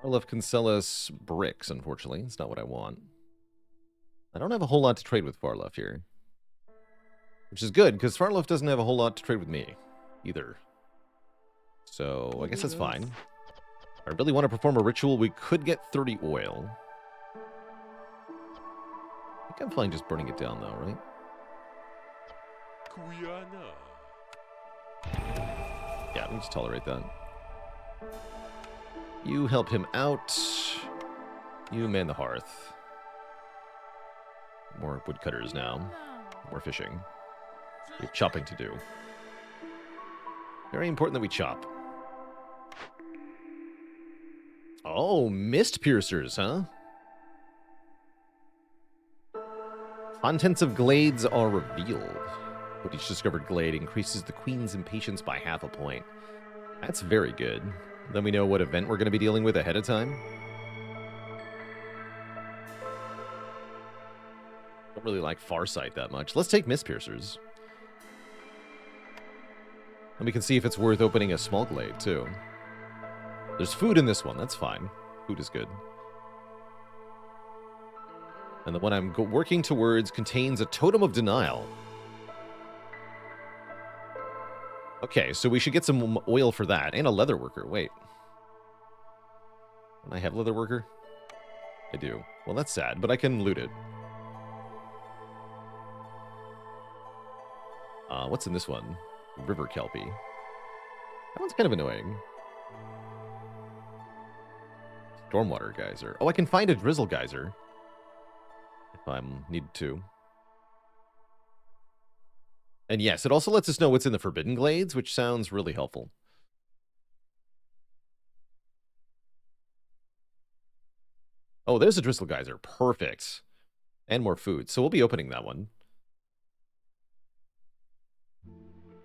[SPEAKER 1] Farluf can sell us bricks, unfortunately. It's not what I want. I don't have a whole lot to trade with Farluf here. Which is good, because Farluf doesn't have a whole lot to trade with me, either. So, I guess that's fine. If I really want to perform a ritual, we could get 30 oil. I think I'm fine just burning it down, though, right? Yeah, we can just tolerate that. You help him out. You man the hearth. More woodcutters now. More fishing. We have chopping to do. Very important that we chop. Oh, mist piercers, huh? Contents of glades are revealed. But each discovered glade increases the queen's impatience by half a point. That's very good. Then we know what event we're going to be dealing with ahead of time. Don't really like Farsight that much. Let's take mist piercers. And we can see if it's worth opening a small glade, too. There's food in this one. That's fine. Food is good. And the one I'm working towards contains a totem of denial. Okay, so we should get some oil for that. And a leather worker. Wait. Don't I have leather worker? I do. Well, that's sad, but I can loot it. What's in this one? River Kelpie. That one's kind of annoying. Stormwater geyser. Oh, I can find a drizzle geyser. If I need to. And yes, it also lets us know what's in the Forbidden Glades, which sounds really helpful. Oh, there's a drizzle geyser. Perfect. And more food. So we'll be opening that one.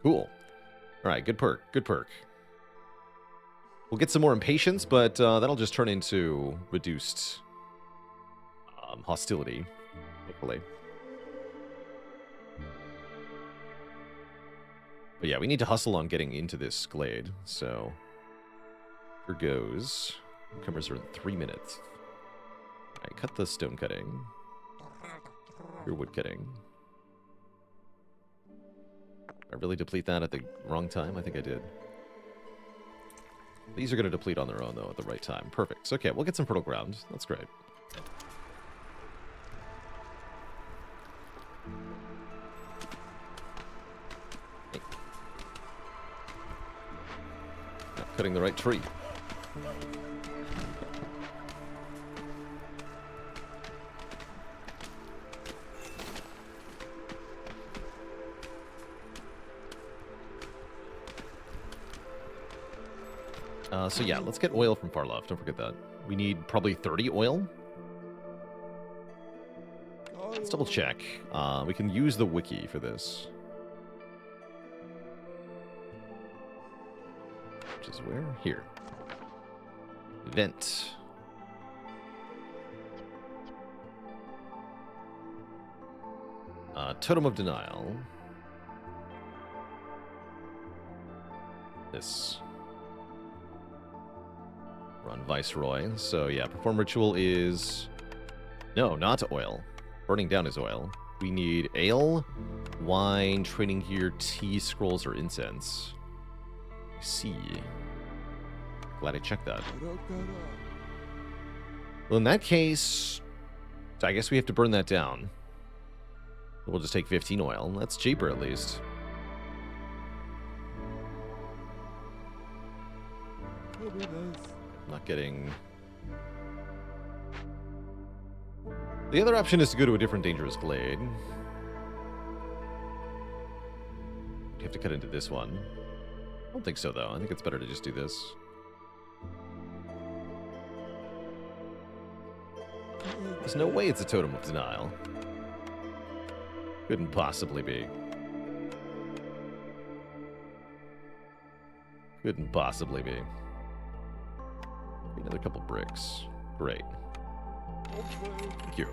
[SPEAKER 1] Cool. All right, good perk. Good perk. We'll get some more impatience, but that'll just turn into reduced hostility, hopefully. But yeah, we need to hustle on getting into this glade, so here goes. Newcomers are in 3 minutes. All right, cut the stone cutting. Your wood cutting. Did I really deplete that at the wrong time? I think I did. These are going to deplete on their own, though, at the right time. Perfect. So, okay, we'll get some fertile ground. That's great. Hey. Not cutting the right tree. So yeah, let's get oil from Farluf. Don't forget that. We need probably 30 oil. Let's double check. We can use the wiki for this. Which is where? Here. Vent. Totem of Denial. This. Run Viceroy. So yeah, perform ritual is... No, not oil. Burning down is oil. We need ale, wine, training gear, tea, scrolls, or incense. I see. Glad I checked that. Well, in that case, I guess we have to burn that down. We'll just take 15 oil. That's cheaper, at least. Not getting... The other option is to go to a different dangerous glade. You have to cut into this one. I don't think so, though. I think it's better to just do this. There's no way it's a Totem of Denial. Couldn't possibly be. Couldn't possibly be. Another couple bricks. Great. Thank you.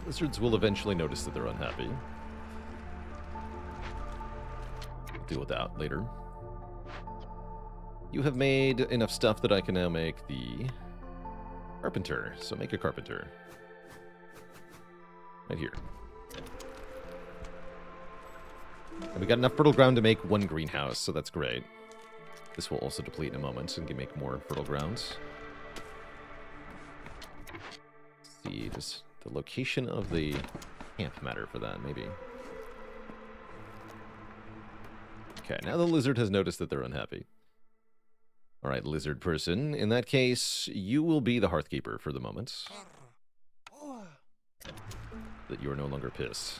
[SPEAKER 1] Lizards will eventually notice that they're unhappy. Deal with that later. You have made enough stuff that I can now make the carpenter. So make a carpenter. Right here. And we got enough fertile ground to make one greenhouse, so that's great. This will also deplete in a moment, and can make more fertile grounds. Let's see, does the location of the camp matter for that, maybe? Okay, now the lizard has noticed that they're unhappy. Alright, lizard person. In that case, you will be the hearthkeeper for the moment. That you are no longer pissed.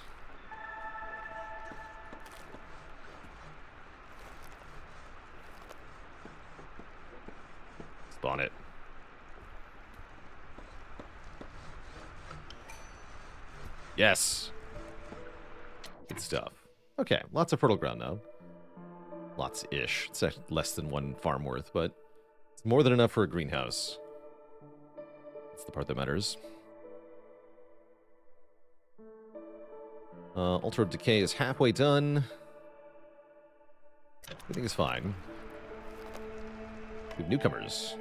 [SPEAKER 1] Spawn it. Yes! Good stuff. Okay, lots of fertile ground now. Lots-ish. It's actually less than one farm worth, but it's more than enough for a greenhouse. That's the part that matters. Altar of Decay is halfway done. Everything is fine. We have newcomers.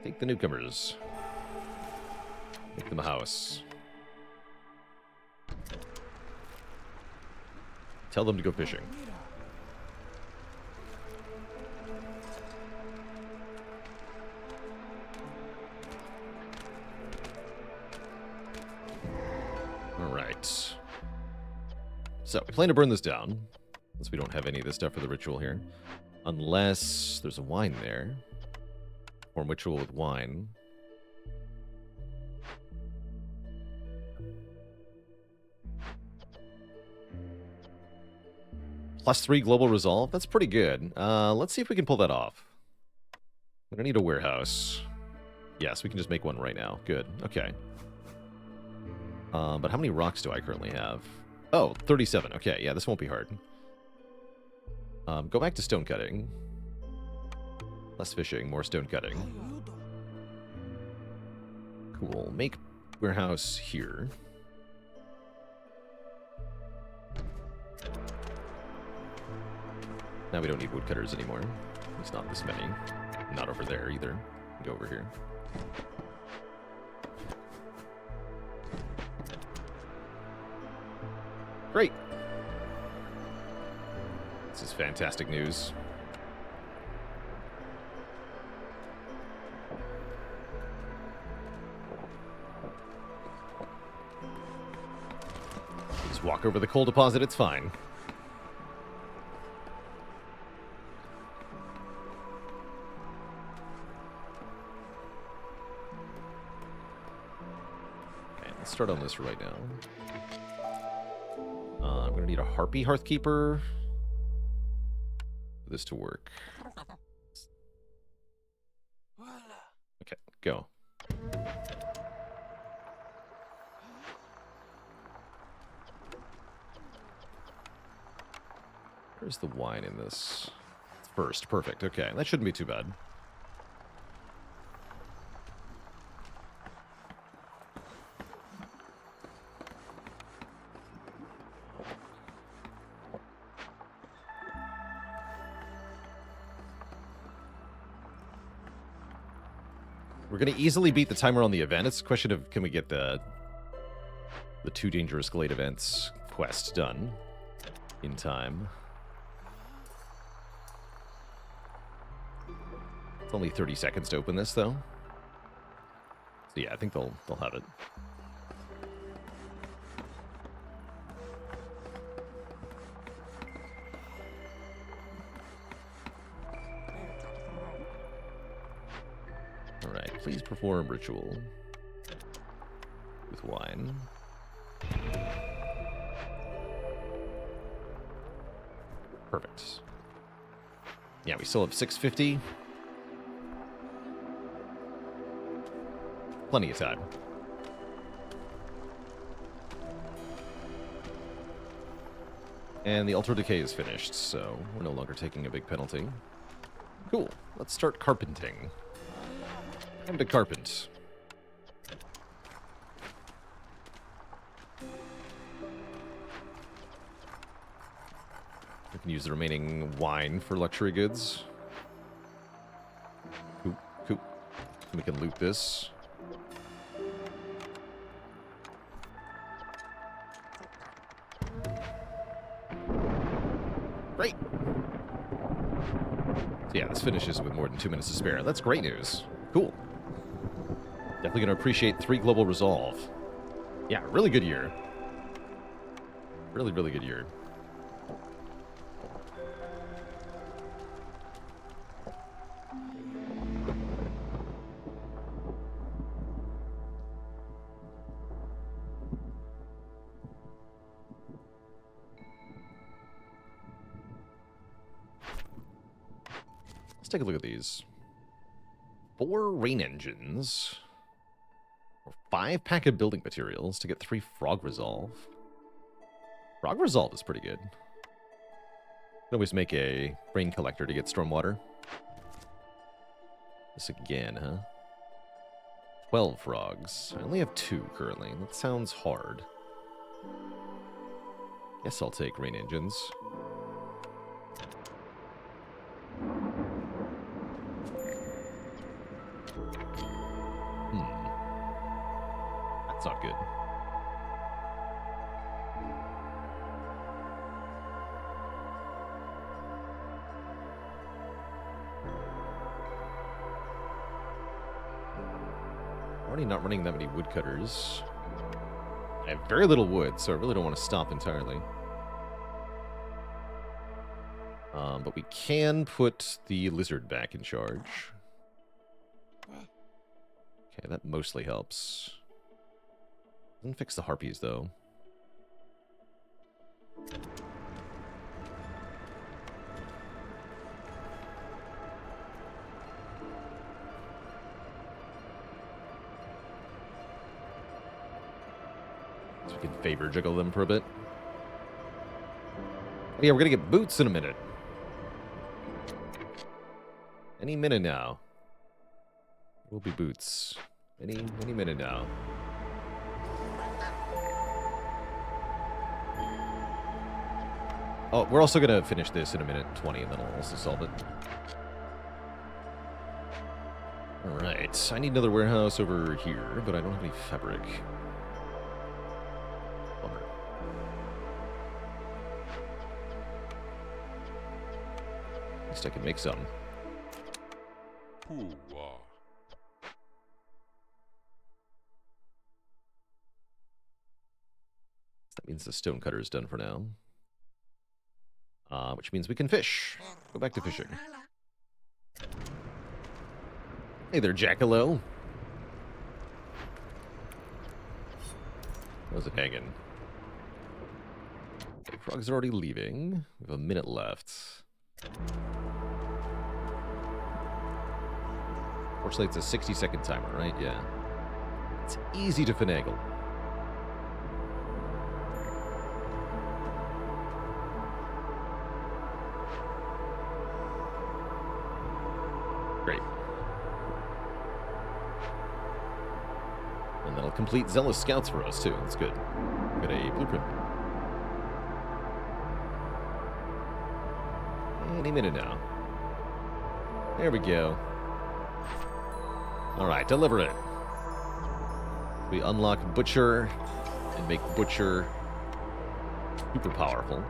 [SPEAKER 1] Take the newcomers. Make them a house. Tell them to go fishing. Alright. So, we plan to burn this down. Since we don't have any of this stuff for the ritual here. Unless there's a wine there. Or ritual with wine. +3 global resolve. That's pretty good. Let's see if we can pull that off. We're gonna need a warehouse. Yes, we can just make one right now. Good. Okay. But how many rocks do I currently have? Oh, 37. Okay, yeah, this won't be hard. Go back to stone cutting. Less fishing, more stone cutting. Cool. Make warehouse here. Now we don't need woodcutters anymore. At least not this many. Not over there either. Go over here. Great. This is fantastic news. Just walk over the coal deposit, it's fine. Okay, let's start on this right now. I'm going to need a harpy hearthkeeper for this to work. Okay, go. Where's the wine in this? First, perfect. Okay, that shouldn't be too bad. We're going to easily beat the timer on the event. It's a question of, can we get the Two Dangerous Glade events quest done in time. It's only 30 seconds to open this, though. So yeah, I think they'll have it. Alright, please perform ritual with wine. Perfect. Yeah, we still have 650. Plenty of time. And the Altar Decay is finished, so we're no longer taking a big penalty. Cool. Let's start carpenting. Time to carpent. We can use the remaining wine for luxury goods. Cool, cool. We can loot this. Great. So yeah, this finishes with more than 2 minutes to spare. That's great news. Cool. Definitely going to appreciate 3 global resolve. Yeah, really good year. Really, really good year. Let's take a look at these. 4 rain engines. Or 5 pack of building materials to get 3 frog resolve. Frog resolve is pretty good. You can always make a rain collector to get stormwater. This again, huh? 12 frogs. I only have 2 currently. That sounds hard. Guess I'll take rain engines. That's not good. Already not running that many woodcutters. I have very little wood, so I really don't want to stop entirely. But we can put the lizard back in charge. Okay, that mostly helps. Doesn't fix the harpies, though. So we can favor juggle them for a bit. Oh, yeah, we're gonna get boots in a minute. Any minute now. Will be boots. Any minute now. Oh, we're also gonna finish this in a minute 20, and then I'll also solve it. Alright, I need another warehouse over here, but I don't have any fabric. Bummer. At least I can make some. That means the stonecutter is done for now. Which means we can fish. Go back to fishing. Hey there, Jackalow. How's it hanging? Okay, frogs are already leaving. We have a minute left. Fortunately, it's a 60-second timer, right? Yeah. It's easy to finagle. Great. And that'll complete Zealous Scouts for us, too. That's good. Got a blueprint. Any minute now. There we go. Alright, deliver it. We unlock Butcher and make Butcher super powerful.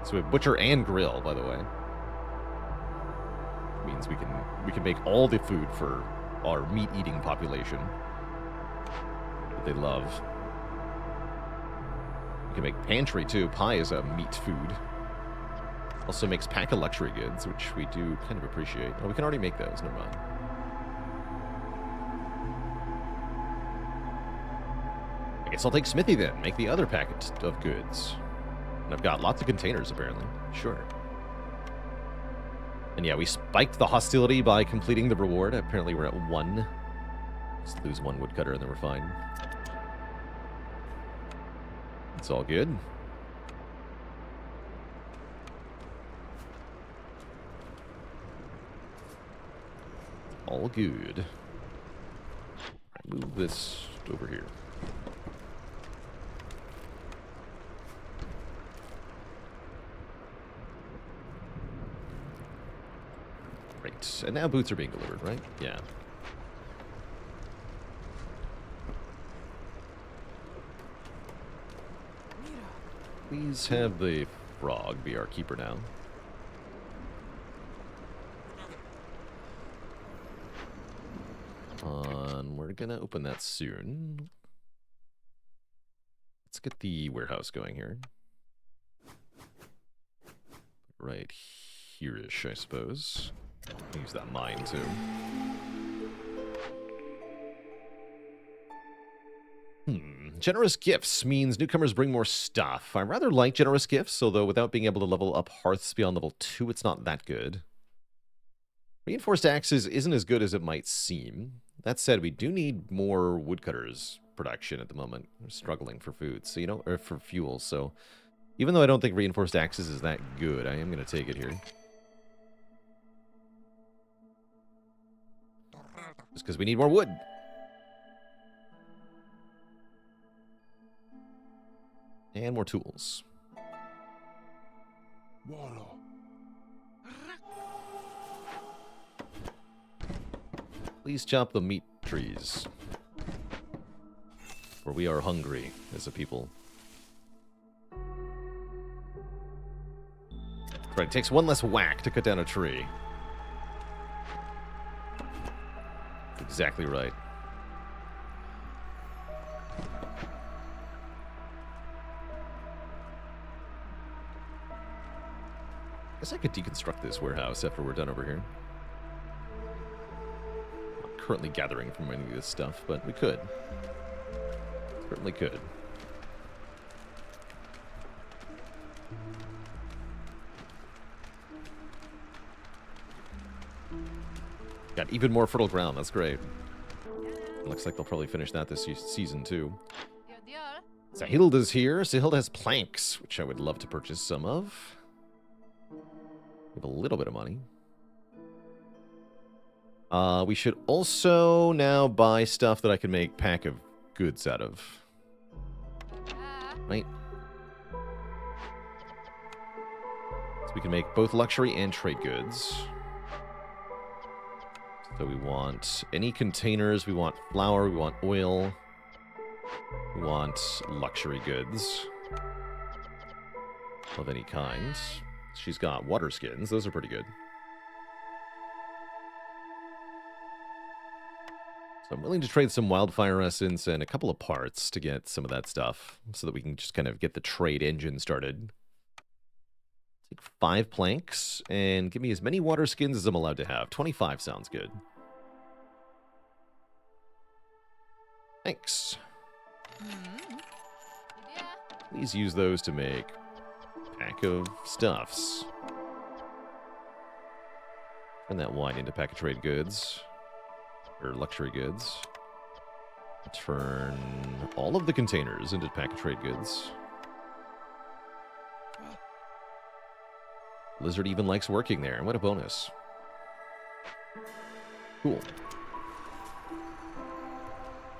[SPEAKER 1] So we have Butcher and Grill, by the way. Means we can make all the food for our meat-eating population that they love. We can make Pantry, too. Pie is a meat food. Also makes pack of luxury goods, which we do kind of appreciate. Oh, we can already make those. Never mind. I guess I'll take Smithy then. Make the other packet of goods. And I've got lots of containers, apparently. Sure. And yeah, we spiked the hostility by completing the reward. Apparently we're at 1. Just lose 1 woodcutter and then we're fine. It's all good. All good. Move this over here. Right. And now boots are being delivered, right? Yeah. Please have the frog be our keeper now. We're gonna open that soon. Let's get the warehouse going here. Right here-ish, I suppose. Use that mine, too. Generous gifts means newcomers bring more stuff. I rather like generous gifts, although without being able to level up hearths beyond level 2, it's not that good. Reinforced axes isn't as good as it might seem. That said, we do need more woodcutters production at the moment. We're struggling for food, so or for fuel, so even though I don't think reinforced axes is that good, I am going to take it here. Just because we need more wood. And more tools. Please chop the meat trees. For we are hungry as a people. Right, it takes one less whack to cut down a tree. Exactly right. Guess I could deconstruct this warehouse after we're done over here. Not currently gathering from any of this stuff, but we could. Certainly could. Got even more fertile ground. That's great. Looks like they'll probably finish that this season, too. Sahilda's here. Sahilda has planks, which I would love to purchase some of. We have a little bit of money. We should also now buy stuff that I can make pack of goods out of. Right? So we can make both luxury and trade goods. So we want any containers, we want flour, we want oil, we want luxury goods of any kind. She's got water skins, those are pretty good. So I'm willing to trade some wildfire essence and a couple of parts to get some of that stuff so that we can just kind of get the trade engine started. Take 5 planks and give me as many water skins as I'm allowed to have. 25 sounds good. Thanks. Please use those to make a pack of stuffs. Turn that wine into pack of trade goods. Or luxury goods. Turn all of the containers into pack of trade goods. Lizard even likes working there. What a bonus. Cool.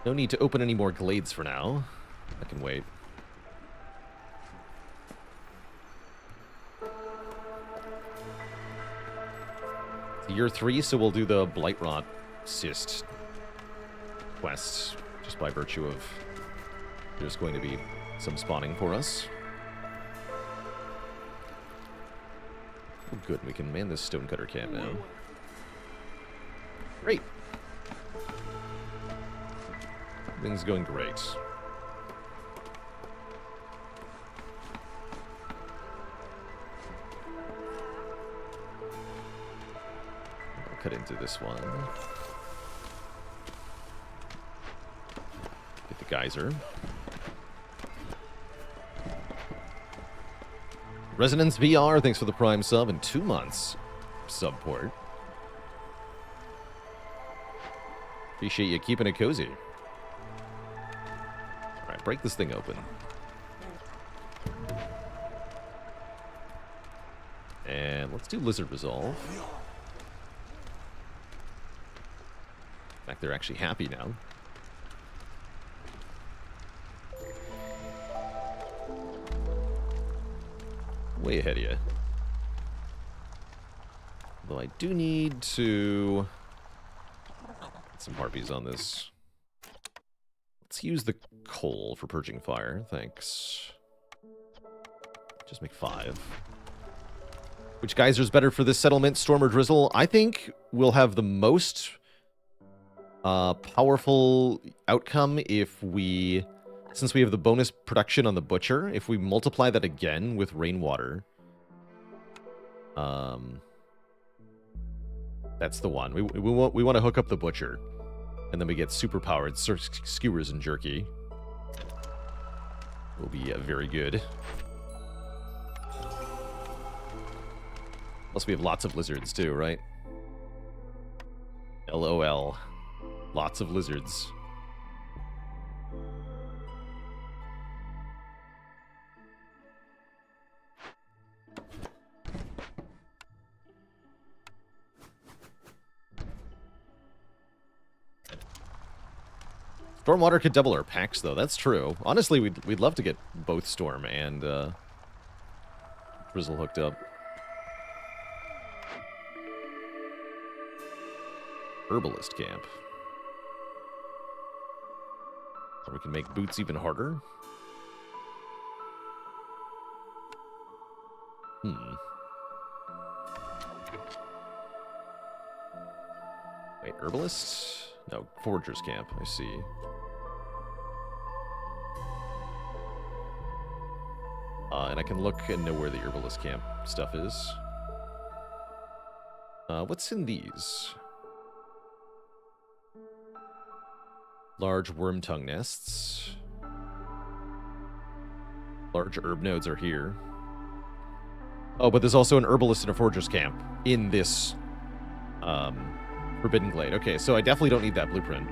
[SPEAKER 1] No need to open any more glades for now. I can wait. It's year 3, so we'll do the Blightrot Cyst quest, just by virtue of there's going to be some spawning for us. Oh, good, we can man this stonecutter camp now. Great. Everything's going great. I'll cut into this one. Get the geyser. Resonance VR, thanks for the Prime sub in 2 months. Sub port. Appreciate you keeping it cozy. Alright, break this thing open. And let's do Lizard Resolve. In fact, they're actually happy now. Way ahead of you. Though I do need to get some harpies on this. Let's use the coal for purging fire. Thanks. Just make 5. Which geyser's better for this settlement, storm or drizzle? I think we'll have the most powerful outcome if we, since we have the bonus production on the butcher, if we multiply that again with rainwater. That's the one. We want to hook up the butcher, and then we get super powered skewers and jerky. Will be very good. Plus we have lots of lizards too, right? LOL. Lots of lizards. Stormwater could double our packs, though. That's true. Honestly, we'd love to get both Storm and Drizzle hooked up. Herbalist camp. Or we can make boots even harder. Wait, herbalist? No, forger's camp. I see. And I can look and know where the herbalist camp stuff is. What's in these? Large worm tongue nests. Large herb nodes are here. Oh, but there's also an herbalist and a forger's camp in this Forbidden Glade. Okay, so I definitely don't need that blueprint.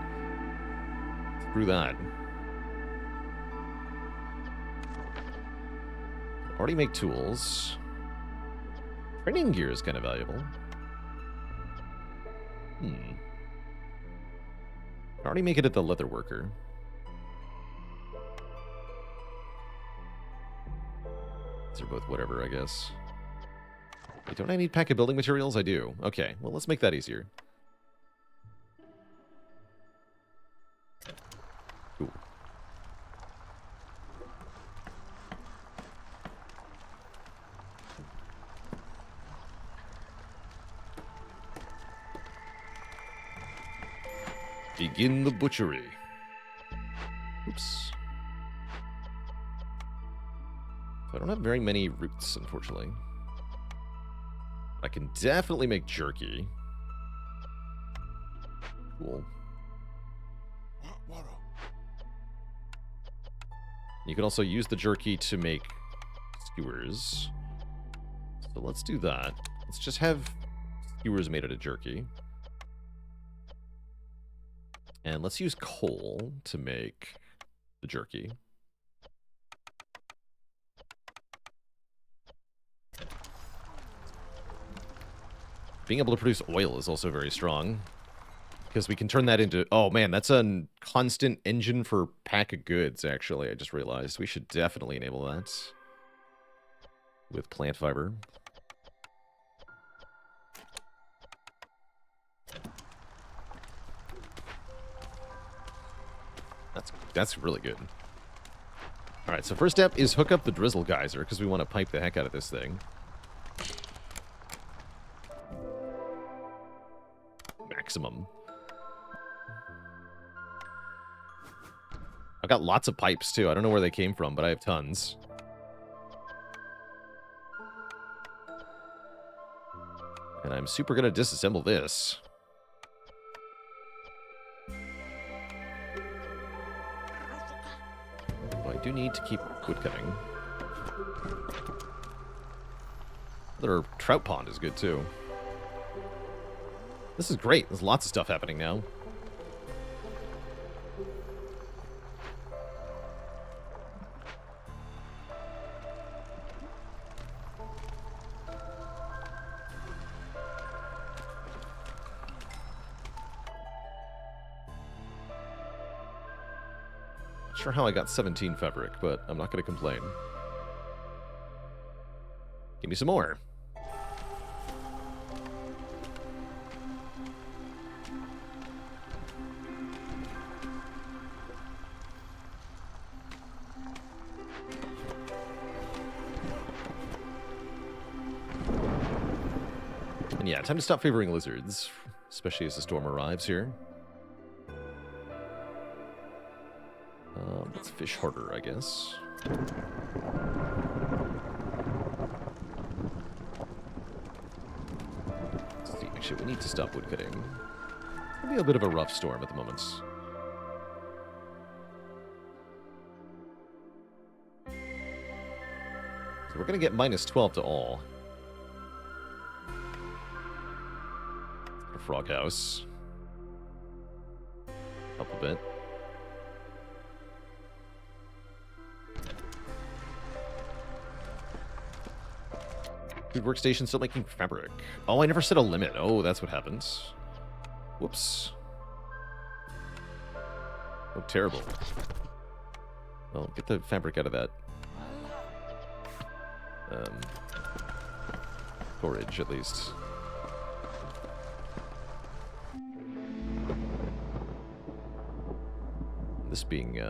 [SPEAKER 1] Screw that. Already make tools. Training gear is kind of valuable. Already make it at the leather worker. These are both whatever, I guess. Wait, don't I need pack of building materials? I do. Okay, well, let's make that easier. Cool. Begin the butchery. Oops. I don't have very many roots, unfortunately. I can definitely make jerky. Cool. You can also use the jerky to make skewers. So let's do that. Let's just have skewers made out of jerky. And let's use coal to make the jerky. Being able to produce oil is also very strong. Because we can turn that into... Oh, man, that's a constant engine for pack of goods, actually. I just realized we should definitely enable that. With plant fiber. That's really good. Alright, so first step is hook up the drizzle geyser, because we want to pipe the heck out of this thing. Maximum. I've got lots of pipes, too. I don't know where they came from, but I have tons. And I'm super going to disassemble this. I do need to keep wood cutting. Their trout pond is good, too. This is great. There's lots of stuff happening now. Not sure how I got 17 fabric, but I'm not going to complain. Give me some more. And yeah, time to stop favoring lizards, especially as the storm arrives here. Let's fish harder, I guess. Let's see, actually, we need to stop woodcutting. It'll be a bit of a rough storm at the moment. So we're going to get minus 12 to all. A frog house. Up a bit. Food workstation still making fabric. Oh, I never set a limit. Oh, that's what happens. Whoops. Oh, terrible. Well, get the fabric out of that. Forage, at least. This being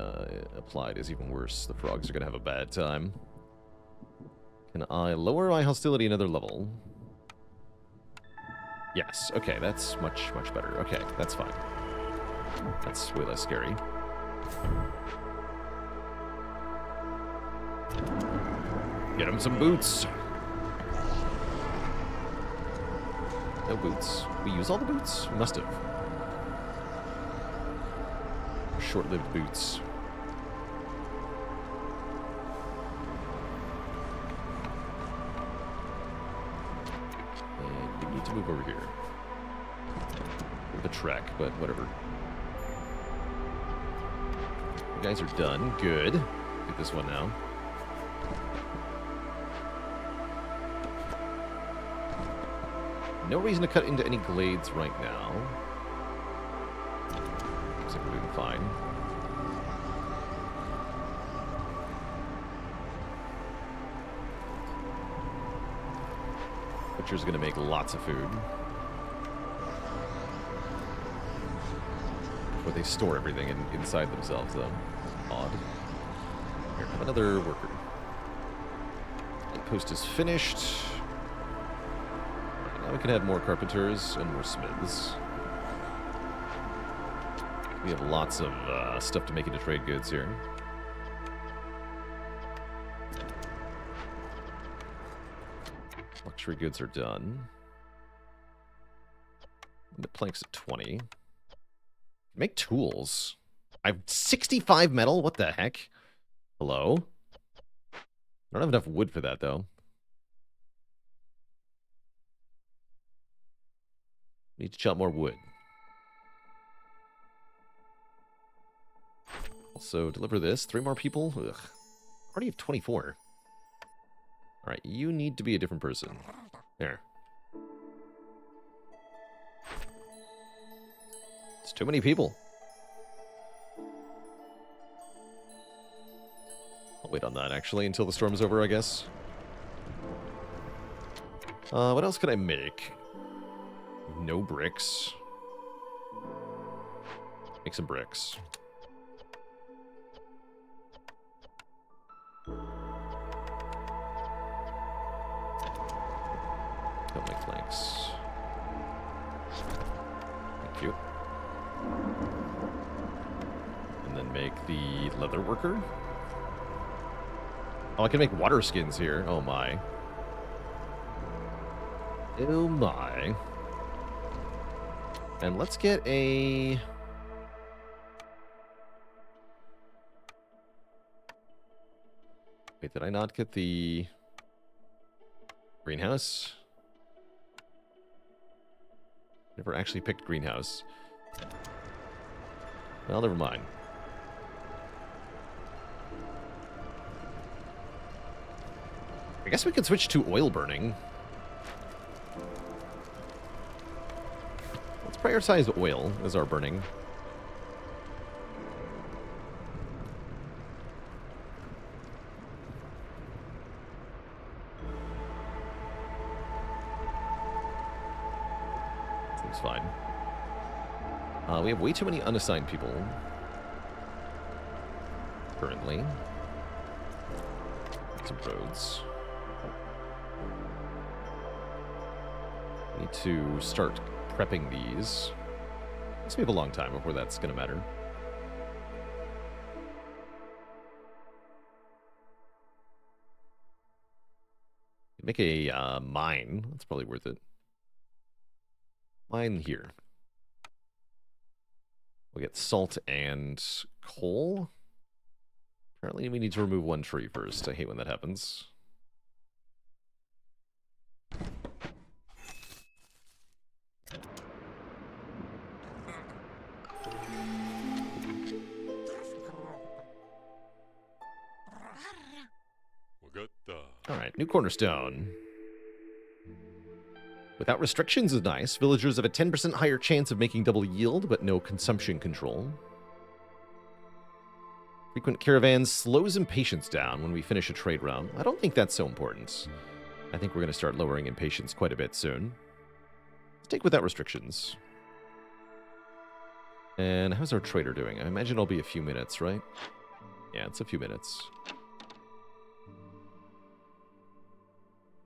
[SPEAKER 1] applied is even worse. The frogs are going to have a bad time. Can I lower my hostility another level? Yes. Okay, that's much, much better. Okay, that's fine. That's way less scary. Get him some boots. No boots. We use all the boots? We must have. Short-lived boots. And we need to move over here. The trek, but whatever. You guys are done. Good. Get this one now. No reason to cut into any glades right now. Looks like we're doing fine. Butcher's gonna make lots of food. Where they store everything inside themselves, though. Odd. Here, have another worker. Outpost is finished. Now we can have more carpenters and more smiths. We have lots of stuff to make into trade goods here. Luxury goods are done. And the plank's at 20. Make tools. I have 65 metal? What the heck? Hello? I don't have enough wood for that, though. Need to chop more wood. Also, deliver this. 3 more people? Ugh. Already have 24. Alright, you need to be a different person. There. It's too many people. I'll wait on that, actually, until the storm's over, I guess. What else can I make? No bricks. Make some bricks. Don't make planks. Thank you. And then make the leather worker. Oh, I can make water skins here. Oh my. Oh my. And let's get a... Wait, did I not get the greenhouse? Never actually picked greenhouse. Well, never mind. I guess we could switch to oil burning. Let's prioritize oil as our burning. Seems fine. We have way too many unassigned people currently. Some roads. Need to start prepping these. This may have a long time before that's going to matter. Make a mine. That's probably worth it. Mine here. We'll get salt and coal. Apparently we need to remove one tree first. I hate when that happens. Alright, new cornerstone. Without restrictions is nice. Villagers have a 10% higher chance of making double yield, but no consumption control. Frequent caravans slows impatience down when we finish a trade round. I don't think that's so important. I think we're going to start lowering impatience quite a bit soon. Let's take without restrictions. And how's our trader doing? I imagine it'll be a few minutes, right? Yeah, it's a few minutes.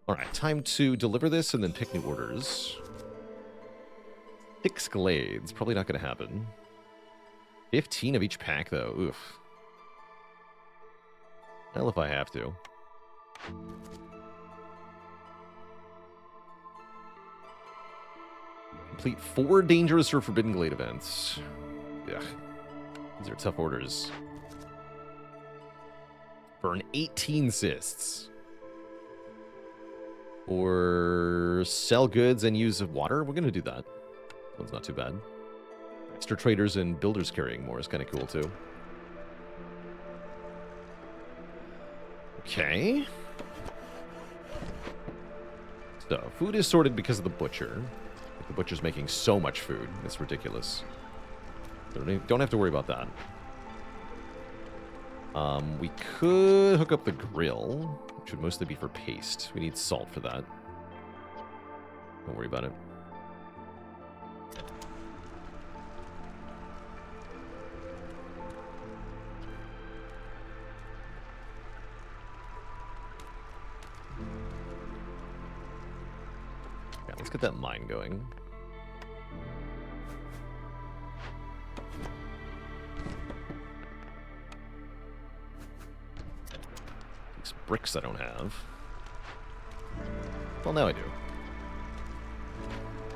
[SPEAKER 1] Alright, time to deliver this and then pick new orders. 6 glades. Probably not going to happen. 15 of each pack, though. Oof. Hell if I have to. Complete 4 dangerous or forbidden glade events. Ugh. These are tough orders. Burn 18 cysts. Or sell goods and use water. We're going to do that. That one's not too bad. Extra traders and builders carrying more is kind of cool, too. Okay. So, food is sorted because of the butcher. The butcher's making so much food. It's ridiculous. So don't have to worry about that. We could hook up the grill, which would mostly be for paste. We need salt for that. Don't worry about it. Yeah, let's get that mine going. Bricks I don't have. Well, now I do.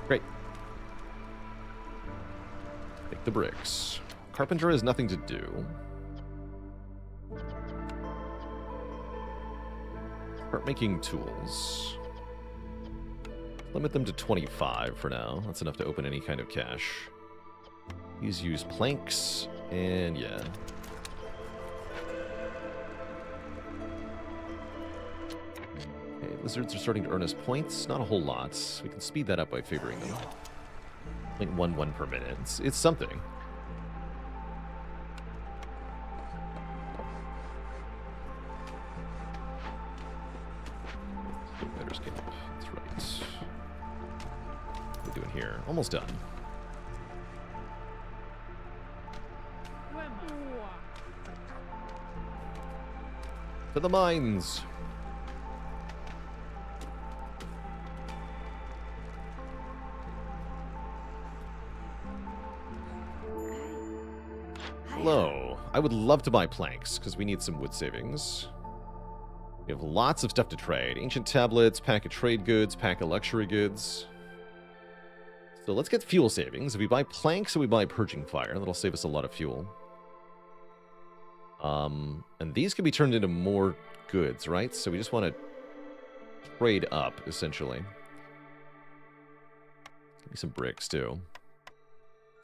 [SPEAKER 1] Great. Take the bricks. Carpenter has nothing to do. Start making tools. Limit them to 25 for now. That's enough to open any kind of cache. These use planks, and yeah. Lizards are starting to earn us points. Not a whole lot. We can speed that up by favoring them. Like 1 per minute. It's something. Better escape. That's right. What are we doing here? Almost done. To the mines! Hello. I would love to buy planks, because we need some wood savings. We have lots of stuff to trade. Ancient tablets, pack of trade goods, pack of luxury goods. So let's get fuel savings. If we buy planks and we buy purging fire, that'll save us a lot of fuel. And these can be turned into more goods, right? So we just want to trade up, essentially. Give me some bricks, too.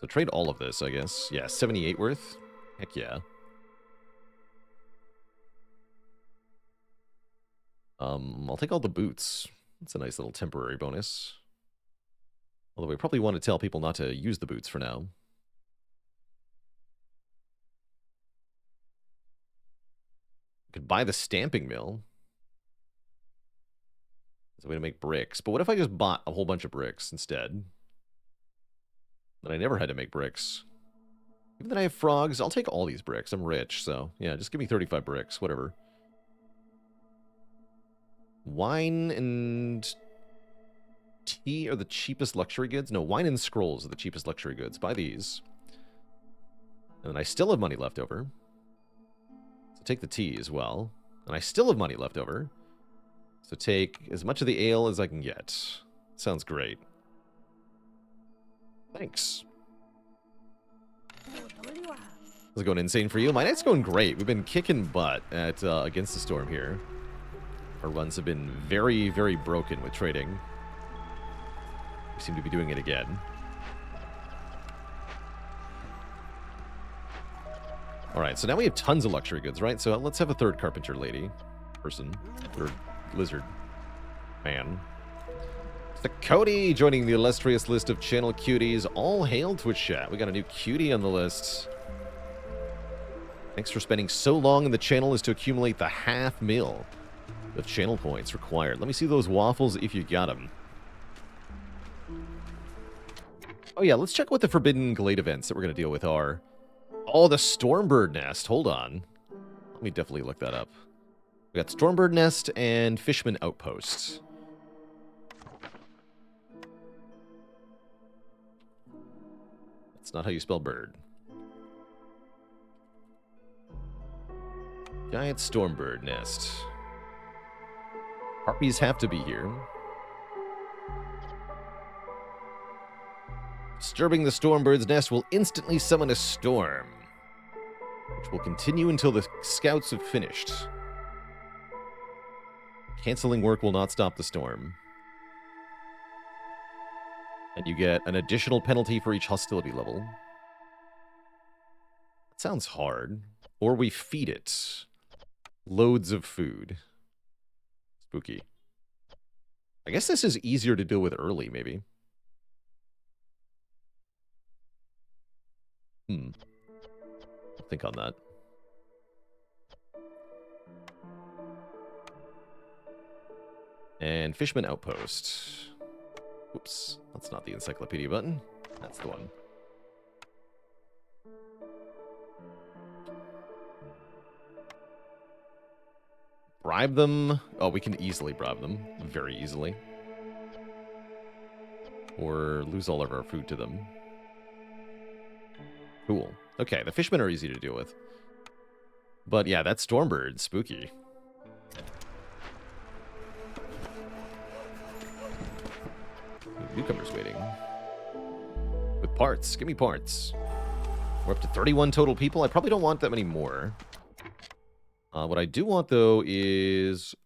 [SPEAKER 1] So trade all of this, I guess. Yeah, 78 worth. Heck yeah. I'll take all the boots. That's a nice little temporary bonus. Although we probably want to tell people not to use the boots for now. Could buy the stamping mill. It's a way to make bricks. But what if I just bought a whole bunch of bricks instead? Then I never had to make bricks. Even though I have frogs, I'll take all these bricks. I'm rich, so yeah, just give me 35 bricks, whatever. Wine and Tea are the cheapest luxury goods? No, wine and scrolls are the cheapest luxury goods. Buy these. And then I still have money left over. So take the tea as well. And I still have money left over. So take as much of the ale as I can get. Sounds great. Thanks. Is it going insane for you? My night's going great. We've been kicking butt at Against the Storm here. Our runs have been very, very broken with trading. We seem to be doing it again. Alright, so now we have tons of luxury goods, right? So let's have a third carpenter lady. Person. Third lizard. Man. The Cody joining the illustrious list of channel cuties. All hail Twitch chat. We got a new cutie on the list. Thanks for spending so long in the channel as to accumulate the $500,000 of channel points required. Let me see those waffles if you got them. Oh yeah, let's check what the Forbidden Glade events that we're going to deal with are. Oh, the Stormbird Nest. Hold on. Let me definitely look that up. We got Stormbird Nest and Fishman Outpost. That's not how you spell bird. Giant Stormbird Nest. Harpies have to be here. Disturbing the Stormbird's nest will instantly summon a storm, which will continue until the scouts have finished. Canceling work will not stop the storm. And you get an additional penalty for each hostility level. That sounds hard. Or we feed it loads of food. Spooky. I guess this is easier to deal with early, maybe. I'll think on that. And Fishman Outpost. Oops, that's not the encyclopedia button. That's the one. Bribe them. Oh, we can easily bribe them. Very easily. Or lose all of our food to them. Cool. Okay, the fishmen are easy to deal with. But yeah, that Stormbird, spooky. Newcomers waiting. With parts. Give me parts. We're up to 31 total people. I probably don't want that many more. What I do want, though, is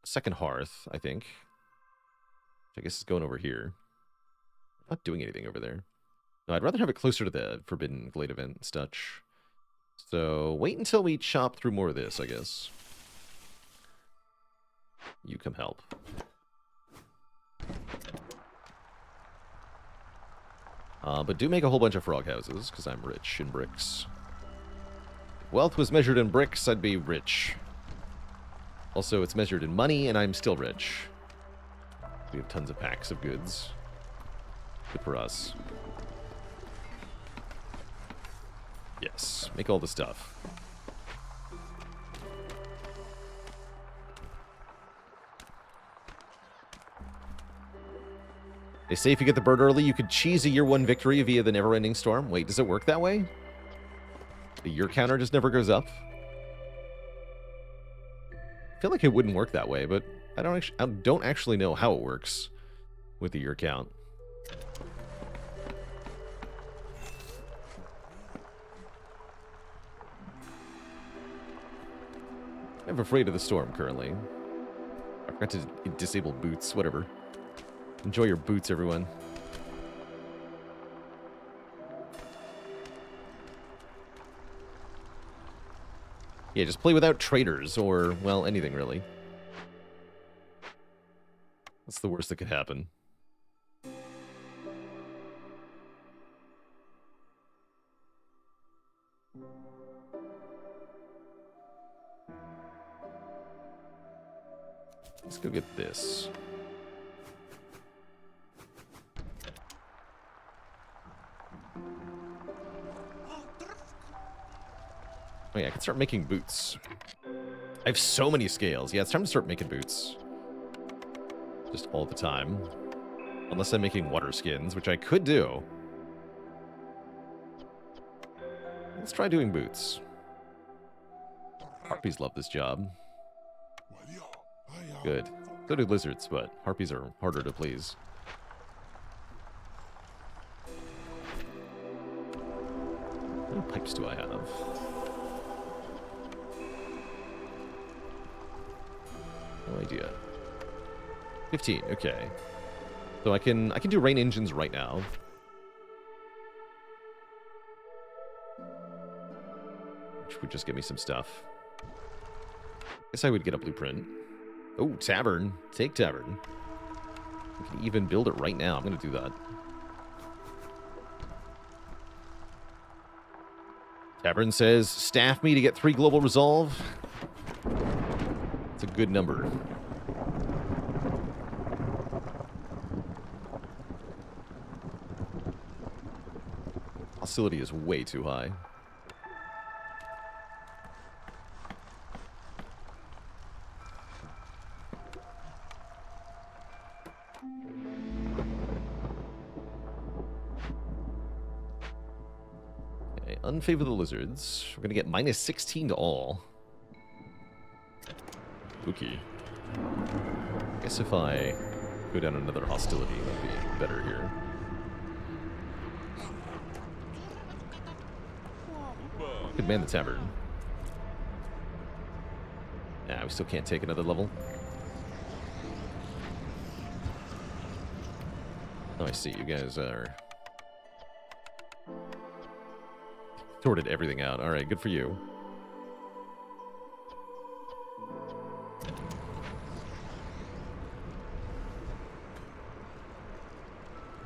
[SPEAKER 1] a second hearth, I think. Which I guess is going over here. I'm not doing anything over there. No, I'd rather have it closer to the Forbidden Glade event and such. So, wait until we chop through more of this, I guess. You come help. But do make a whole bunch of frog houses, because I'm rich in bricks. If wealth was measured in bricks, I'd be rich. Also, it's measured in money, and I'm still rich. We have tons of packs of goods. Good for us. Yes, make all the stuff. They say if you get the bird early, you could cheese a year 1 victory via the never-ending storm. Wait, does it work that way? The year counter just never goes up? I feel like it wouldn't work that way, but I don't actually know how it works with the year count. I'm afraid of the storm currently. I forgot to disable boots, whatever. Enjoy your boots, everyone. Yeah, just play without traders, or, well, anything really. That's the worst that could happen. Let's go get this. Oh yeah, I can start making boots. I have so many scales. Yeah, it's time to start making boots. Just all the time. Unless I'm making water skins, which I could do. Let's try doing boots. Harpies love this job. Good. So do lizards, but harpies are harder to please. How many pipes do I have? No idea. 15, okay. So I can do rain engines right now. Which would just give me some stuff. Guess I would get a blueprint. Oh, tavern. Take tavern. I can even build it right now. I'm going to do that. Tavern says, staff me to get 3 global resolve. It's a good number. Hostility is way too high. Okay, unfavor the lizards. We're gonna get minus 16 to all. Okay. Guess if I go down another hostility, that'd be better here. Could man the tavern. Nah, we still can't take another level. Oh, I see. You guys are... sorted everything out. Alright, good for you.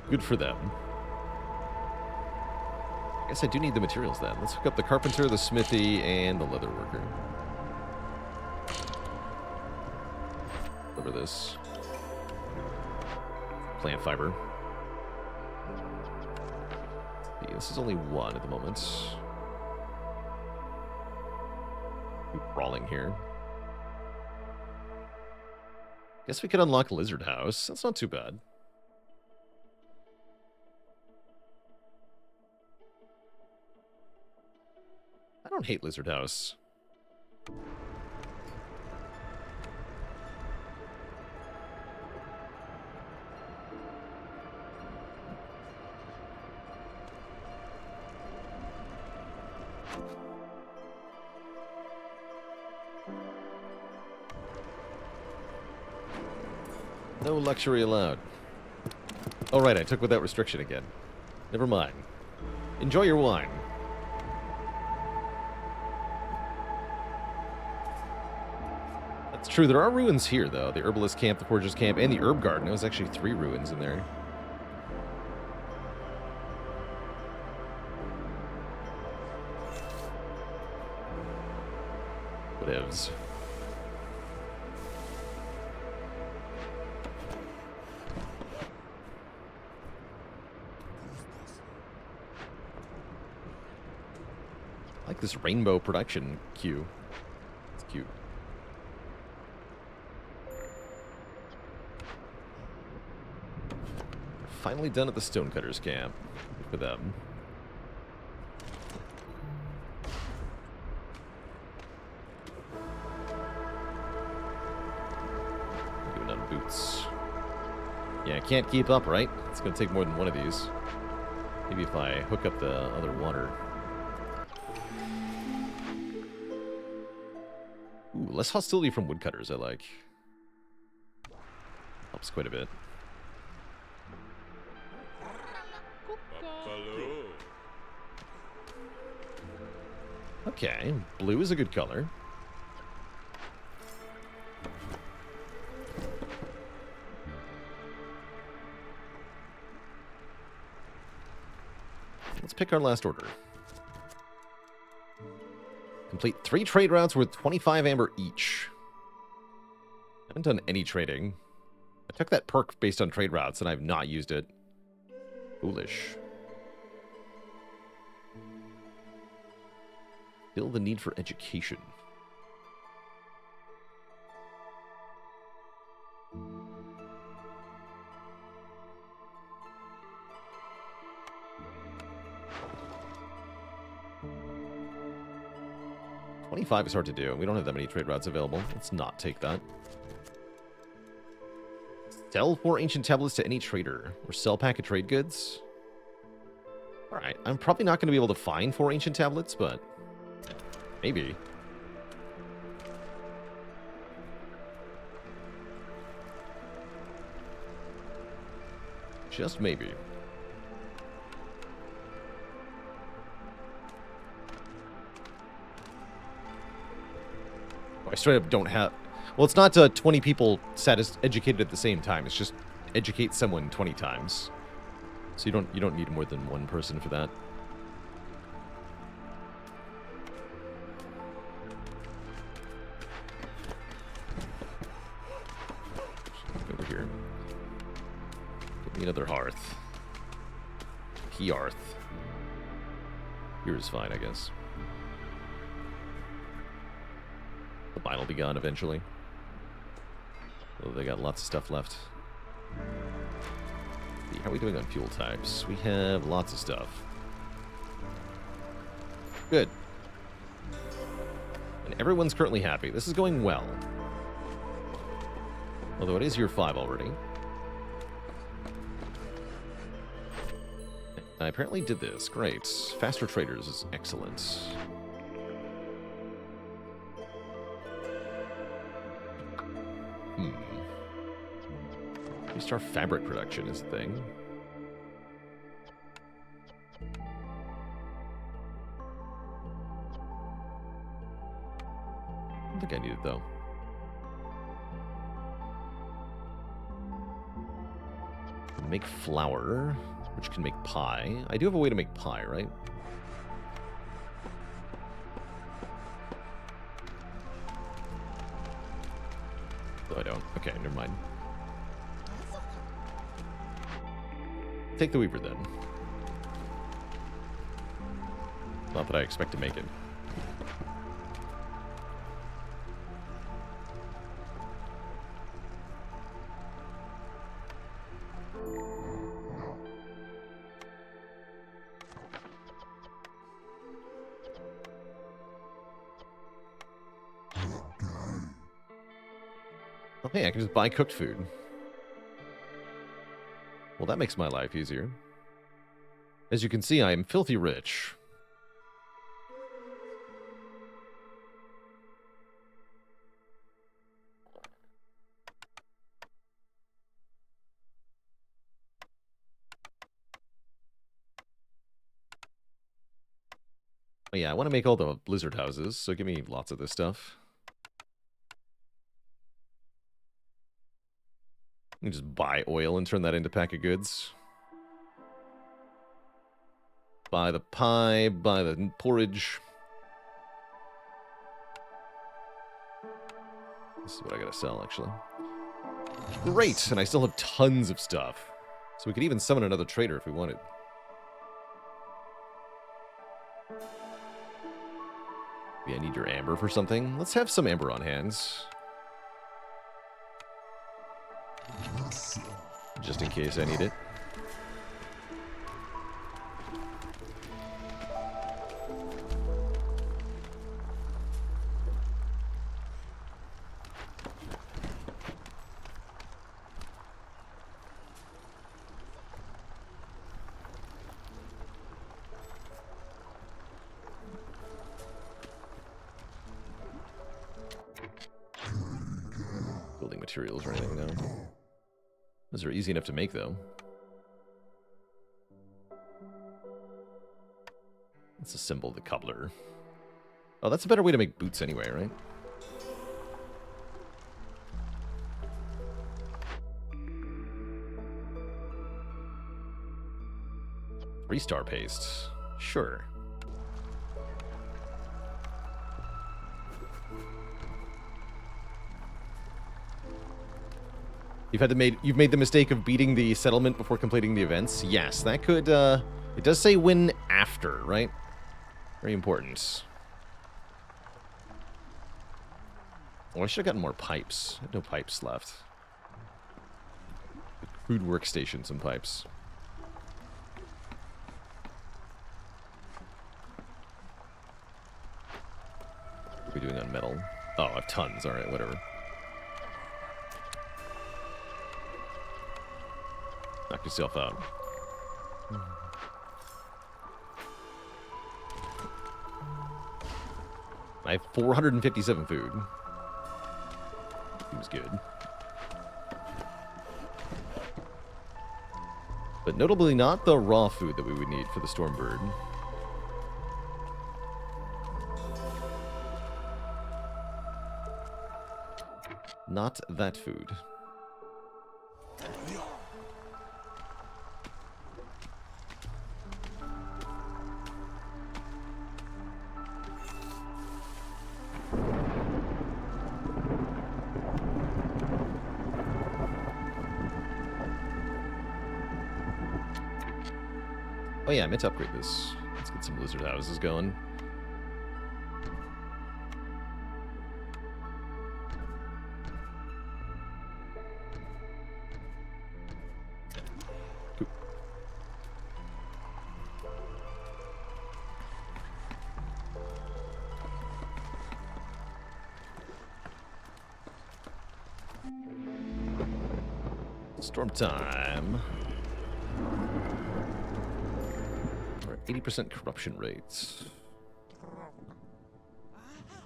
[SPEAKER 1] Good for them. I guess I do need the materials then. Let's hook up the carpenter, the smithy, and the leather worker. Deliver this. Plant fiber. See, this is only 1 at the moment. Keep crawling here. Guess we could unlock Lizard House. That's not too bad. I don't hate Lizard House. No luxury allowed. Oh, right, I took with that restriction again. Never mind. Enjoy your wine. That's true. There are ruins here, though. The Herbalist Camp, the Forger's Camp, and the Herb Garden. There was actually 3 ruins in there. Whatevs. I like this rainbow production queue. It's cute. Finally done at the Stonecutter's Camp. Good for them. Doing on boots. Yeah, I can't keep up, right? It's going to take more than one of these. Maybe if I hook up the other water. Ooh, less hostility from woodcutters, I like. Helps quite a bit. Okay, blue is a good color. Let's pick our last order. Complete 3 trade routes worth 25 amber each. Haven't done any trading. I took that perk based on trade routes and I've not used it. Foolish. Still the need for education. 25 is hard to do. We don't have that many trade routes available. Let's not take that. Sell 4 ancient tablets to any trader. Or sell pack of trade goods. Alright, I'm probably not going to be able to find 4 ancient tablets, but maybe. Just maybe. I straight up don't have... Well, it's not 20 people educated at the same time. It's just educate someone 20 times. So you don't need more than one person for that. Over here. Give me another hearth. Hearth. Here is fine, I guess. The mine will be gone eventually. Oh, they got lots of stuff left. How are we doing on fuel types? We have lots of stuff. Good. And everyone's currently happy. This is going well. Although it is year 5 already. I apparently did this. Great. Faster traders is excellent. Restart fabric production is the thing. I don't think I need it, though. Make flour, which can make pie. I do have a way to make pie, right? No, I don't. Okay, never mind. Take the Weaver, then. Not that I expect to make it. Oh, hey, I can just buy cooked food. Well, that makes my life easier. As you can see, I am filthy rich. Oh, yeah, I want to make all the blizzard houses, so give me lots of this stuff. You can just buy oil and turn that into pack of goods. Buy the pie, buy the porridge. This is what I gotta sell, actually. Great! And I still have tons of stuff. So we could even summon another trader if we wanted. Yeah, I need your amber for something. Let's have some amber on hands. Just in case I need it. Building materials or anything now. Those are easy enough to make, though. Let's assemble the cobbler. Oh, that's a better way to make boots anyway, right? Three-star paste. Sure. You've made the mistake of beating the settlement before completing the events. Yes, that could, it does say win after, right? Very important. Oh, I should have gotten more pipes. I had no pipes left. Crude workstation, some pipes. What are we doing on metal? Oh, I have tons. All right, whatever. Knock yourself out. I have 457 food. Seems good. But notably not the raw food that we would need for the Stormbird. Not that food. Oh yeah, I meant to upgrade this. Let's get some lizard houses going. Cool. Storm time. 80% corruption rates.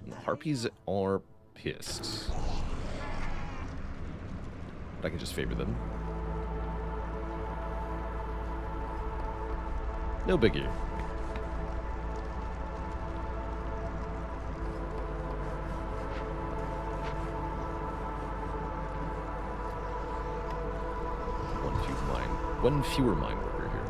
[SPEAKER 1] And the harpies are pissed. But I can just favor them. No biggie. One fewer mine worker here.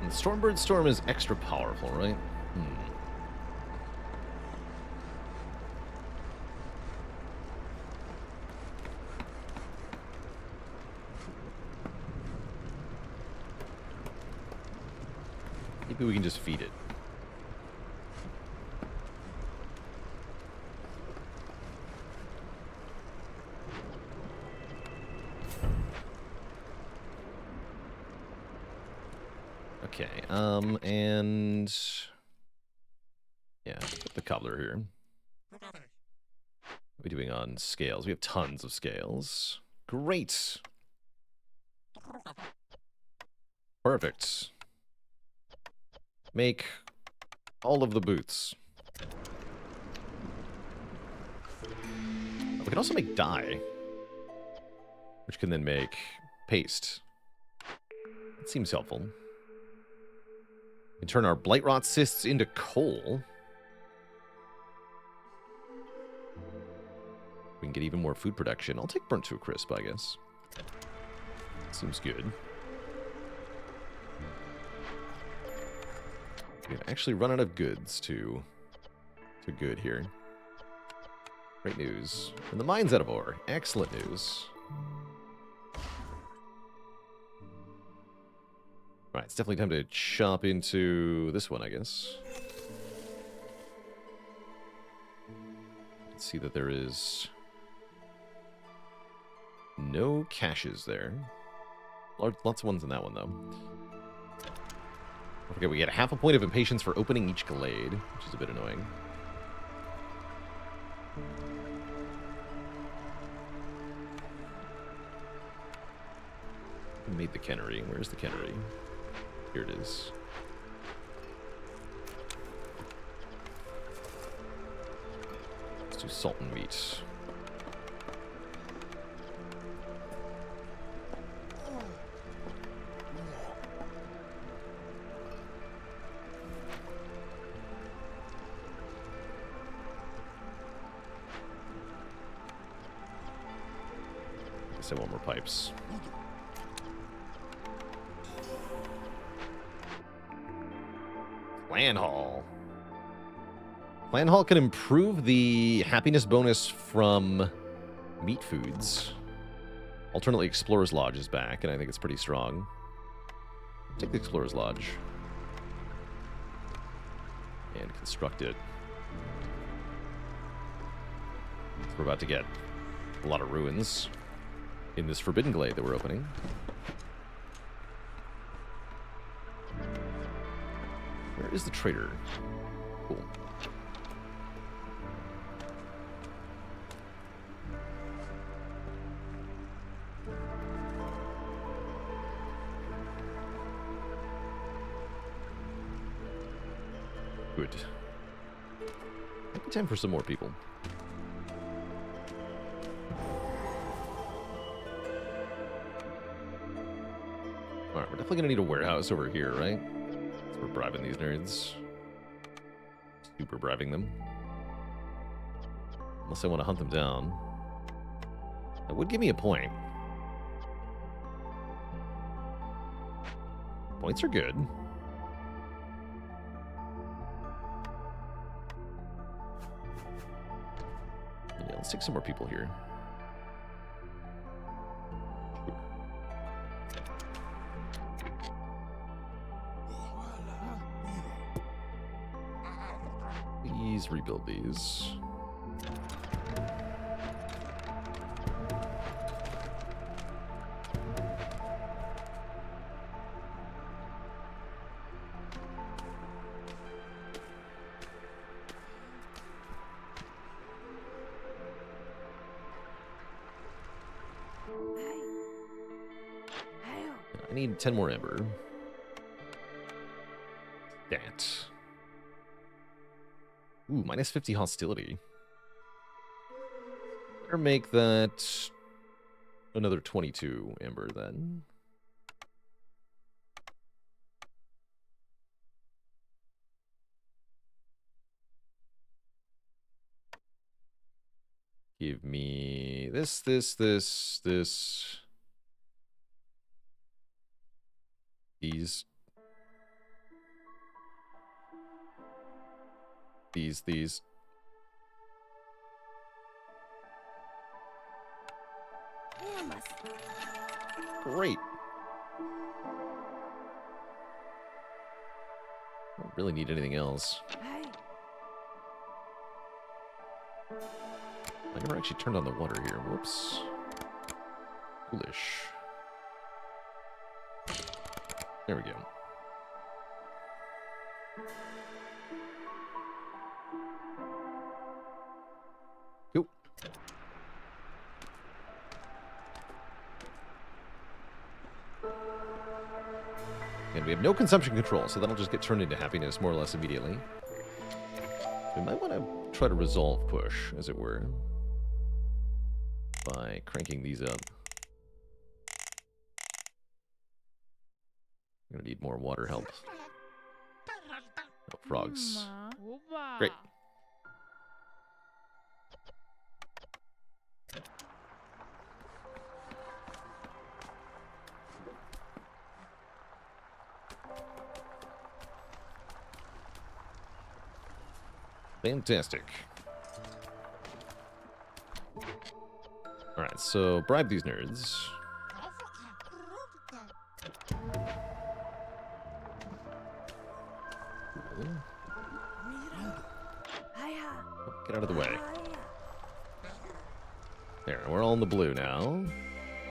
[SPEAKER 1] And the Stormbird Storm is extra powerful, right? Maybe we can just feed it. Okay, and yeah, put the cobbler here. What are we doing on scales? We have tons of scales. Great. Perfect. Make all of the boots. We can also make dye, which can then make paste. That seems helpful. We can turn our blightrot cysts into coal. We can get even more food production. I'll take burnt to a crisp, I guess. Seems good. We've actually run out of goods to good here. Great news. And the mine's out of ore. Excellent news. Alright, it's definitely time to chop into this one, I guess. Let's see that there is no caches there. Lots of ones in that one, though. Okay, we get half a point of impatience for opening each glade, which is a bit annoying. Who made the cannery? Where's the cannery? Here it is. do salt and meat. I guess I want more pipes. Clan Hall. Clan Hall can improve the happiness bonus from meat foods. Alternately, Explorer's Lodge is back, and I think it's pretty strong. Take the Explorer's Lodge. And construct it. We're about to get a lot of ruins in this Forbidden Glade that we're opening. Where is the trader? Cool. Good. Maybe time for some more people. Alright, we're definitely gonna need a warehouse over here, right? So we're bribing these nerds. Super bribing them. Unless I want to hunt them down. That would give me a point. Points are good. Yeah, let's take some more people here. Please rebuild these. I need 10 more ember. That. Ooh, minus 50 hostility. Better make that another 22 ember then. Give me this. These. Great. Don't really need anything else. I never actually turned on the water here. Whoops. Foolish. There we go. Cool. And we have no consumption control, so that'll just get turned into happiness more or less immediately. We might want to try to resolve push, as it were, by cranking these up. I'm gonna need more water help. Oh, frogs. Great. Fantastic. Alright, so bribe these nerds. Get out of the way. There, we're all in the blue now.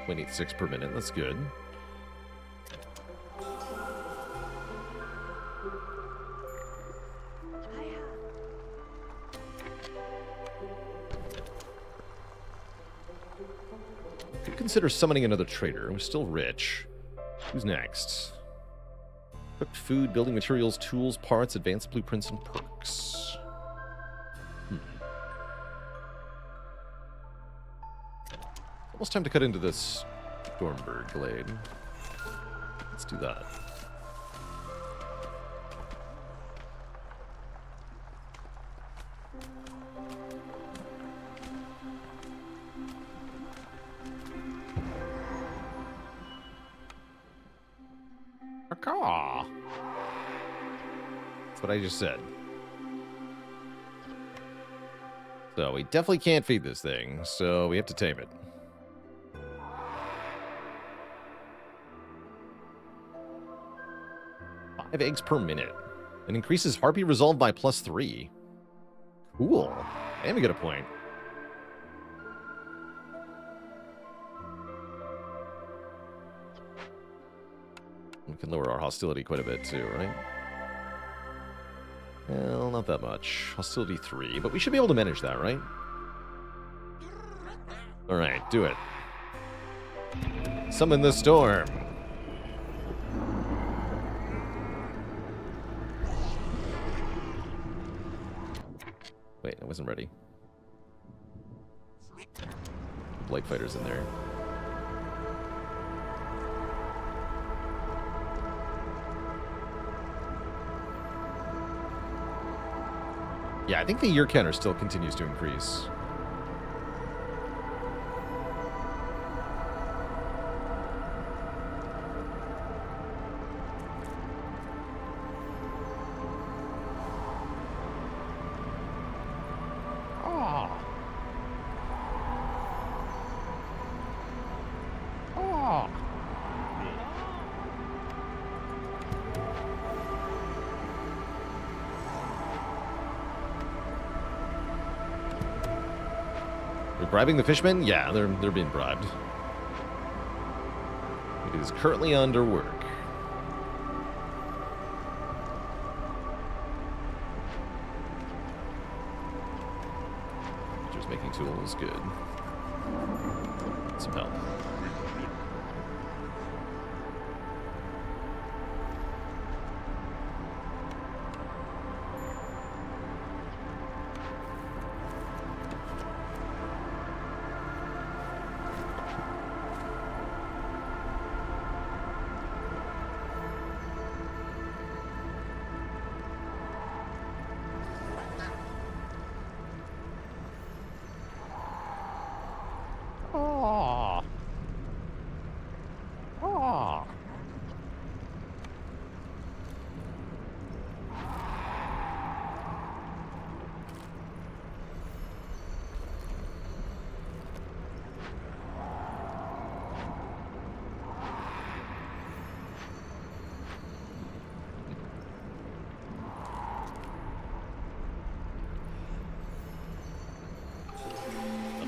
[SPEAKER 1] We need 6 per minute, that's good. Could consider summoning another trader. We're still rich. Who's next? Cooked food, building materials, tools, parts, advanced blueprints, and perks. Almost time to cut into this Stormbird Glade. Let's do that. Caw. That's what I just said. So we definitely can't feed this thing, so we have to tame it. 5 eggs per minute. It increases Harpy Resolve by +3. Cool. And we get a point. We can lower our hostility quite a bit too, right? Well, not that much. Hostility 3, but we should be able to manage that, right? Alright, do it. Summon the storm. Wait, I wasn't ready. Blight Fighter's in there. Yeah, I think the year counter still continues to increase. Bribing the fishmen? Yeah, they're being bribed. It is currently under work. Just making tools, good. Some help.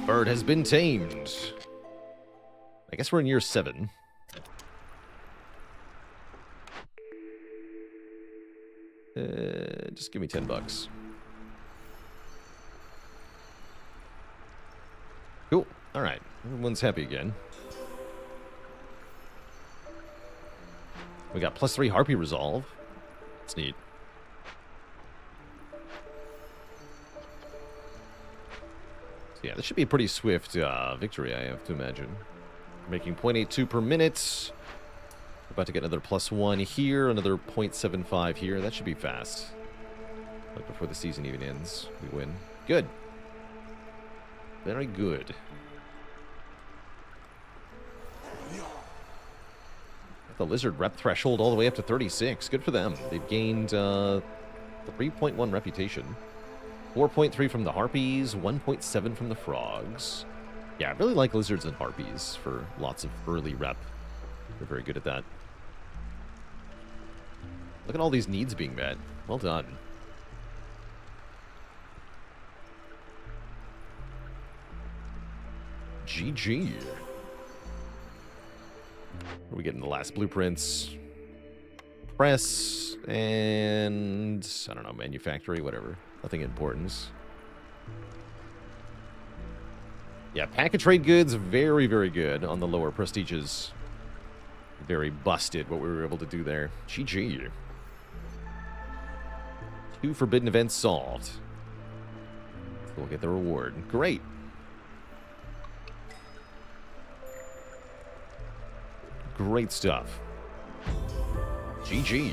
[SPEAKER 1] Bird has been tamed. I guess we're in year 7. Just give me $10. Cool. All right. Everyone's happy again. We got +3 Harpy Resolve. That's neat. Yeah, this should be a pretty swift victory, I have to imagine. Making 0.82 per minute. About to get another +1 here, another 0.75 here. That should be fast. Like before the season even ends, we win. Good. Very good. The Lizard rep threshold all the way up to 36. Good for them. They've gained 3.1 reputation. 4.3 from the Harpies, 1.7 from the Frogs. Yeah, I really like Lizards and Harpies for lots of early rep. They're very good at that. Look at all these needs being met. Well done. GG. Are we getting the last blueprints? Press and I don't know, manufactory, whatever. Nothing importance. Yeah, pack and trade goods, very, very good on the lower prestiges. Very busted what we were able to do there. GG. 2 forbidden events solved. We'll get the reward. Great. Great stuff. GG.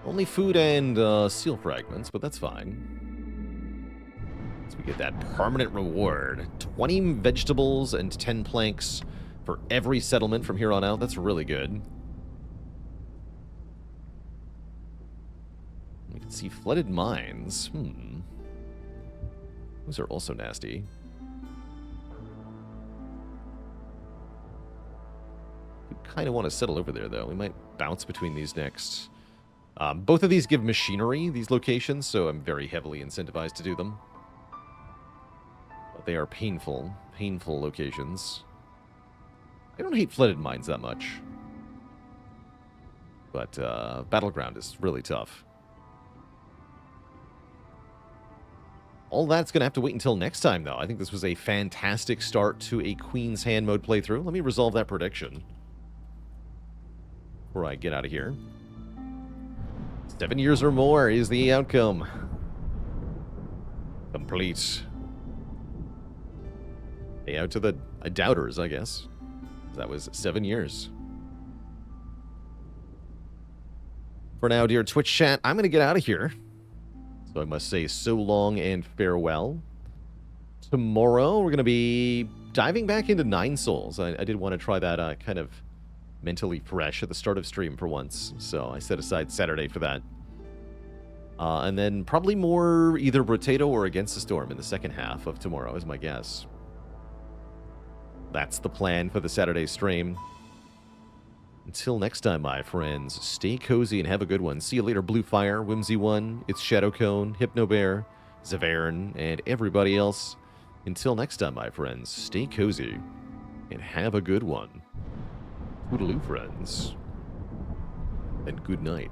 [SPEAKER 1] Only food and seal fragments, but that's fine. So we get that permanent reward. 20 vegetables and 10 planks for every settlement from here on out. That's really good. We can see flooded mines. Those are also nasty. We kind of want to settle over there, though. We might bounce between these next. Both of these give machinery, these locations, so I'm very heavily incentivized to do them. But they are painful, painful locations. I don't hate flooded mines that much. But Battleground is really tough. All that's going to have to wait until next time, though. I think this was a fantastic start to a Queen's Hand mode playthrough. Let me resolve that prediction before I get out of here. 7 years or more is the outcome. Complete. Hey, out to the doubters, I guess. That was 7 years. For now, dear Twitch chat, I'm going to get out of here. So I must say so long and farewell. Tomorrow, we're going to be diving back into Nine Souls. I did want to try that kind of mentally fresh at the start of stream for once. So I set aside Saturday for that. And then probably more either Brotato or Against the Storm in the second half of tomorrow is my guess. That's the plan for the Saturday stream. Until next time, my friends, stay cozy and have a good one. See you later, Bluefire, Whimsy1, It's Shadowcone, Hypnobear, Zavern, and everybody else. Until next time, my friends, stay cozy and have a good one. Toodaloo, friends. And good night.